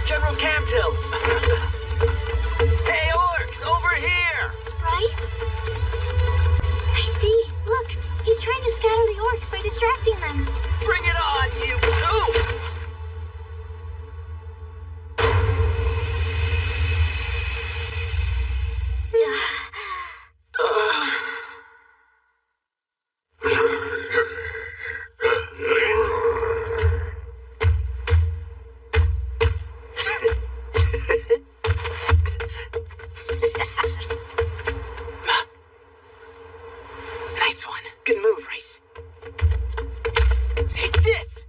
General Campbell! Hey, orcs, over here! Rice? I see. Look, he's trying to scatter the orcs by distracting them. Bring it on, you... Ooh! Nice one. Good move, Rice. Take this!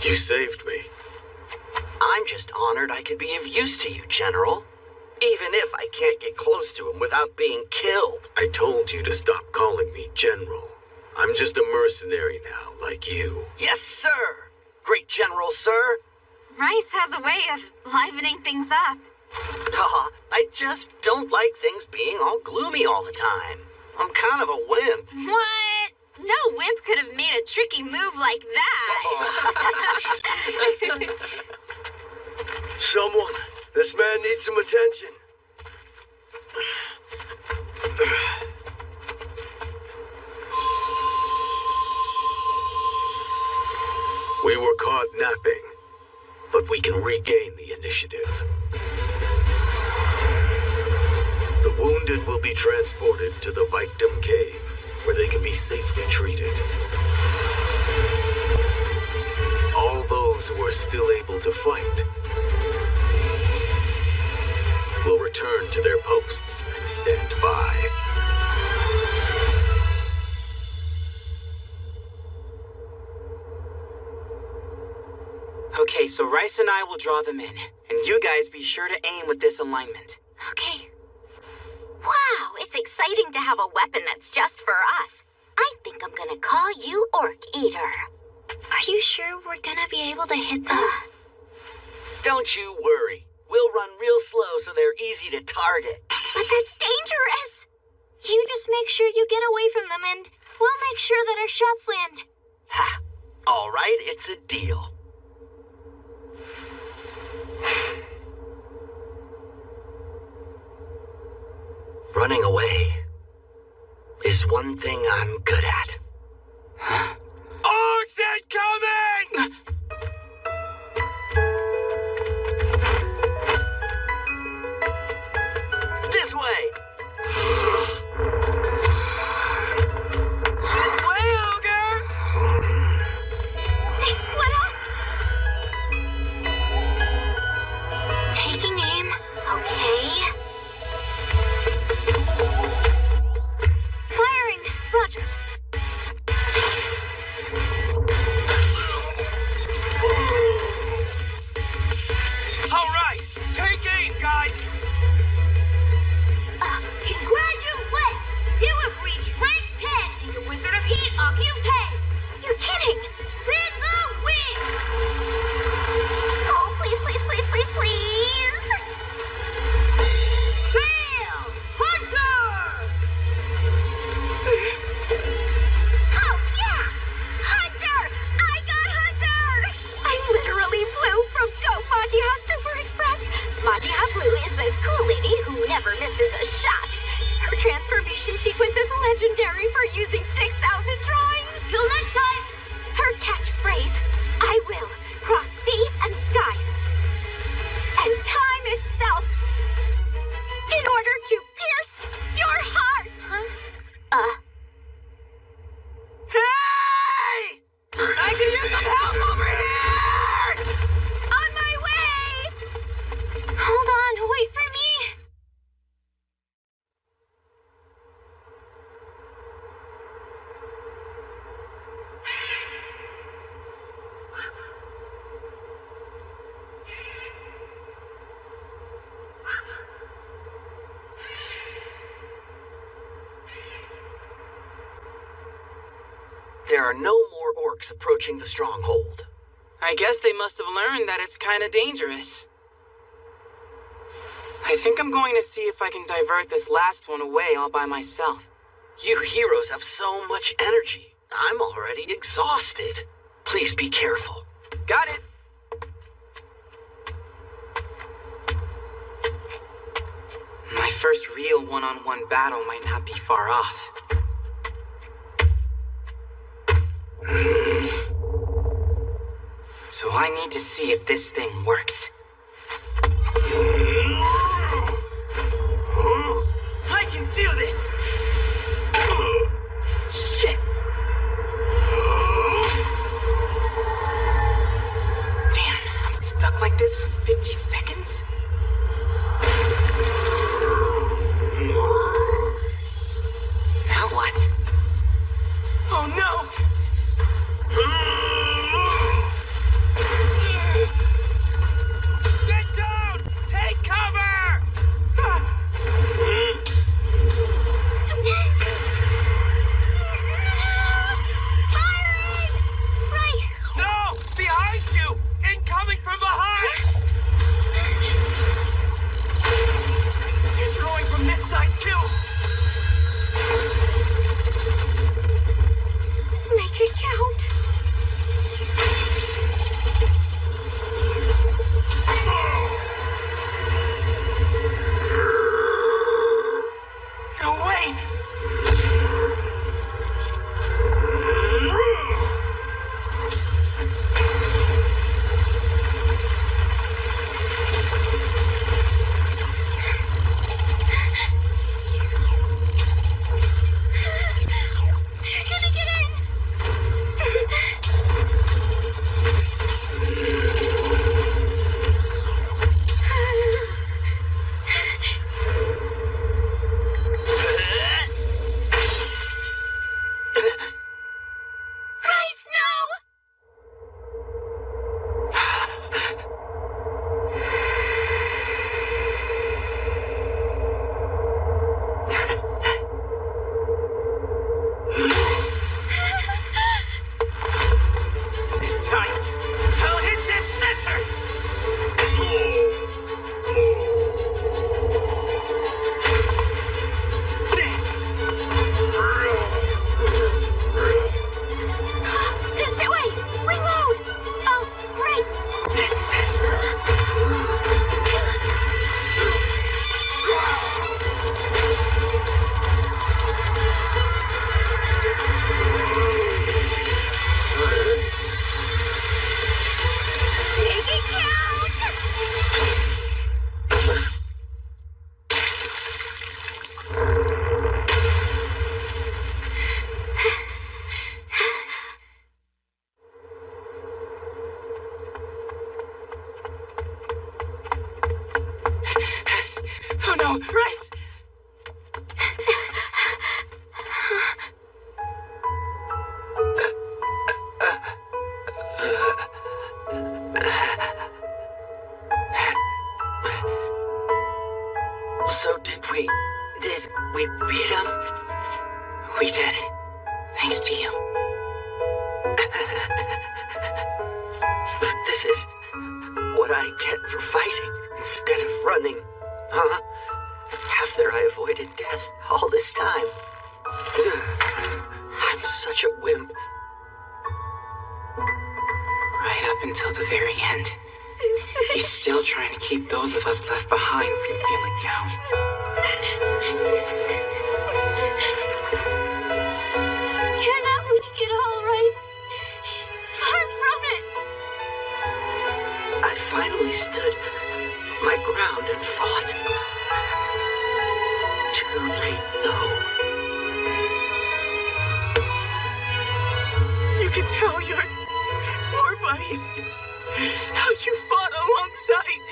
You saved me. I'm just honored I could be of use to you, General. Even if I can't get close to him without being killed. I told you to stop calling me General. I'm just a mercenary now, like you. Yes, sir. Great General, sir. Rice has a way of livening things up. I just don't like things being all gloomy all the time. I'm kind of a wimp. What? No wimp could have made a tricky move like that. Someone, this man needs some attention. We were caught napping, but we can regain the initiative. The wounded will be transported to the Victim Cave, where they can be safely treated. All those who are still able to fight will return to their posts and stand by. Okay, so Rice and I will draw them in, and you guys be sure to aim with this alignment. Okay. Wow, it's exciting to have a weapon that's just for us. I think I'm gonna call you Orc Eater. Are you sure we're gonna be able to hit them? Don't you worry. We'll run real slow so they're easy to target. But that's dangerous. You just make sure you get away from them and we'll make sure that our shots land. Ha! All right, it's a deal. Running away is one thing I'm good at. Huh? Orcs incoming! This way! This way, Ogre! They split up! Taking aim. Okay. Firing. Roger. There are no more orcs approaching the stronghold. I guess they must have learned that it's kind of dangerous. I think I'm going to see if I can divert this last one away all by myself. You heroes have so much energy. I'm already exhausted. Please be careful. Got it. My first real one-on-one battle might not be far off. So I need to see if this thing works. I can do this! Shit! Damn, I'm stuck like this for 50 seconds? Now what? Oh no! Get down! Take cover! Firing! Right! No! Behind you! Incoming from behind! You're throwing from this side too! Make it count. No way! They're gonna get in! Christ, no! This time, I'll hit dead center! This way! Reload! Oh, right! Make it count! Oh no, Rice! So did we beat him? We did. Thanks to you. This is what I get for fighting instead of running, huh? After I avoided death all this time. I'm such a wimp. Right up until the very end. He's still trying to keep those of us left behind from feeling down. You're not weak at all, Rice. Far from it. I finally stood my ground and fought. Too late, though. You can tell your war buddies how you fought alongside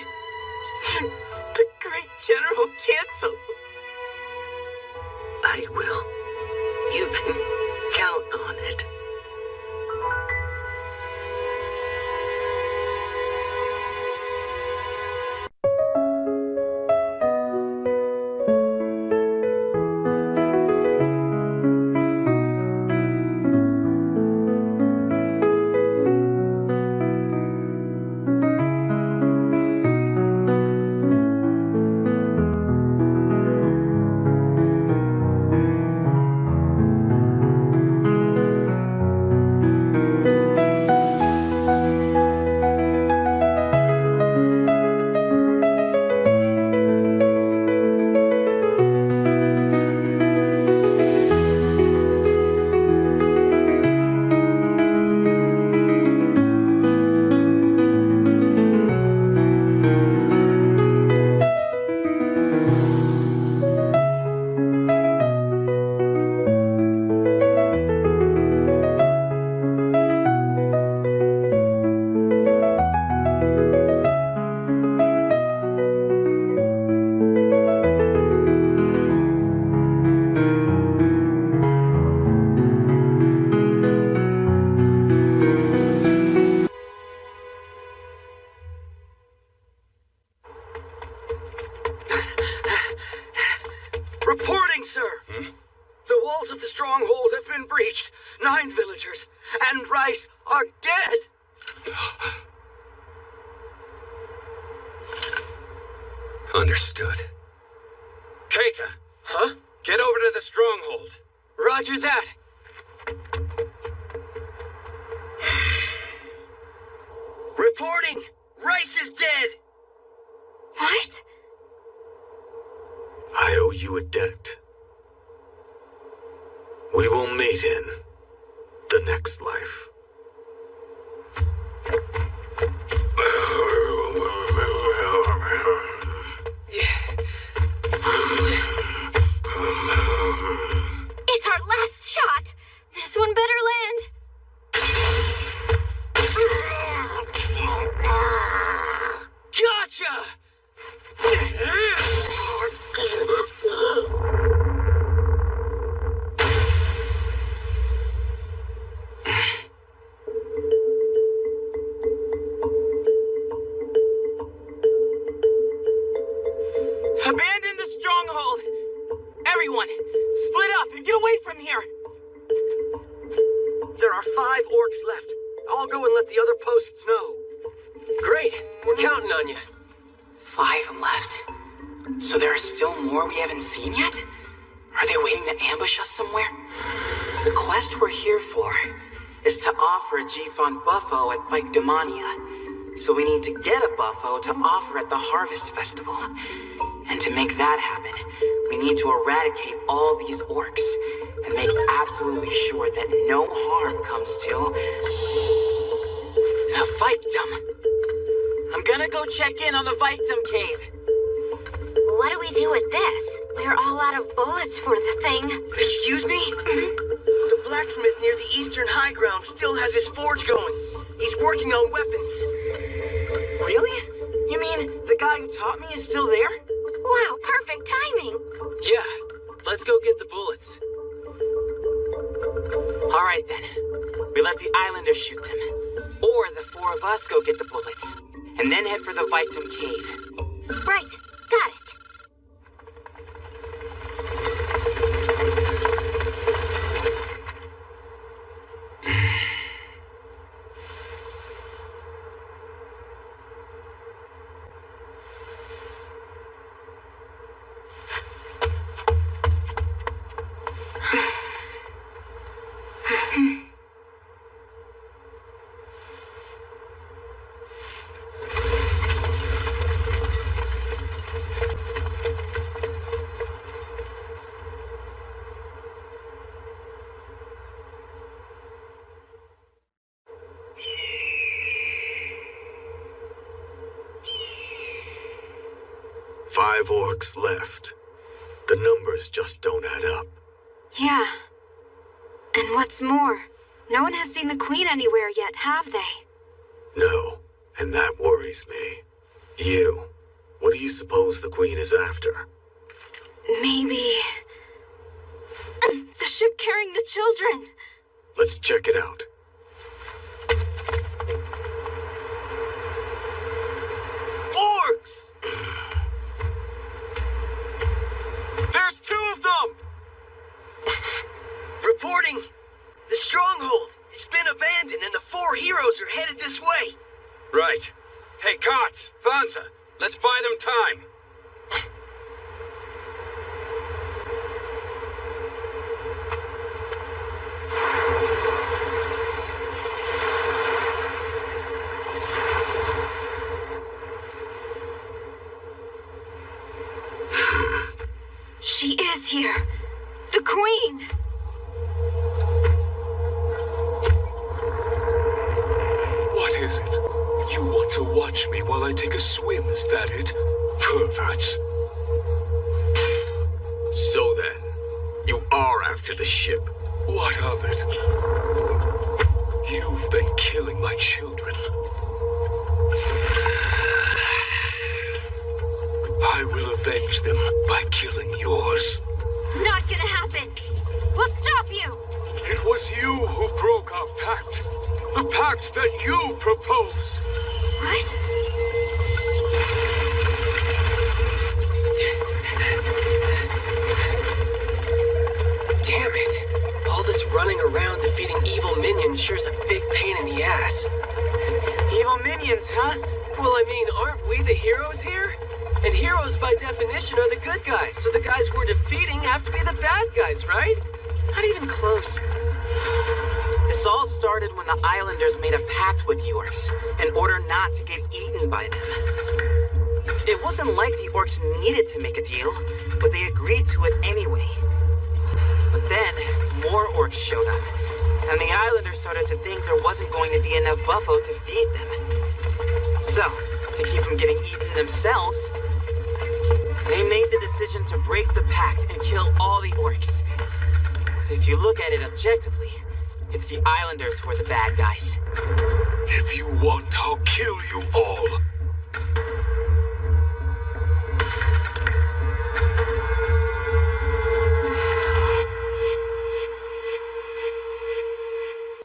the great General Cancel. I will. You can count on it. The walls of the stronghold have been breached. 9 villagers and Rice are dead. Understood. Keita, Huh? get over to the stronghold. Roger that. Reporting! Rice is dead! What? I owe you a debt. We will meet in the next life. It's our last shot. This one better land. Gotcha! Abandon the stronghold! Everyone, split up and get away from here! There are 5 orcs left. I'll go and let the other posts know. Great. We're counting on you. 5 left. So there are still more we haven't seen yet? Are they waiting to ambush us somewhere? The quest we're here for is to offer a G-Font buffo at Fight Demania. So we need to get a buffo to offer at the Harvest Festival. And to make that happen, we need to eradicate all these orcs and make absolutely sure that no harm comes to the Victim. I'm gonna go check in on the Victim cave. What do we do with this? We're all out of bullets for the thing. Excuse me? The blacksmith near the eastern high ground still has his forge going. He's working on weapons. Really? You mean the guy who taught me is still there? Wow, perfect timing. Yeah. Let's go get the bullets. All right then. We let the islanders shoot them. Or the 4 of us go get the bullets. And then head for the Victim cave. Right, got it. Five orcs left. The numbers just don't add up. Yeah. And what's more, no one has seen the Queen anywhere yet, have they? No, and that worries me. You, what do you suppose the Queen is after? Maybe... the ship carrying the children! Let's check it out. Orcs! There's 2 of them! Reporting! The stronghold! It's been abandoned and the 4 heroes are headed this way! Right. Hey, Kots, Thanza, let's buy them time. She is here. The Queen! What is it? You want to watch me while I take a swim, is that it? Perverts. So then, you are after the ship. What of it? You've been killing my children. I will avenge them by killing yours. Not gonna happen! We'll stop you! It was you who broke our pact. The pact that you proposed. What? aren't we the heroes here? And heroes, by definition, are the good guys, so the guys we're defeating have to be the bad guys, right? Not even close. This all started when the Islanders made a pact with the Orcs in order not to get eaten by them. It wasn't like the Orcs needed to make a deal, but they agreed to it anyway. But then, more Orcs showed up, and the Islanders started to think there wasn't going to be enough buffalo to feed them. So, to keep from getting eaten themselves, they made the decision to break the pact and kill all the Orcs. If you look at it objectively, it's the Islanders who are the bad guys. If you want, I'll kill you all.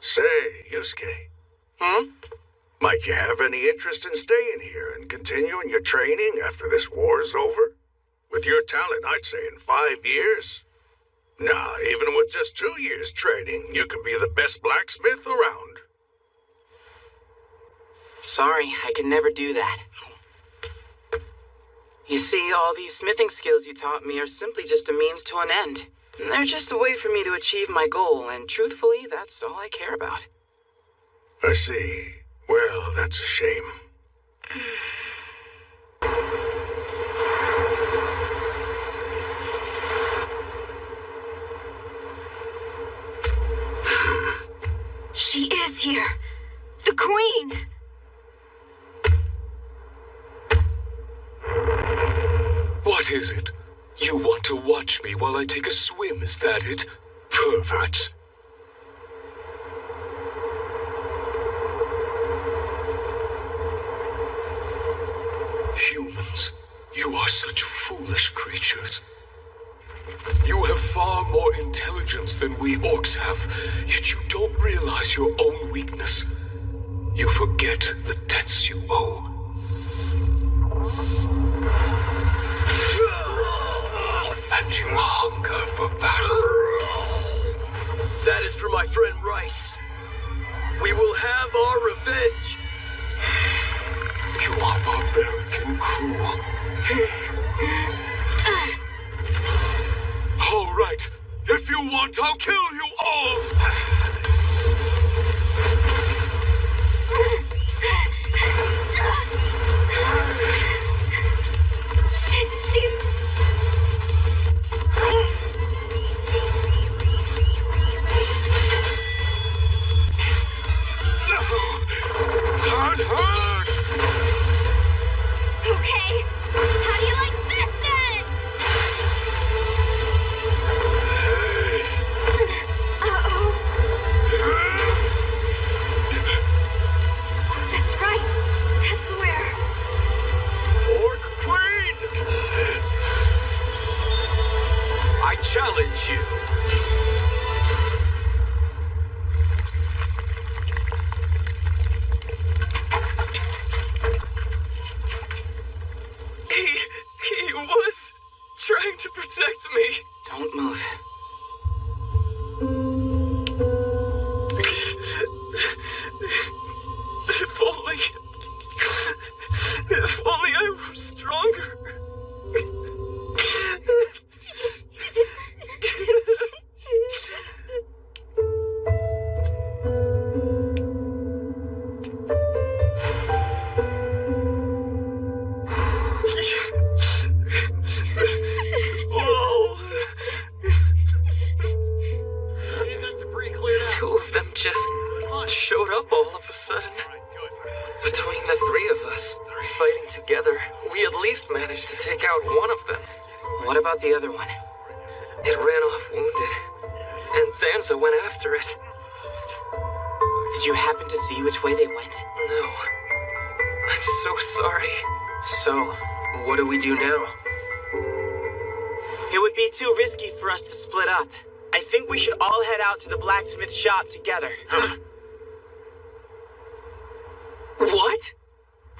Say, Yusuke. Might you have any interest in staying here and continuing your training after this war's over? With your talent, I'd say in 5 years. Nah, even with just 2 years training, you could be the best blacksmith around. Sorry, I can never do that. You see, all these smithing skills you taught me are simply just a means to an end. They're just a way for me to achieve my goal, and truthfully, that's all I care about. I see. Well, that's a shame. She is here. The Queen! What is it? You want to watch me while I take a swim, is that it? Perverts. Humans, you are such foolish creatures. You have far more intelligence than we orcs have, yet you don't realize your own weakness. You forget the debts you owe. And you hunger for battle. That is for my friend Rice. We will have our revenge. You are barbaric and cruel. All right. If you want, I'll kill you all. She's... That hurt! Okay, how do you like this then? Uh-oh. Oh, that's right. That's where... Orc Queen! I challenge you. He was trying to protect me. Don't move. If only I were stronger. Two of them just showed up all of a sudden. Between the three of us, fighting together, we at least managed to take out one of them. What about the other one? It ran off wounded, and Thanza went after it. Did you happen to see which way they went? No. I'm so sorry. So, what do we do now? It would be too risky for us to split up. I think we should all head out to the blacksmith shop together. What?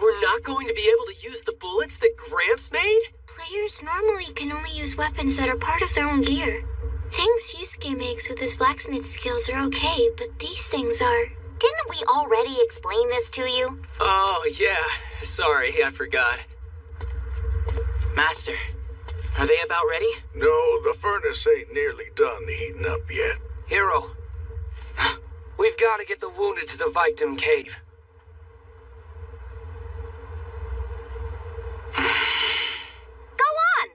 We're not going to be able to use the bullets that Gramps made? Players normally can only use weapons that are part of their own gear. Things Yusuke makes with his blacksmith skills are okay, but these things are didn't we already explain this to you? Oh, yeah. Sorry, I forgot. Master, are they about ready? No, the furnace ain't nearly done heating up yet. Hero, we've got to get the wounded to the victim cave. Go on!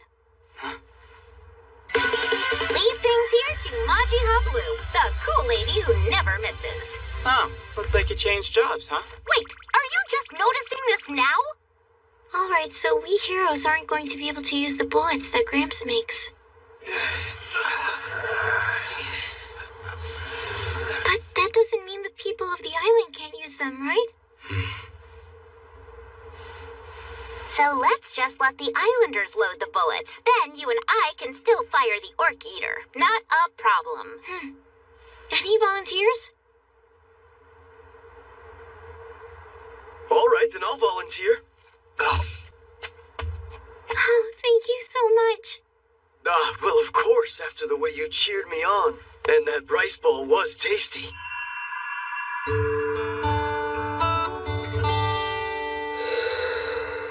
Leave things here to Maji Hablu, the cool lady who never misses. Oh, looks like you changed jobs, huh? Wait, are you just noticing this now? Alright, so we heroes aren't going to be able to use the bullets that Gramps makes. But that doesn't mean the people of the island can't use them, right? So let's just let the islanders load the bullets. Then you and I can still fire the Orc Eater. Not a problem. Any volunteers? All right, then I'll volunteer. Oh, thank you so much. Well, of course, after the way you cheered me on. And that rice ball was tasty.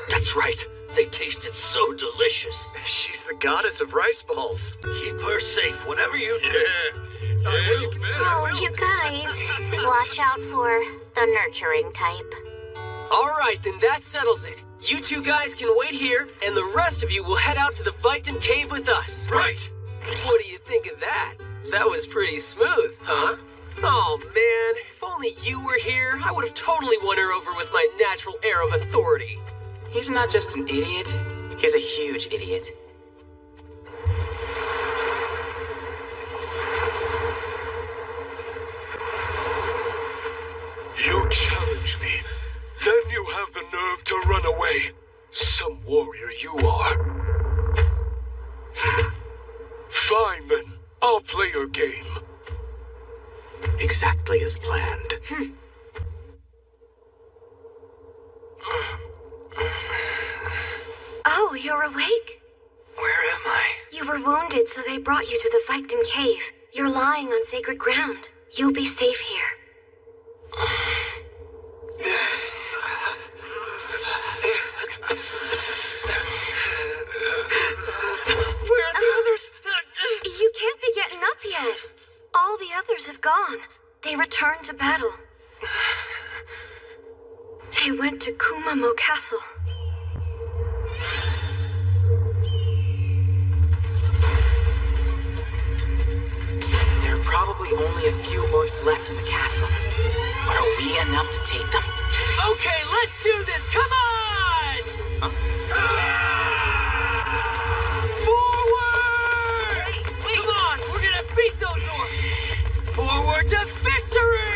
That's right. They tasted so delicious. She's the goddess of rice balls. Keep her safe, whatever you do. Oh, you guys. Watch out for the nurturing type. All right, then that settles it. You two guys can wait here, and the rest of you will head out to the victim cave with us. Right. What do you think of that? That was pretty smooth, huh? Oh, man. If only you were here, I would have totally won her over with my natural air of authority. He's not just an idiot. He's a huge idiot. You challenge me. Then you have the nerve to run away. Some warrior you are. Fine then. I'll play your game. Exactly as planned. Oh, you're awake? Where am I? You were wounded, so they brought you to the victim cave. You're lying on sacred ground. You'll be safe here. Where are the others? You can't be getting up yet. All the others have gone. They returned to battle. They went to Kumamo Castle. There are probably only a few orcs left in the castle. But are we enough to take them? Okay, let's do this. Come on! Forward! Come on, we're gonna beat those orcs! Forward to victory!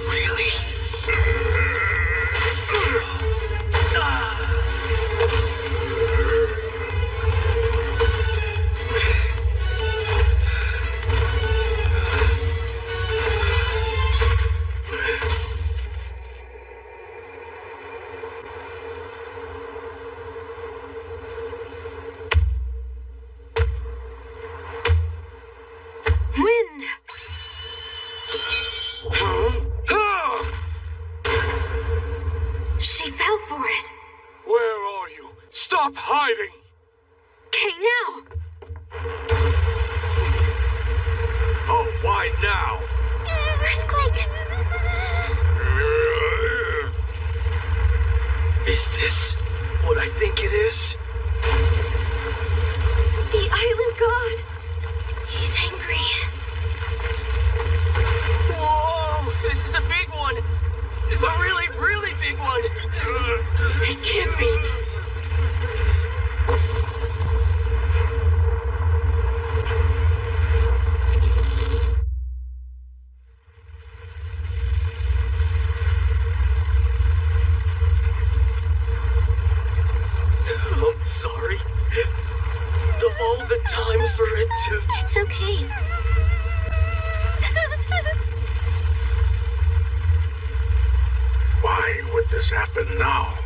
Really? Wind! She fell for it. Where are you? Stop hiding! Okay, now! Oh, why now? Earthquake! Is this what I think it is? The island god! He's angry. Whoa! This is a big one! A really, really big one! It can't be. I'm sorry. Of all the times for it to... It's okay. Why would this happen now?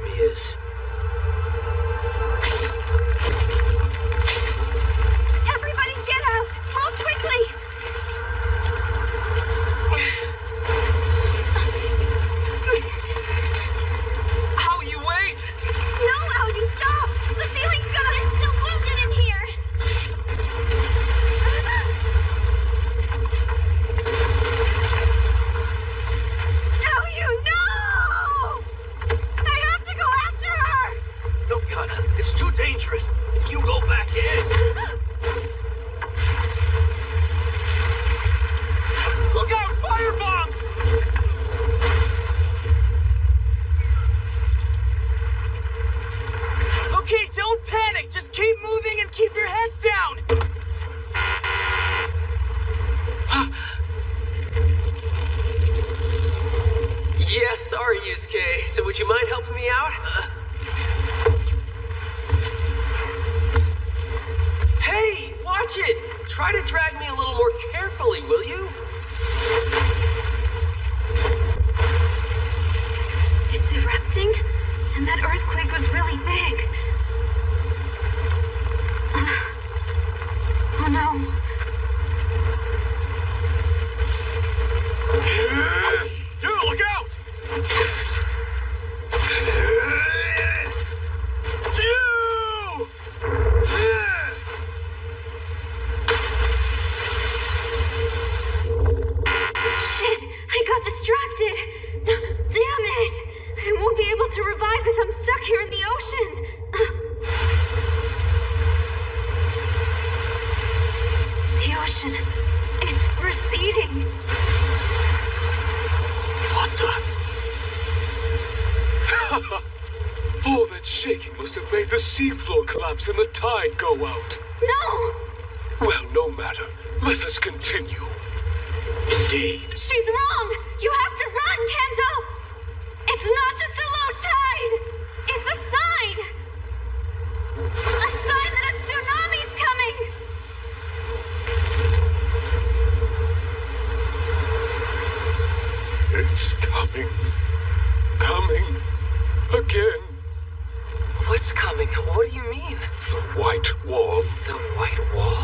me is. Everybody get out! Move quickly! Ow, you wait! No, Audi, stop! The ceiling's gonna... I'm still wounded in here! Oh, you know! I have to go after her! No, Kana, it's too dangerous. If you go back in... Look out! Fire bombs! Okay, don't panic. Just keep moving and keep your heads down. Yeah, sorry, Yusuke. So would you mind helping me out? Hey, watch it! Try to drag me a little more carefully, will you? It's erupting, and that earthquake was really big. Oh no. Look out! Shit, I got distracted. Damn it. I won't be able to revive if I'm stuck here in the ocean. The ocean, it's receding. What the? All that shaking must have made the seafloor collapse and the tide go out. No! Well, no matter. Let us continue. Indeed. She's wrong! You have to run, Kento! It's not just a low tide! It's a sign! A sign that a tsunami's coming! It's coming. Coming. Again. What's coming? What do you mean? The white wall. The white wall?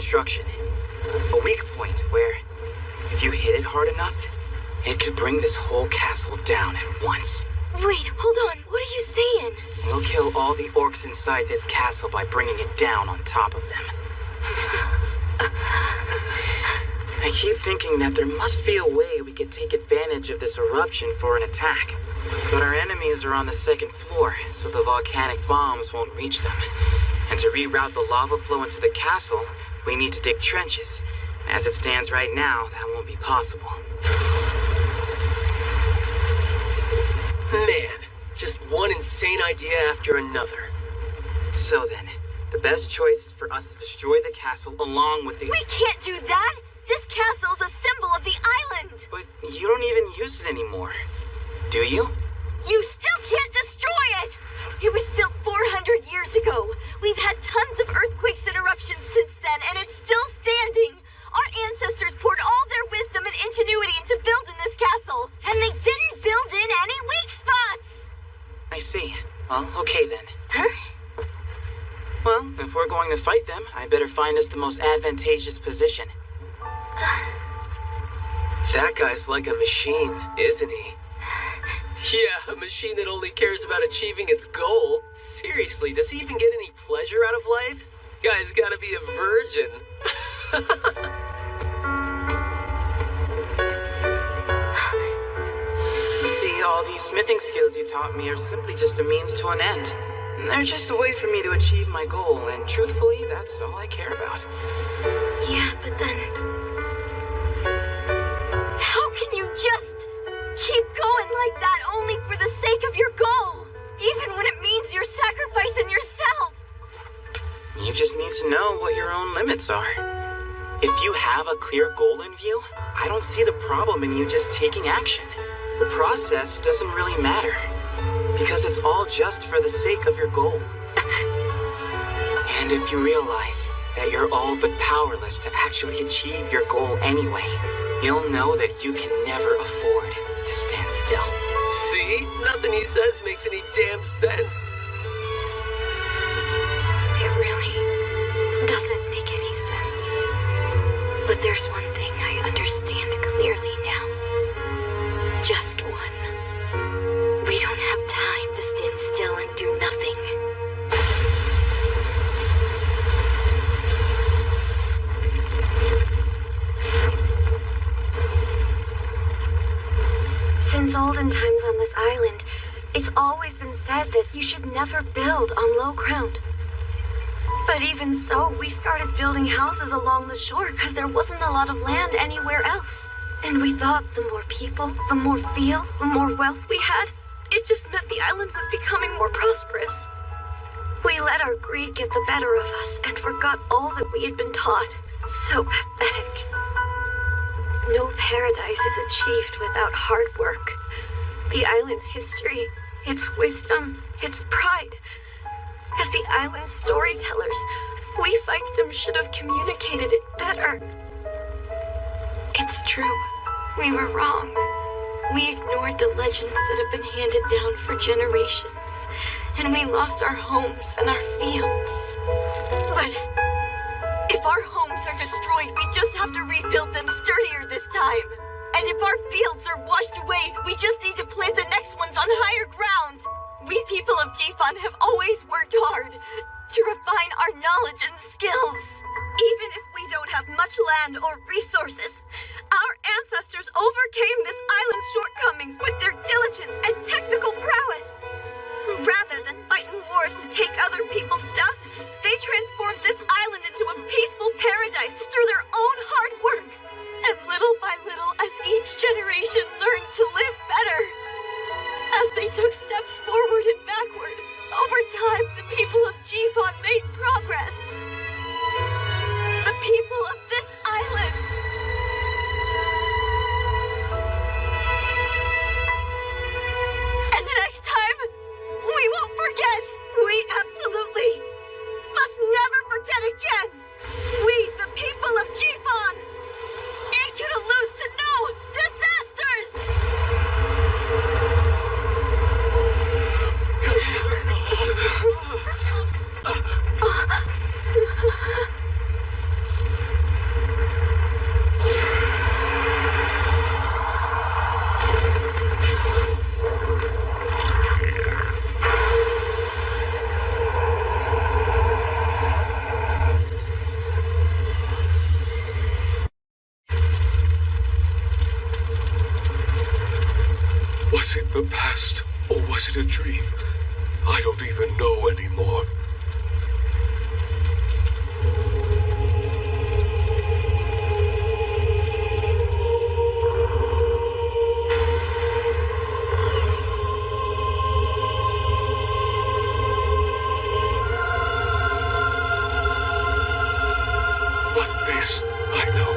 construction. A weak point where, if you hit it hard enough, it could bring this whole castle down at once. Wait, hold on. What are you saying? We'll kill all the orcs inside this castle by bringing it down on top of them. I keep thinking that there must be a way we could take advantage of this eruption for an attack. But our enemies are on the second floor, so the volcanic bombs won't reach them. And to reroute the lava flow into the castle, we need to dig trenches. As it stands right now, that won't be possible. Man, just one insane idea after another. So then, the best choice is for us to destroy the castle along with the... We can't do that! This castle's a symbol of the island! But you don't even use it anymore, do you? You still can't destroy it! It was built 400 years ago. We've had tons of earthquakes and eruptions since then, and it's still standing. Our ancestors poured all their wisdom and ingenuity into building this castle, and they didn't build in any weak spots! I see. Well, okay then. Huh? Well, if we're going to fight them, I better find us the most advantageous position. That guy's like a machine, isn't he? Yeah, a machine that only cares about achieving its goal. Seriously, does he even get any pleasure out of life? Guy's gotta be a virgin. You see, all these smithing skills you taught me are simply just a means to an end. They're just a way for me to achieve my goal, and truthfully, that's all I care about. Yeah, but then... How can you just keep going like that only for the sake of your goal? Even when it means you're sacrificing yourself? You just need to know what your own limits are. If you have a clear goal in view, I don't see the problem in you just taking action. The process doesn't really matter, because it's all just for the sake of your goal. And if you realize that you're all but powerless to actually achieve your goal anyway, you'll know that you can never afford to stand still. See? Nothing he says makes any damn sense. It really doesn't make any sense. But there's one thing I understand clearly now. Just one. We don't have time to stand still and do nothing. Since olden times on this island, it's always been said that you should never build on low ground. But even so, we started building houses along the shore because there wasn't a lot of land anywhere else. And we thought the more people, the more fields, the more wealth we had, it just meant the island was becoming more prosperous. We let our greed get the better of us and forgot all that we had been taught. So pathetic. No paradise is achieved without hard work. The island's history, its wisdom, its pride. As the island's storytellers, we victims should have communicated it better. It's true. We were wrong. We ignored the legends that have been handed down for generations, and we lost our homes and our fields. But if our homes are destroyed, we just have to rebuild them sturdier this time. And if our fields are washed away, we just need to plant the next ones on higher ground. We people of Jifan have always worked hard to refine our knowledge and skills. Even if we don't have much land or resources, our ancestors overcame this island's shortcomings with their diligence and technical prowess. Rather than fighting wars to take other people's stuff, they transformed this island into a peaceful paradise through their own hard work. And little by little, as each generation learned to live better, as they took steps forward and backward, over time, the people of Jifan made progress. The people of this island. And the next time, we won't forget. We absolutely must never forget again. We, the people of Jifan, ain't gonna lose to no disasters! past, or was it a dream? I don't even know anymore. But this, I know.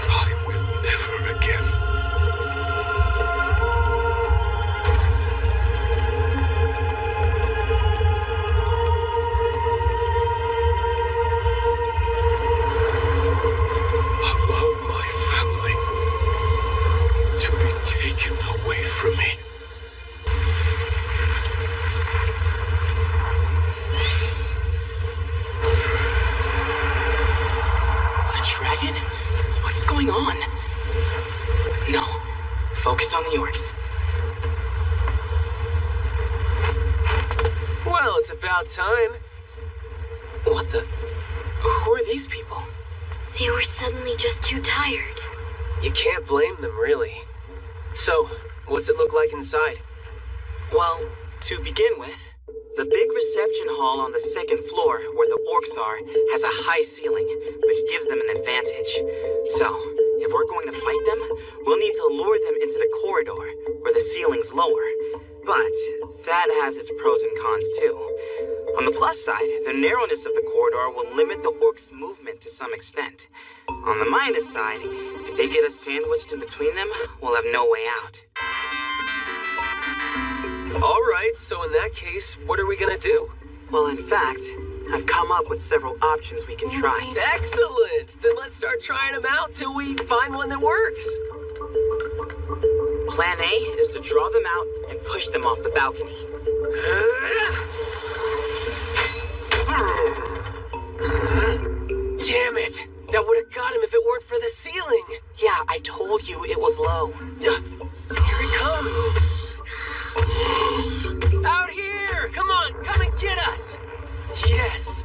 I will never again. Allow my family to be taken away from me. A dragon? What's going on? No. Focus on the orcs. Well, it's about time. What the? Who are these people? They were suddenly just too tired. You can't blame them, really. So, what's it look like inside? Well, to begin with, the big reception hall on the second floor, where the orcs are, has a high ceiling, which gives them an advantage. So, if we're going to fight them, we'll need to lure them into the corridor, where the ceiling's lower. But that has its pros and cons too. On the plus side, the narrowness of the corridor will limit the orcs' movement to some extent. On the minus side, if they get us sandwiched in between them, we'll have no way out. Alright, so in that case, what are we gonna do? Well, in fact, I've come up with several options we can try. Excellent! Then let's start trying them out till we find one that works. Plan A is to draw them out and push them off the balcony. Damn it! That would have got him if it weren't for the ceiling. Yeah, I told you it was low. Here it comes. Out here! Come on, come and get us! Yes!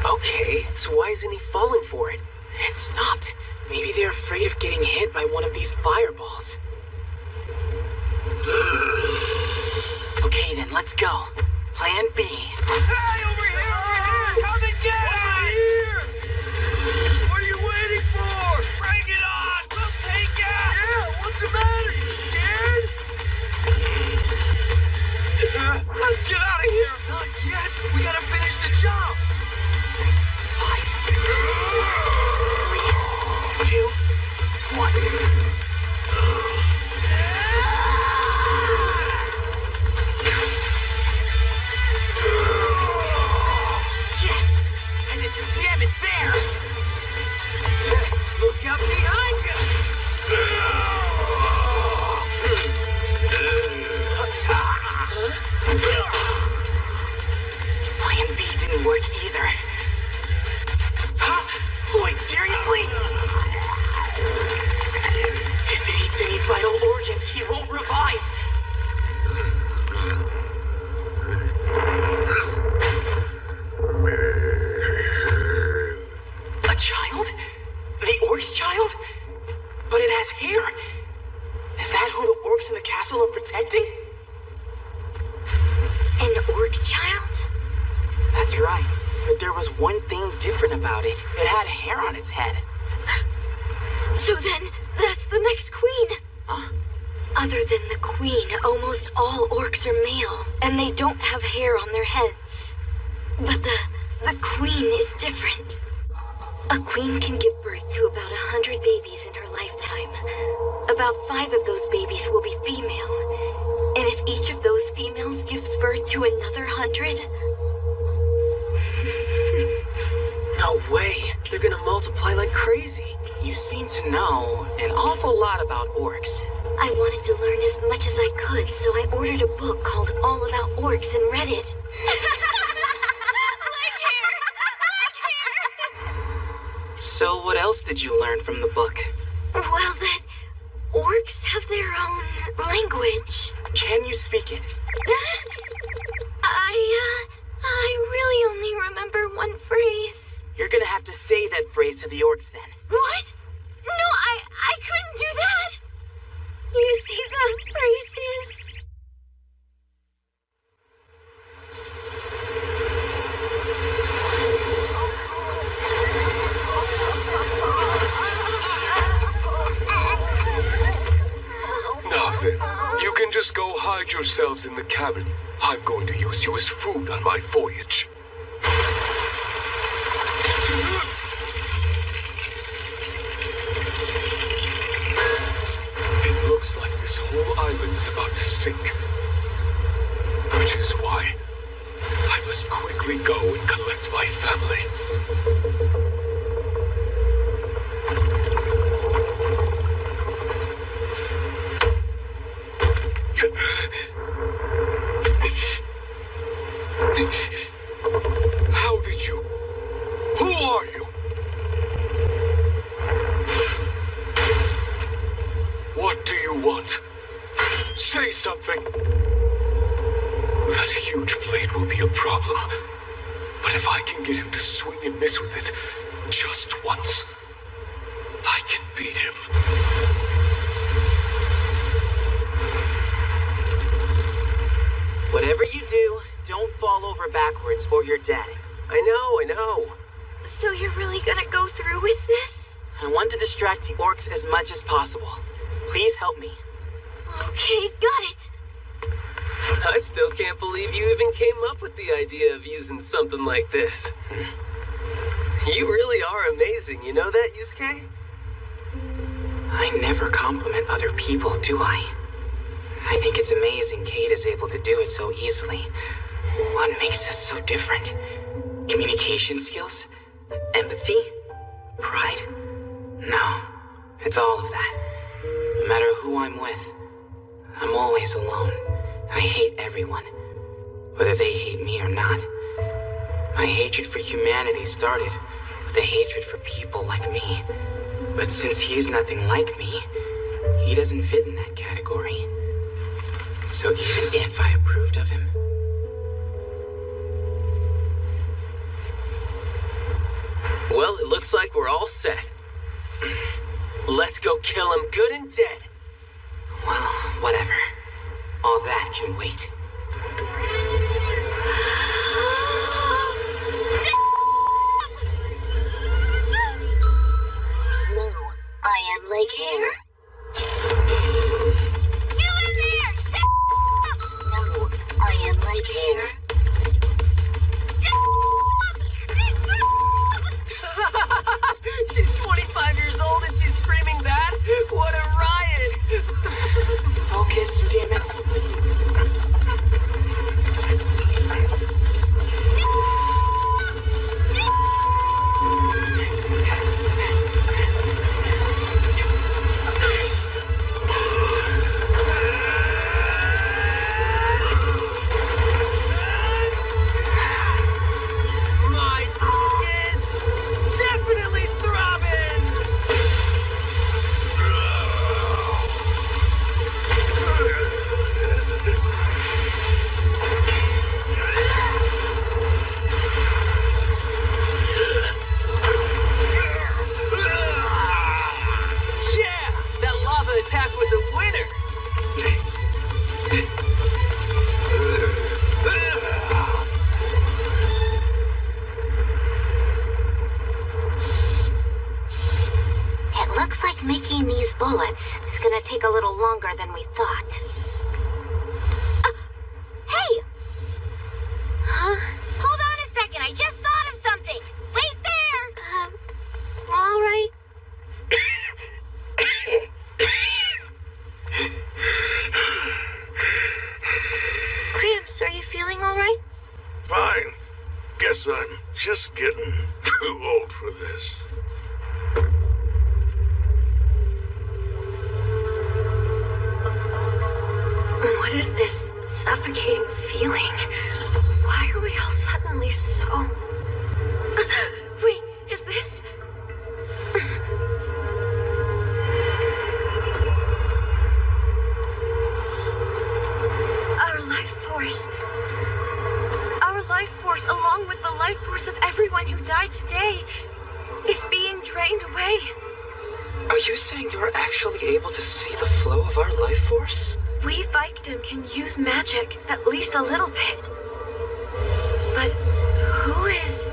Okay, so why isn't he falling for it? It stopped. Maybe they're afraid of getting hit by one of these fireballs. Okay, then let's go. Plan B. Hey, over here! Come and get us! Here! What are you waiting for? Bring it on! We'll take it! Yeah, what's the matter? You scared? Let's get out of here! Not yet! We gotta finish the job! 5, 3, 2, 1. Look out behind you! Plan B didn't work either. Wait, seriously? If it eats any vital organs, he won't revive. A child? The orc's child? But it has hair. Is that who the orcs in the castle are protecting? An orc child? That's right. But there was one thing different about it. It had hair on its head. So then, that's the next queen. Huh? Other than the queen, almost all orcs are male, and they don't have hair on their heads. But the queen is different. A queen can give birth to about 100 babies in her lifetime. About 5 of those babies will be female. And if each of those females gives birth to another 100... No way! They're gonna multiply like crazy. You seem to know an awful lot about orcs. I wanted to learn as much as I could, so I ordered a book called All About Orcs and read it. So what else did you learn from the book? Well, that orcs have their own language. Can you speak it? I really only remember one phrase. You're gonna have to say that phrase to the orcs then. What? No, I couldn't do that. You see, the phrase is... Now then, you can just go hide yourselves in the cabin. I'm going to use you as food on my voyage. It looks like this whole island is about to sink. Which is why I must quickly go and collect my family. How did you? Who are you? What do you want? Say something. That huge blade will be a problem. But if I can get him to swing and miss with it just once, I can beat him. Whatever you do, don't fall over backwards or you're dead. I know. So you're really gonna go through with this? I want to distract the orcs as much as possible. Please help me. Okay, got it. I still can't believe you even came up with the idea of using something like this. You really are amazing, you know that, Yusuke? I never compliment other people, do I? I think it's amazing Kate is able to do it so easily. What makes us so different? Communication skills? Empathy? Pride? No, it's all of that. No matter who I'm with, I'm always alone. I hate everyone, whether they hate me or not. My hatred for humanity started with a hatred for people like me. But since he's nothing like me, he doesn't fit in that category. So even if I approved of him... Well, it looks like we're all set. Let's go kill him good and dead. Well, whatever. All that can wait. No, I am like hair. You in there! No, I am like hair. She's 25 years old and she's screaming that? What a riot! Focus, damn it. My is definitely throbbing! Yeah! That lava attack was a winner! It looks like making these bullets is gonna take a little longer than we thought. Hey! Huh? Hold on a second, I just thought of something! Wait there! All right. Gramps, are you feeling all right? Fine. Guess I'm just getting too old for this. What is this suffocating feeling? Why are we all suddenly so... Wait, is this... Our life force. Our life force, along with the life force of everyone who died today, is being drained away. Are you saying you're actually able to see the flow of our life force? We Victim can use magic, at least a little bit. But who is...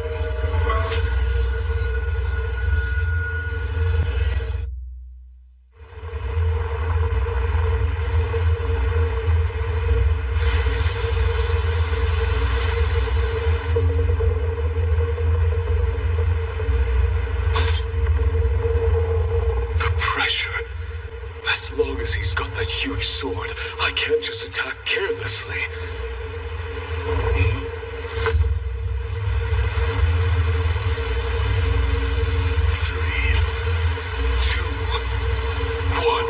As long as he's got that huge sword, I can't just attack carelessly. 3, 2, 1.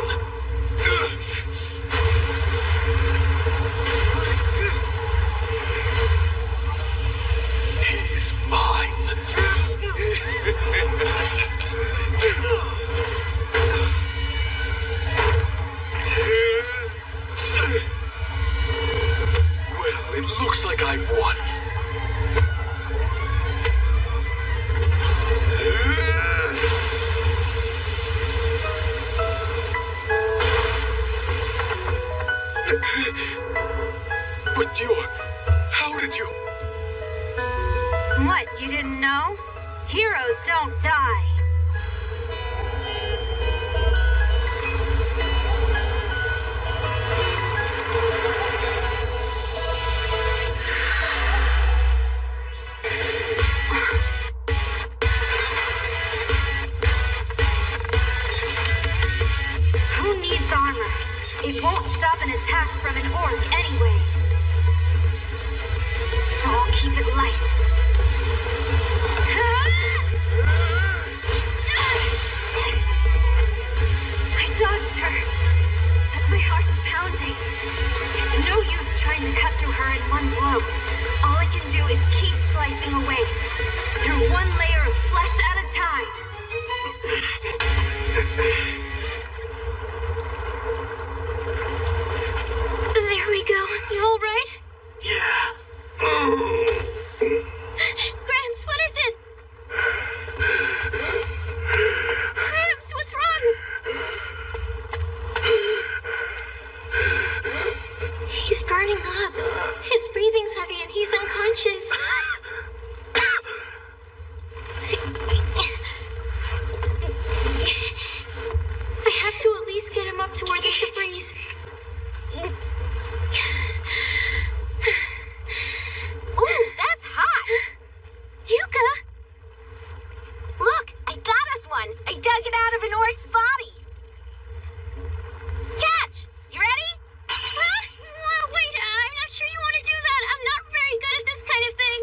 He's mine. Well, it looks like I've won. But how did you... What, you didn't know? Heroes don't die. Who needs armor? It won't stop an attack from an orc anyway. So I'll keep it light. I dodged her, but my heart's pounding. It's no use trying to cut through her in one blow. All I can do is keep slicing away, through one layer of flesh at a time. There we go. You all right? Yeah. Gramps, what is it? Gramps, what's wrong? He's burning up. His breathing's heavy and he's unconscious. I have to at least get him up to where there's a breeze. Ooh, that's hot! Yuka! Look, I got us one! I dug it out of an orc's body! Catch! You ready? Huh? Wait, I'm not sure you want to do that. I'm not very good at this kind of thing.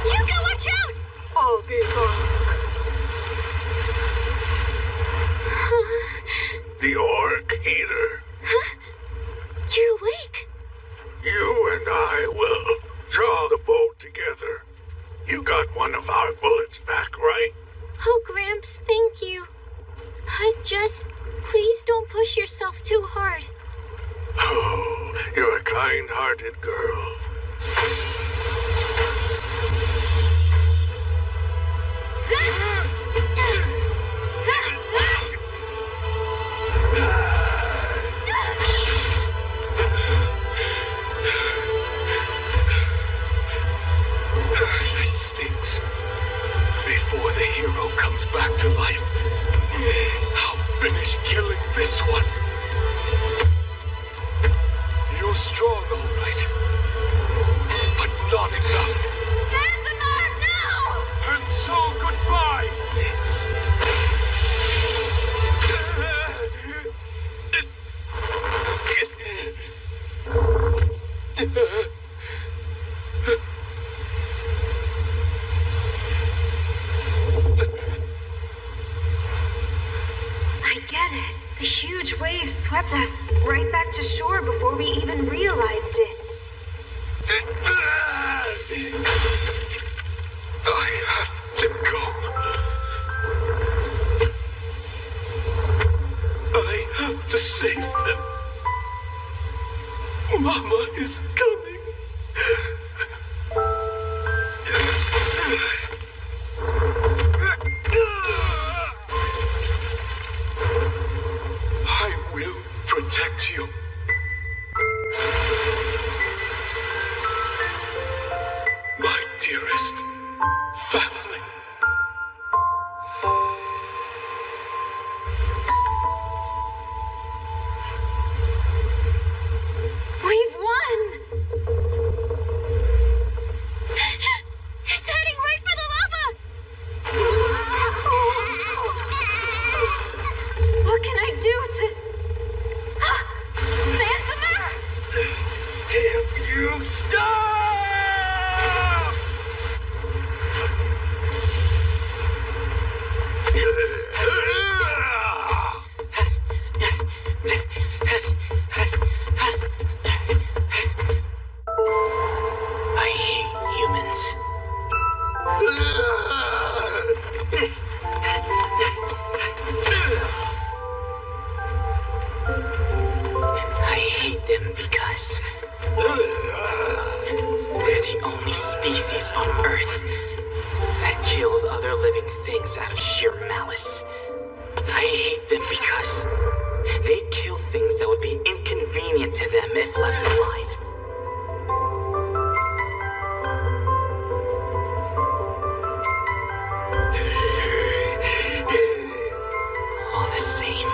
Yuka, watch out! I'll be back. The Orc Eater. Huh? You're awake. You and I will draw the boat together. You got one of our bullets back, right? Oh, Gramps, thank you. But just, please don't push yourself too hard. Oh, you're a kind-hearted girl. It stings. Before the hero comes back to life, I'll finish killing this one. You're strong, all right. But not enough. Azamar, no! And so goodbye. huge wave swept us right back to shore before we even realized it. I have to go. I have to save them. Mama is coming. I will protect you. My dearest family. We've won! It's heading right for the lava! What can I do to... Phantomer! Damn you, stop! I hate humans. I hate them because they're the only species on Earth that kills other living things out of sheer malice. I hate them because they kill things that would be inconvenient to them if left alive. All the same,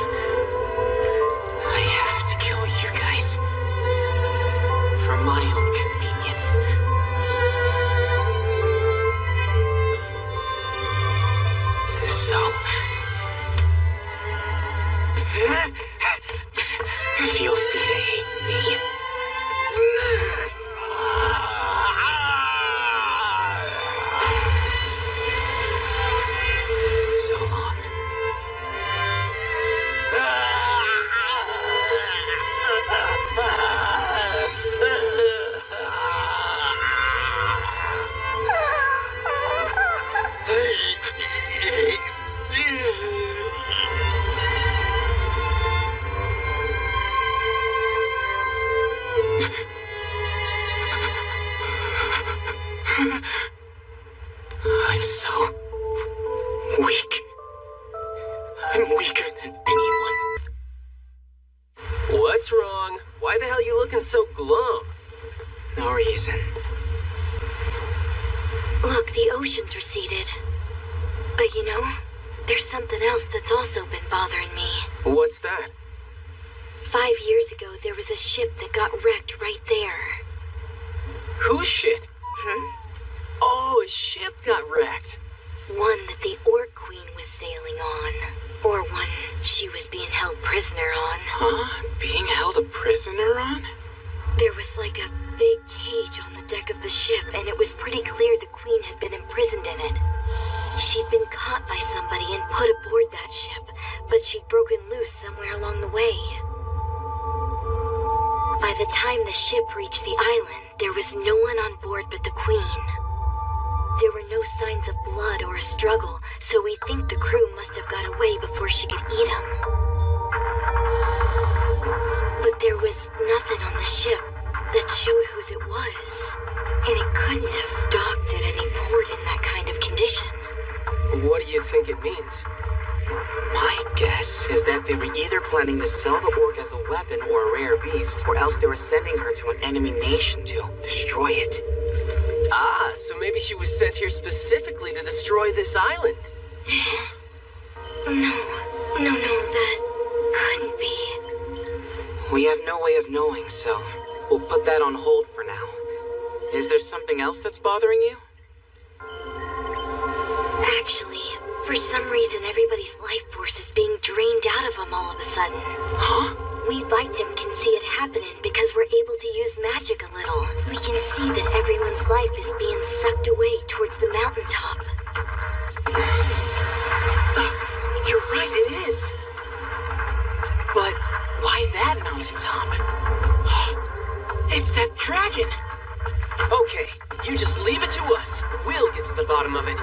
I have to kill you guys for my own convenience. So, feel free to hate me. So long. I'm so weak. I'm weaker than anyone. What's wrong? Why the hell you looking so glum? No reason. Look, the ocean's receded. But you know, there's something else that's also been bothering me. What's that? 5 years ago, there was a ship that got wrecked right there. Whose shit? Oh, a ship got wrecked. One that the Orc Queen was sailing on. Or one she was being held prisoner on. Huh? Being held a prisoner on? There was like a big cage on the deck of the ship, and it was pretty clear the Queen had been imprisoned in it. She'd been caught by somebody and put aboard that ship, but she'd broken loose somewhere along the way. By the time the ship reached the island, there was no one on board but the Queen. There were no signs of blood or a struggle, so we think the crew must have got away before she could eat them. But there was nothing on the ship that showed whose it was, and it couldn't have docked at any port in that kind of condition. What do you think it means? My guess is that they were either planning to sell the orc as a weapon or a rare beast, or else they were sending her to an enemy nation to destroy it. Ah, so maybe she was sent here specifically to destroy this island. No, that couldn't be. We have no way of knowing, so we'll put that on hold for now. Is there something else that's bothering you? Actually, for some reason, everybody's life force is being drained out of them all of a sudden. Huh? We Victim can see it happening because we're able to use magic a little. We can see that everyone's life is being sucked away towards the mountaintop. You're right, it is. But mountaintop. It's that dragon! Okay, you just leave it to us. We'll get to the bottom of it.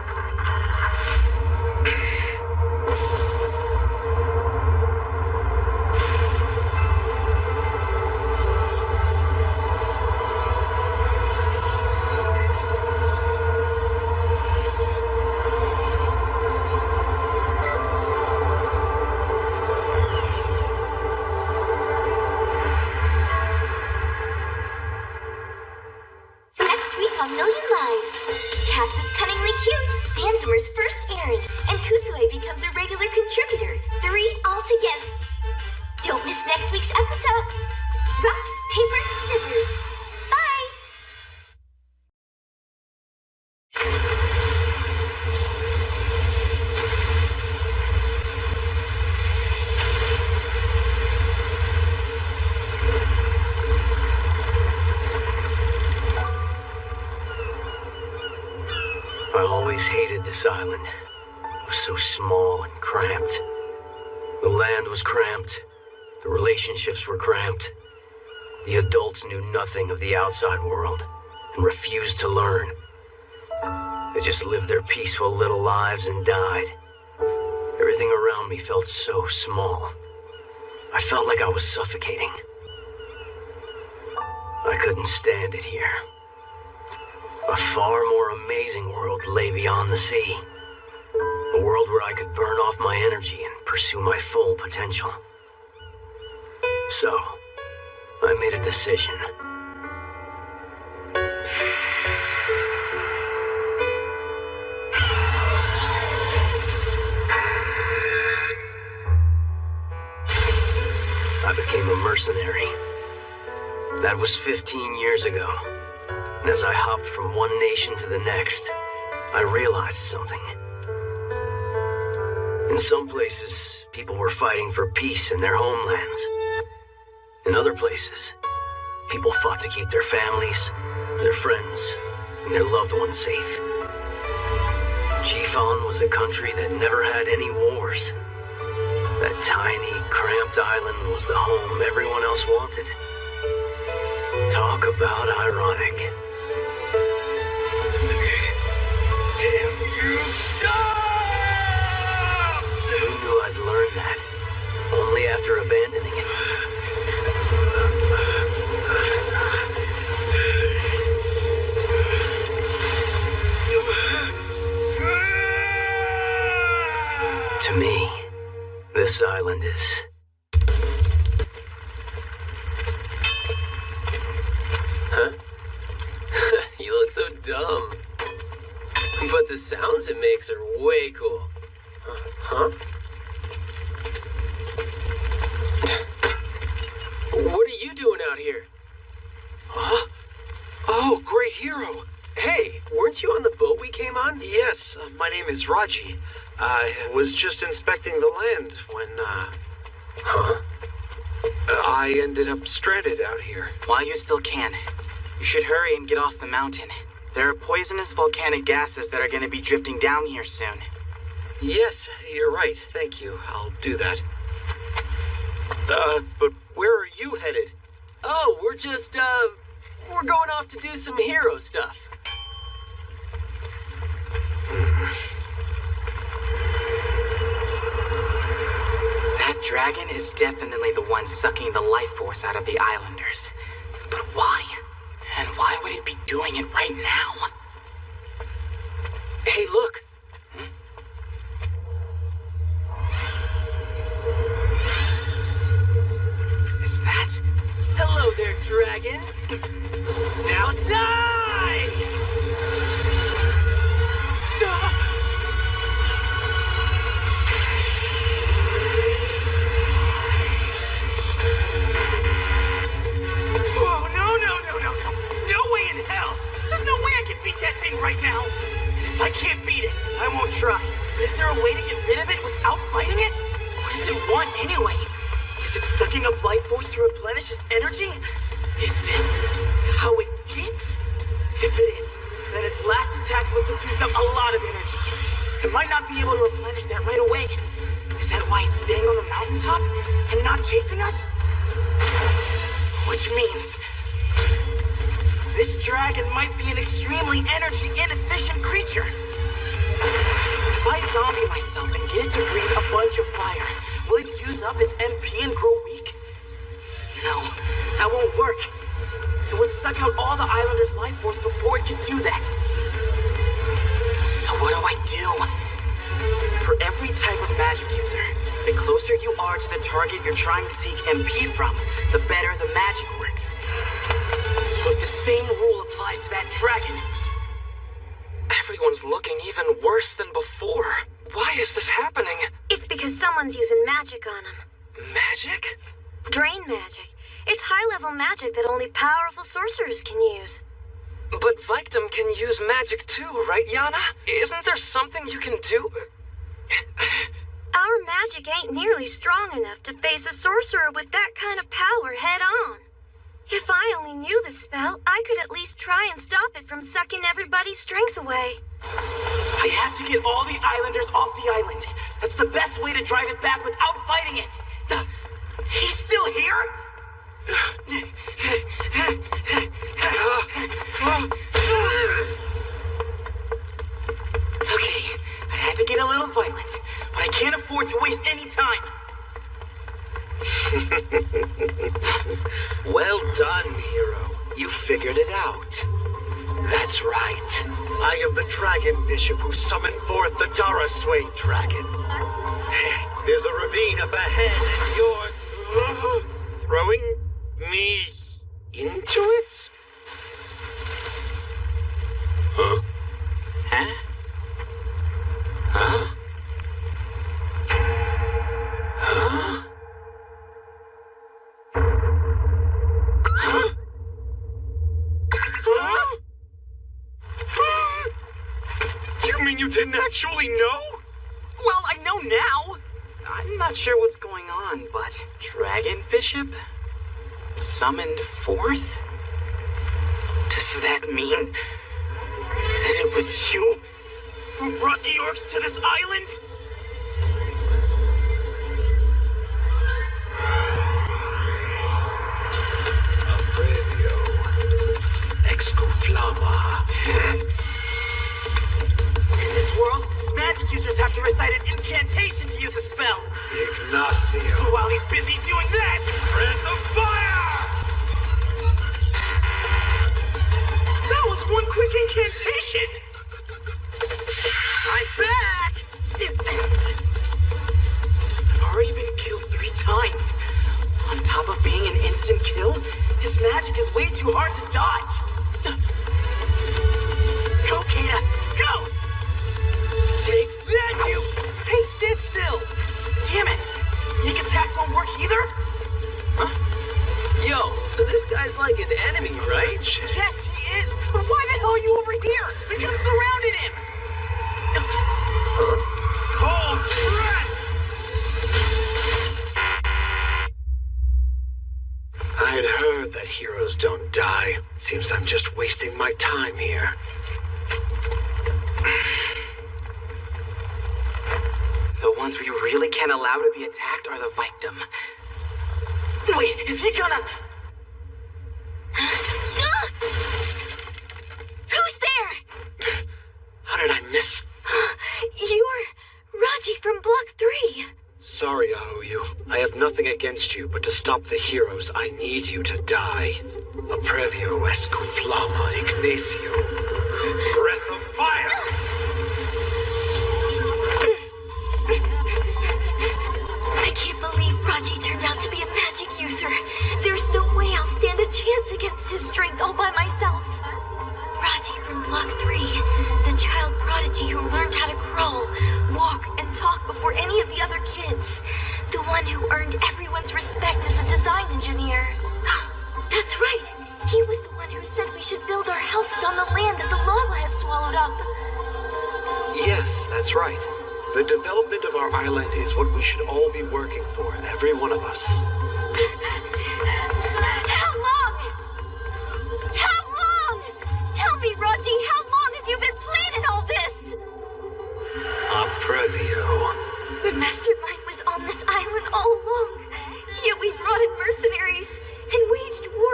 Next week on Million Lives, Katz is cunningly cute, Panzer's first errand, and Kusue becomes a regular contributor. 3 altogether. Don't miss next week's episode. Rock, paper, scissors. Bye! I always hated this island. It was so small and cramped. The land was cramped. The relationships were cramped. The adults knew nothing of the outside world and refused to learn. They just lived their peaceful little lives and died. Everything around me felt so small. I felt like I was suffocating. I couldn't stand it here. A far more amazing world lay beyond the sea. A world where I could burn off my energy and pursue my full potential. So, I made a decision. I became a mercenary. That was 15 years ago. And as I hopped from one nation to the next, I realized something. In some places, people were fighting for peace in their homelands. In other places, people fought to keep their families, their friends, and their loved ones safe. Chifan was a country that never had any wars. That tiny, cramped island was the home everyone else wanted. Talk about ironic. Damn you, stop! Who knew I'd learn that? Only after abandoning it. To me, this island is... Huh? You look so dumb. But the sounds it makes are way cool. Huh? What are you doing out here? Huh? Oh, great hero. Hey, weren't you on the boat we came on? Yes, my name is Raji. I was just inspecting the land when, I ended up stranded out here. While you still can, you should hurry and get off the mountain. There are poisonous volcanic gases that are going to be drifting down here soon. Yes, you're right. Thank you. I'll do that. But where are you headed? Oh, we're just, we're going off to do some hero stuff. That dragon is definitely the one sucking the life force out of the islanders. But why? And why would it be doing it right now? Hey, look. Is that... Hello there, dragon. Now die! Oh, no. No way in hell. There's no way I can beat that thing right now. And if I can't beat it, I won't try. Is there a way to get rid of it without fighting it? What does it want anyway? Is it sucking up life force to replenish its energy? Is this how it eats? If it is, then its last attack must have used up a lot of energy. It might not be able to replenish that right away. Is that why it's staying on the mountaintop and not chasing us? Which means this dragon might be an extremely energy inefficient creature. If I zombie myself and get it to breathe a bunch of fire, will it use up its MP and grow weak? No, that won't work. It would suck out all the islanders' life force before it could do that. So what do I do? For every type of magic user, the closer you are to the target you're trying to take MP from, the better the magic works. So if the same rule applies to that dragon... Everyone's looking even worse than before. Why is this happening? It's because someone's using magic on him. Magic? Drain magic. It's high-level magic that only powerful sorcerers can use. But Victim can use magic too, right, Yana? Isn't there something you can do? Our magic ain't nearly strong enough to face a sorcerer with that kind of power head-on. If I only knew the spell, I could at least try and stop it from sucking everybody's strength away. I have to get all the islanders off the island. That's the best way to drive it back without fighting it. He's still here? Okay, I had to get a little violent, but I can't afford to waste any time. Well done, hero. You figured it out. That's right. I am the Dragon Bishop who summoned forth the Darasway Dragon. There's a ravine up ahead, and you're throwing me into it? Huh? Huh? Huh? Huh? Huh? You mean you didn't actually know? Well, I know now. I'm not sure what's going on, but Dragon Bishop? Summoned forth? Does that mean that it was you who brought the orcs to this island? Abrevio. Excuflama. In this world, magic users have to recite an incantation to use a spell. Ignacio. So while he's busy doing that, Breath of Fire! That was one quick incantation! I'm back! I've already been killed 3 times. On top of being an instant kill, his magic is way too hard to dodge. Go, Kata! Go! Take that, you! Hey, stand still! Damn it! Sneak attacks won't work either? Huh? Yo, so this guy's like an enemy, right? Yes, he is! But why the hell are you over here? We could have surrounded him! Cold breath! I'd heard that heroes don't die. Seems I'm just wasting my time here. The ones we really can't allow to be attacked are the victim. Wait, is he gonna... Who's there? How did I miss... You're Raji from Block 3. Sorry, Aoyu. I have nothing against you, but to stop the heroes, I need you to die. Abrevio Escuflama Ignacio. Breath of Fire! I can't believe Raji turned out to be a magic user. There's no way I'll stand a chance against his strength all by myself. Raji from Block 3, the child prodigy who learned how to crawl, walk, and talk before any of the other kids. The one who earned everyone's respect as a design engineer. That's right. He was the one who said we should build our houses on the land that the lava has swallowed up. Yes, that's right. The development of our island is what we should all be working for, every one of us. How long? How long? Tell me, Raji, how long have you been planning all this? Abrevio. The mastermind was on this island all along. Yet we brought in mercenaries and waged war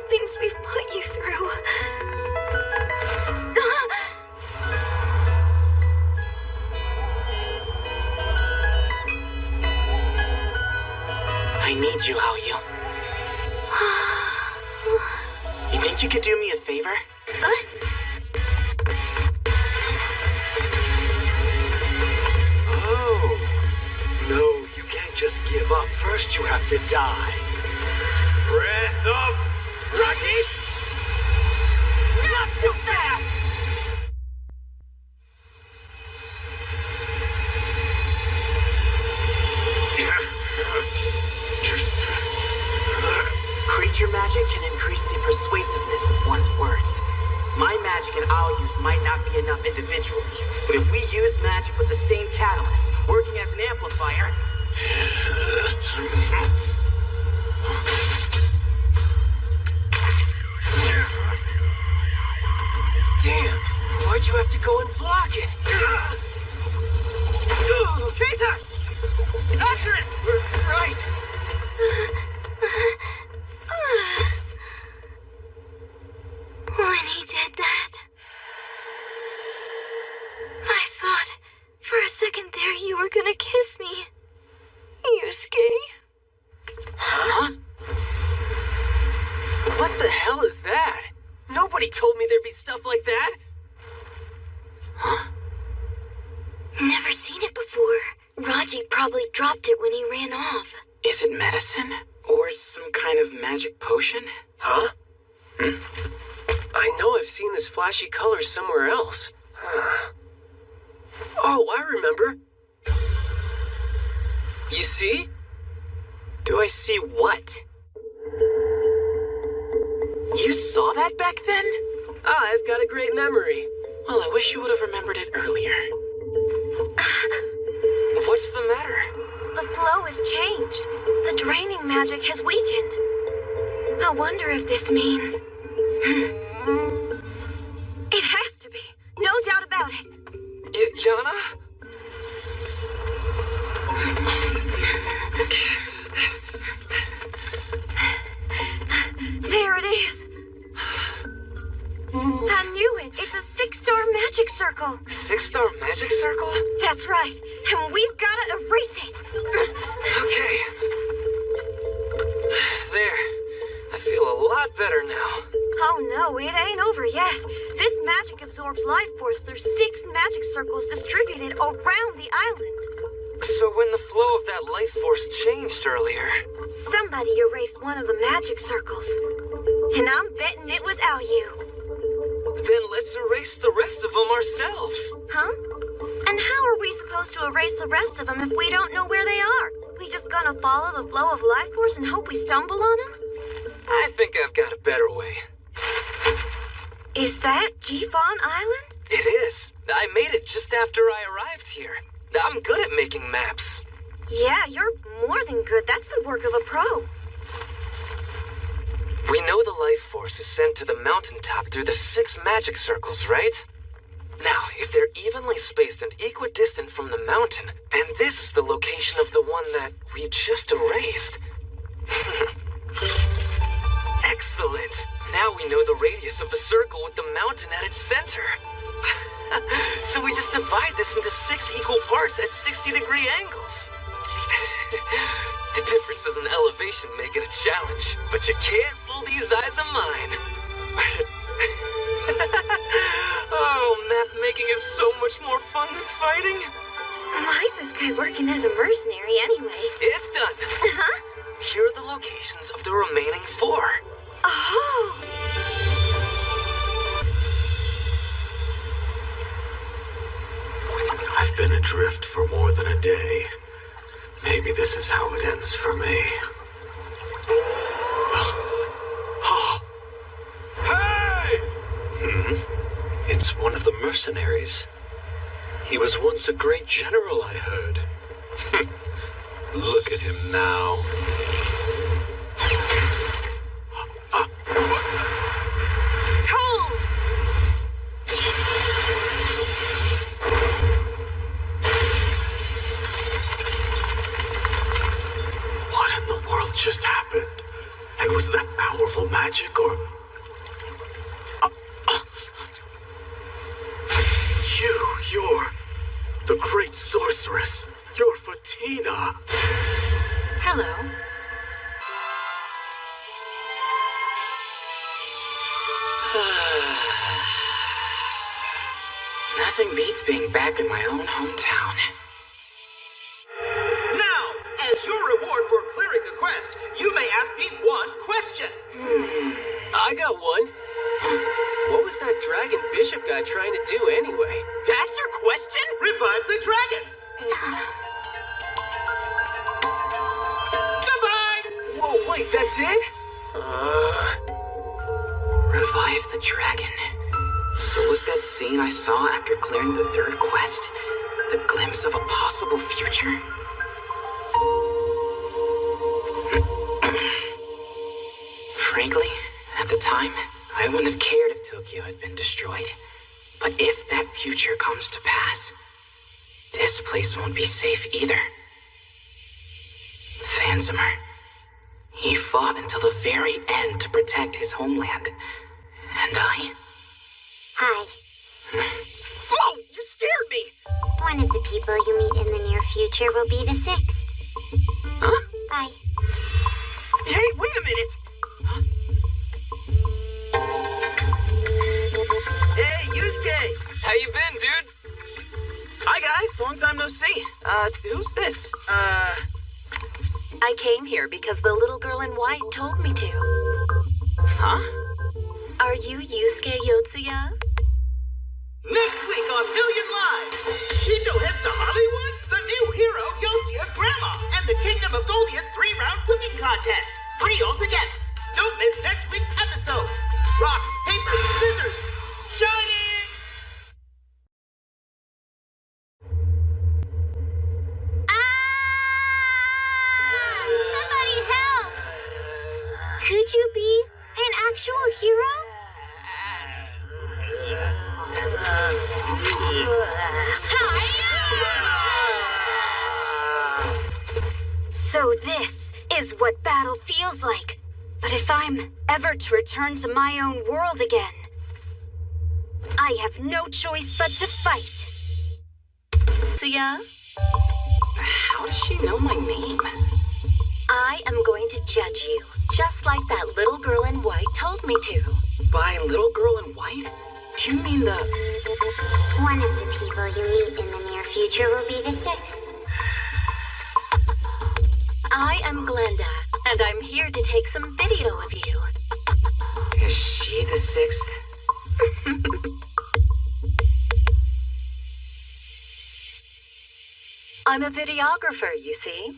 things we've put you through. I need you, Haoyu. You think you could do me a favor? Oh. No, you can't just give up. First, you have to die. Breath of Rocky! Not too fast! Creature magic can increase the persuasiveness of one's words. My magic and Aoyu's might not be enough individually, but if we use magic with the same catalyst, working as an amplifier... Damn, why'd you have to go and block it? Keita! After it! Right! When he did that, I thought for a second there you were gonna kiss me. Yusuke. Huh? What the hell is that? Nobody told me there'd be stuff like that. Never seen it before. Raji probably dropped it when he ran off. Is it medicine? Or some kind of magic potion? Huh? I know I've seen this flashy color somewhere else. Oh, I remember. You see? Do I see what? You saw that back then? I've got a great memory. Well, I wish you would have remembered it earlier. What's the matter? The flow has changed. The draining magic has weakened. I wonder if this means... It has to be. No doubt about it. Yana? There it is. I knew it. It's a 6-star magic circle. 6-star magic circle? That's right. And we've got to erase it. Okay. There. I feel a lot better now. Oh no, it ain't over yet. This magic absorbs life force through 6 magic circles distributed around the island. So when the flow of that life force changed earlier... Somebody erased one of the magic circles. And I'm betting it was Aoyu. Then let's erase the rest of them ourselves. Huh? And how are we supposed to erase the rest of them if we don't know where they are? We just gonna follow the flow of life force and hope we stumble on them? I think I've got a better way. Is that Jifon Island? It is. I made it just after I arrived here. I'm good at making maps. Yeah, you're more than good. That's the work of a pro. We know the life force is sent to the mountaintop through the 6 magic circles, right? Now, if they're evenly spaced and equidistant from the mountain, and this is the location of the one that we just erased... Excellent! Now we know the radius of the circle with the mountain at its center. So we just divide this into 6 equal parts at 60-degree angles. The differences in elevation make it a challenge, but you can't fool these eyes of mine. Oh, map making is so much more fun than fighting. Why is this guy working as a mercenary anyway? It's done. Huh? Here are the locations of the remaining 4. Oh! I've been adrift for more than a day. Maybe this is how it ends for me. Hey! It's one of the mercenaries. He was once a great general, I heard. Look at him now. Cool! What in the world just happened? And Was that powerful magic or... You're the great sorceress. You're Fatina. Hello. Nothing beats being back in my own hometown. Now, as your reward for clearing the quest, you may ask me one question. I got one. What was that dragon bishop guy trying to do anyway? That's your question? Revive the dragon. Goodbye. Whoa, wait, that's it? Revive the dragon. So was that scene I saw after clearing the third quest the glimpse of a possible future? Frankly, at the time, I wouldn't have cared if Tokyo had been destroyed. But if that future comes to pass, this place won't be safe either. Fanzimer. He fought until the very end to protect his homeland. And I... Hi. Whoa! You scared me! One of the people you meet in the near future will be the 6th. Huh? Bye. Hey, wait a minute! Hey, Yusuke! How you been, dude? Hi, guys. Long time no see. Who's this? I came here because the little girl in white told me to. Huh? Are you Yusuke Yotsuya? Next week on Million Lives, Shindo heads to Hollywood, the new hero Yotsuya's grandma, and the Kingdom of Goldia's 3-round cooking contest. 3 altogether. Don't miss next week's episode. Rock, paper, scissors, shining! Somebody help! Could you be an actual hero? So this is what battle feels like. But if I'm ever to return to my own world again, I have no choice but to fight. So yeah? How does she know my name? I am going to judge you, just like that little girl in white told me to. By little girl in white? Do you mean the... One of the people you meet in the near future will be the 6th. I am Glenda, and I'm here to take some video of you. Is she the 6th? I'm a videographer, you see.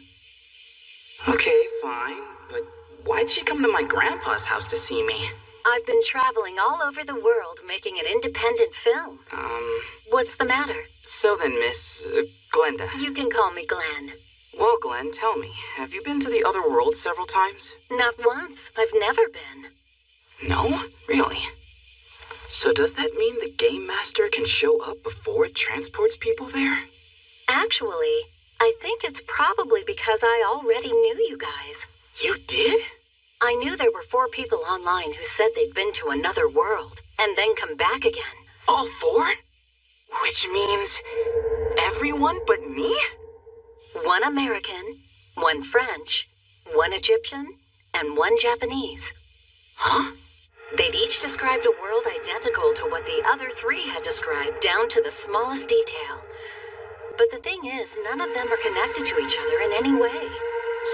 Okay, fine. But why'd she come to my grandpa's house to see me? I've been traveling all over the world making an independent film. What's the matter? So then, Miss Glenda. You can call me Glenn. Well, Glenn, tell me, have you been to the other world several times? Not once. I've never been. No? Really? So does that mean the Game Master can show up before it transports people there? Actually, I think it's probably because I already knew you guys. You did? I knew there were 4 people online who said they'd been to another world and then come back again. All 4? Which means everyone but me? 1 American, 1 French, 1 Egyptian, and 1 Japanese. Huh? They'd each described a world identical to what the other 3 had described, down to the smallest detail. But the thing is, none of them are connected to each other in any way.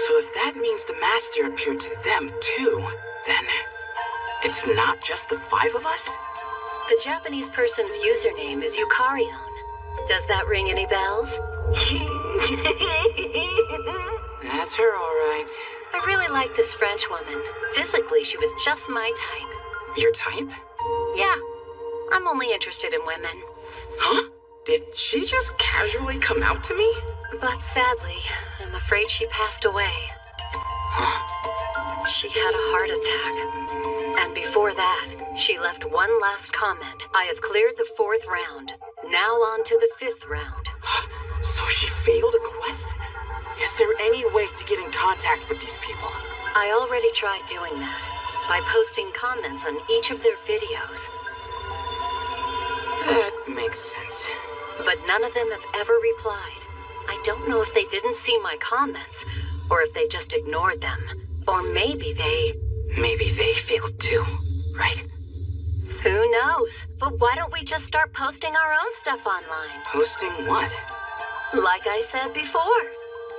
So if that means the Master appeared to them too, then it's not just the 5 of us? The Japanese person's username is Yukarion. Does that ring any bells? That's her, all right. I really like this French woman. Physically, she was just my type. Your type? Yeah. I'm only interested in women. Huh? Did she just casually come out to me? But sadly, I'm afraid she passed away. Huh? She had a heart attack. And before that, she left one last comment. I have cleared the 4th round. Now on to the 5th round. So she failed a quest? Is there any way to get in contact with these people? I already tried doing that by posting comments on each of their videos. That makes sense. But none of them have ever replied. I don't know if they didn't see my comments, or if they just ignored them. Or maybe they failed too, right? Who knows? But why don't we just start posting our own stuff online? Posting what? Like I said before.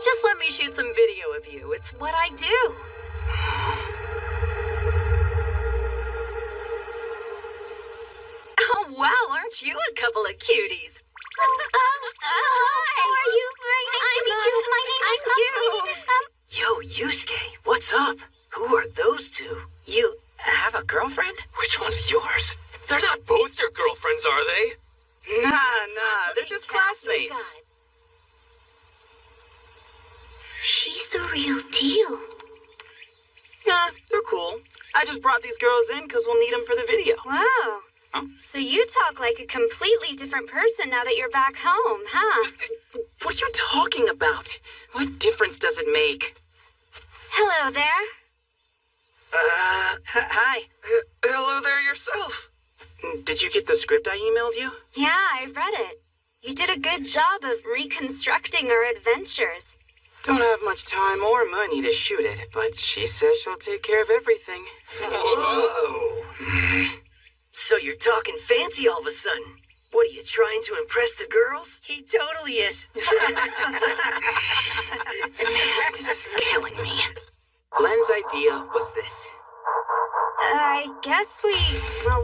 Just let me shoot some video of you. It's what I do. Oh, wow, aren't you a couple of cuties? Hi. Are you? Very nice to meet you. My name is Yo, Yusuke, what's up? Who are those two? You have a girlfriend? Which one's yours? They're not both your girlfriends, are they? Nah, they're just classmates. She's the real deal. Nah, they're cool. I just brought these girls in because we'll need them for the video. Wow. Huh? So you talk like a completely different person now that you're back home, huh? What are you talking about? What difference does it make? Hello there. Hi. Hello there yourself. Did you get the script I emailed you? Yeah, I read it. You did a good job of reconstructing our adventures. Don't have much time or money to shoot it, but she says she'll take care of everything. Whoa. So you're talking fancy all of a sudden. What, are you trying to impress the girls? He totally is. Man, this is killing me. Glenn's idea was this. I guess we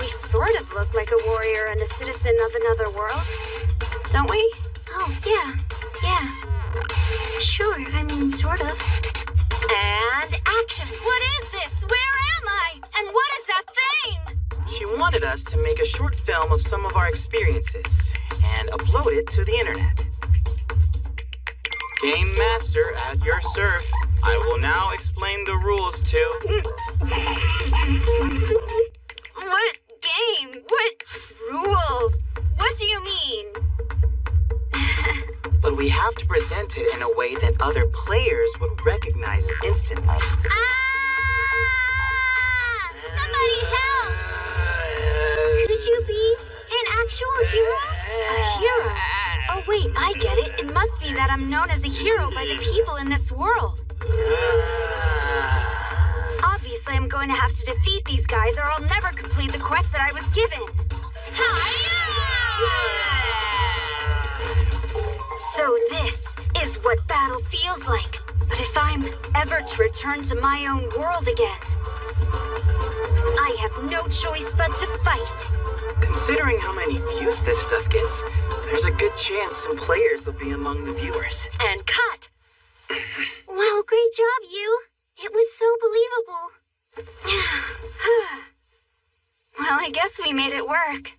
sort of look like a warrior and a citizen of another world. Don't we? Oh, yeah. Sure, I mean, sort of. And action. What is this? Where am I? And what is that thing? She wanted us to make a short film of some of our experiences and upload it to the internet. Game Master at your serve. I will now explain the rules to... What game? What rules? What do you mean? But we have to present it in a way that other players would recognize instantly. Somebody help! Could you be an actual hero? A hero? Oh wait, I get it. It must be that I'm known as a hero by the people in this world. Obviously, I'm going to have to defeat these guys or I'll never complete the quest that I was given. So this is what battle feels like. But if I'm ever to return to my own world again, I have no choice but to fight. Considering how many views this stuff gets, there's a good chance some players will be among the viewers. And cut! Wow, great job, you. It was so believable. Well, I guess we made it work.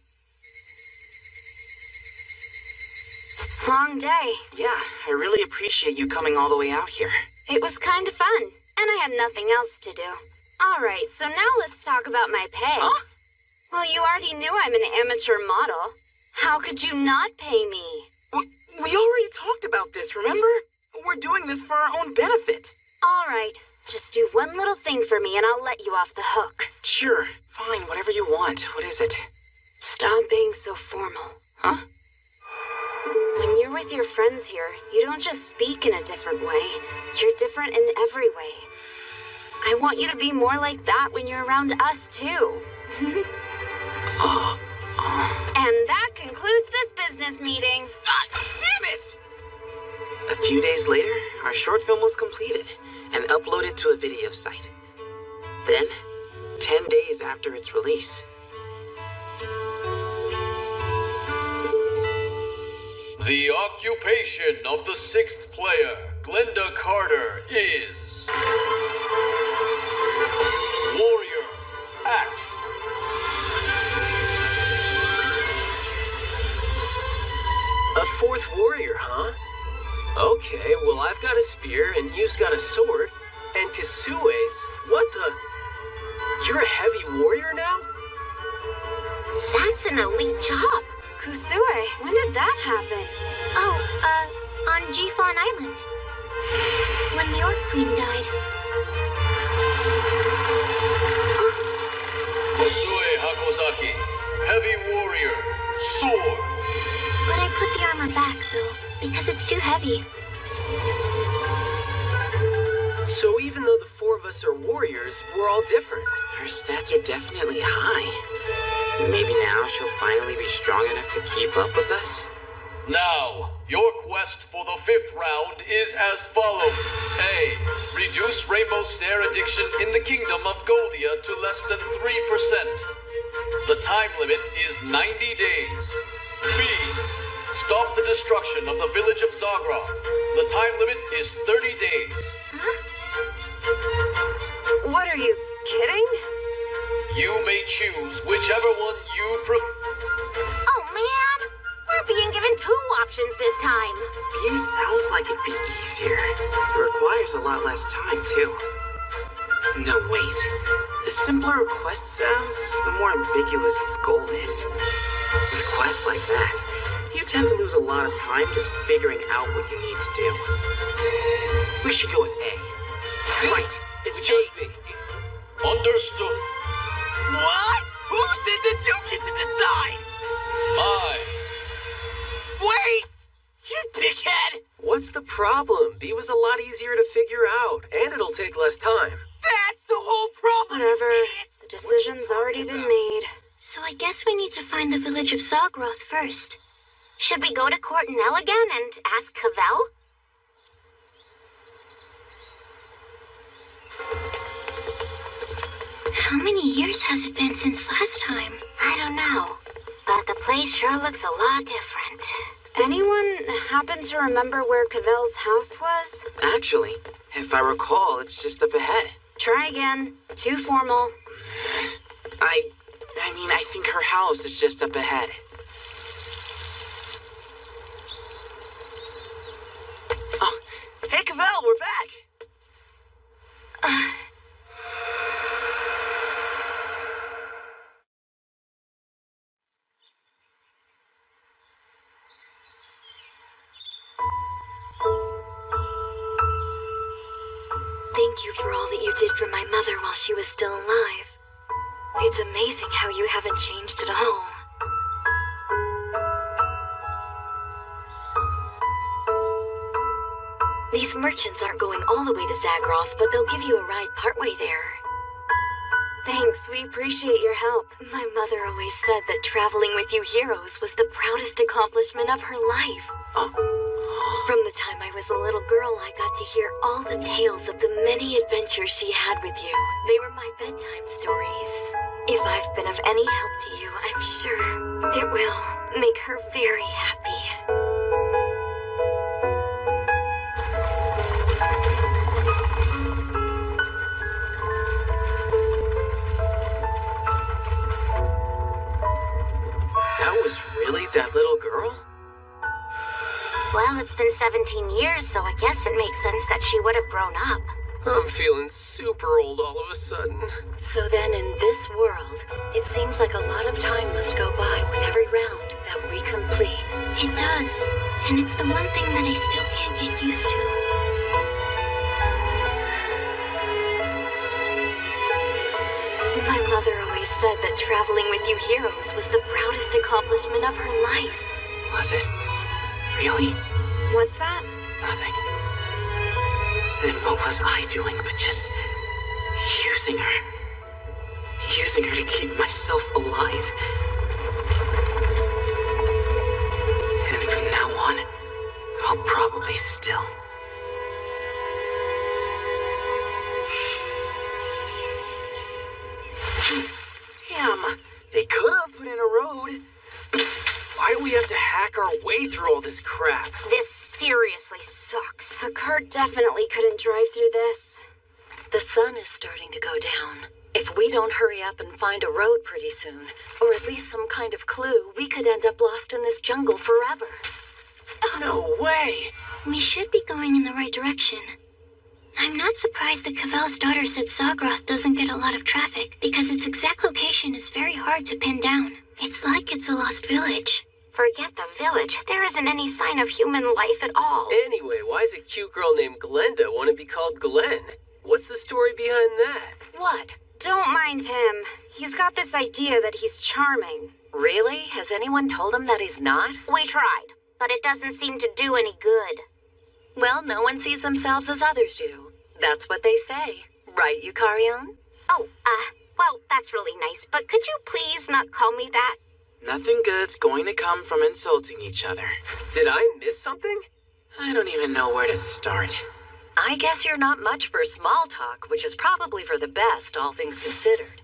Long day. Yeah, I really appreciate you coming all the way out here. It was kind of fun, and I had nothing else to do. All right, so now let's talk about my pay. Huh? Well, you already knew I'm an amateur model. How could you not pay me? We already talked about this, remember? We're doing this for our own benefit. All right, just do one little thing for me and I'll let you off the hook. Sure, fine, whatever you want. What is it? Stop being so formal. Huh? When you're with your friends here, you don't just speak in a different way. You're different in every way. I want you to be more like that when you're around us, too. And that concludes this business meeting. Damn it! A few days later, our short film was completed and uploaded to a video site. Then, 10 days after its release, The occupation of the sixth player, Glenda Carter, is... Warrior Axe. A fourth warrior, huh? Okay, well I've got a spear and you've got a sword. And Kasue's... What the... You're a heavy warrior now? That's an elite job. Kusue, when did that happen? Oh, on G-Fawn Island. When the Orc Queen died. her back, though, because it's too heavy. So even though the four of us are warriors, we're all different. Her stats are definitely high. Maybe now she'll finally be strong enough to keep up with us? Now, your quest for the 5th round is as follows. A. Reduce Rainbow Stare addiction in the Kingdom of Goldia to less than 3%. The time limit is 90 days. B. Stop the destruction of the village of Zagroth. The time limit is 30 days. What are you kidding? You may choose whichever one you prefer. Oh man! We're being given 2 options this time. B sounds like it'd be easier. It requires a lot less time, too. No, wait. The simpler a quest sounds, the more ambiguous its goal is. With quests like that, you tend to lose a lot of time just figuring out what you need to do. We should go with A. Right, it's Just B. Understood. What? Who said that you get to decide? I. Wait! You dickhead! What's the problem? B was a lot easier to figure out, and it'll take less time. That's the whole problem! Whatever. The decision's already been made. So I guess we need to find the village of Zagroth first. Should we go to Cortinel again and ask Cavell? How many years has it been since last time? I don't know, but the place sure looks a lot different. Anyone happen to remember where Cavell's house was? Actually, if I recall, it's just up ahead. Try again. Too formal. I mean, I think her house is just up ahead. Oh, hey, Cavell, we're back! Thank you for all that you did for my mother while she was still alive. It's amazing how you haven't changed at all. These merchants aren't going all the way to Zagroth, but they'll give you a ride partway there. Thanks, we appreciate your help. My mother always said that traveling with you heroes was the proudest accomplishment of her life. From the time I was a little girl, I got to hear all the tales of the many adventures she had with you. They were my bedtime stories. If I've been of any help to you, I'm sure it will make her very happy. That was really that little girl? Well, it's been 17 years, so I guess it makes sense that she would have grown up. I'm feeling super old all of a sudden. So then in this world, it seems like a lot of time must go by with every round that we complete. It does, and it's the one thing that I still can't get used to. My mother always said that traveling with you heroes was the proudest accomplishment of her life. Was it? Really? What's that? Nothing. Then what was I doing but just using her? Using her to keep myself alive. And from now on, I'll probably still. Damn, they could have put in a road. Why do we have to hack our way through all this crap? This seriously sucks. A car definitely couldn't drive through this. The sun is starting to go down. If we don't hurry up and find a road pretty soon, or at least some kind of clue, we could end up lost in this jungle forever. No way! We should be going in the right direction. I'm not surprised that Cavell's daughter said Zagroth doesn't get a lot of traffic, because its exact location is very hard to pin down. It's like it's a lost village. Forget the village. There isn't any sign of human life at all. Anyway, why is a cute girl named Glenda want to be called Glenn? What's the story behind that? What? Don't mind him. He's got this idea that he's charming. Really? Has anyone told him that he's not? We tried. but it doesn't seem to do any good. Well, no one sees themselves as others do. That's what they say. Right, Yukarion? Oh, well, that's really nice, but could you please not call me that? Nothing good's going to come from insulting each other. Did I miss something? I don't even know where to start. I guess you're not much for small talk, which is probably for the best, all things considered.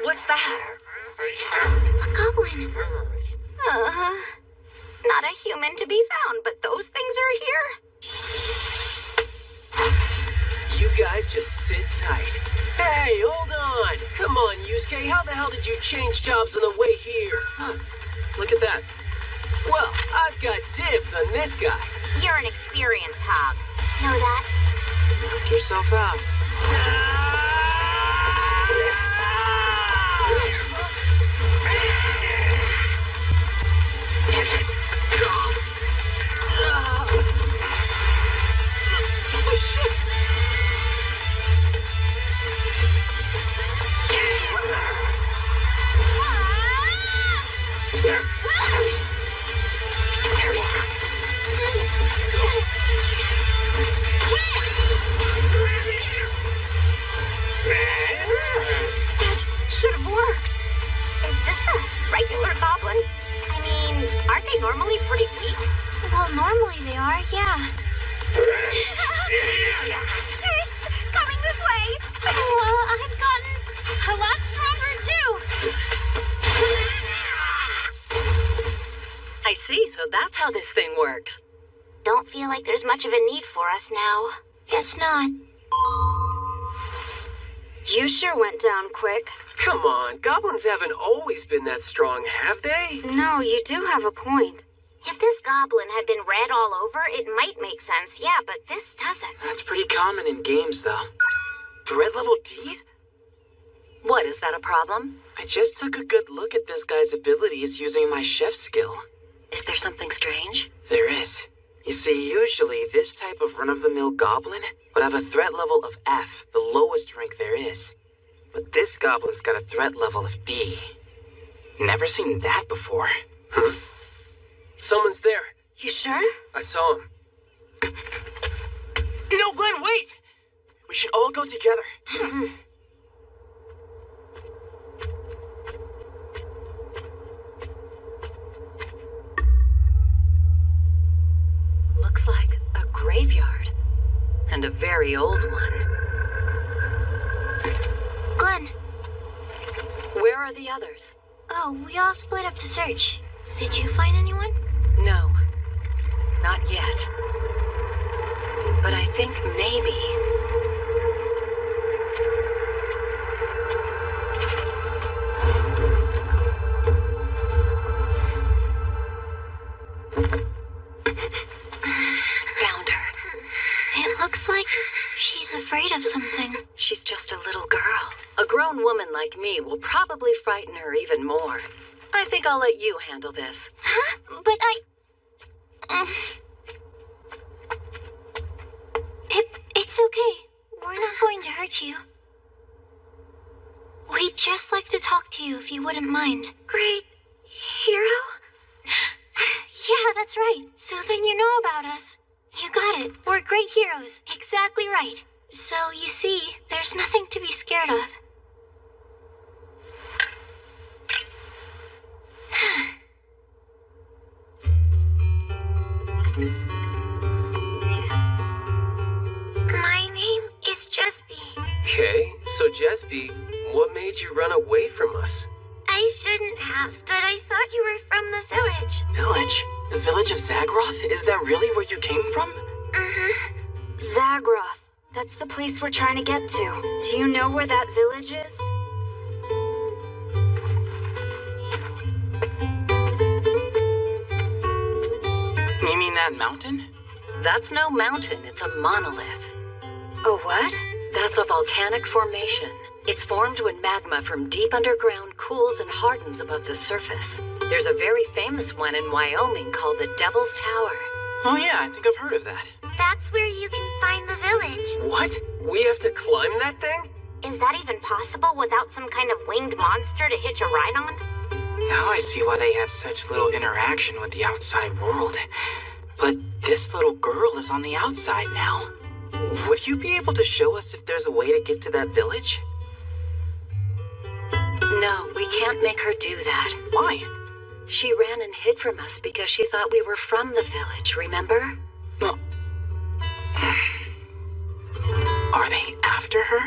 What's that? A goblin. Not a human to be found, but those things are here. You guys just sit tight. Hey, hold on. Come on, Yusuke. How the hell did you change jobs on the way here? Huh. Look at that. Well, I've got dibs on this guy. You're an experienced hog. Know that? Knock yourself out. Oh, shit! Should have worked. Is this a regular goblin? I mean, aren't they normally pretty weak? Well, normally they are, yeah. It's coming this way. Well, I've gotten a lot stronger, too. I see, so that's how this thing works. Don't feel like there's much of a need for us now. Guess not. You sure went down quick. Come on, goblins haven't always been that strong, have they? No, you do have a point. If this goblin had been red all over, it might make sense, yeah, but this doesn't. That's pretty common in games, though. Threat level D? What, is that a problem? I just took a good look at this guy's abilities using my chef skill. Is there something strange? There is. You see, usually this type of run-of-the-mill goblin would have a threat level of F, the lowest rank there is. But this goblin's got a threat level of D. Never seen that before. Someone's there. You sure? I saw him. No, Glenn, wait! We should all go together. Looks like a graveyard. And a very old one. Glenn. Where are the others? Oh, we all split up to search. Did you find anyone? No. Not yet. But I think maybe... Found her. It looks like she's afraid of something. She's just a little girl. A grown woman like me will probably frighten her even more. I think I'll let you handle this. Huh? But It's okay. We're not going to hurt you. We'd just like to talk to you if you wouldn't mind. Great hero? Yeah, that's right. So then you know about us. You got it. We're great heroes. Exactly right. So, you see, there's nothing to be scared of. My name is Jesby. Okay, so Jesby, what made you run away from us? I shouldn't have, but I thought you were from the village. Village? The village of Zagroth? Is that really where you came from? Mm-hmm. Zagroth. That's the place we're trying to get to. Do you know where that village is? You mean that mountain? That's no mountain, it's a monolith. A what? That's a volcanic formation. It's formed when magma from deep underground cools and hardens above the surface. There's a very famous one in Wyoming called the Devil's Tower. Oh yeah, I think I've heard of that. That's where you can find the village. What? We have to climb that thing? Is that even possible without some kind of winged monster to hitch a ride on? Now I see why they have such little interaction with the outside world. But this little girl is on the outside now. Would you be able to show us if there's a way to get to that village? No, we can't make her do that. Why? She ran and hid from us because she thought we were from the village, remember? Well, are they after her?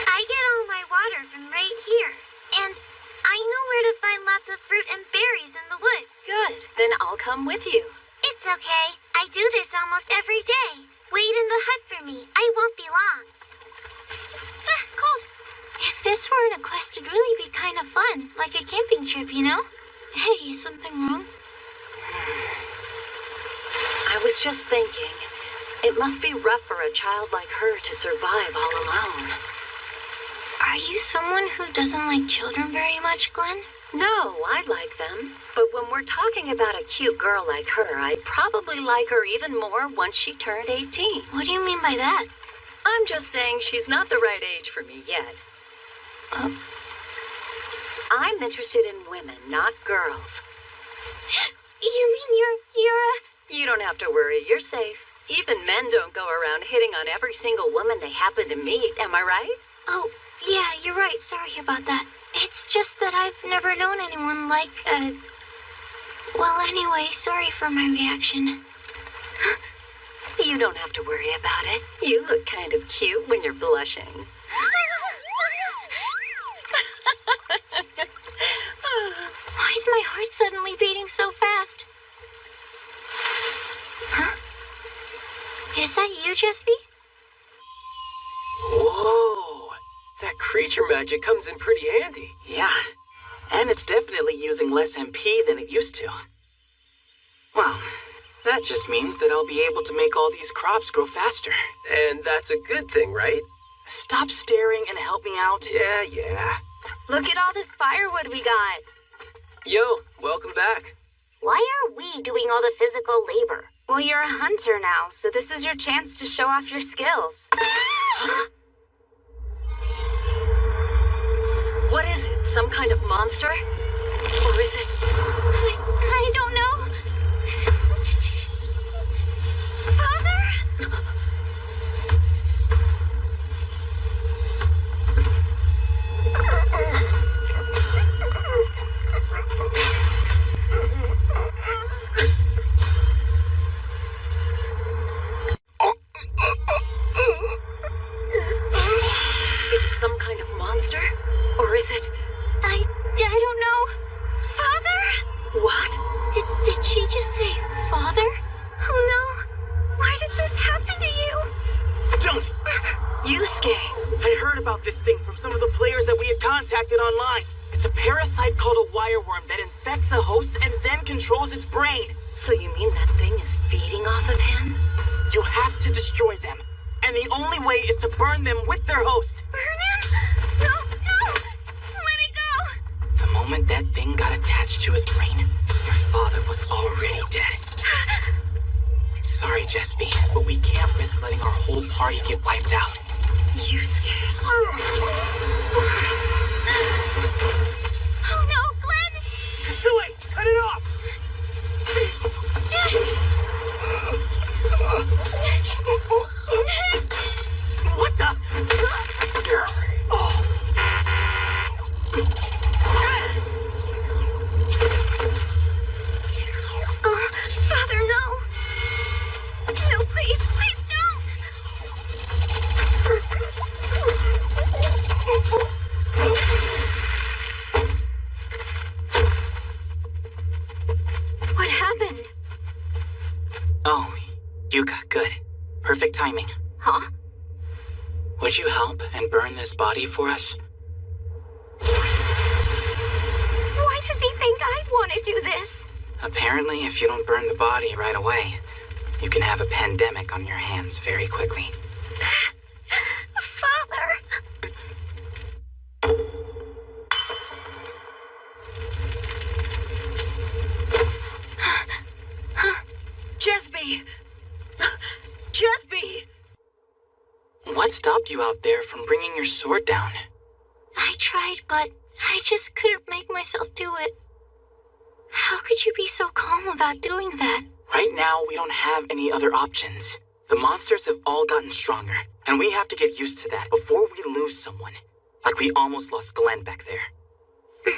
I get all my water from right here. And I know where to find lots of fruit and berries in the woods. Good. Then I'll come with you. It's okay. I do this almost every day. Wait in the hut for me. I won't be long. Cold. If this weren't a quest, it'd really be kind of fun. Like a camping trip, you know? Hey, is something wrong? I was just thinking, it must be rough for a child like her to survive all alone. Are you someone who doesn't like children very much, Glenn? No, I like them. But when we're talking about a cute girl like her, I'd probably like her even more once she turned 18. What do you mean by that? I'm just saying she's not the right age for me yet. I'm interested in women, not girls. You mean you're You don't have to worry, you're safe. Even men don't go around hitting on every single woman they happen to meet, am I right? Oh, yeah, you're right. Sorry about that. It's just that I've never known anyone like, Well, anyway, sorry for my reaction. You don't have to worry about it. You look kind of cute when you're blushing. Why is my heart suddenly beating so fast? Huh? Is that you, Jesby? Whoa! That creature magic comes in pretty handy. Yeah, and it's definitely using less MP than it used to. Well, that just means that I'll be able to make all these crops grow faster. And that's a good thing, right? Stop staring and help me out. Yeah. Look at all this firewood we got. Yo, welcome back. Why are we doing all the physical labor? Well, you're a hunter now, so this is your chance to show off your skills. What is it? Some kind of monster? Or is it... I don't know. Father? Is it some kind of monster? Or is it... I don't know. Father? What? Did she just say father? Oh no. Why did this happen to you? Don't! Yusuke! I heard about this thing from some of the players that we had contacted online. It's a parasite called a wireworm that infects a host and then controls its brain. So you mean that thing is feeding off of him? You have to destroy them. And the only way is to burn them with their host. Burn him? No! Let me go! The moment that thing got attached to his brain, your father was already dead. Sorry, Jesby, but we can't risk letting our whole party get wiped out. Yusuke. Oh no, Glenn! Kasui, cut it off! What the? Oh, Father, no! No, please don't! What happened? Oh, Yuka, good. Perfect timing. Huh? Would you help and burn this body for us? Why does he think I'd want to do this? Apparently, if you don't burn the body right away, you can have a pandemic on your hands very quickly. Father! Jesby! Jesby! What? What stopped you out there from bringing your sword down? I tried, but I just couldn't make myself do it. How could you be so calm about doing that? Right now, we don't have any other options. The monsters have all gotten stronger, and we have to get used to that before we lose someone. Like we almost lost Glenn back there.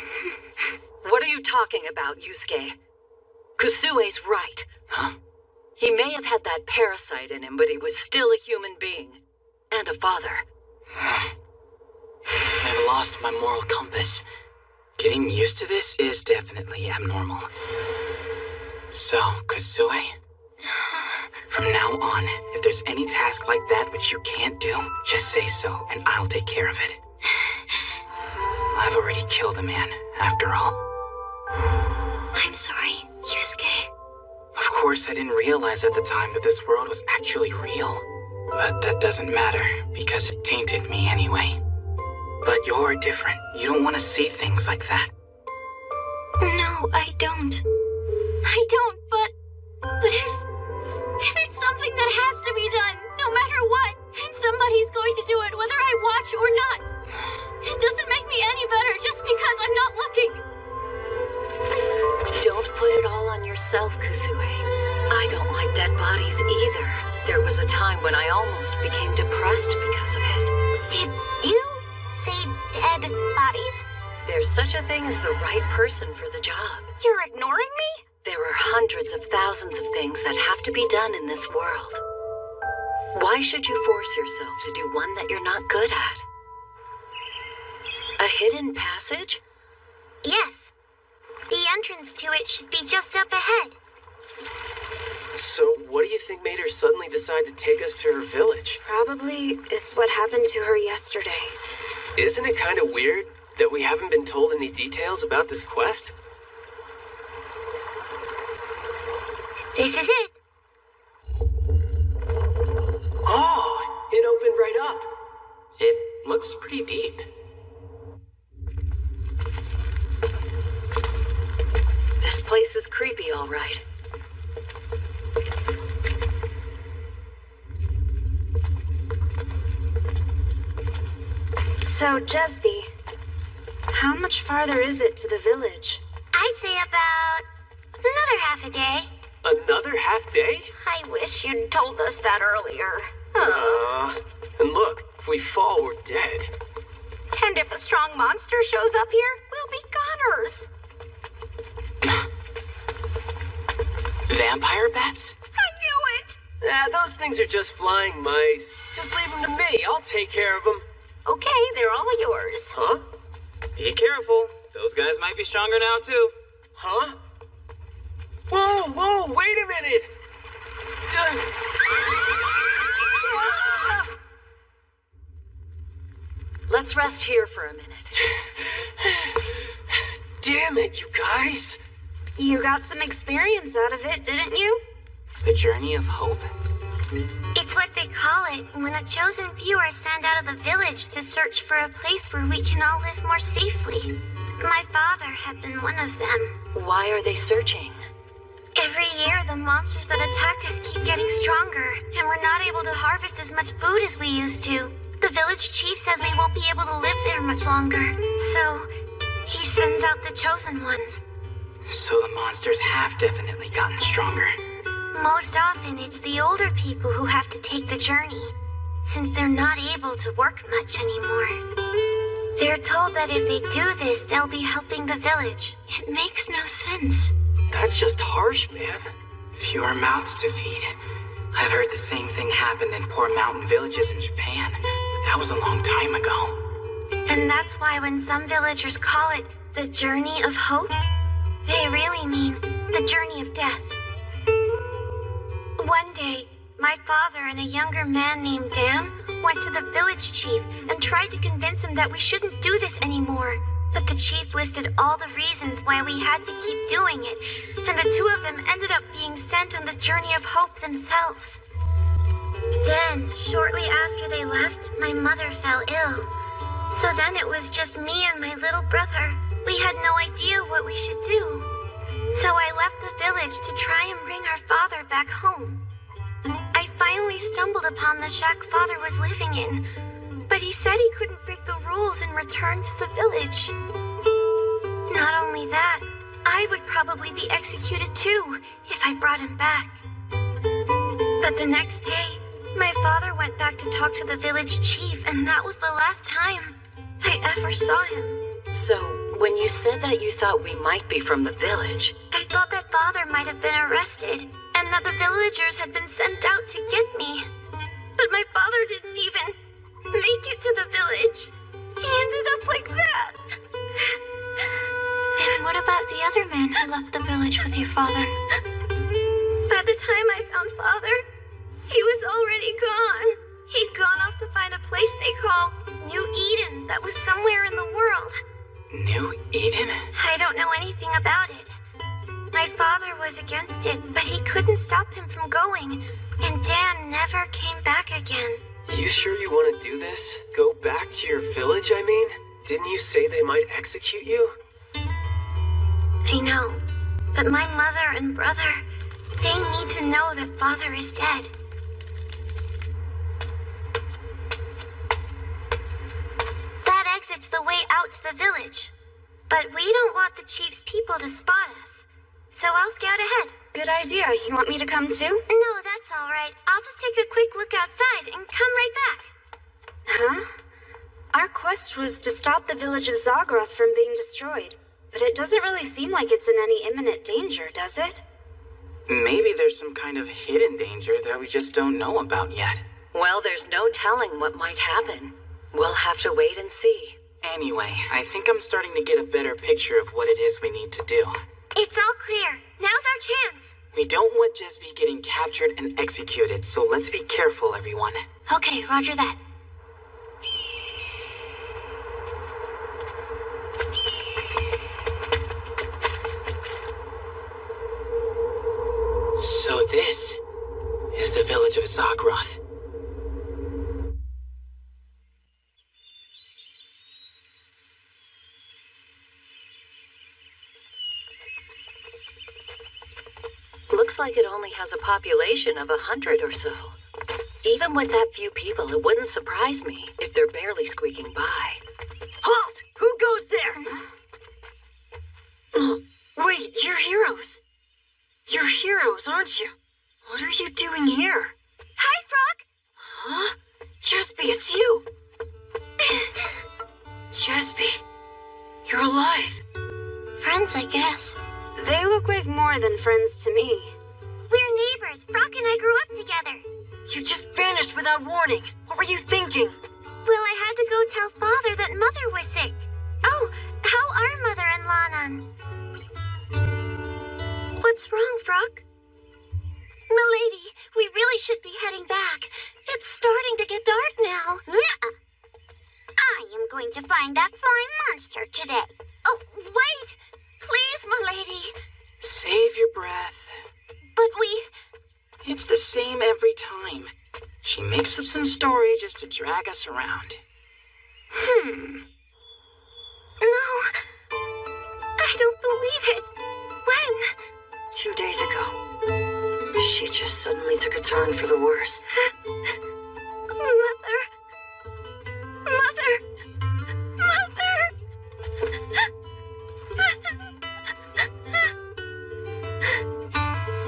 What are you talking about, Yusuke? Kusue's right. Huh? He may have had that parasite in him, but he was still a human being. And a father. I've lost my moral compass. Getting used to this is definitely abnormal. So, Kusue, from now on, if there's any task like that which you can't do, just say so, and I'll take care of it. I've already killed a man, after all. I'm sorry, Yusuke. Of course, I didn't realize at the time that this world was actually real. But that doesn't matter, because it tainted me anyway. But you're different. You don't want to see things like that. No, I don't. But if it's something that has to be done, no matter what, and somebody's going to do it, whether I watch or not, it doesn't make me any better just because I'm not looking. Don't put it all on yourself, Kusue. I don't like dead bodies either. There was a time when I almost became depressed because of it. Did you say dead bodies? There's such a thing as the right person for the job. You're ignoring me? There are hundreds of thousands of things that have to be done in this world. Why should you force yourself to do one that you're not good at? A hidden passage? Yes. The entrance to it should be just up ahead. So, what do you think made her suddenly decide to take us to her village? Probably it's what happened to her yesterday. Isn't it kind of weird that we haven't been told any details about this quest? This is it. Oh, it opened right up. It looks pretty deep. This place is creepy, all right. So, Jesby, how much farther is it to the village? I'd say about another half a day. Another half day? I wish you'd told us that earlier. And look, if we fall, we're dead. And if a strong monster shows up here, we'll be goners. Vampire bats? I knew it! Those things are just flying mice. Just leave them to me. I'll take care of them. Okay, they're all yours. Huh? Be careful. Those guys might be stronger now, too. Huh? Whoa, wait a minute! Let's rest here for a minute. Damn it, you guys! You got some experience out of it, didn't you? The journey of hope? It's what they call it when a chosen few are sent out of the village to search for a place where we can all live more safely. My father had been one of them. Why are they searching? Every year, the monsters that attack us keep getting stronger, and we're not able to harvest as much food as we used to. The village chief says we won't be able to live there much longer, so he sends out the chosen ones. So the monsters have definitely gotten stronger. Most often, it's the older people who have to take the journey, since they're not able to work much anymore. They're told that if they do this, they'll be helping the village. It makes no sense. That's just harsh, man. Fewer mouths to feed. I've heard the same thing happened in poor mountain villages in Japan, but that was a long time ago. And that's why when some villagers call it the journey of hope, they really mean the journey of death. One day, my father and a younger man named Dan went to the village chief and tried to convince him that we shouldn't do this anymore. But the chief listed all the reasons why we had to keep doing it, and the two of them ended up being sent on the journey of hope themselves. Then, shortly after they left, my mother fell ill. So then it was just me and my little brother. We had no idea what we should do. So I left the village to try and bring our father back home. I finally finally stumbled upon the shack Father was living in. But he said he couldn't break the rules and return to the village. Not only that, I would probably be executed too if I brought him back. But the next day, my father went back to talk to the village chief, and that was the last time I ever saw him. So, when you said that you thought we might be from the village... I thought that Father might have been arrested, and that the villagers had been sent out to get me. But my father didn't even make it to the village. He ended up like that. And what about the other man who left the village with your father? By the time I found Father, he was already gone. He'd gone off to find a place they call New Eden that was somewhere in the world. New Eden? I don't know anything about it. My father was against it, but he couldn't stop him from going. And Dan never came back again. You sure you want to do this? Go back to your village, I mean? Didn't you say they might execute you? I know, but my mother and brother, they need to know that Father is dead. That exit's the way out to the village. But we don't want the chief's people to spot us. So I'll scout ahead. Good idea. You want me to come too? No, that's all right. I'll just take a quick look outside and come right back. Huh? Our quest was to stop the village of Zagroth from being destroyed. But it doesn't really seem like it's in any imminent danger, does it? Maybe there's some kind of hidden danger that we just don't know about yet. Well, there's no telling what might happen. We'll have to wait and see. Anyway, I think I'm starting to get a better picture of what it is we need to do. It's all clear. Now's our chance. We don't want Jesby getting captured and executed, so let's be careful, everyone. Okay, roger that. So this is the village of Zagroth. Looks like it only has a population of 100 or so. Even with that few people, it wouldn't surprise me if they're barely squeaking by. Halt! Who goes there? Wait, you're heroes. You're heroes, aren't you? What are you doing here? Hi, Frog! Huh? Jesby, it's you! Jesby, you're alive. Friends, I guess. They look like more than friends to me. We're neighbors. Frog and I grew up together. You just vanished without warning. What were you thinking? Well, I had to go tell Father that Mother was sick. Oh, how are Mother and Lanan? What's wrong, Frog? Milady, we really should be heading back. It's starting to get dark now. I am going to find that flying monster today. Oh, wait! Please, milady. Save your breath. But It's the same every time. She makes up some story just to drag us around. No. I don't believe it. When? 2 days ago. She just suddenly took a turn for the worse. Mother.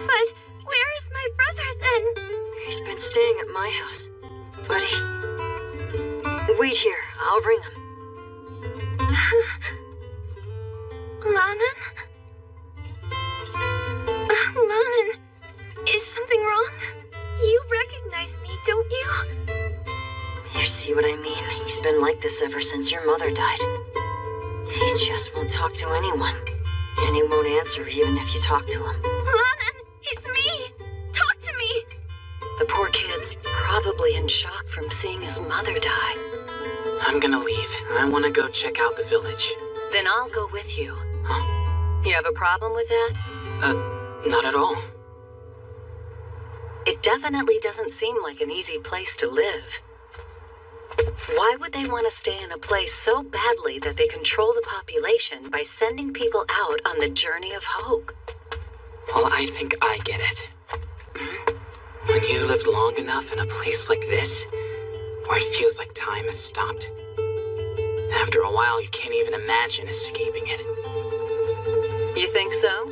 But where is my brother then? He's been staying at my house. Buddy. Wait here, I'll bring him. Lanan? Lanan, is something wrong? You recognize me, don't you? You see what I mean? He's been like this ever since your mother died. He just won't talk to anyone. And he won't answer even if you talk to him. Lanan, it's me! Talk to me! The poor kid's probably in shock from seeing his mother die. I'm gonna leave. I want to go check out the village. Then I'll go with you. Huh? You have a problem with that? Not at all. It definitely doesn't seem like an easy place to live. Why would they want to stay in a place so badly that they control the population by sending people out on the journey of hope? Well, I think I get it. When you lived long enough in a place like this, where it feels like time has stopped, after a while you can't even imagine escaping it. You think so?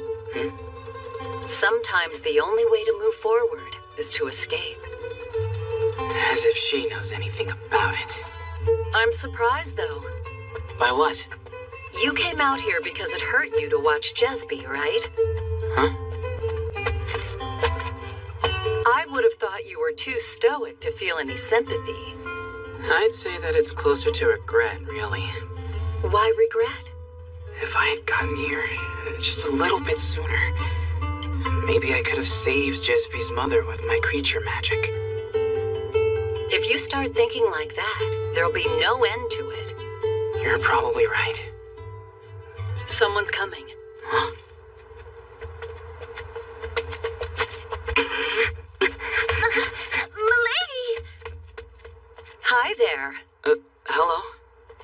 Sometimes the only way to move forward is to escape. As if she knows anything about it. I'm surprised, though. By what? You came out here because it hurt you to watch Jesby, right? Huh? I would have thought you were too stoic to feel any sympathy. I'd say that it's closer to regret, really. Why regret? If I had gotten here just a little bit sooner, maybe I could have saved Jesby's mother with my creature magic. If you start thinking like that, there'll be no end to it. You're probably right. Someone's coming. Huh? Milady! Hi there. Hello?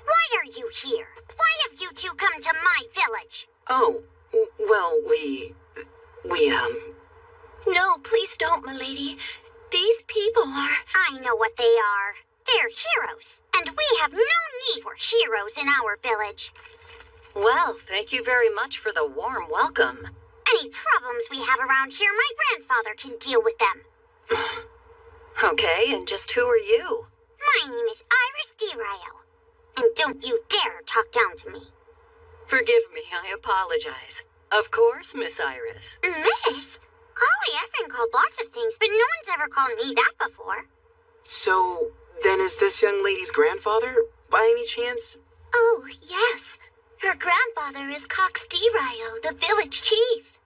Why are you here? Why have you two come to my village? Oh, well, we... No, please don't, milady. These people are... I know what they are. They're heroes. And we have no need for heroes in our village. Well, thank you very much for the warm welcome. Any problems we have around here, my grandfather can deal with them. Okay, and just who are you? My name is Iris DeRio. And don't you dare talk down to me. Forgive me, I apologize. Of course, Miss Iris. Miss? Golly, I've been called lots of things, but no one's ever called me that before. So, then is this young lady's grandfather, by any chance? Oh, yes. Her grandfather is Cox DeRio, the village chief.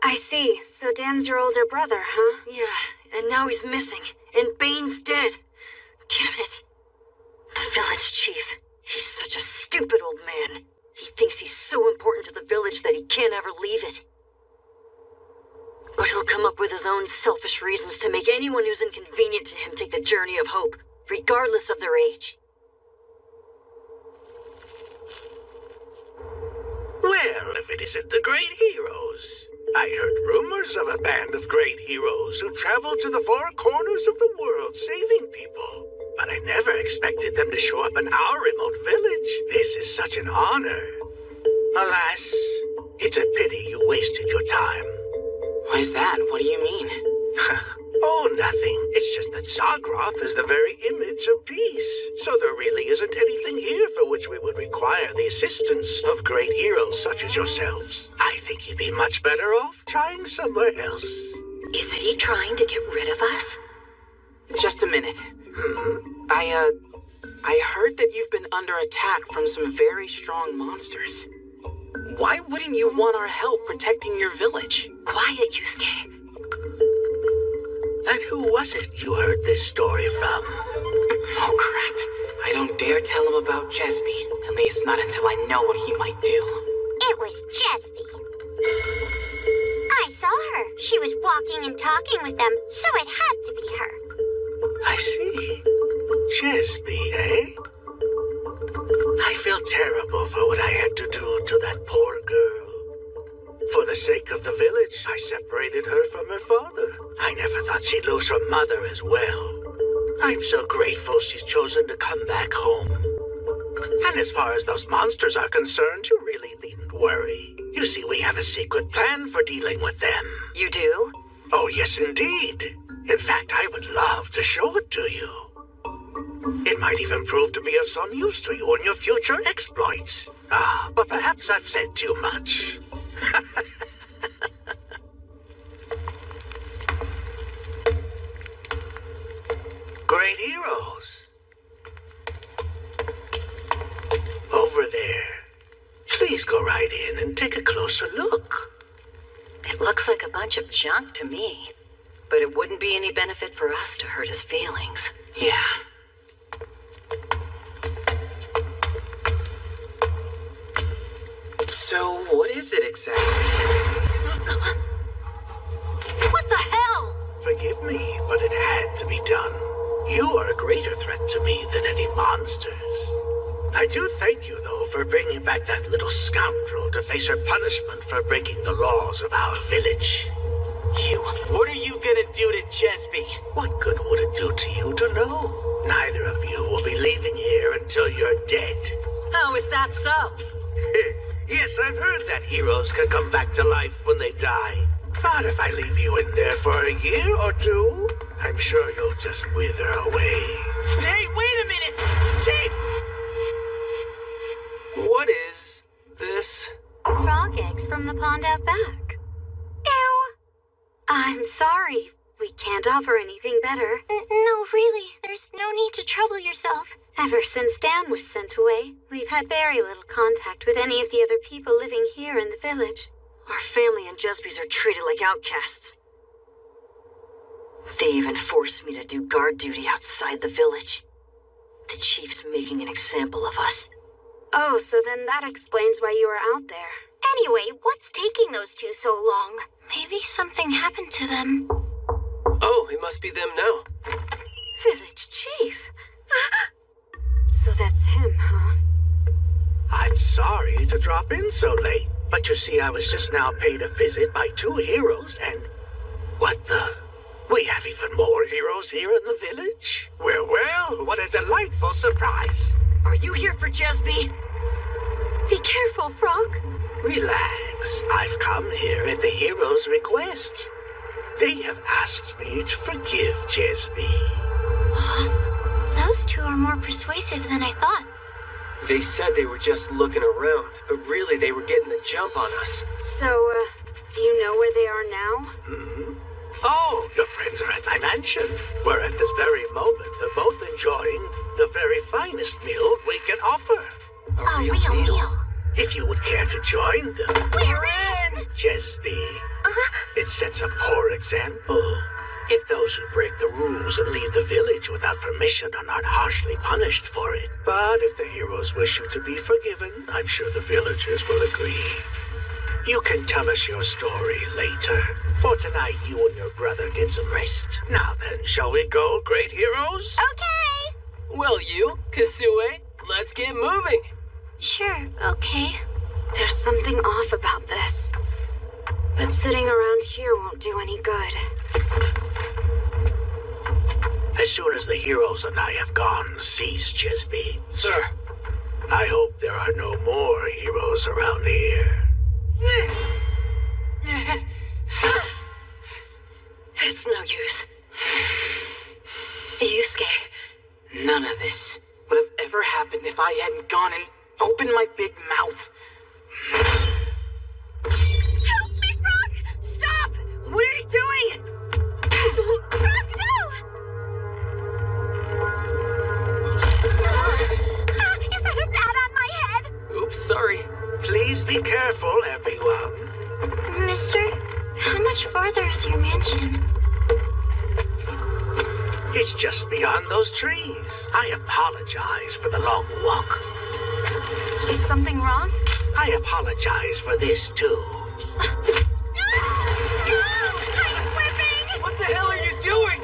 I see. So Dan's your older brother, huh? Yeah, and now he's missing, and Bane's dead. Damn it. The village chief. He's such a stupid old man. He thinks he's so important to the village that he can't ever leave it. But he'll come up with his own selfish reasons to make anyone who's inconvenient to him take the journey of hope, regardless of their age. Well, if it isn't the great heroes. I heard rumors of a band of great heroes who traveled to the four corners of the world saving people. But I never expected them to show up in our remote village. This is such an honor. Alas, it's a pity you wasted your time. Why's that? What do you mean? Oh, nothing. It's just that Zagroth is the very image of peace. So there really isn't anything here for which we would require the assistance of great heroes such as yourselves. I think you'd be much better off trying somewhere else. Is he trying to get rid of us? Just a minute. I heard that you've been under attack from some very strong monsters. Why wouldn't you want our help protecting your village? Quiet, Yusuke. And who was it you heard this story from? Oh, crap. I don't dare tell him about Jesby. At least not until I know what he might do. It was Jesby. I saw her. She was walking and talking with them, so it had to be her. I see. Jesby, eh? I feel terrible for what I had to do to that poor girl. For the sake of the village, I separated her from her father. I never thought she'd lose her mother as well. I'm so grateful she's chosen to come back home. And as far as those monsters are concerned, you really needn't worry. You see, we have a secret plan for dealing with them. You do? Oh, yes, indeed. In fact, I would love to show it to you. It might even prove to be of some use to you in your future exploits. But perhaps I've said too much. Great heroes. Over there. Please go right in and take a closer look. It looks like a bunch of junk to me. But it wouldn't be any benefit for us to hurt his feelings. Yeah. So, what is it exactly? What the hell? Forgive me, but it had to be done. You are a greater threat to me than any monsters. I do thank you, though, for bringing back that little scoundrel to face her punishment for breaking the laws of our village. You, what are you gonna do to Jesby? What good would it do to you to know? Neither of you will be leaving here until you're dead. Oh, is that so? Yes, I've heard that heroes can come back to life when they die. But if I leave you in there for a year or two, I'm sure you'll just wither away. Hey, wait a minute! Chief! What is this? Frog eggs from the pond out back. Ew! I'm sorry. We can't offer anything better. No, really. There's no need to trouble yourself. Ever since Dan was sent away, we've had very little contact with any of the other people living here in the village. Our family and Jesby's are treated like outcasts. They even forced me to do guard duty outside the village. The chief's making an example of us. Oh, so then that explains why you were out there. Anyway, what's taking those two so long? Maybe something happened to them. Oh, it must be them now. Village chief. So that's him, huh? I'm sorry to drop in so late, but you see, I was just now paid a visit by two heroes, and what the? We have even more heroes here in the village? Well, what a delightful surprise. Are you here for Jesby? Be careful, Frog. Relax. I've come here at the heroes' request. They have asked me to forgive Jesby. Those two are more persuasive than I thought. They said they were just looking around, but really they were getting the jump on us. So, do you know where they are now? Hmm? Oh, your friends are at my mansion, where at this very moment they're both enjoying the very finest meal we can offer. A real meal. If you would care to join them. We're in! Jesby. It sets a poor example. If those who break the rules and leave the village without permission are not harshly punished for it. But if the heroes wish you to be forgiven, I'm sure the villagers will agree. You can tell us your story later. For tonight, you and your brother get some rest. Now then, shall we go, great heroes? Okay! Well, you, Kasue, let's get moving. Sure, okay. There's something off about this. But sitting around here won't do any good. As soon as the heroes and I have gone, seize Jesby. Sir. I hope there are no more heroes around here. It's no use. Yusuke. None of this would have ever happened if I hadn't gone and opened my big mouth. Help me, Frog! Stop! What are you doing? Frog, no! Is that a bat on my head? Oops, sorry. Please be careful, everyone. Mister, how much farther is your mansion? It's just beyond those trees. I apologize for the long walk. Is something wrong? I apologize for this, too. What the hell are you doing?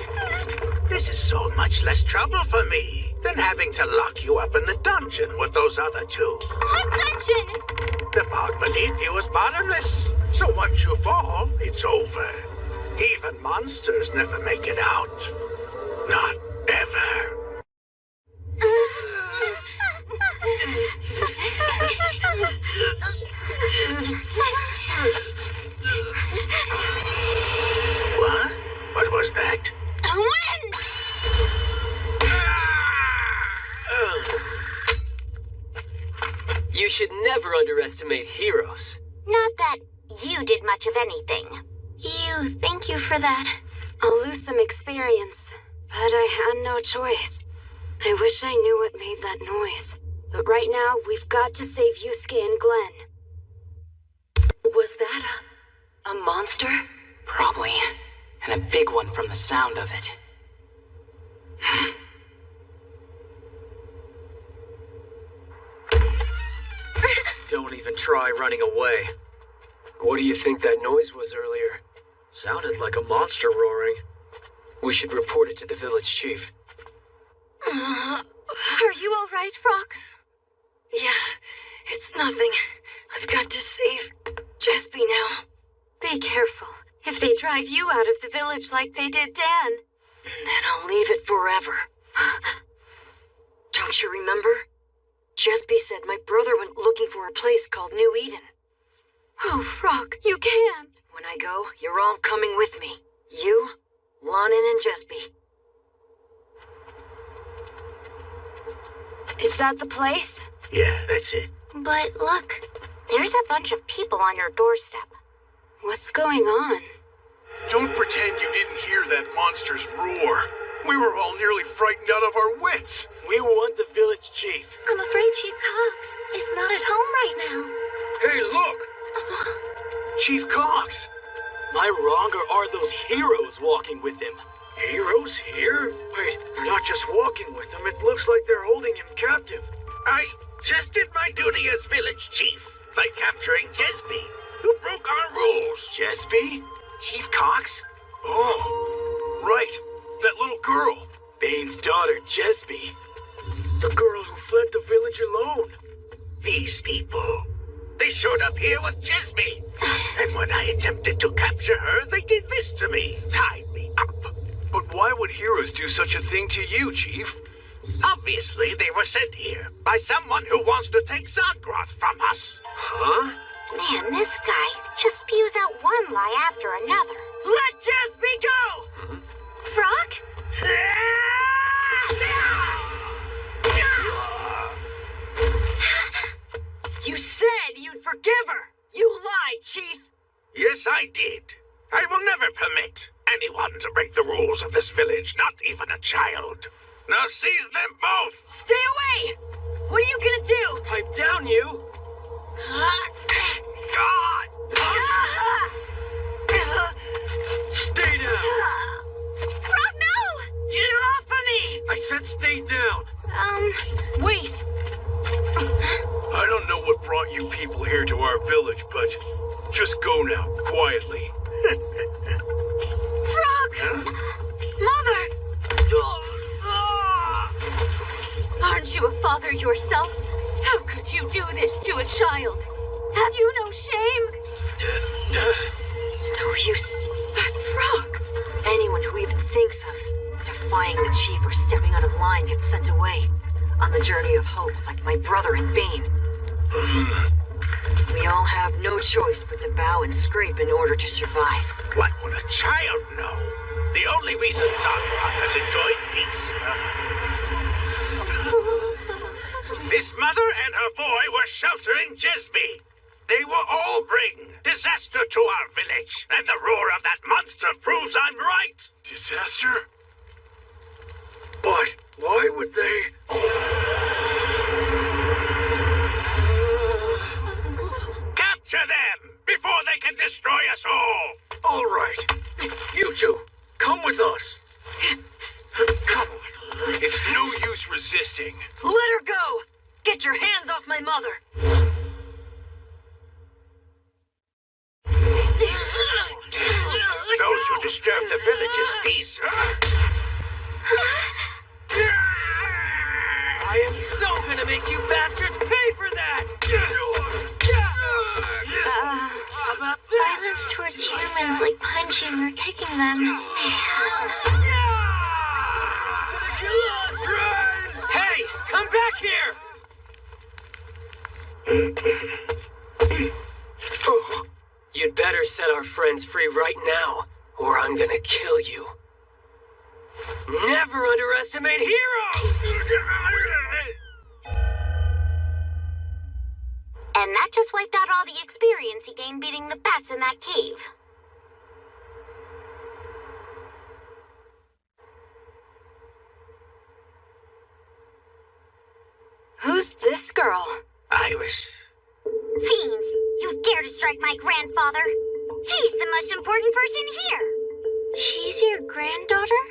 This is so much less trouble for me than having to lock you up in the dungeon with those other two. What dungeon? The bog beneath you is bottomless, so once you fall, it's over. Even monsters never make it out. Not ever. What? What was that? Wind! You should never underestimate heroes. Not that you did much of anything. Thank you for that. I'll lose some experience, but I had no choice. I wish I knew what made that noise. But right now, we've got to save Yusuke and Glenn. Was that a monster? Probably. And a big one from the sound of it. Don't even try running away. What do you think that noise was earlier? Sounded like a monster roaring. We should report it to the village chief. Are you all right, Frog? Yeah, it's nothing. I've got to save Jesby now. Be careful. If they drive you out of the village like they did Dan. Then I'll leave it forever. Don't you remember? Jesby said my brother went looking for a place called New Eden. Oh, Frog, you can't. When I go, you're all coming with me. You, Lonin, and Jesby. Is that the place? Yeah, that's it. But look, there's a bunch of people on your doorstep. What's going on? Don't pretend you didn't hear that monster's roar. We were all nearly frightened out of our wits. We want the village chief. I'm afraid Chief Cox is not at home right now. Hey, look! Chief Cox! Am I wrong, or are those heroes walking with him? Heroes here? Wait, they're not just walking with him. It looks like they're holding him captive. I just did my duty as village chief by capturing Jesby, who broke our rules. Jesby? Chief Cox? Oh, right. That little girl. Bane's daughter, Jesby. The girl who fled the village alone. These people. They showed up here with Jesby. And when I attempted to capture her, they did this to me. Tied me up. But why would heroes do such a thing to you, Chief? Obviously, they were sent here by someone who wants to take Zargroth from us. Huh? Man, this guy just spews out one lie after another. Let Jesby go! Frog? You said you'd forgive her! You lied, Chief! Yes, I did. I will never permit anyone to break the rules of this village, not even a child. Now seize them both! Stay away! What are you gonna do? Pipe down, you! God! Stay down! Frog, no! Get off of me! I said stay down! Wait. I don't know what brought you people here to our village, but just go now, quietly. Frog! Mother! Aren't you a father yourself? How could you do this to a child? Have you no shame? It's no use. That Frog! Anyone who even thinks of defying the chief or stepping out of line gets sent away on the journey of hope, like my brother and Bane. We all have no choice but to bow and scrape in order to survive. What would a child know? The only reason Zargroth has enjoyed peace. This mother and her boy were sheltering Jesby. They will all bring disaster to our village, and the roar of that monster proves I'm right. Disaster? But why would they... Capture them before they can destroy us all. All right. You two, come with us. Come on. It's no use resisting. Let her go! Get your hands off my mother! Those who disturb the village's peace. I am so gonna make you bastards pay for that! How about that? Violence towards humans, like punching or kicking them. Hey, come back here! You'd better set our friends free right now, or I'm gonna kill you. Never underestimate heroes! And that just wiped out all the experience he gained beating the bats in that cave. Who's this girl? Iris. Fiends, you dare to strike my grandfather? He's the most important person here. She's your granddaughter?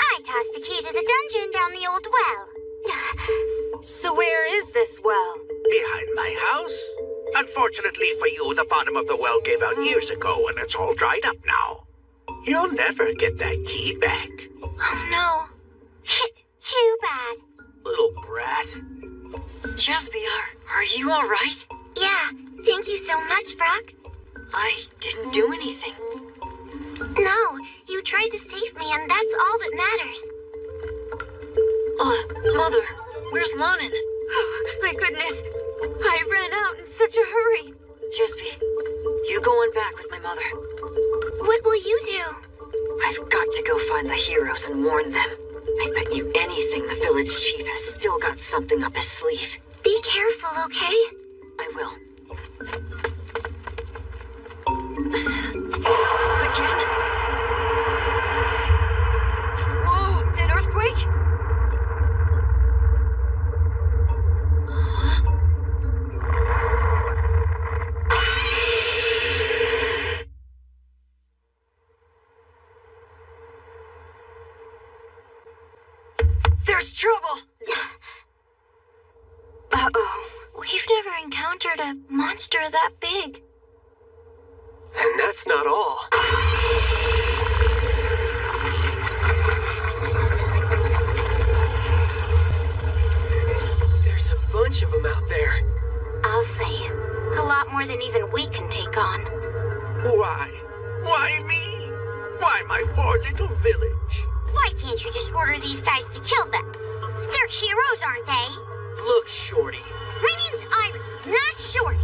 I tossed the key to the dungeon down the old well. So where is this well? Behind my house. Unfortunately for you, the bottom of the well gave out years ago and it's all dried up now. You'll never get that key back. Oh no. Too bad. Little brat. Jesby, are you alright? Yeah, thank you so much, Brock. I didn't do anything. No, you tried to save me, and that's all that matters. Mother, where's Lonin? My goodness, I ran out in such a hurry. Jesby, you go on back with my mother. What will you do? I've got to go find the heroes and warn them. I bet you anything the village chief has still got something up his sleeve. Be careful, okay? I will. Again? Whoa, an earthquake? There's trouble! Uh-oh. We've never encountered a monster that big. And that's not all. There's a bunch of them out there. I'll say, a lot more than even we can take on. Why? Why me? Why my poor little village? Why can't you just order these guys to kill them? They're heroes, aren't they? Look, Shorty. My name's Iris, not Shorty.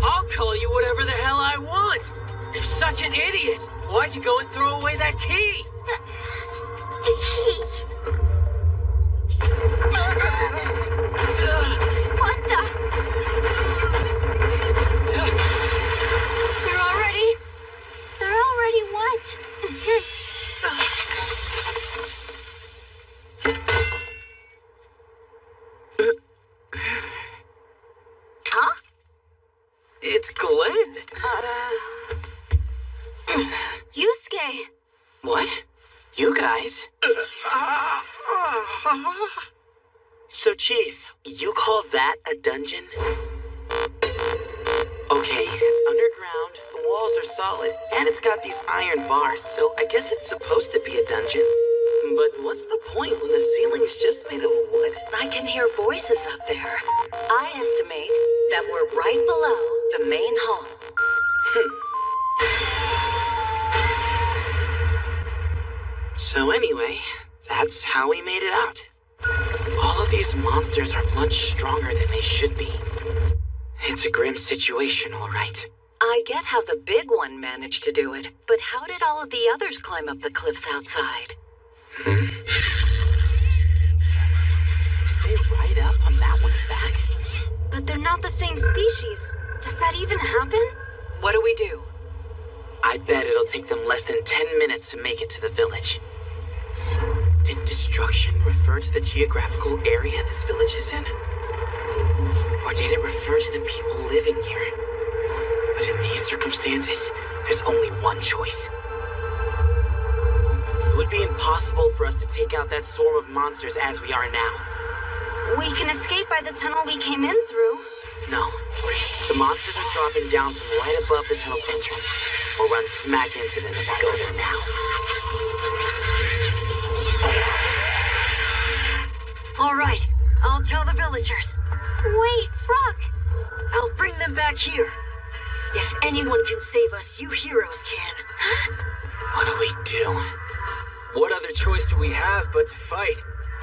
I'll call you whatever the hell I want. You're such an idiot. Why'd you go and throw away that key? The key. What the? They're already what? Huh? It's Glenn. Yusuke. What? You guys? So, Chief, you call that a dungeon? Okay, it's underground, the walls are solid, and it's got these iron bars, so I guess it's supposed to be a dungeon. But what's the point when the ceiling's just made of wood? I can hear voices up there. I estimate that we're right below the main hall. So anyway, that's how we made it out. All of these monsters are much stronger than they should be. It's a grim situation, all right. I get how the big one managed to do it, but how did all of the others climb up the cliffs outside? Did they ride up on that one's back? But they're not the same species. Does that even happen? What do we do? I bet it'll take them less than 10 minutes to make it to the village. Did destruction refer to the geographical area this village is in? Or did it refer to the people living here? But in these circumstances, there's only one choice. It would be impossible for us to take out that swarm of monsters as we are now. We can escape by the tunnel we came in through. No. The monsters are dropping down from right above the tunnel's entrance. We'll run smack into them if we go there now. All right, I'll tell the villagers. Wait, Frog! I'll bring them back here. If anyone can save us, you heroes can. What do we do? What other choice do we have but to fight?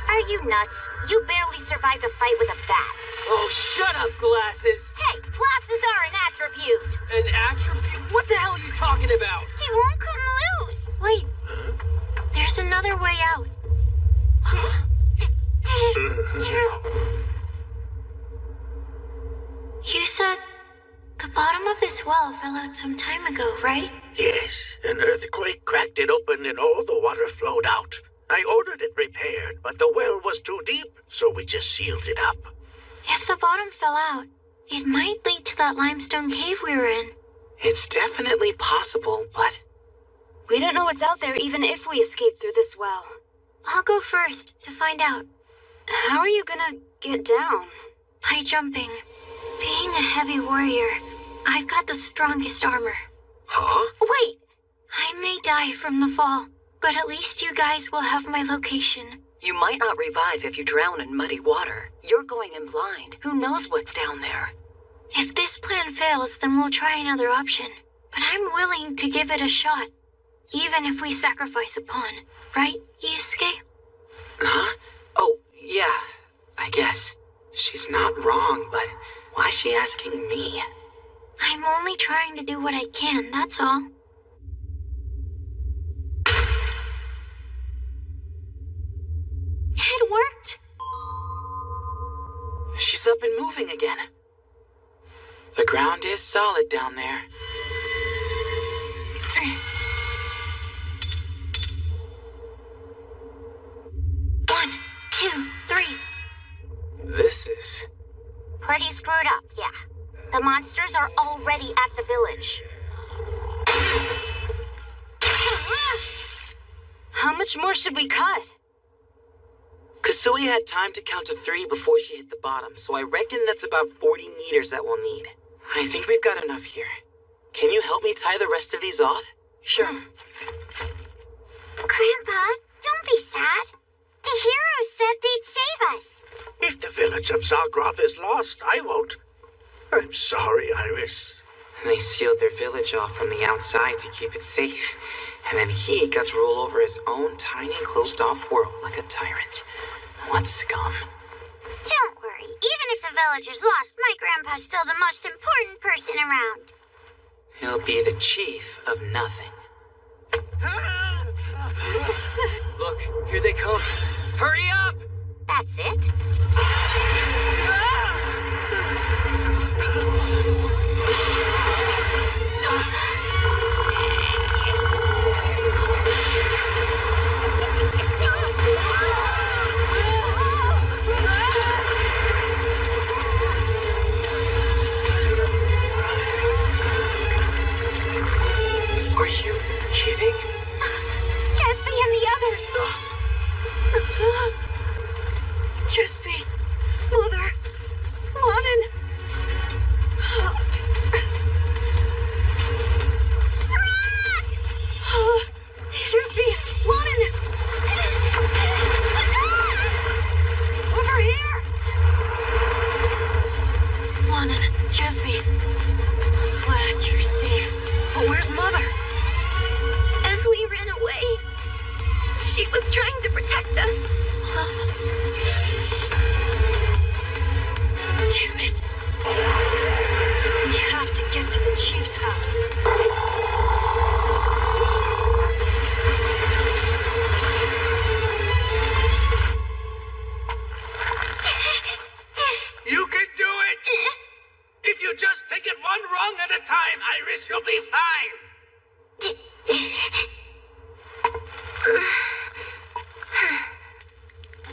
Are you nuts? You barely survived a fight with a bat. Oh, shut up, Glasses! Hey, glasses are an attribute. An attribute? What the hell are you talking about? He won't come loose. Wait. There's another way out. You said the bottom of this well fell out some time ago, right? Yes, an earthquake cracked it open and all the water flowed out. I ordered it repaired, but the well was too deep, so we just sealed it up. If the bottom fell out, it might lead to that limestone cave we were in. It's definitely possible, but... We don't know what's out there even if we escape through this well. I'll go first to find out. How are you gonna get down? By jumping. Being a heavy warrior, I've got the strongest armor. Huh? Wait! I may die from the fall, but at least you guys will have my location. You might not revive if you drown in muddy water. You're going in blind. Who knows what's down there? If this plan fails, then we'll try another option. but I'm willing to give it a shot, even if we sacrifice a pawn. Right, Yusuke? Huh? Oh, yeah, I guess. She's not wrong, but why is she asking me? I'm only trying to do what I can, that's all. It worked. She's up and moving again. The ground is solid down there. One, two, three. This is... Pretty screwed up, yeah. The monsters are already at the village. How much more should we cut? Kasui had time to count to 3 before she hit the bottom, so I reckon that's about 40 meters that we'll need. I think we've got enough here. Can you help me tie the rest of these off? Sure. Grandpa, don't be sad. The heroes said they'd save us. If the village of Zagroth is lost, I won't. I'm sorry, Iris. They sealed their village off from the outside to keep it safe, and then he got to rule over his own tiny, closed-off world like a tyrant. What scum. Don't worry. Even if the village is lost, my grandpa's still the most important person around. He'll be the chief of nothing. Look, here they come. Hurry up! That's it? Are you kidding? Jespy and the others. Jespy, Mother, Lonin. Jespy, Lonin. Over here. Lonin, Jespy. Glad you're safe. But where's Mother? As we ran away, she was trying to protect us. Damn it. We have to get to the chief's house. You can do it! If you just take it one rung at a time, Iris, you'll be fine.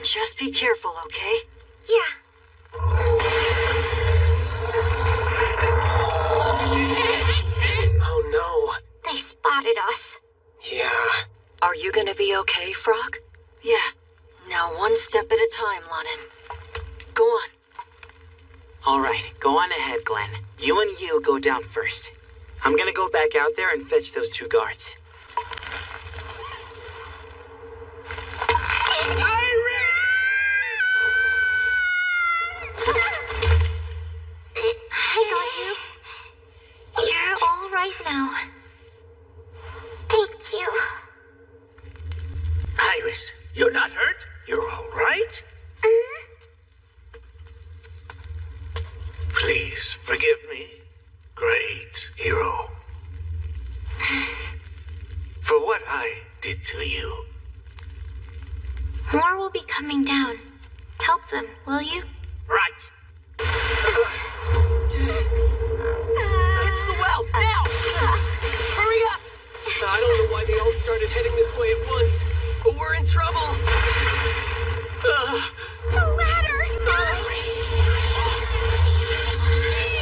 Just be careful, okay? Yeah. Oh no. They spotted us. Yeah. Are you gonna be okay, Frog? Yeah. Now one step at a time, Lonin. Go on. All right, go on ahead, Glenn. You and you go down first. I'm gonna go back out there and fetch those 2 guards. I got you. You're all right now. Thank you. Iris, you're not hurt? You're all right? Please, forgive me. Great hero. For what I did to you. More will be coming down. Help them, will you? Right. Get to the well, now! Hurry up! I don't know why they all started heading this way at once, but we're in trouble. The ladder!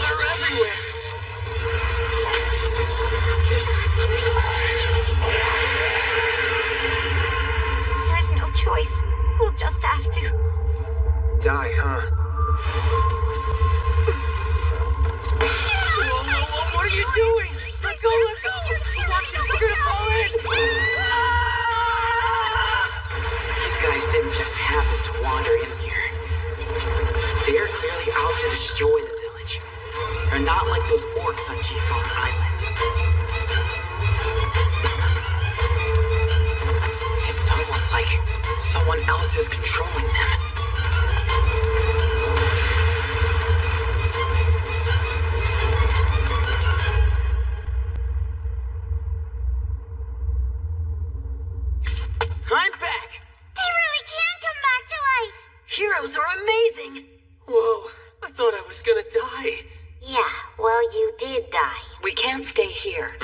They're everywhere. There's no choice. We'll just have to. Die, huh? Whoa, what are you doing? Let go! Watch it, you're gonna fall in! These guys didn't just happen to wander in here. They're clearly out to destroy the village. They're not like those orcs on G-Farm Island. someone else is controlling them. I'm back! They really can come back to life! Heroes are amazing! Whoa, I thought I was gonna die. Yeah, well, you did die. We can't stay here.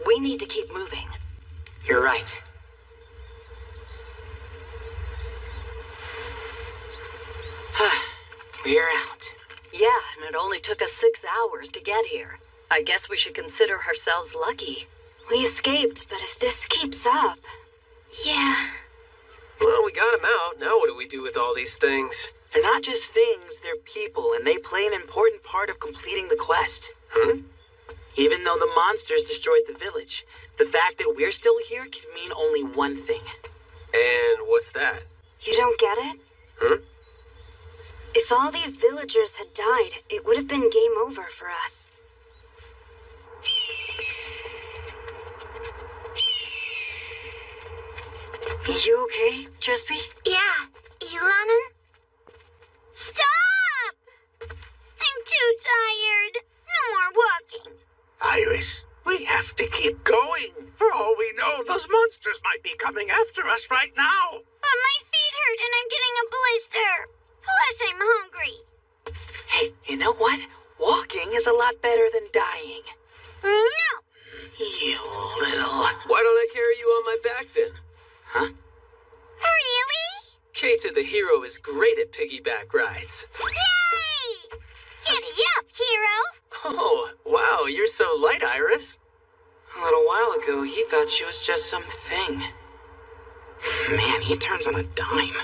We need to keep moving. You're right. We're out. Yeah, and it only took us 6 hours to get here. I guess we should consider ourselves lucky. We escaped, but if this keeps up... Yeah. Well, we got him out. Now what do we do with all these things? They're not just things, they're people, and they play an important part of completing the quest. Even though the monsters destroyed the village, the fact that we're still here can mean only one thing. And what's that? You don't get it? If all these villagers had died, it would have been game over for us. You okay, Jespy? Yeah, Ilanan? Stop! I'm too tired. No more walking. Iris, we have to keep going. For all we know, those monsters might be coming after us right now. But my feet hurt and I'm getting a blister. Plus, I'm hungry. Hey, you know what? Walking is a lot better than dying. No! You little... Why don't I carry you on my back then? Huh? Really? Keita the hero is great at piggyback rides. Yay! Giddy up, hero! Oh, wow, you're so light, Iris. A little while ago, he thought she was just some thing. Man, he turns on a dime.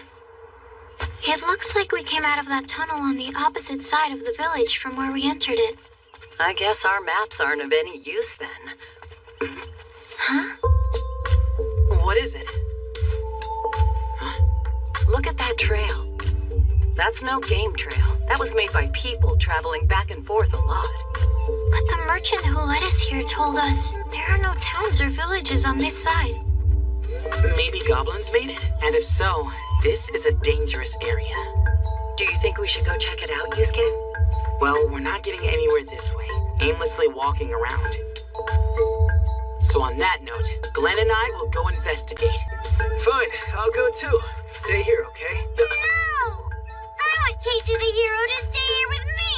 It looks like we came out of that tunnel on the opposite side of the village from where we entered it. I guess our maps aren't of any use then. Huh? What is it? Look at that trail. That's no game trail. That was made by people traveling back and forth a lot. But the merchant who led us here told us there are no towns or villages on this side. Maybe goblins made it? And if so, this is a dangerous area. Do you think we should go check it out, Yusuke? Well, we're not getting anywhere this way, aimlessly walking around. So on that note, Glenn and I will go investigate. Fine, I'll go too. Stay here, okay? No! I want Keita the hero to stay here with me.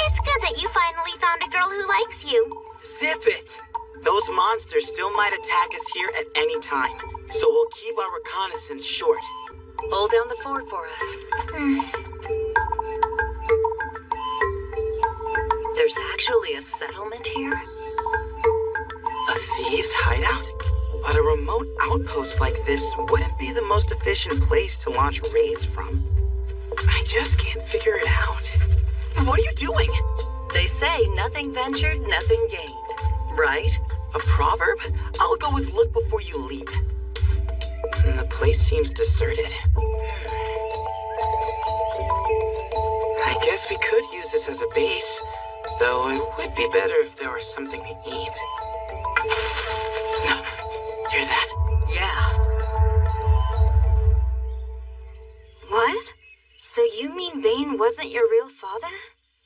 It's good that you finally found a girl who likes you. Zip it! Those monsters still might attack us here at any time, so we'll keep our reconnaissance short. Hold down the fort for us. There's actually a settlement here? A thieves' hideout? But a remote outpost like this wouldn't be the most efficient place to launch raids from. I just can't figure it out. What are you doing? They say nothing ventured, nothing gained. Right? A proverb? I'll go with look before you leap. And the place seems deserted. I guess we could use this as a base, though it would be better if there was something to eat. Hear that? Yeah. What? So you mean Bane wasn't your real father?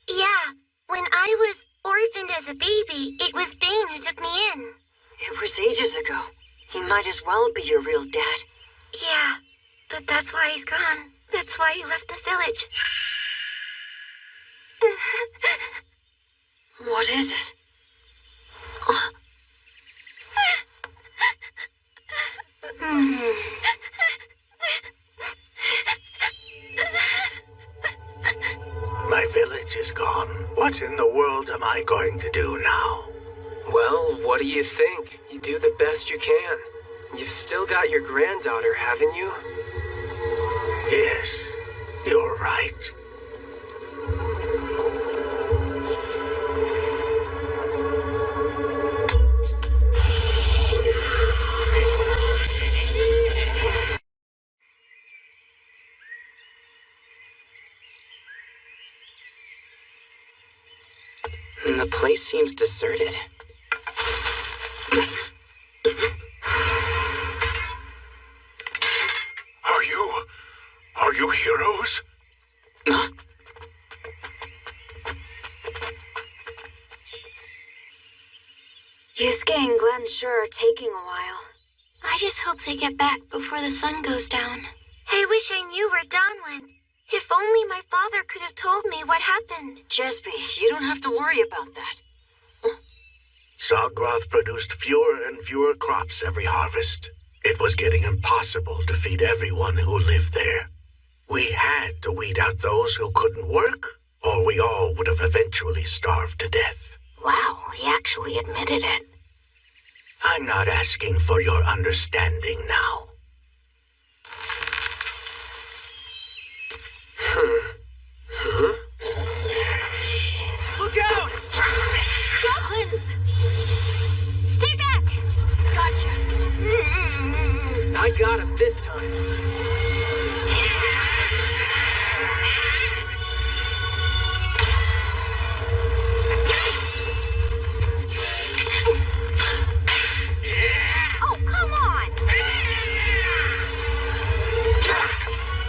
Yeah, when I was orphaned as a baby, it was Bane who took me in. It was ages ago. He might as well be your real dad. Yeah, but that's why he's gone. That's why he left the village. What is it? My village is gone. What in the world am I going to do now? Well, what do you think? You do the best you can. You've still got your granddaughter, haven't you? Yes, you're right. And the place seems deserted. Are you Yusuke and Glenn sure are taking a while. I just hope they get back before the sun goes down. I wish I knew where Dawn went. If only my father could have told me what happened. Jesby, you don't have to worry about that. Zalgroth produced fewer and fewer crops every harvest. It was getting impossible to feed everyone who lived there. We had to weed out those who couldn't work, or we all would have eventually starved to death. Wow, he actually admitted it. I'm not asking for your understanding now. Look out! Goblins! Stay back! Gotcha. I got him this time. Oh, come on!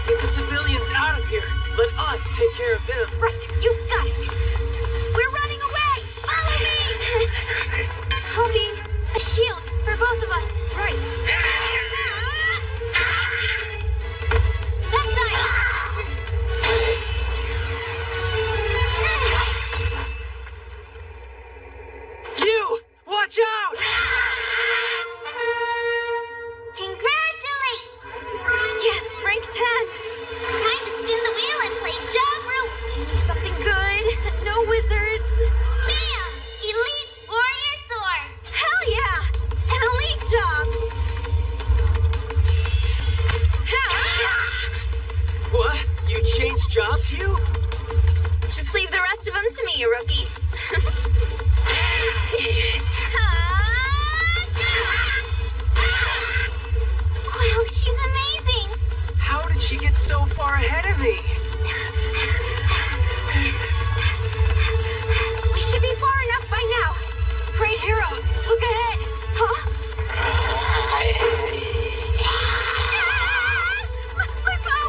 Get the civilians out of here. Let us take care of them. Right, you got it. We're running away! Follow me! I'll be a shield for both of us. Right. That side! You! Watch out! Congratulate! Yes, rank 10. Time to spin the wheel and play job room. Give me something good. No wizards. Bam! Elite warrior sword. Hell yeah! An elite job. What? You changed jobs, you? Just leave the rest of them to me, rookie. Wow, she's amazing. How did she get so far ahead of me? We should be far enough by now. Great hero, look ahead. Huh? My bow!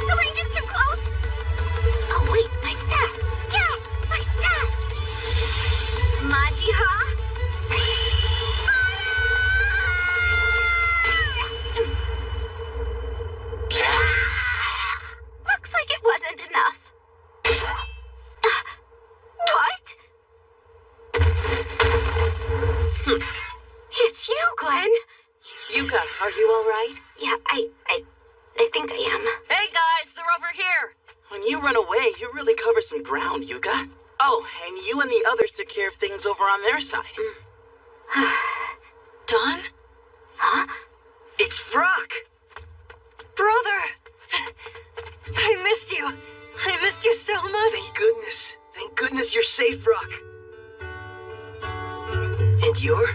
The range is too close. Oh wait, my staff. Yeah, my staff. Maji-ha? Looks like it wasn't enough. What? It's you, Glenn. Yuka, are you all right? Yeah, I think I am. Hey guys, they're over here. When you run away, you really cover some ground, Yuka. Oh, and you and the others took care of things over on their side. Dawn? Huh? It's Vrock! Brother! I missed you. I missed you so much. Thank goodness. Thank goodness you're safe, Vrock. And you're?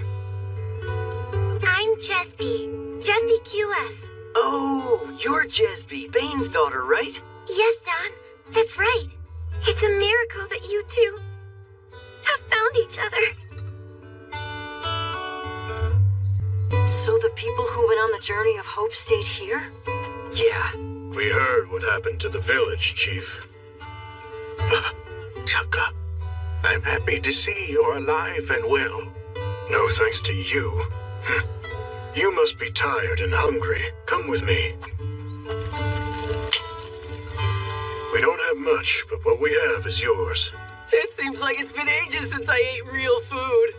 I'm Jesby. Jesby QS. Oh, you're Jesby, Bane's daughter, right? Yes, Don. That's right. It's a miracle that you two have found each other. So the people who went on the journey of hope stayed here? Yeah. We heard what happened to the village, Chief. Chaka, I'm happy to see you're alive and well. No thanks to you. You must be tired and hungry. Come with me. We don't have much, but what we have is yours. It seems like it's been ages since I ate real food.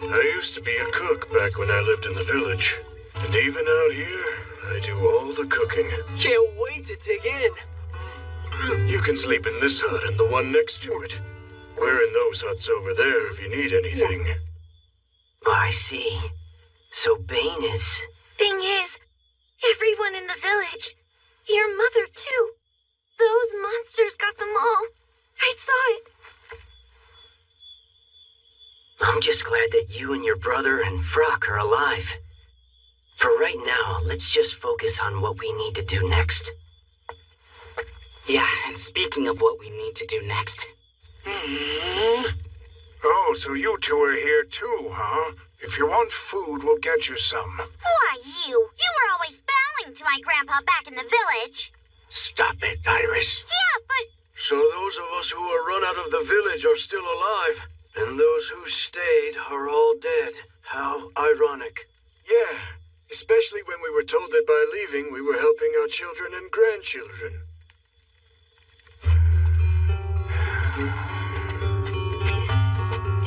I used to be a cook back when I lived in the village. And even out here, I do all the cooking. Can't wait to dig in. You can sleep in this hut and the one next to it. We're in those huts over there if you need anything. Oh, I see. So Bane is... Thing is, everyone in the village, your mother too. Those monsters got them all. I saw it. I'm just glad that you and your brother and Vrock are alive. For right now, let's just focus on what we need to do next. Yeah, and speaking of what we need to do next... Oh, so you two are here too, huh? If you want food, we'll get you some. Why, you were always bowing to my grandpa back in the village. Stop it, Iris. Yeah, but... So those of us who were run out of the village are still alive. And those who stayed are all dead. How ironic. Yeah, especially when we were told that by leaving we were helping our children and grandchildren.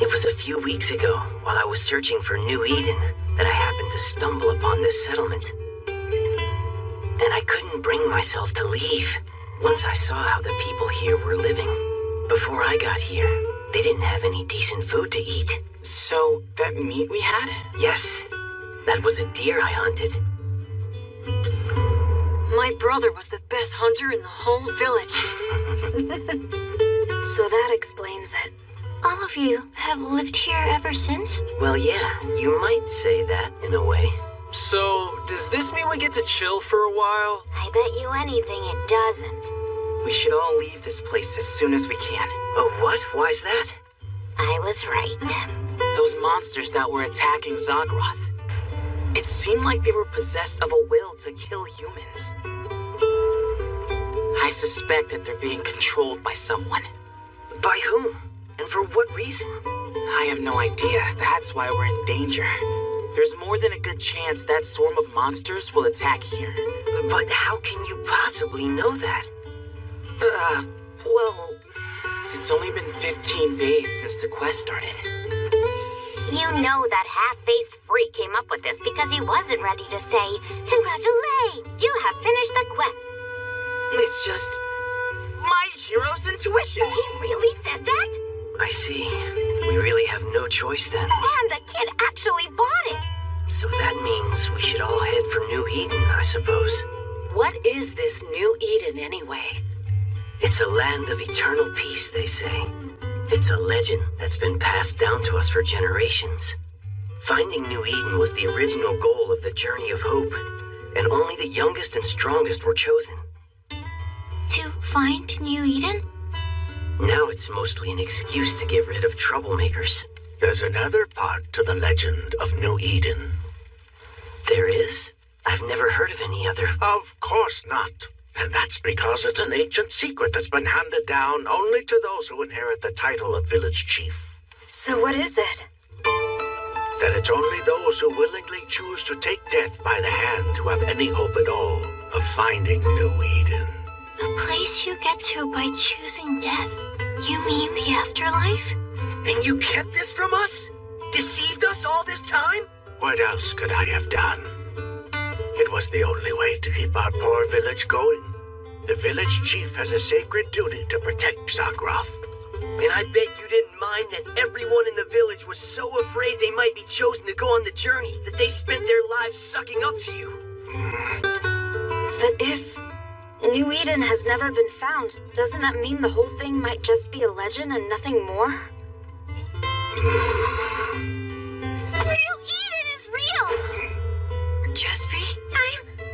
It was a few weeks ago, while I was searching for New Eden, that I happened to stumble upon this settlement. And I couldn't bring myself to leave. Once I saw how the people here were living. Before I got here, they didn't have any decent food to eat. So, that meat we had? Yes, that was a deer I hunted. My brother was the best hunter in the whole village. So that explains it. All of you have lived here ever since? Well, yeah, you might say that in a way. So, does this mean we get to chill for a while? I bet you anything it doesn't. We should all leave this place as soon as we can. Oh, what? Why's that? I was right. Those monsters that were attacking Zagroth. It seemed like they were possessed of a will to kill humans. I suspect that they're being controlled by someone. By whom? And for what reason? I have no idea. That's why we're in danger. There's more than a good chance that swarm of monsters will attack here. But how can you possibly know that? Well, it's only been 15 days since the quest started. You know that half-faced freak came up with this because he wasn't ready to say, "Congratulations, you have finished the quest." It's just my hero's intuition. He really said that? I see. We really have no choice then. And the kid actually bought it. So that means we should all head for New Eden, I suppose. What is this New Eden anyway? It's a land of eternal peace, they say. It's a legend that's been passed down to us for generations. Finding New Eden was the original goal of the Journey of Hope, and only the youngest and strongest were chosen. To find New Eden? Now it's mostly an excuse to get rid of troublemakers. There's another part to the legend of New Eden. There is? I've never heard of any other. Of course not. And that's because it's an ancient secret that's been handed down only to those who inherit the title of village chief. So what is it? That it's only those who willingly choose to take death by the hand who have any hope at all of finding New Eden. A place you get to by choosing death. You mean the afterlife? And you kept this from us? Deceived us all this time? What else could I have done? It was the only way to keep our poor village going. The village chief has a sacred duty to protect Zagroth. And I bet you didn't mind that everyone in the village was so afraid they might be chosen to go on the journey that they spent their lives sucking up to you. But if New Eden has never been found, doesn't that mean the whole thing might just be a legend and nothing more? New Eden is real! Jespy?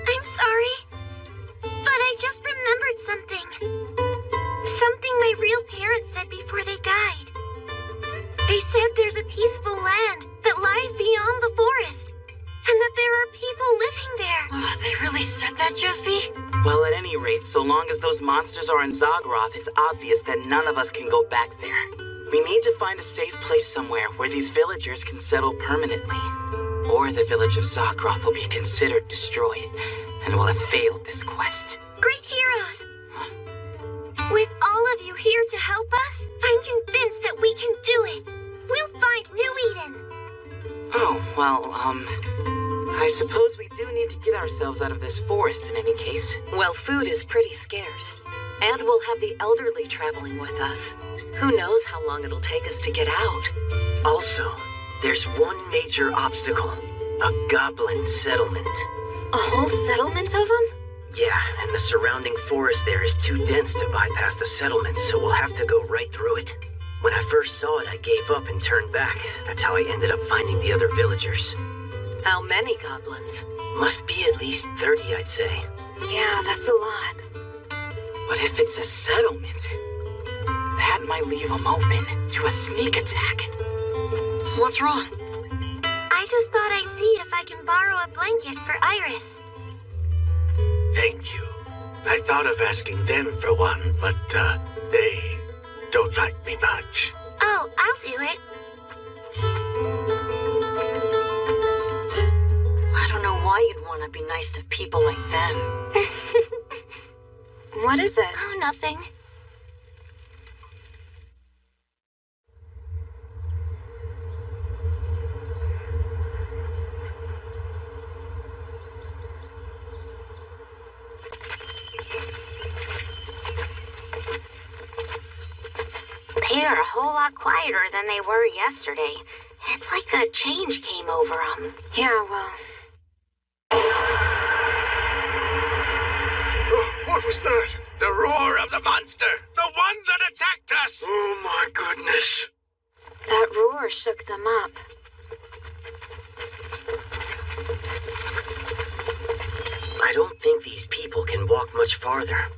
I'm sorry. But I just remembered something. Something my real parents said before they died. They said there's a peaceful land that lies beyond the forest. And that there are people living there. Oh, they really said that, Jespy? Well, at any rate, so long as those monsters are in Zagroth, it's obvious that none of us can go back there. We need to find a safe place somewhere where these villagers can settle permanently. Or the village of Zagroth will be considered destroyed, and will have failed this quest. Great heroes! With all of you here to help us, I'm convinced that we can do it. We'll find New Eden. Oh, well, I suppose we do need to get ourselves out of this forest in any case. Well, food is pretty scarce. And we'll have the elderly traveling with us. Who knows how long it'll take us to get out. Also, there's one major obstacle. A goblin settlement. A whole settlement of them? Yeah, and the surrounding forest there is too dense to bypass the settlement, so we'll have to go right through it. When I first saw it, I gave up and turned back. That's how I ended up finding the other villagers. How many goblins? Must be at least 30, I'd say. Yeah, that's a lot. But if it's a settlement, that might leave them open to a sneak attack. What's wrong? I just thought I'd see if I can borrow a blanket for Iris. Thank you. I thought of asking them for one, but they don't like me much. Oh, I'll do it. I don't know why you'd want to be nice to people like them. What is it? Oh, nothing. They are a whole lot quieter than they were yesterday. It's like a change came over them. Yeah, well... What was that? The roar of the monster! The one that attacked us! Oh my goodness. That roar shook them up. I don't think these people can walk much farther.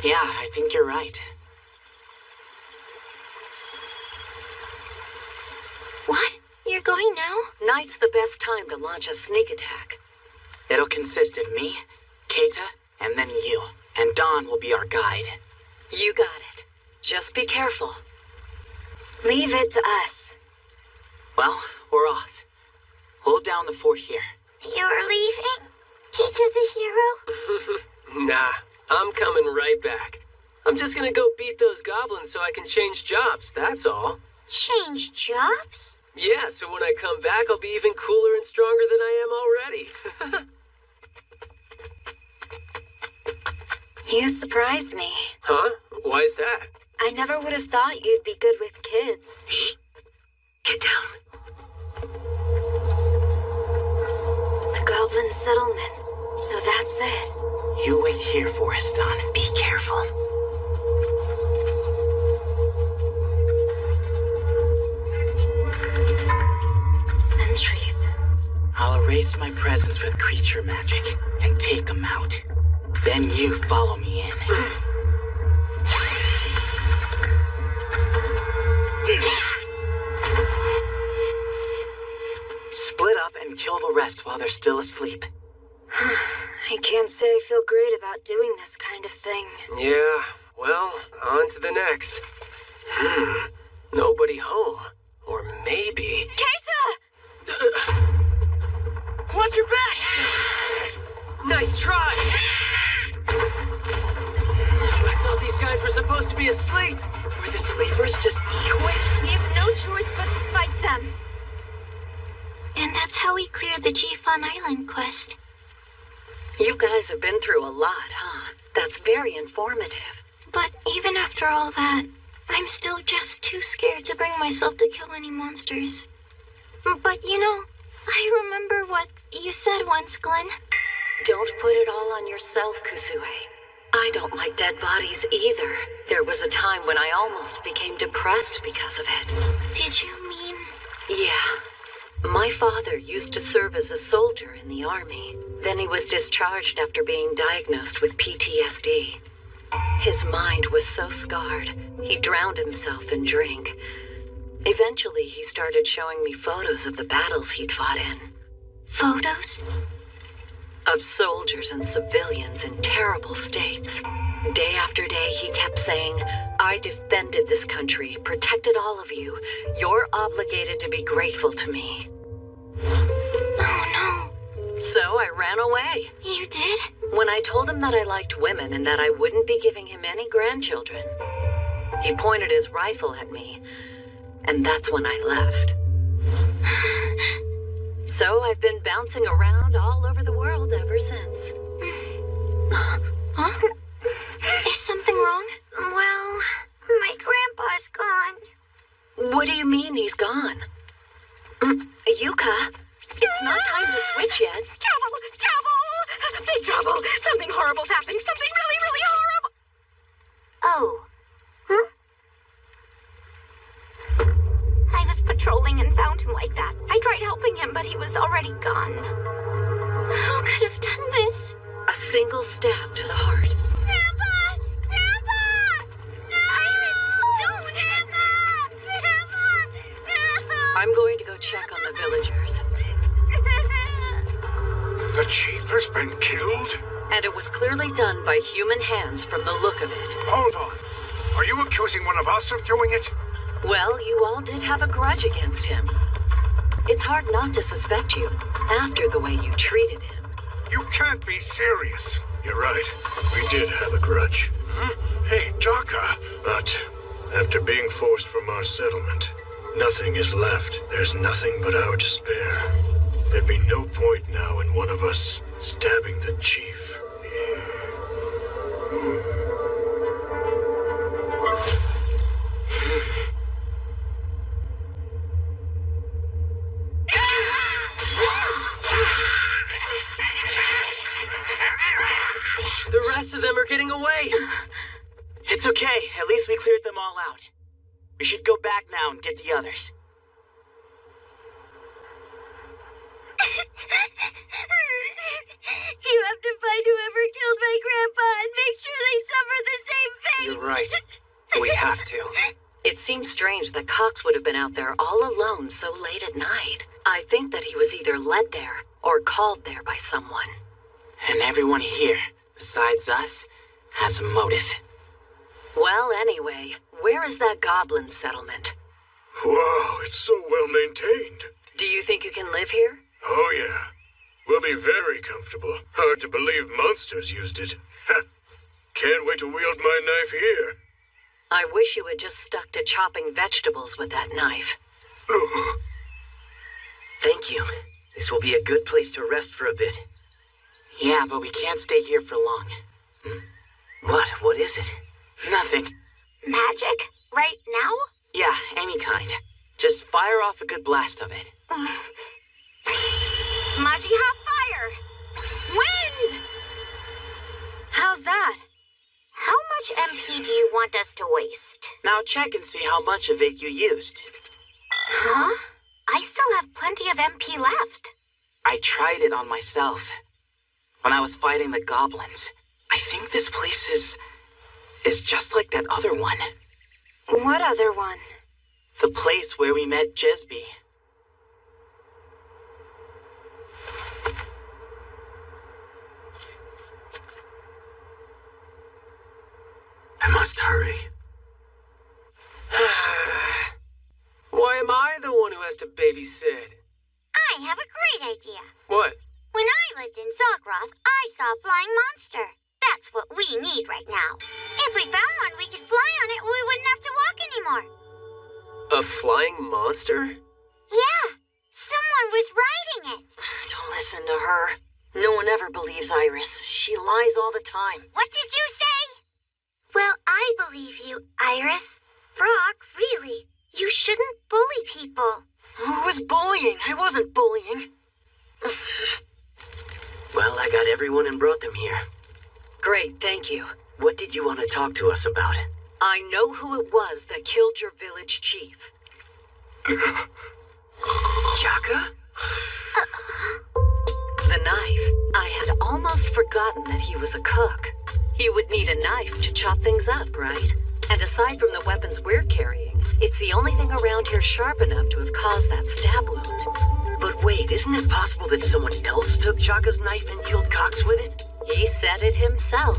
Yeah, I think you're right. What? You're going now? Night's the best time to launch a sneak attack. It'll consist of me, Keita, and then you. And Dawn will be our guide. You got it. Just be careful. Leave it to us. Well, we're off. Hold down the fort here. You're leaving? Keita the hero? Nah, I'm coming right back. I'm just gonna go beat those goblins so I can change jobs, that's all. Change jobs? Yeah, so when I come back, I'll be even cooler and stronger than I am already. You surprised me. Huh? Why's that? I never would have thought you'd be good with kids. Shh. Get down. The Goblin Settlement. So that's it. You wait here for us, Dawn. Be careful. Sentries. I'll erase my presence with creature magic and take them out. Then you follow me in. Split up and kill the rest while they're still asleep. I can't say I feel great about doing this kind of thing. Yeah, well, on to the next. Nobody home. Or maybe... Keita! Watch your back! Nice try! I thought these guys were supposed to be asleep. Were the sleepers just decoys? We have no choice but to fight them. And that's how we cleared the G-Fun Island quest. You guys have been through a lot, huh? That's very informative. But even after all that, I'm still just too scared to bring myself to kill any monsters. But you know, I remember what you said once, Glenn. Don't put it all on yourself, Kusue. I don't like dead bodies either. There was a time when I almost became depressed because of it. Did you mean? Yeah. My father used to serve as a soldier in the army. Then he was discharged after being diagnosed with PTSD. His mind was so scarred, he drowned himself in drink. Eventually, he started showing me photos of the battles he'd fought in. Photos? Of soldiers and civilians in terrible states. Day after day, he kept saying, I defended this country, protected all of you. You're obligated to be grateful to me. Oh, no. So I ran away. You did? When I told him that I liked women and that I wouldn't be giving him any grandchildren, he pointed his rifle at me, and that's when I left. So I've been bouncing around all over the world ever since. Huh? Is something wrong? Well, my grandpa's gone. What do you mean he's gone? Yuka, it's not time to switch yet. Trouble! Trouble! Big trouble! Something horrible's happening! Something really, really horrible! Oh. Huh? I was patrolling and found him like that. I tried helping him, but he was already gone. Who could have done this? A single stab to the heart. Grandpa! Grandpa! No! Iris, don't! Grandpa! I'm going to go check on the villagers. The chief has been killed? And it was clearly done by human hands from the look of it. Hold on. Are you accusing one of us of doing it? Well, you all did have a grudge against him. It's hard not to suspect you after the way you treated him. You can't be serious. You're right. We did have a grudge. Hey, Jaka. But after being forced from our settlement, nothing is left. There's nothing but our despair. There'd be no point now in one of us stabbing the chief. The rest of them are getting away. It's okay. At least we cleared them all out. We should go back now and get the others. You have to find whoever killed my grandpa and make sure they suffer the same fate. You're right. We have to. It seems strange that Cox would have been out there all alone so late at night. I think that he was either led there or called there by someone. And everyone here, besides us, has a motive. Well, anyway, where is that goblin settlement? Wow, it's so well maintained. Do you think you can live here? Oh, yeah. We'll be very comfortable. Hard to believe monsters used it. Can't wait to wield my knife here. I wish you had just stuck to chopping vegetables with that knife. Thank you. This will be a good place to rest for a bit. Yeah, but we can't stay here for long. What? What is it? Nothing. Magic? Right now? Yeah, any kind. Just fire off a good blast of it. Maji hot fire! Wind! How's that? How much MP do you want us to waste? Now check and see how much of it you used. Huh? I still have plenty of MP left. I tried it on myself. When I was fighting the goblins. I think this place is just like that other one. What other one? The place where we met Jesby. I must hurry. Why am I the one who has to babysit? I have a great idea. What? When I lived in Zoggroth, I saw a flying monster. That's what we need right now. If we found one we could fly on it, we wouldn't have to walk anymore. A flying monster? Yeah, someone was riding it. Don't listen to her. No one ever believes Iris. She lies all the time. What did you say? Well, I believe you, Iris. Brock, really. You shouldn't bully people. Who was bullying? I wasn't bullying. Well, I got everyone and brought them here. Great, thank you. What did you want to talk to us about? I know who it was that killed your village chief. Jaka? The knife. I had almost forgotten that he was a cook. He would need a knife to chop things up, right? And aside from the weapons we're carrying, it's the only thing around here sharp enough to have caused that stab wound. But wait, isn't it possible that someone else took Jaka's knife and killed Cox with it? He said it himself.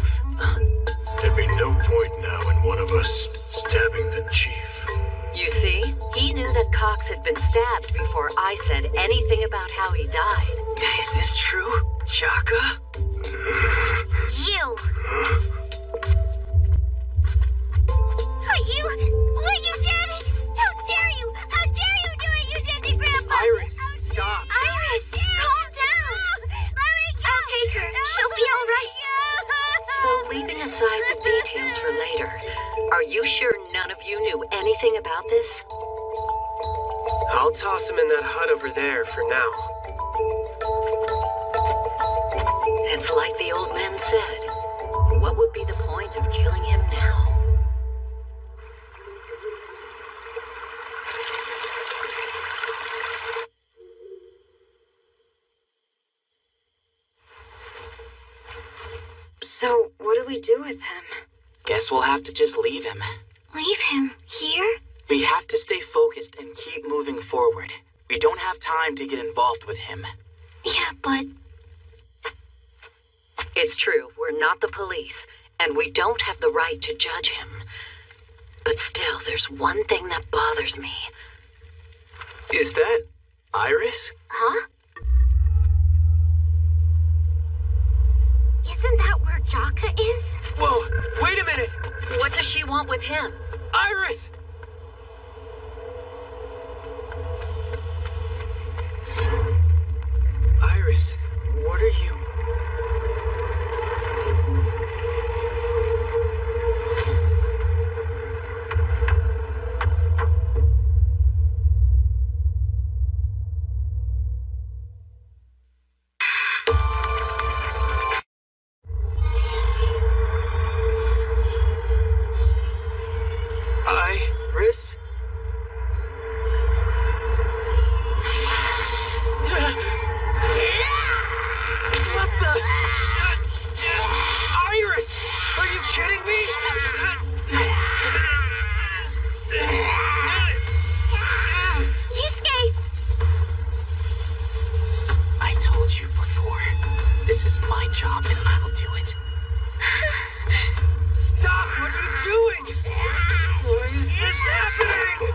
There'd be no point now in one of us stabbing the chief. You see, he knew that Cox had been stabbed before I said anything about how he died. Is this true, Jaka? You! What you did? How dare you? How dare you do what you did to Grandpa? Iris, stop. Iris, calm down. Let me go. I'll take her. She'll be all right. So, leaving aside the details for later, are you sure none of you knew anything about this? I'll toss him in that hut over there for now. It's like the old man said. What would be the point of killing him now? So, what do we do with him? Guess we'll have to just leave him. Leave him here? We have to stay focused and keep moving forward. We don't have time to get involved with him. Yeah, but... It's true, we're not the police, and we don't have the right to judge him. But still, there's one thing that bothers me. Is that Iris? Huh? Isn't that where Jaka is? Whoa, wait a minute! What does she want with him? Iris! Iris, what are you... Iris? What the? Iris! Are you kidding me? Yusuke! I told you before. This is my job and I will do it. Stop! What are you doing? Why is this happening?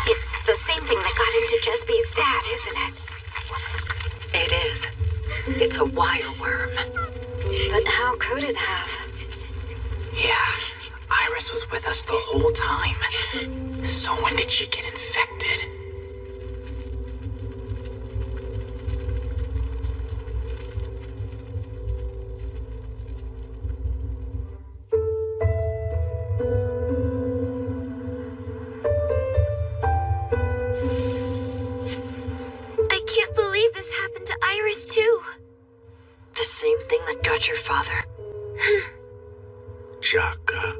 It's the same thing that got into Jesby's dad, isn't it? It is. It's a wire worm. But how could it have? Yeah, Iris was with us the whole time. So when did she get infected? I can't believe this happened to Iris, too. The same thing that got your father. Jaka.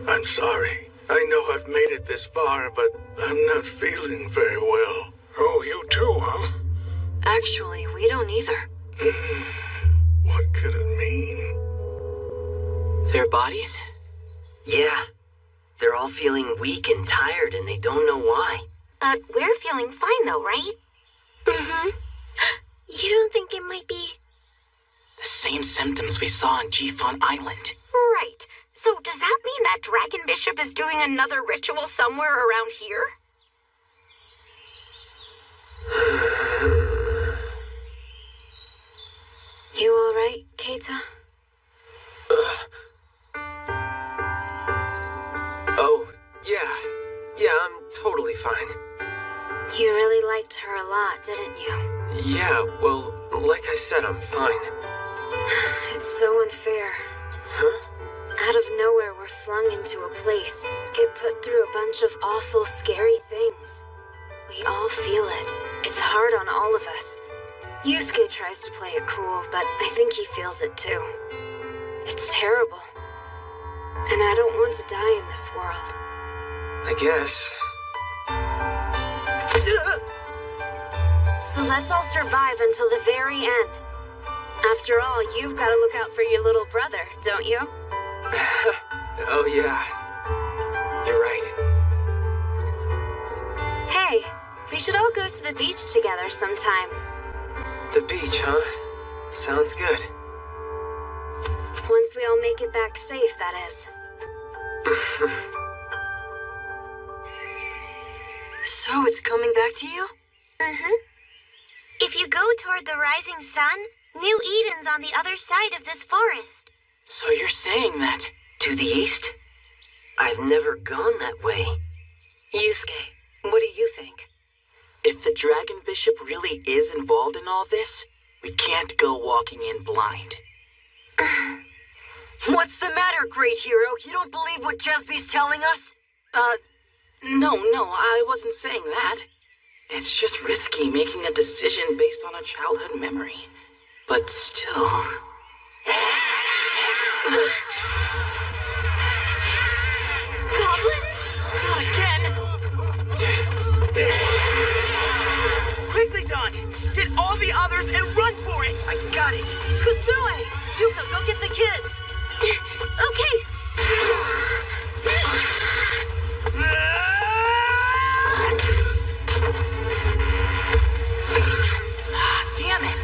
I'm sorry. I know I've made it this far, but I'm not feeling very well. Oh, you too, huh? Actually, we don't either. What could it mean? Their bodies? Yeah. They're all feeling weak and tired, and they don't know why. But we're feeling fine, though, right? Mm-hmm. You don't think it might be... The same symptoms we saw on G-Fon Island. Right. So does that mean that Dragon Bishop is doing another ritual somewhere around here? You alright, Keita? Oh, yeah. Yeah, I'm totally fine. You really liked her a lot, didn't you? Yeah, well, like I said, I'm fine. It's so unfair. Huh? Out of nowhere, we're flung into a place, get put through a bunch of awful, scary things. We all feel it. It's hard on all of us. Yusuke tries to play it cool, but I think he feels it too. It's terrible. And I don't want to die in this world. I guess. So let's all survive until the very end. After all, you've got to look out for your little brother, don't you? Oh, yeah. You're right. Hey, we should all go to the beach together sometime. The beach, huh? Sounds good. Once we all make it back safe, that is. So it's coming back to you? Mm-hmm. If you go toward the rising sun, New Eden's on the other side of this forest. So you're saying that? To the east? I've never gone that way. Yusuke, what do you think? If the Dragon Bishop really is involved in all this, we can't go walking in blind. What's the matter, great hero? You don't believe what Jesby's telling us? No, I wasn't saying that. It's just risky making a decision based on a childhood memory. But still... Goblins? Not again! Quickly, Don! Get all the others and run for it! I got it! Kusue! Yuka, go get the kids! Okay. Damn it!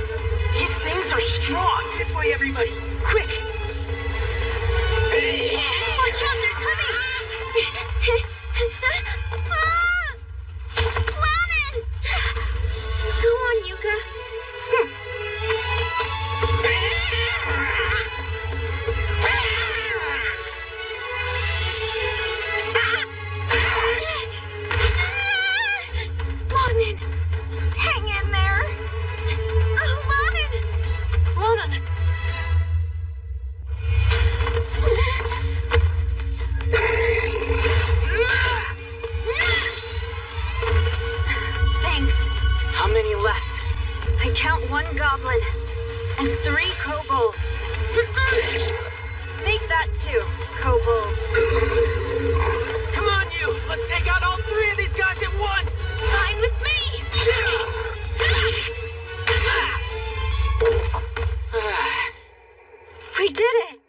These things are strong! This way, everybody! Quick! Watch out, they're coming! Lamin! Go on, Yuka. Lamin! Hang in there! Lamin! Lamin! Thanks. How many left? I count 1 goblin and 3 kobolds. Make that 2 kobolds. Come on, you! Let's take out all 3 of these guys at once! Fine with me! We did it!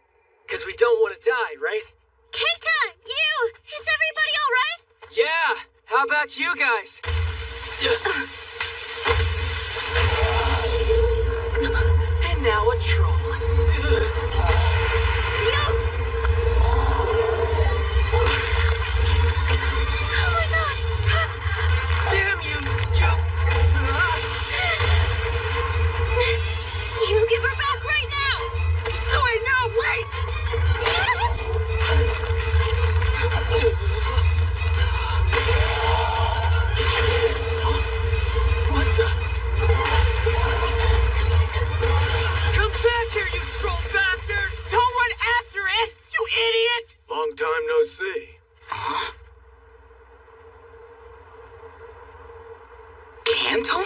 Because we don't want to die, right? Keita! You! Is everybody alright? Yeah! How about you guys? And now a troll. Oh my god! Damn you! You give her back right now! So I know, wait! What the? Come back here, you troll bastard! Don't run after it, you idiot! Long time no see. Huh? Cantle?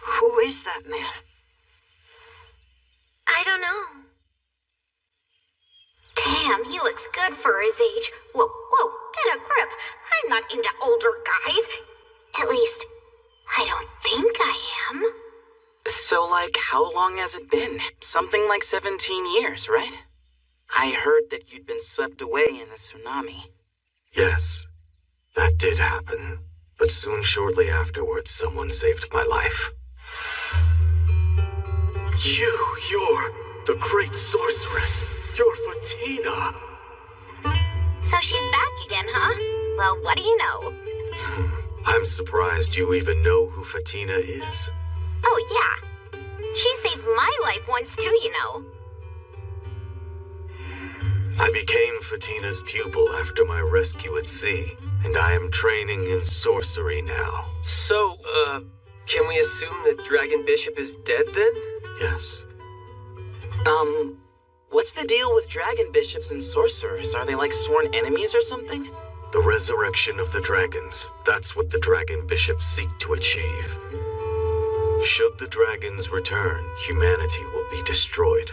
Who is that man? I don't know. Damn, he looks good for his age. Whoa, get a grip. I'm not into older guys. At least, I don't think I am. So, like, how long has it been? Something like 17 years, right? I heard that you'd been swept away in the tsunami. Yes, that did happen. But soon, shortly afterwards, someone saved my life. You're the great sorceress. You're Fatina. So she's back again, huh? Well, what do you know? I'm surprised you even know who Fatina is. Oh, yeah. She saved my life once too, you know. I became Fatina's pupil after my rescue at sea, and I am training in sorcery now. So, can we assume that Dragon Bishop is dead then? Yes. What's the deal with dragon bishops and sorcerers? Are they like sworn enemies or something? The resurrection of the dragons. That's what the dragon bishops seek to achieve. Should the dragons return, humanity will be destroyed.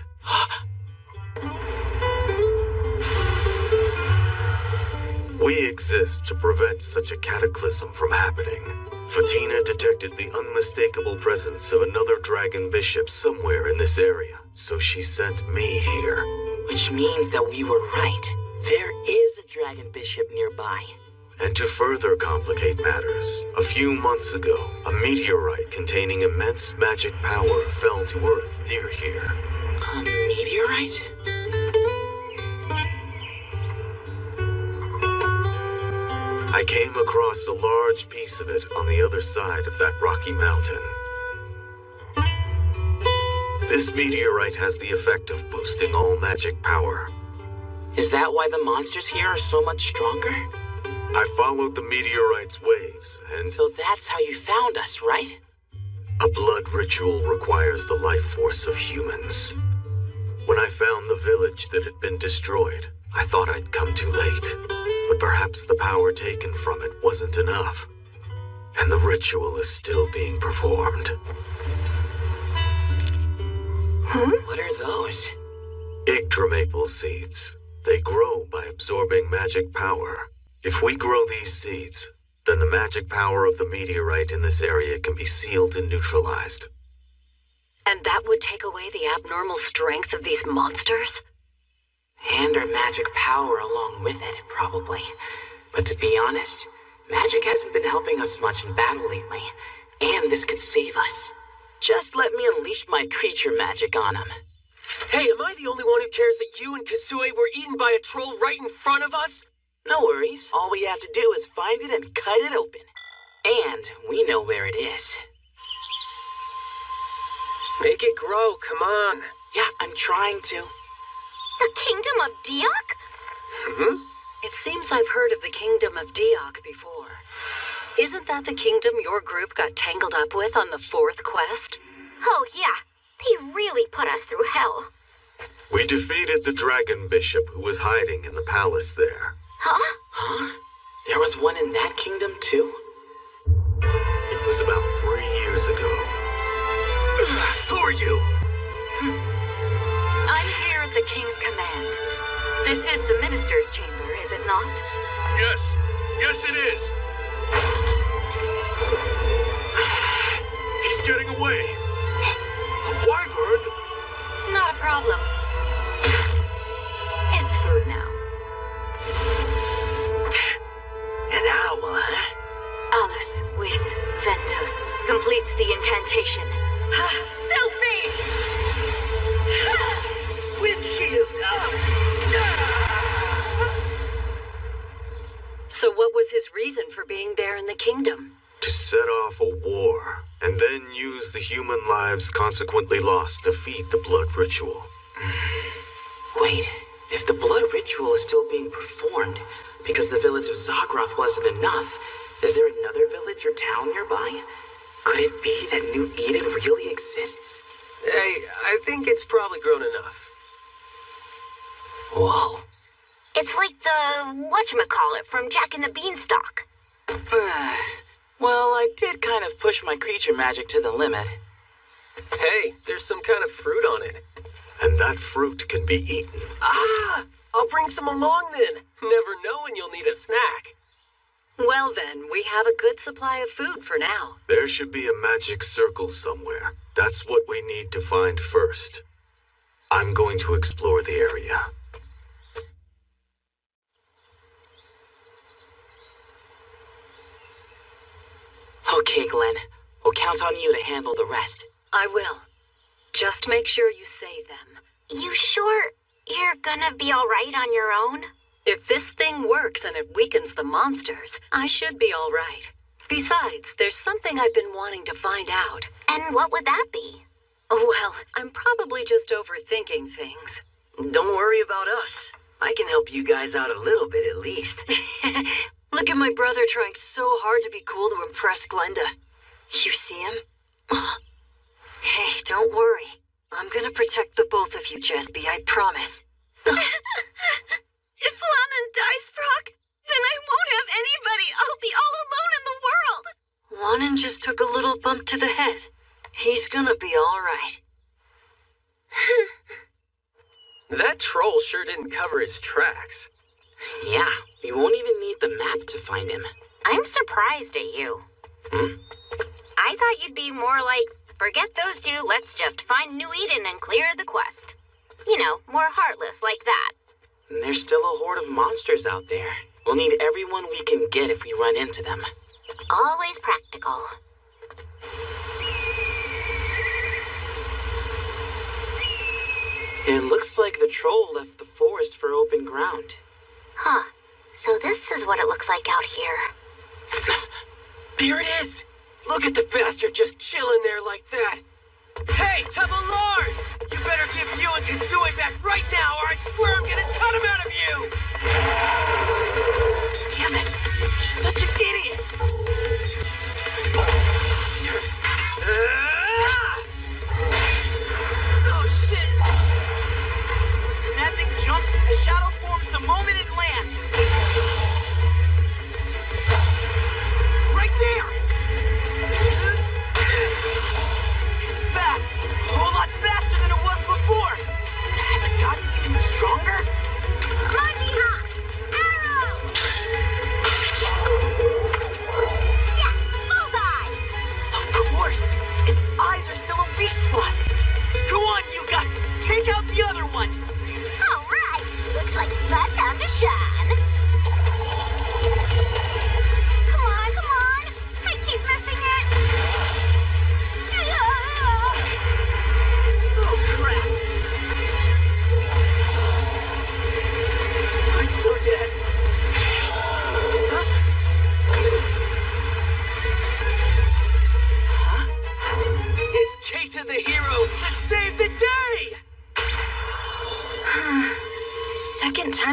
We exist to prevent such a cataclysm from happening. Fatina detected the unmistakable presence of another dragon bishop somewhere in this area, so she sent me here. Which means that we were right. There is a dragon bishop nearby. And to further complicate matters, a few months ago, a meteorite containing immense magic power fell to Earth near here. A meteorite? I came across a large piece of it on the other side of that rocky mountain. This meteorite has the effect of boosting all magic power. Is that why the monsters here are so much stronger? I followed the meteorite's waves, and... So that's how you found us, right? A blood ritual requires the life force of humans. When I found the village that had been destroyed, I thought I'd come too late. But perhaps the power taken from it wasn't enough. And the ritual is still being performed. What are those? Yggdramaple seeds. They grow by absorbing magic power. If we grow these seeds, then the magic power of the meteorite in this area can be sealed and neutralized. And that would take away the abnormal strength of these monsters? And our magic power along with it, probably. But to be honest, magic hasn't been helping us much in battle lately. And this could save us. Just let me unleash my creature magic on him. Hey, am I the only one who cares that you and Kasue were eaten by a troll right in front of us? No worries. All we have to do is find it and cut it open. And we know where it is. Make it grow, come on. Yeah, I'm trying to. The Kingdom of Diok? It seems I've heard of the Kingdom of Diok before. Isn't that the kingdom your group got tangled up with on the 4th quest? Oh, yeah. They really put us through hell. We defeated the dragon bishop who was hiding in the palace there. Huh? Huh? There was one in that kingdom, too? It was about 3 years ago. Who are you? I'm here at the king's command. This is the minister's chamber, is it not? Yes. Yes, it is. He's getting away. A wyvern? Not a problem. It's food now. An owl, huh? Alus vis ventus completes the incantation. Selfie! Windshield up! So what was his reason for being there in the kingdom? To set off a war, and then use the human lives consequently lost to feed the blood ritual. Wait, if the blood ritual is still being performed because the village of Zagroth wasn't enough, is there another village or town nearby? Could it be that New Eden really exists? Hey, I think it's probably grown enough. Whoa. It's like the whatchamacallit from Jack and the Beanstalk. Well, I did kind of push my creature magic to the limit. Hey, there's some kind of fruit on it. And that fruit can be eaten. Ah! I'll bring some along then. Never know when you'll need a snack. Well then, we have a good supply of food for now. There should be a magic circle somewhere. That's what we need to find first. I'm going to explore the area. Okay, Glenn. We'll count on you to handle the rest. I will. Just make sure you save them. You sure you're gonna be alright on your own? If this thing works and it weakens the monsters, I should be all right. Besides, there's something I've been wanting to find out. And what would that be? Well, I'm probably just overthinking things. Don't worry about us. I can help you guys out a little bit at least. Look at my brother trying so hard to be cool to impress Glenda. You see him? Hey, don't worry. I'm gonna protect the both of you, Jesby, I promise. If Lannan dies, Brock, then I won't have anybody. I'll be all alone in the world. Lannan just took a little bump to the head. He's gonna be alright. That troll sure didn't cover his tracks. Yeah, we won't even need the map to find him. I'm surprised at you. I thought you'd be more like, forget those two, let's just find New Eden and clear the quest. You know, more heartless like that. And there's still a horde of monsters out there. We'll need everyone we can get if we run into them. Always practical. It looks like the troll left the forest for open ground. Huh. So this is what it looks like out here. There it is! Look at the bastard just chilling there like that. Hey, Tabalard! You better give you and Kasue back right now, or I swear I'm gonna cut him out of you! Damn it! He's such an idiot! Oh, shit! When that thing jumps, the shadow forms the moment it lands. Right there! It's fast! A whole lot faster than it was before! Has it gotten even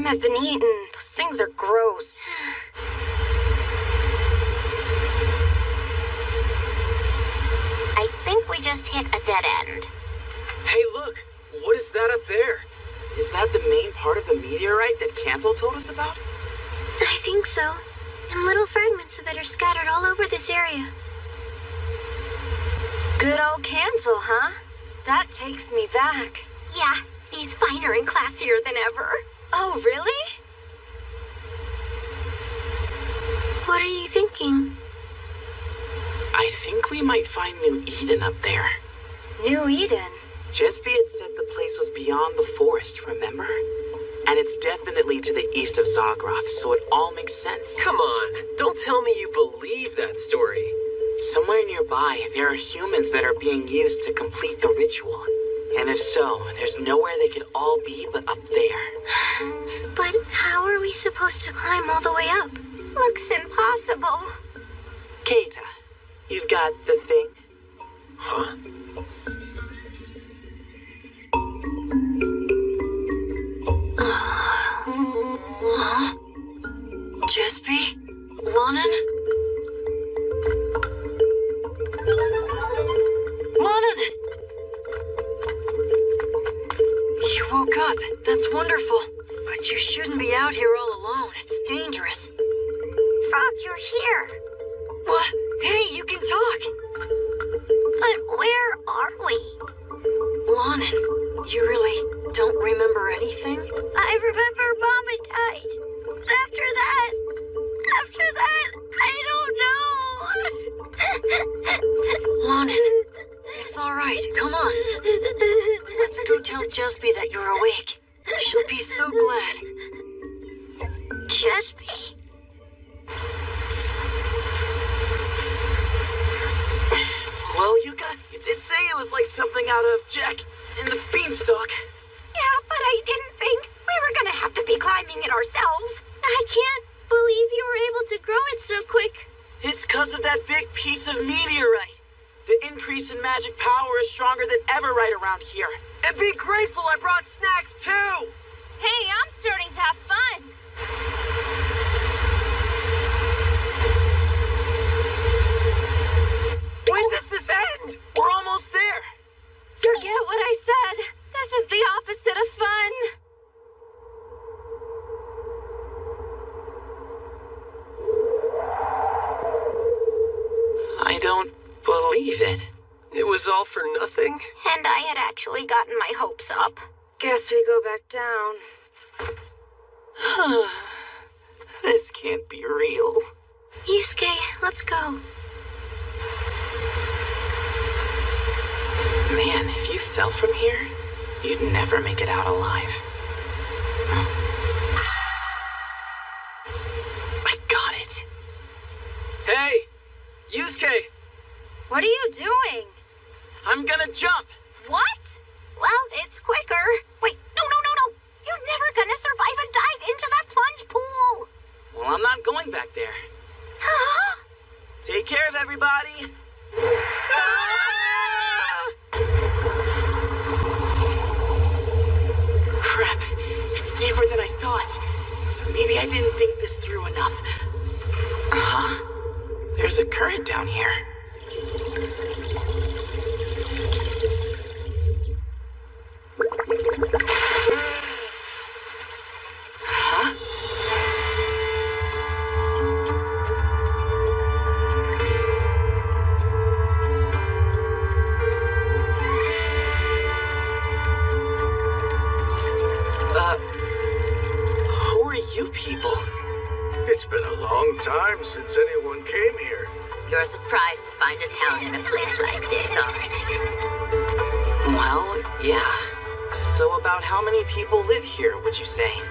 I've been eating. Those things are gross. I think we just hit a dead end. Hey, look! What is that up there? Is that the main part of the meteorite that Cantle told us about? I think so. And little fragments of it are scattered all over this area. Good old Cantle, huh? That takes me back. Yeah, he's finer and classier than ever. Oh, really? What are you thinking? I think we might find New Eden up there. New Eden? Jesby had said the place was beyond the forest, remember? And it's definitely to the east of Zagroth, so it all makes sense. Come on, don't tell me you believe that story. Somewhere nearby, there are humans that are being used to complete the ritual. And if so, there's nowhere they could all be but up there. But how are we supposed to climb all the way up? Looks impossible. Keita, you've got the thing? Huh? Huh? Jesby? Lonan? Lonan! You woke up. That's wonderful. But you shouldn't be out here all alone. It's dangerous. Frog, you're here. What? Hey, you can talk. But where are we? Lonan, you really don't remember anything? I remember Mom had died. But after that, I don't know. Lonan, it's all right. Come on. Let's go tell Jesby that you're awake. She'll be so glad. Jesby? Well, you did say it was like something out of Jack and the Beanstalk. Yeah, but I didn't think we were gonna have to be climbing it ourselves. I can't believe you were able to grow it so quick. It's 'cause of that big piece of meteorite. The increase in magic power is stronger than ever right around here. And be grateful I brought snacks too! Hey, I'm starting to have fun. When does this end? We're almost there. Forget what I said. This is the opposite of fun. I don't believe it. It was all for nothing? And I had actually gotten my hopes up. Guess we go back down. This can't be real. Yusuke, let's go. Man, if you fell from here, you'd never make it out alive. I got it. Hey, Yusuke! What are you doing? I'm gonna jump. What? Well, it's quicker. Wait, no. You're never gonna survive a dive into that plunge pool. Well, I'm not going back there. Take care of everybody. Crap, it's deeper than I thought. Maybe I didn't think this through enough. There's a current down here. Who are you people? It's been a long time since anyone came here. You're surprised to find a town in a place like this, aren't you? Well, yeah. So about how many people live here, would you say?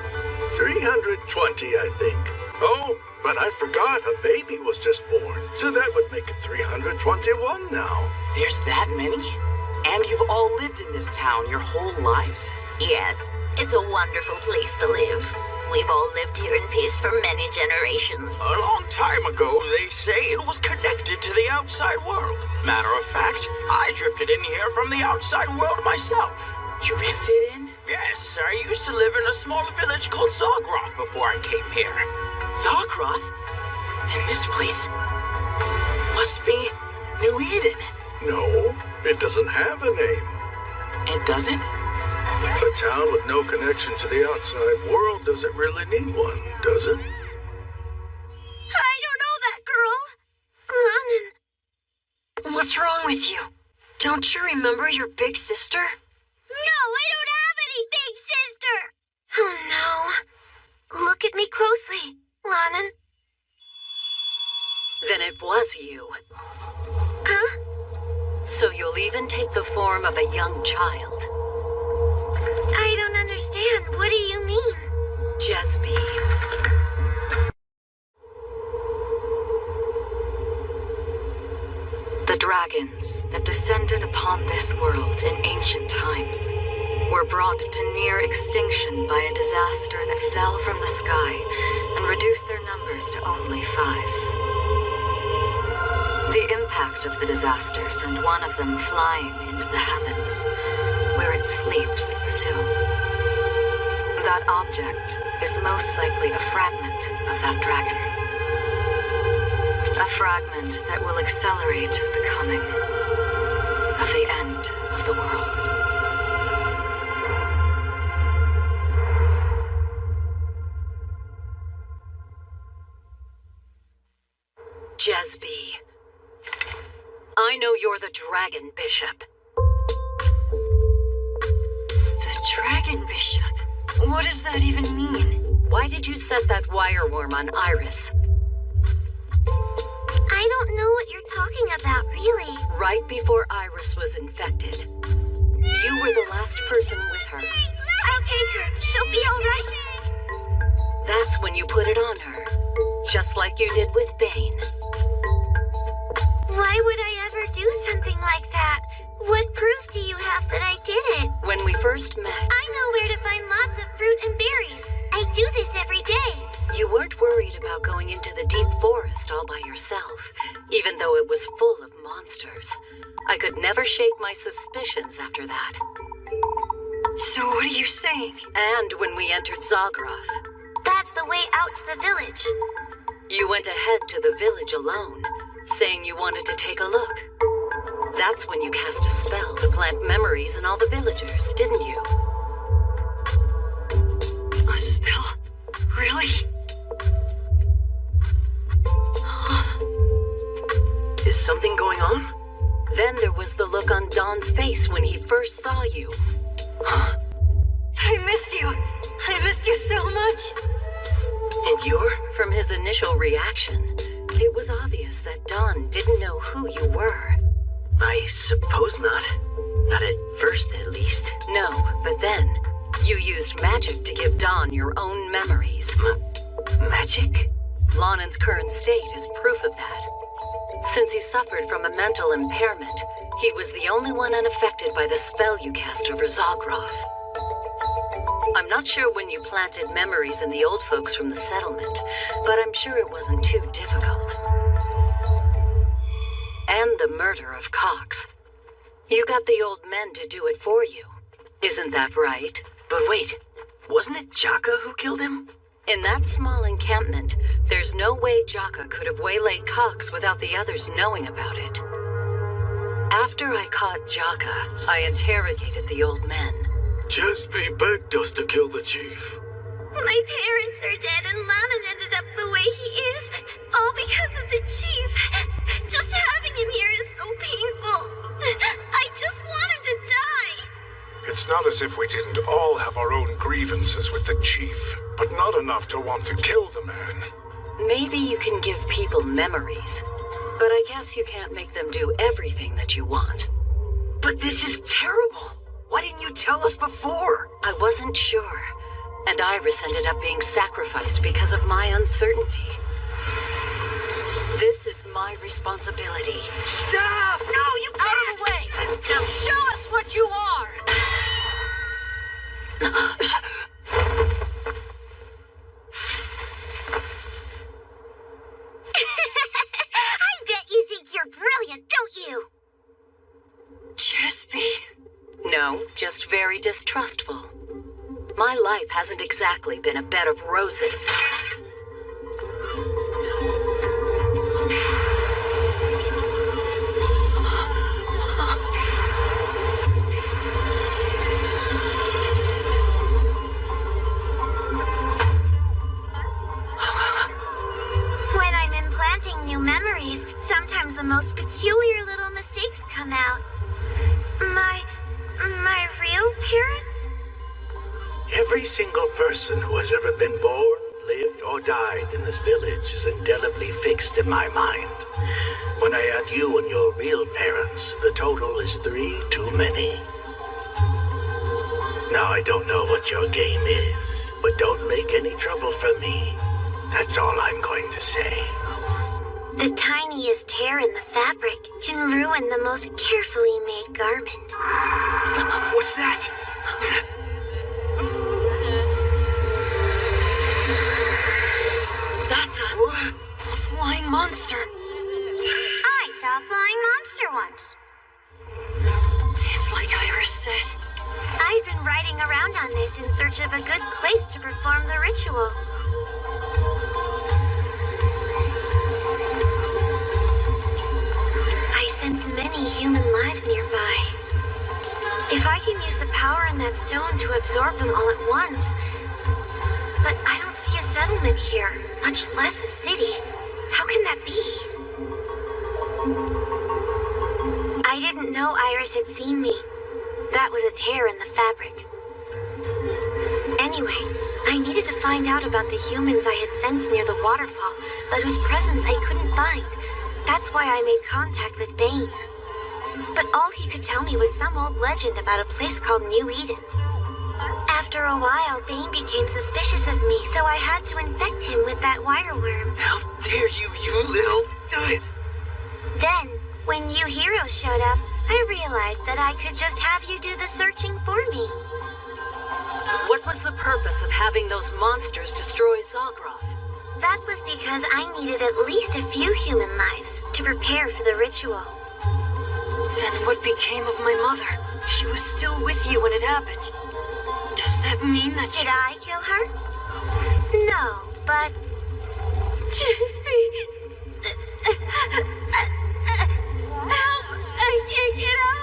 320, I think. Oh, but I forgot a baby was just born. So that would make it 321 now. There's that many? And you've all lived in this town your whole lives? Yes, it's a wonderful place to live. We've all lived here in peace for many generations. A long time ago, they say it was connected to the outside world. Matter of fact, I drifted in here from the outside world myself. Drifted in? Yes, I used to live in a small village called Zogroth before I came here. Zogroth? And this place must be New Eden. No, it doesn't have a name. It doesn't? A town with no connection to the outside world doesn't really need one, does it? I don't know that girl. Ronan. What's wrong with you? Don't you remember your big sister? No, I don't have any big sister. Oh no. Look at me closely, Ronan. Then it was you. Huh? So you'll even take the form of a young child. I don't understand. What do you mean? Jesby. The dragons that descended upon this world in ancient times were brought to near extinction by a disaster that fell from the sky and reduced their numbers to only 5. The impact of the disaster sent one of them flying into the heavens, where it sleeps still. That object is most likely a fragment of that dragon. A fragment that will accelerate the coming of the end of the world. Jesby. I know you're the Dragon Bishop. The Dragon Bishop? What does that even mean? Why did you set that wire worm on Iris? I don't know what you're talking about, really. Right before Iris was infected. You were the last person with her. I'll take her. She'll be all right. That's when you put it on her. Just like you did with Bane. Why would I ever do something like that? What proof do you have that I did it? When we first met... I know where to find lots of fruit and berries. I do this every day. You weren't worried about going into the deep forest all by yourself, even though it was full of monsters. I could never shake my suspicions after that. So what are you saying? And when we entered Zogroth. That's the way out to the village. You went ahead to the village alone, saying you wanted to take a look. That's when you cast a spell to plant memories in all the villagers, didn't you? A spell? Really? Is something going on? Then there was the look on Don's face when he first saw you. Huh? I missed you. I missed you so much. And you're? From his initial reaction, it was obvious that Don didn't know who you were. I suppose not. Not at first, at least. No, but then, you used magic to give Don your own memories. Magic? Lonan's current state is proof of that. Since he suffered from a mental impairment, he was the only one unaffected by the spell you cast over Zogroth. I'm not sure when you planted memories in the old folks from the settlement, but I'm sure it wasn't too difficult. And the murder of Cox. You got the old men to do it for you. Isn't that right? But wait, wasn't it Jaka who killed him? In that small encampment, there's no way Jaka could have waylaid Cox without the others knowing about it. After I caught Jaka, I interrogated the old men. Jesby begged us to kill the chief. My parents are dead and Lannan ended up the way he is, all because of the chief. Just having him here is so painful. I just want him to die. It's not as if we didn't all have our own grievances with the chief, but not enough to want to kill the man. Maybe you can give people memories, but I guess you can't make them do everything that you want. But this is terrible. Why didn't you tell us before? I wasn't sure, and Iris ended up being sacrificed because of my uncertainty. This is my responsibility. Stop! No, you can't! Out of the way! Now show us what you are! I bet you think you're brilliant, don't you? Jesby. No, No, just very distrustful. My life hasn't exactly been a bed of roses. When I'm implanting new memories, sometimes the most peculiar little mistakes come out. My real parents? Every single person who has ever been born, lived, or died in this village is indelibly fixed in my mind. When I add you and your real parents, the total is 3 too many. Now, I don't know what your game is, but don't make any trouble for me. That's all I'm going to say. The tiniest tear in the fabric can ruin the most carefully made garment. What's that? That's a flying monster. I saw a flying monster once. It's like Iris said. I've been riding around on this in search of a good place to perform the ritual. I sense many human lives nearby. If I can use the power in that stone to absorb them all at once. But I don't see a settlement here, much less a city. How can that be? I didn't know Iris had seen me. That was a tear in the fabric. Anyway, I needed to find out about the humans I had sensed near the waterfall, but whose presence I couldn't find. That's why I made contact with Bane. But all he could tell me was some old legend about a place called New Eden. After a while, Bane became suspicious of me, so I had to infect him with that wireworm. How dare you, you little... Then, when you heroes showed up, I realized that I could just have you do the searching for me. What was the purpose of having those monsters destroy Zagroth? That was because I needed at least a few human lives to prepare for the ritual. Then what became of my mother? She was still with you when it happened. Does that mean that Did I kill her? No, but... Help! I can't get out!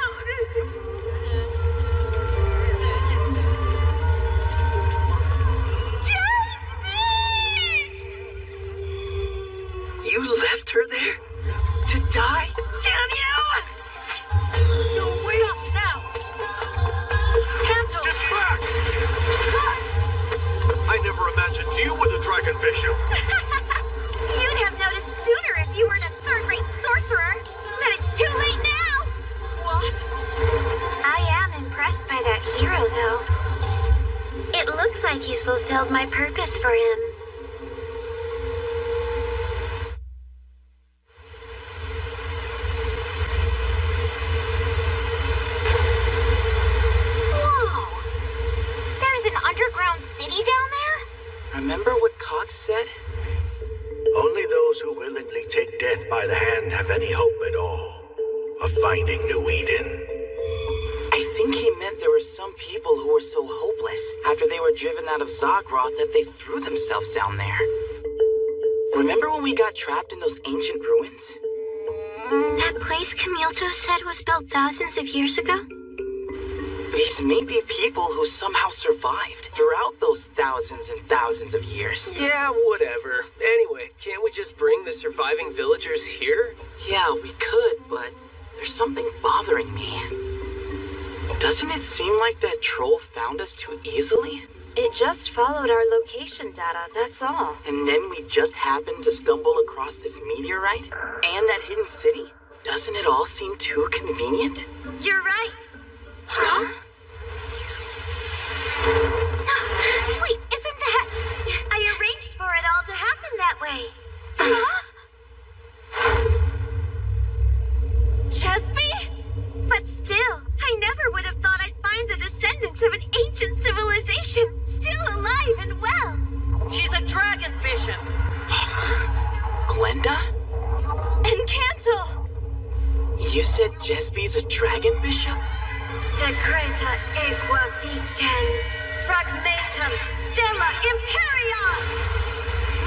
You left her there? To die? Damn you! No way! Stop now! Cancel! Get back! I never imagined you were the Dragon Bishop. You'd have noticed sooner if you weren't a third-rate sorcerer. But it's too late now! What? I am impressed by that hero, though. It looks like he's fulfilled my purpose for him. Whoa! There's an underground city down there? Remember what Cox said? Only those who willingly take death by the hand have any hope at all of finding New Eden. I think he meant there were some people who were so hopeless after they were driven out of Zagroth that they threw themselves down there. Remember when we got trapped in those ancient ruins? That place Camilto said was built thousands of years ago? These may be people who somehow survived throughout those thousands and thousands of years. Yeah, whatever. Anyway, can't we just bring the surviving villagers here? Yeah, we could, but there's something bothering me. Doesn't it seem like that troll found us too easily? It just followed our location data, that's all. And then we just happened to stumble across this meteorite and that hidden city? Doesn't it all seem too convenient? You're right. Huh? Wait, isn't that... I arranged for it all to happen that way. Chesby? But still, I never would have thought I'd find the descendants of an ancient civilization still alive and well. She's a dragon bishop. Glenda? And Cantal! You said Jesby's a dragon bishop? Secreta equa victem, fragmentum stella imperium!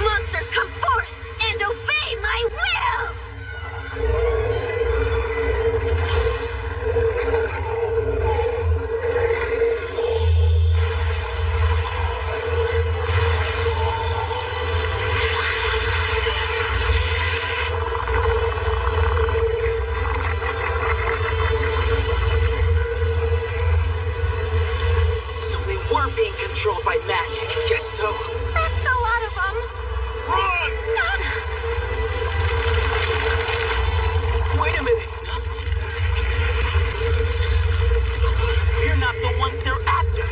Monsters, come forth and obey my will! Controlled by magic. Guess so. There's a lot of them. Run! Wait a minute. We're not the ones they're after.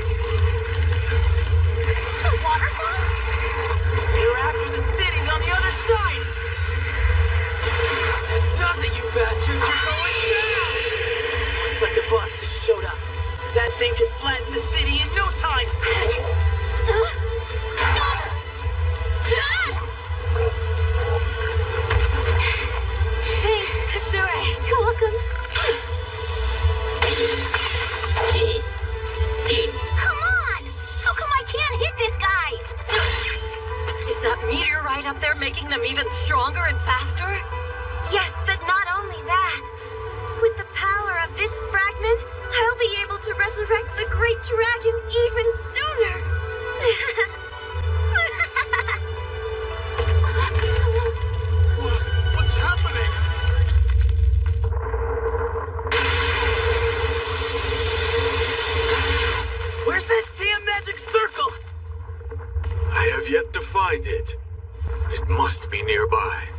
The waterfall? They're after the city on the other side. That does it, you bastards. You're going down. Looks like the boss just showed up. That thing could flatten the city in no time. Thanks, Kasure. You're welcome. Come on! How come I can't hit this guy? Is that meteorite up there making them even stronger and faster? Yes, but not only that. With the power of this fragment, I'll be able to resurrect the great dragon even sooner. What's happening? Where's that damn magic circle? I have yet to find it. It must be nearby.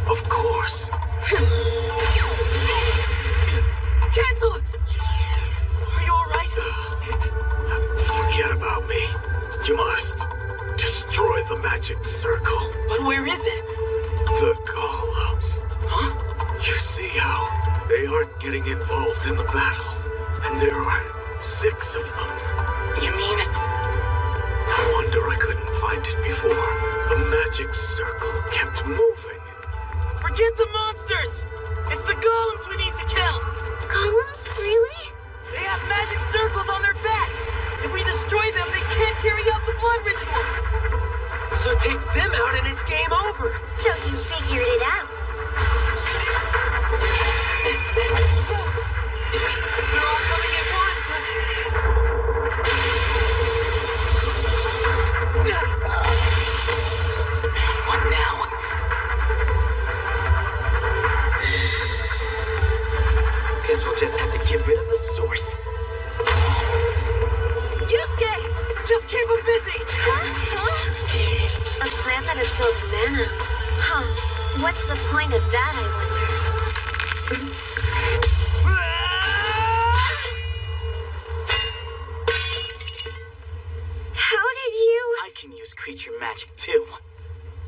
Of course. Cancel! Are you alright? Forget about me. You must destroy the magic circle. But where is it? The columns. Huh? You see how they aren't getting involved in the battle. And there are 6 of them. You mean? No wonder I couldn't find it before. The magic circle kept moving. Forget the monsters! It's the golems we need to kill! Golems? Really? They have magic circles on their backs! If we destroy them, they can't carry out the blood ritual! So take them out and it's game over. So you figured it out. They're all coming at once. What now? Guess we'll just have to get rid of the source. Yusuke! Just keep him busy! Huh? A plant that absorbs mana. Huh. What's the point of that, I wonder? How did you... I can use creature magic too.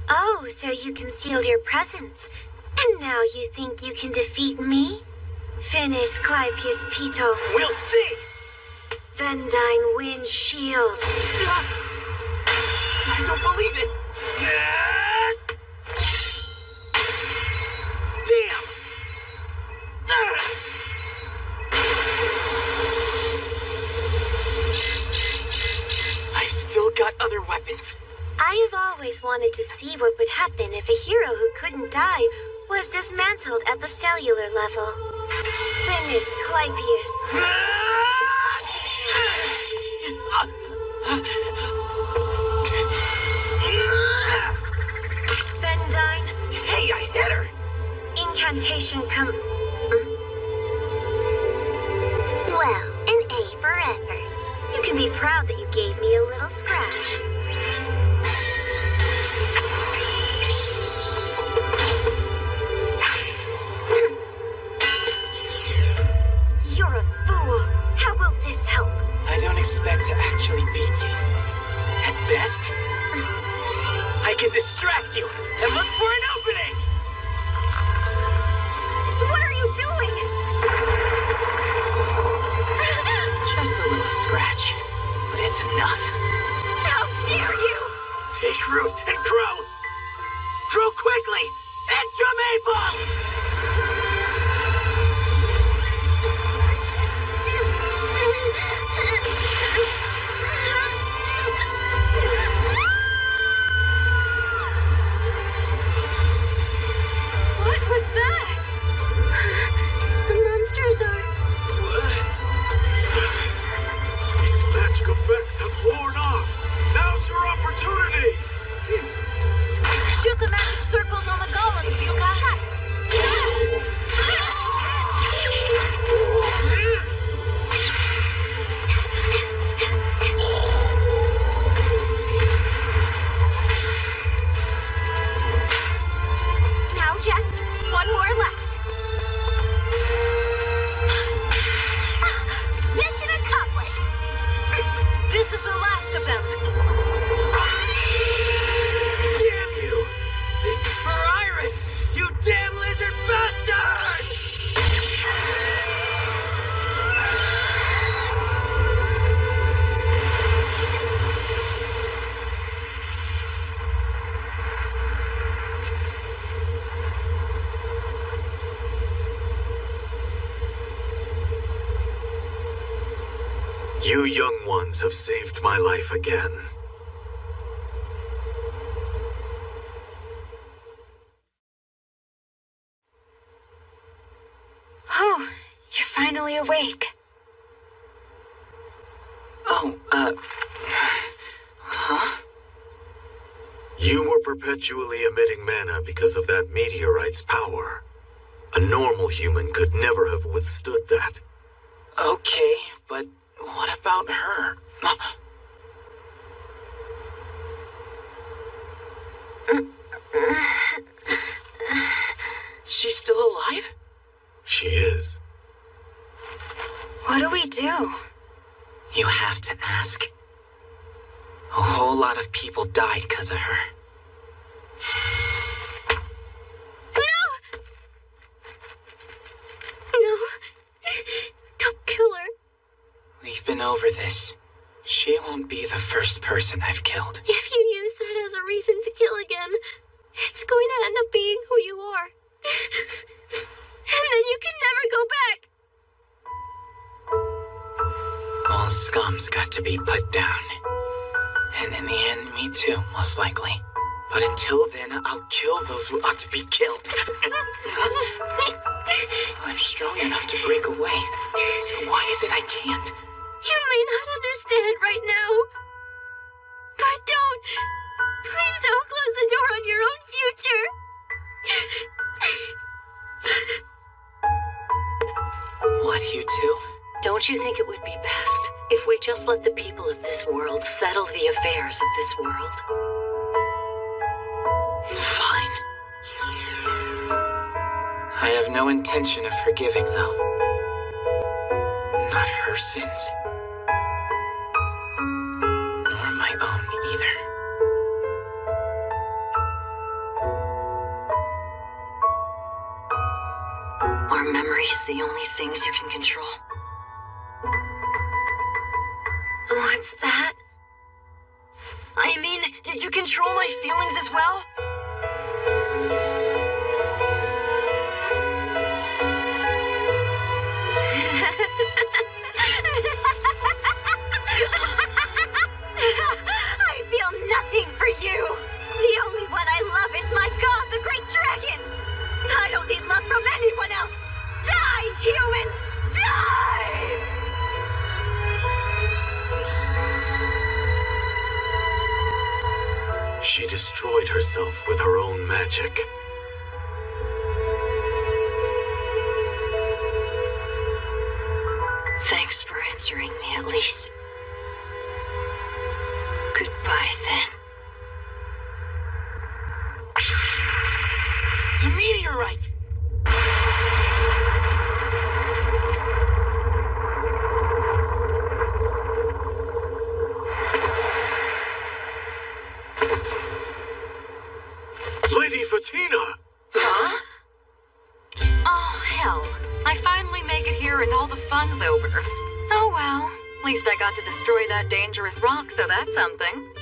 Oh, so you concealed your presence. And now you think you can defeat me? Finis Clypeus Pito. We'll see! Vendine Wind Shield. I don't believe it! Damn! I've still got other weapons. I have always wanted to see what would happen if a hero who couldn't die was dismantled at the cellular level. Finis Clypeus. Vendine. Hey, I hit her! Incantation Well, an A for effort. You can be proud that you gave me a little scratch. You're a fool. How will this help? I don't expect to actually beat you. At best, I can distract you and look for an opening! What are you doing? Just a little scratch, but it's enough. root and grow! Grow quickly! Into maple! What was that? The monsters are... Its magic effects have worn off. Now's your opportunity! Shoot the magic circles on the golems, Yuka. Now just one more left. Mission accomplished. This is the last of them. Damn you! This is for Iris, you damn lizard bastard! You young ones have saved my life again. Oh, you're finally awake. Oh, huh? You were perpetually emitting mana because of that meteorite's power. A normal human could never have withstood that. Okay, but what about her? She's still alive? She is. What do we do? You have to ask. A whole lot of people died because of her. No! Don't kill her. We've been over this. She won't be the first person I've killed. If you use that as a reason to kill again, it's going to end up being who you are. And then you can never go back. All scum's got to be put down. And in the end, me too, most likely. But until then, I'll kill those who ought to be killed. I'm strong enough to break away. So why is it I can't? You may not understand right now. But don't. Please don't close the door on your own future. What, you two? Don't you think it would be best if we just let the people of this world settle the affairs of this world? Fine. I have no intention of forgiving, though. Not her sins. Nor my own, either. Are memories the only things you can control? What's that? I mean, did you control my feelings as well? I feel nothing for you. The only one I love is my god, the great dragon. I don't need love from anyone else. Die, humans! Die! She destroyed herself with her own magic. Thanks for answering me, at least. Goodbye, then. The meteorite! Lady Fatina! Huh? Oh, hell. I finally make it here and all the fun's over. Oh well. At least I got to destroy that dangerous rock, so that's something.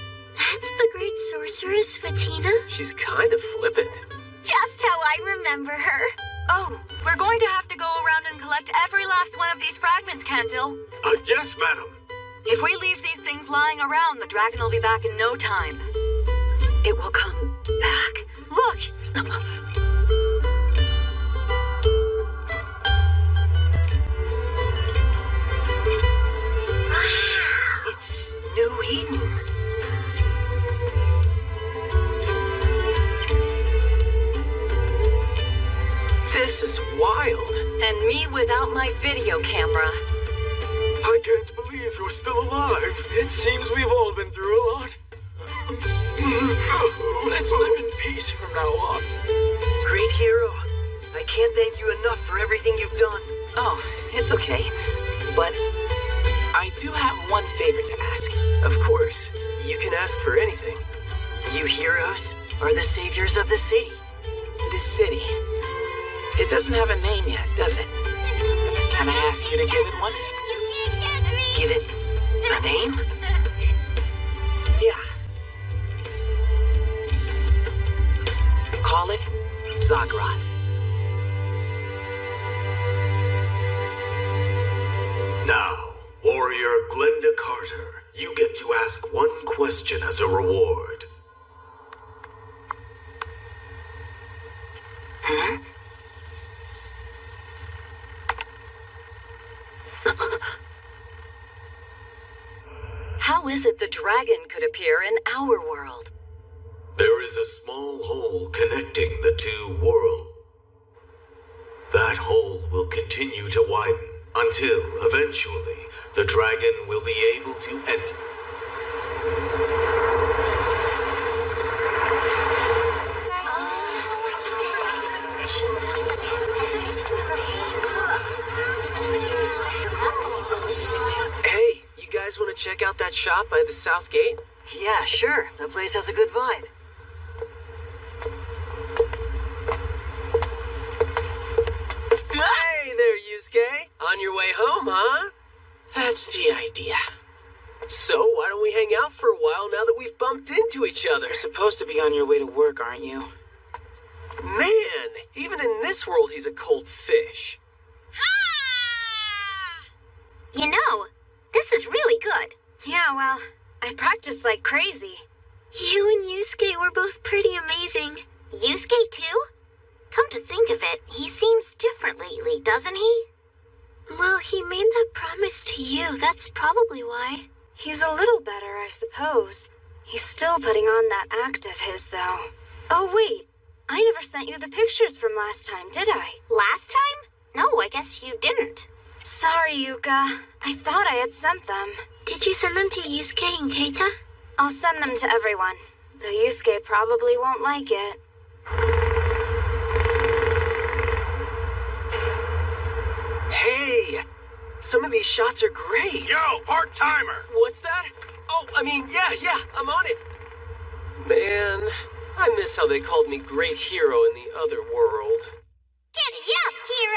That's the great sorceress, Fatina? She's kind of flippant. Just how I remember her. Oh, we're going to have to go around and collect every last one of these fragments, Cantil. Yes, madam. If we leave these things lying around, the dragon will be back in no time. It will come back. Look! It's New Eden. This is wild. And me without my video camera. I can't believe you're still alive. It seems we've all been through a lot. Let's live in peace from now on. Great hero. I can't thank you enough for everything you've done. Oh, it's okay. But I do have one favor to ask. Of course, you can ask for anything. You heroes are the saviors of the city. This city. It doesn't have a name yet, does it? Can I ask you to give it one? Give it a name? Yeah. Call it Zagroth. Now, warrior Glenda Carter, you get to ask one question as a reward. Huh? How is it the dragon could appear in our world? There is a small hole connecting the two worlds. That hole will continue to widen until, eventually, the dragon will be able to enter. Hey, you guys want to check out that shop by the south gate? Yeah, sure. That place has a good vibe. Hey there, Yusuke. On your way home, huh? That's the idea. So, why don't we hang out for a while now that we've bumped into each other? You're supposed to be on your way to work, aren't you? Man, even in this world, he's a cold fish. You know, this is really good. Yeah, well, I practiced like crazy. You and Yusuke were both pretty amazing. Yusuke, too? Come to think of it, he seems different lately, doesn't he? Well, he made that promise to you. That's probably why. He's a little better, I suppose. He's still putting on that act of his, though. Oh, wait. I never sent you the pictures from last time, did I? Last time? No, I guess you didn't. Sorry, Yuka. I thought I had sent them. Did you send them to Yusuke and Keita? I'll send them to everyone, though Yusuke probably won't like it. Hey! Some of these shots are great! Yo, part-timer! What's that? Oh, yeah, I'm on it! Man, I miss how they called me great hero in the other world. Giddy up, hero!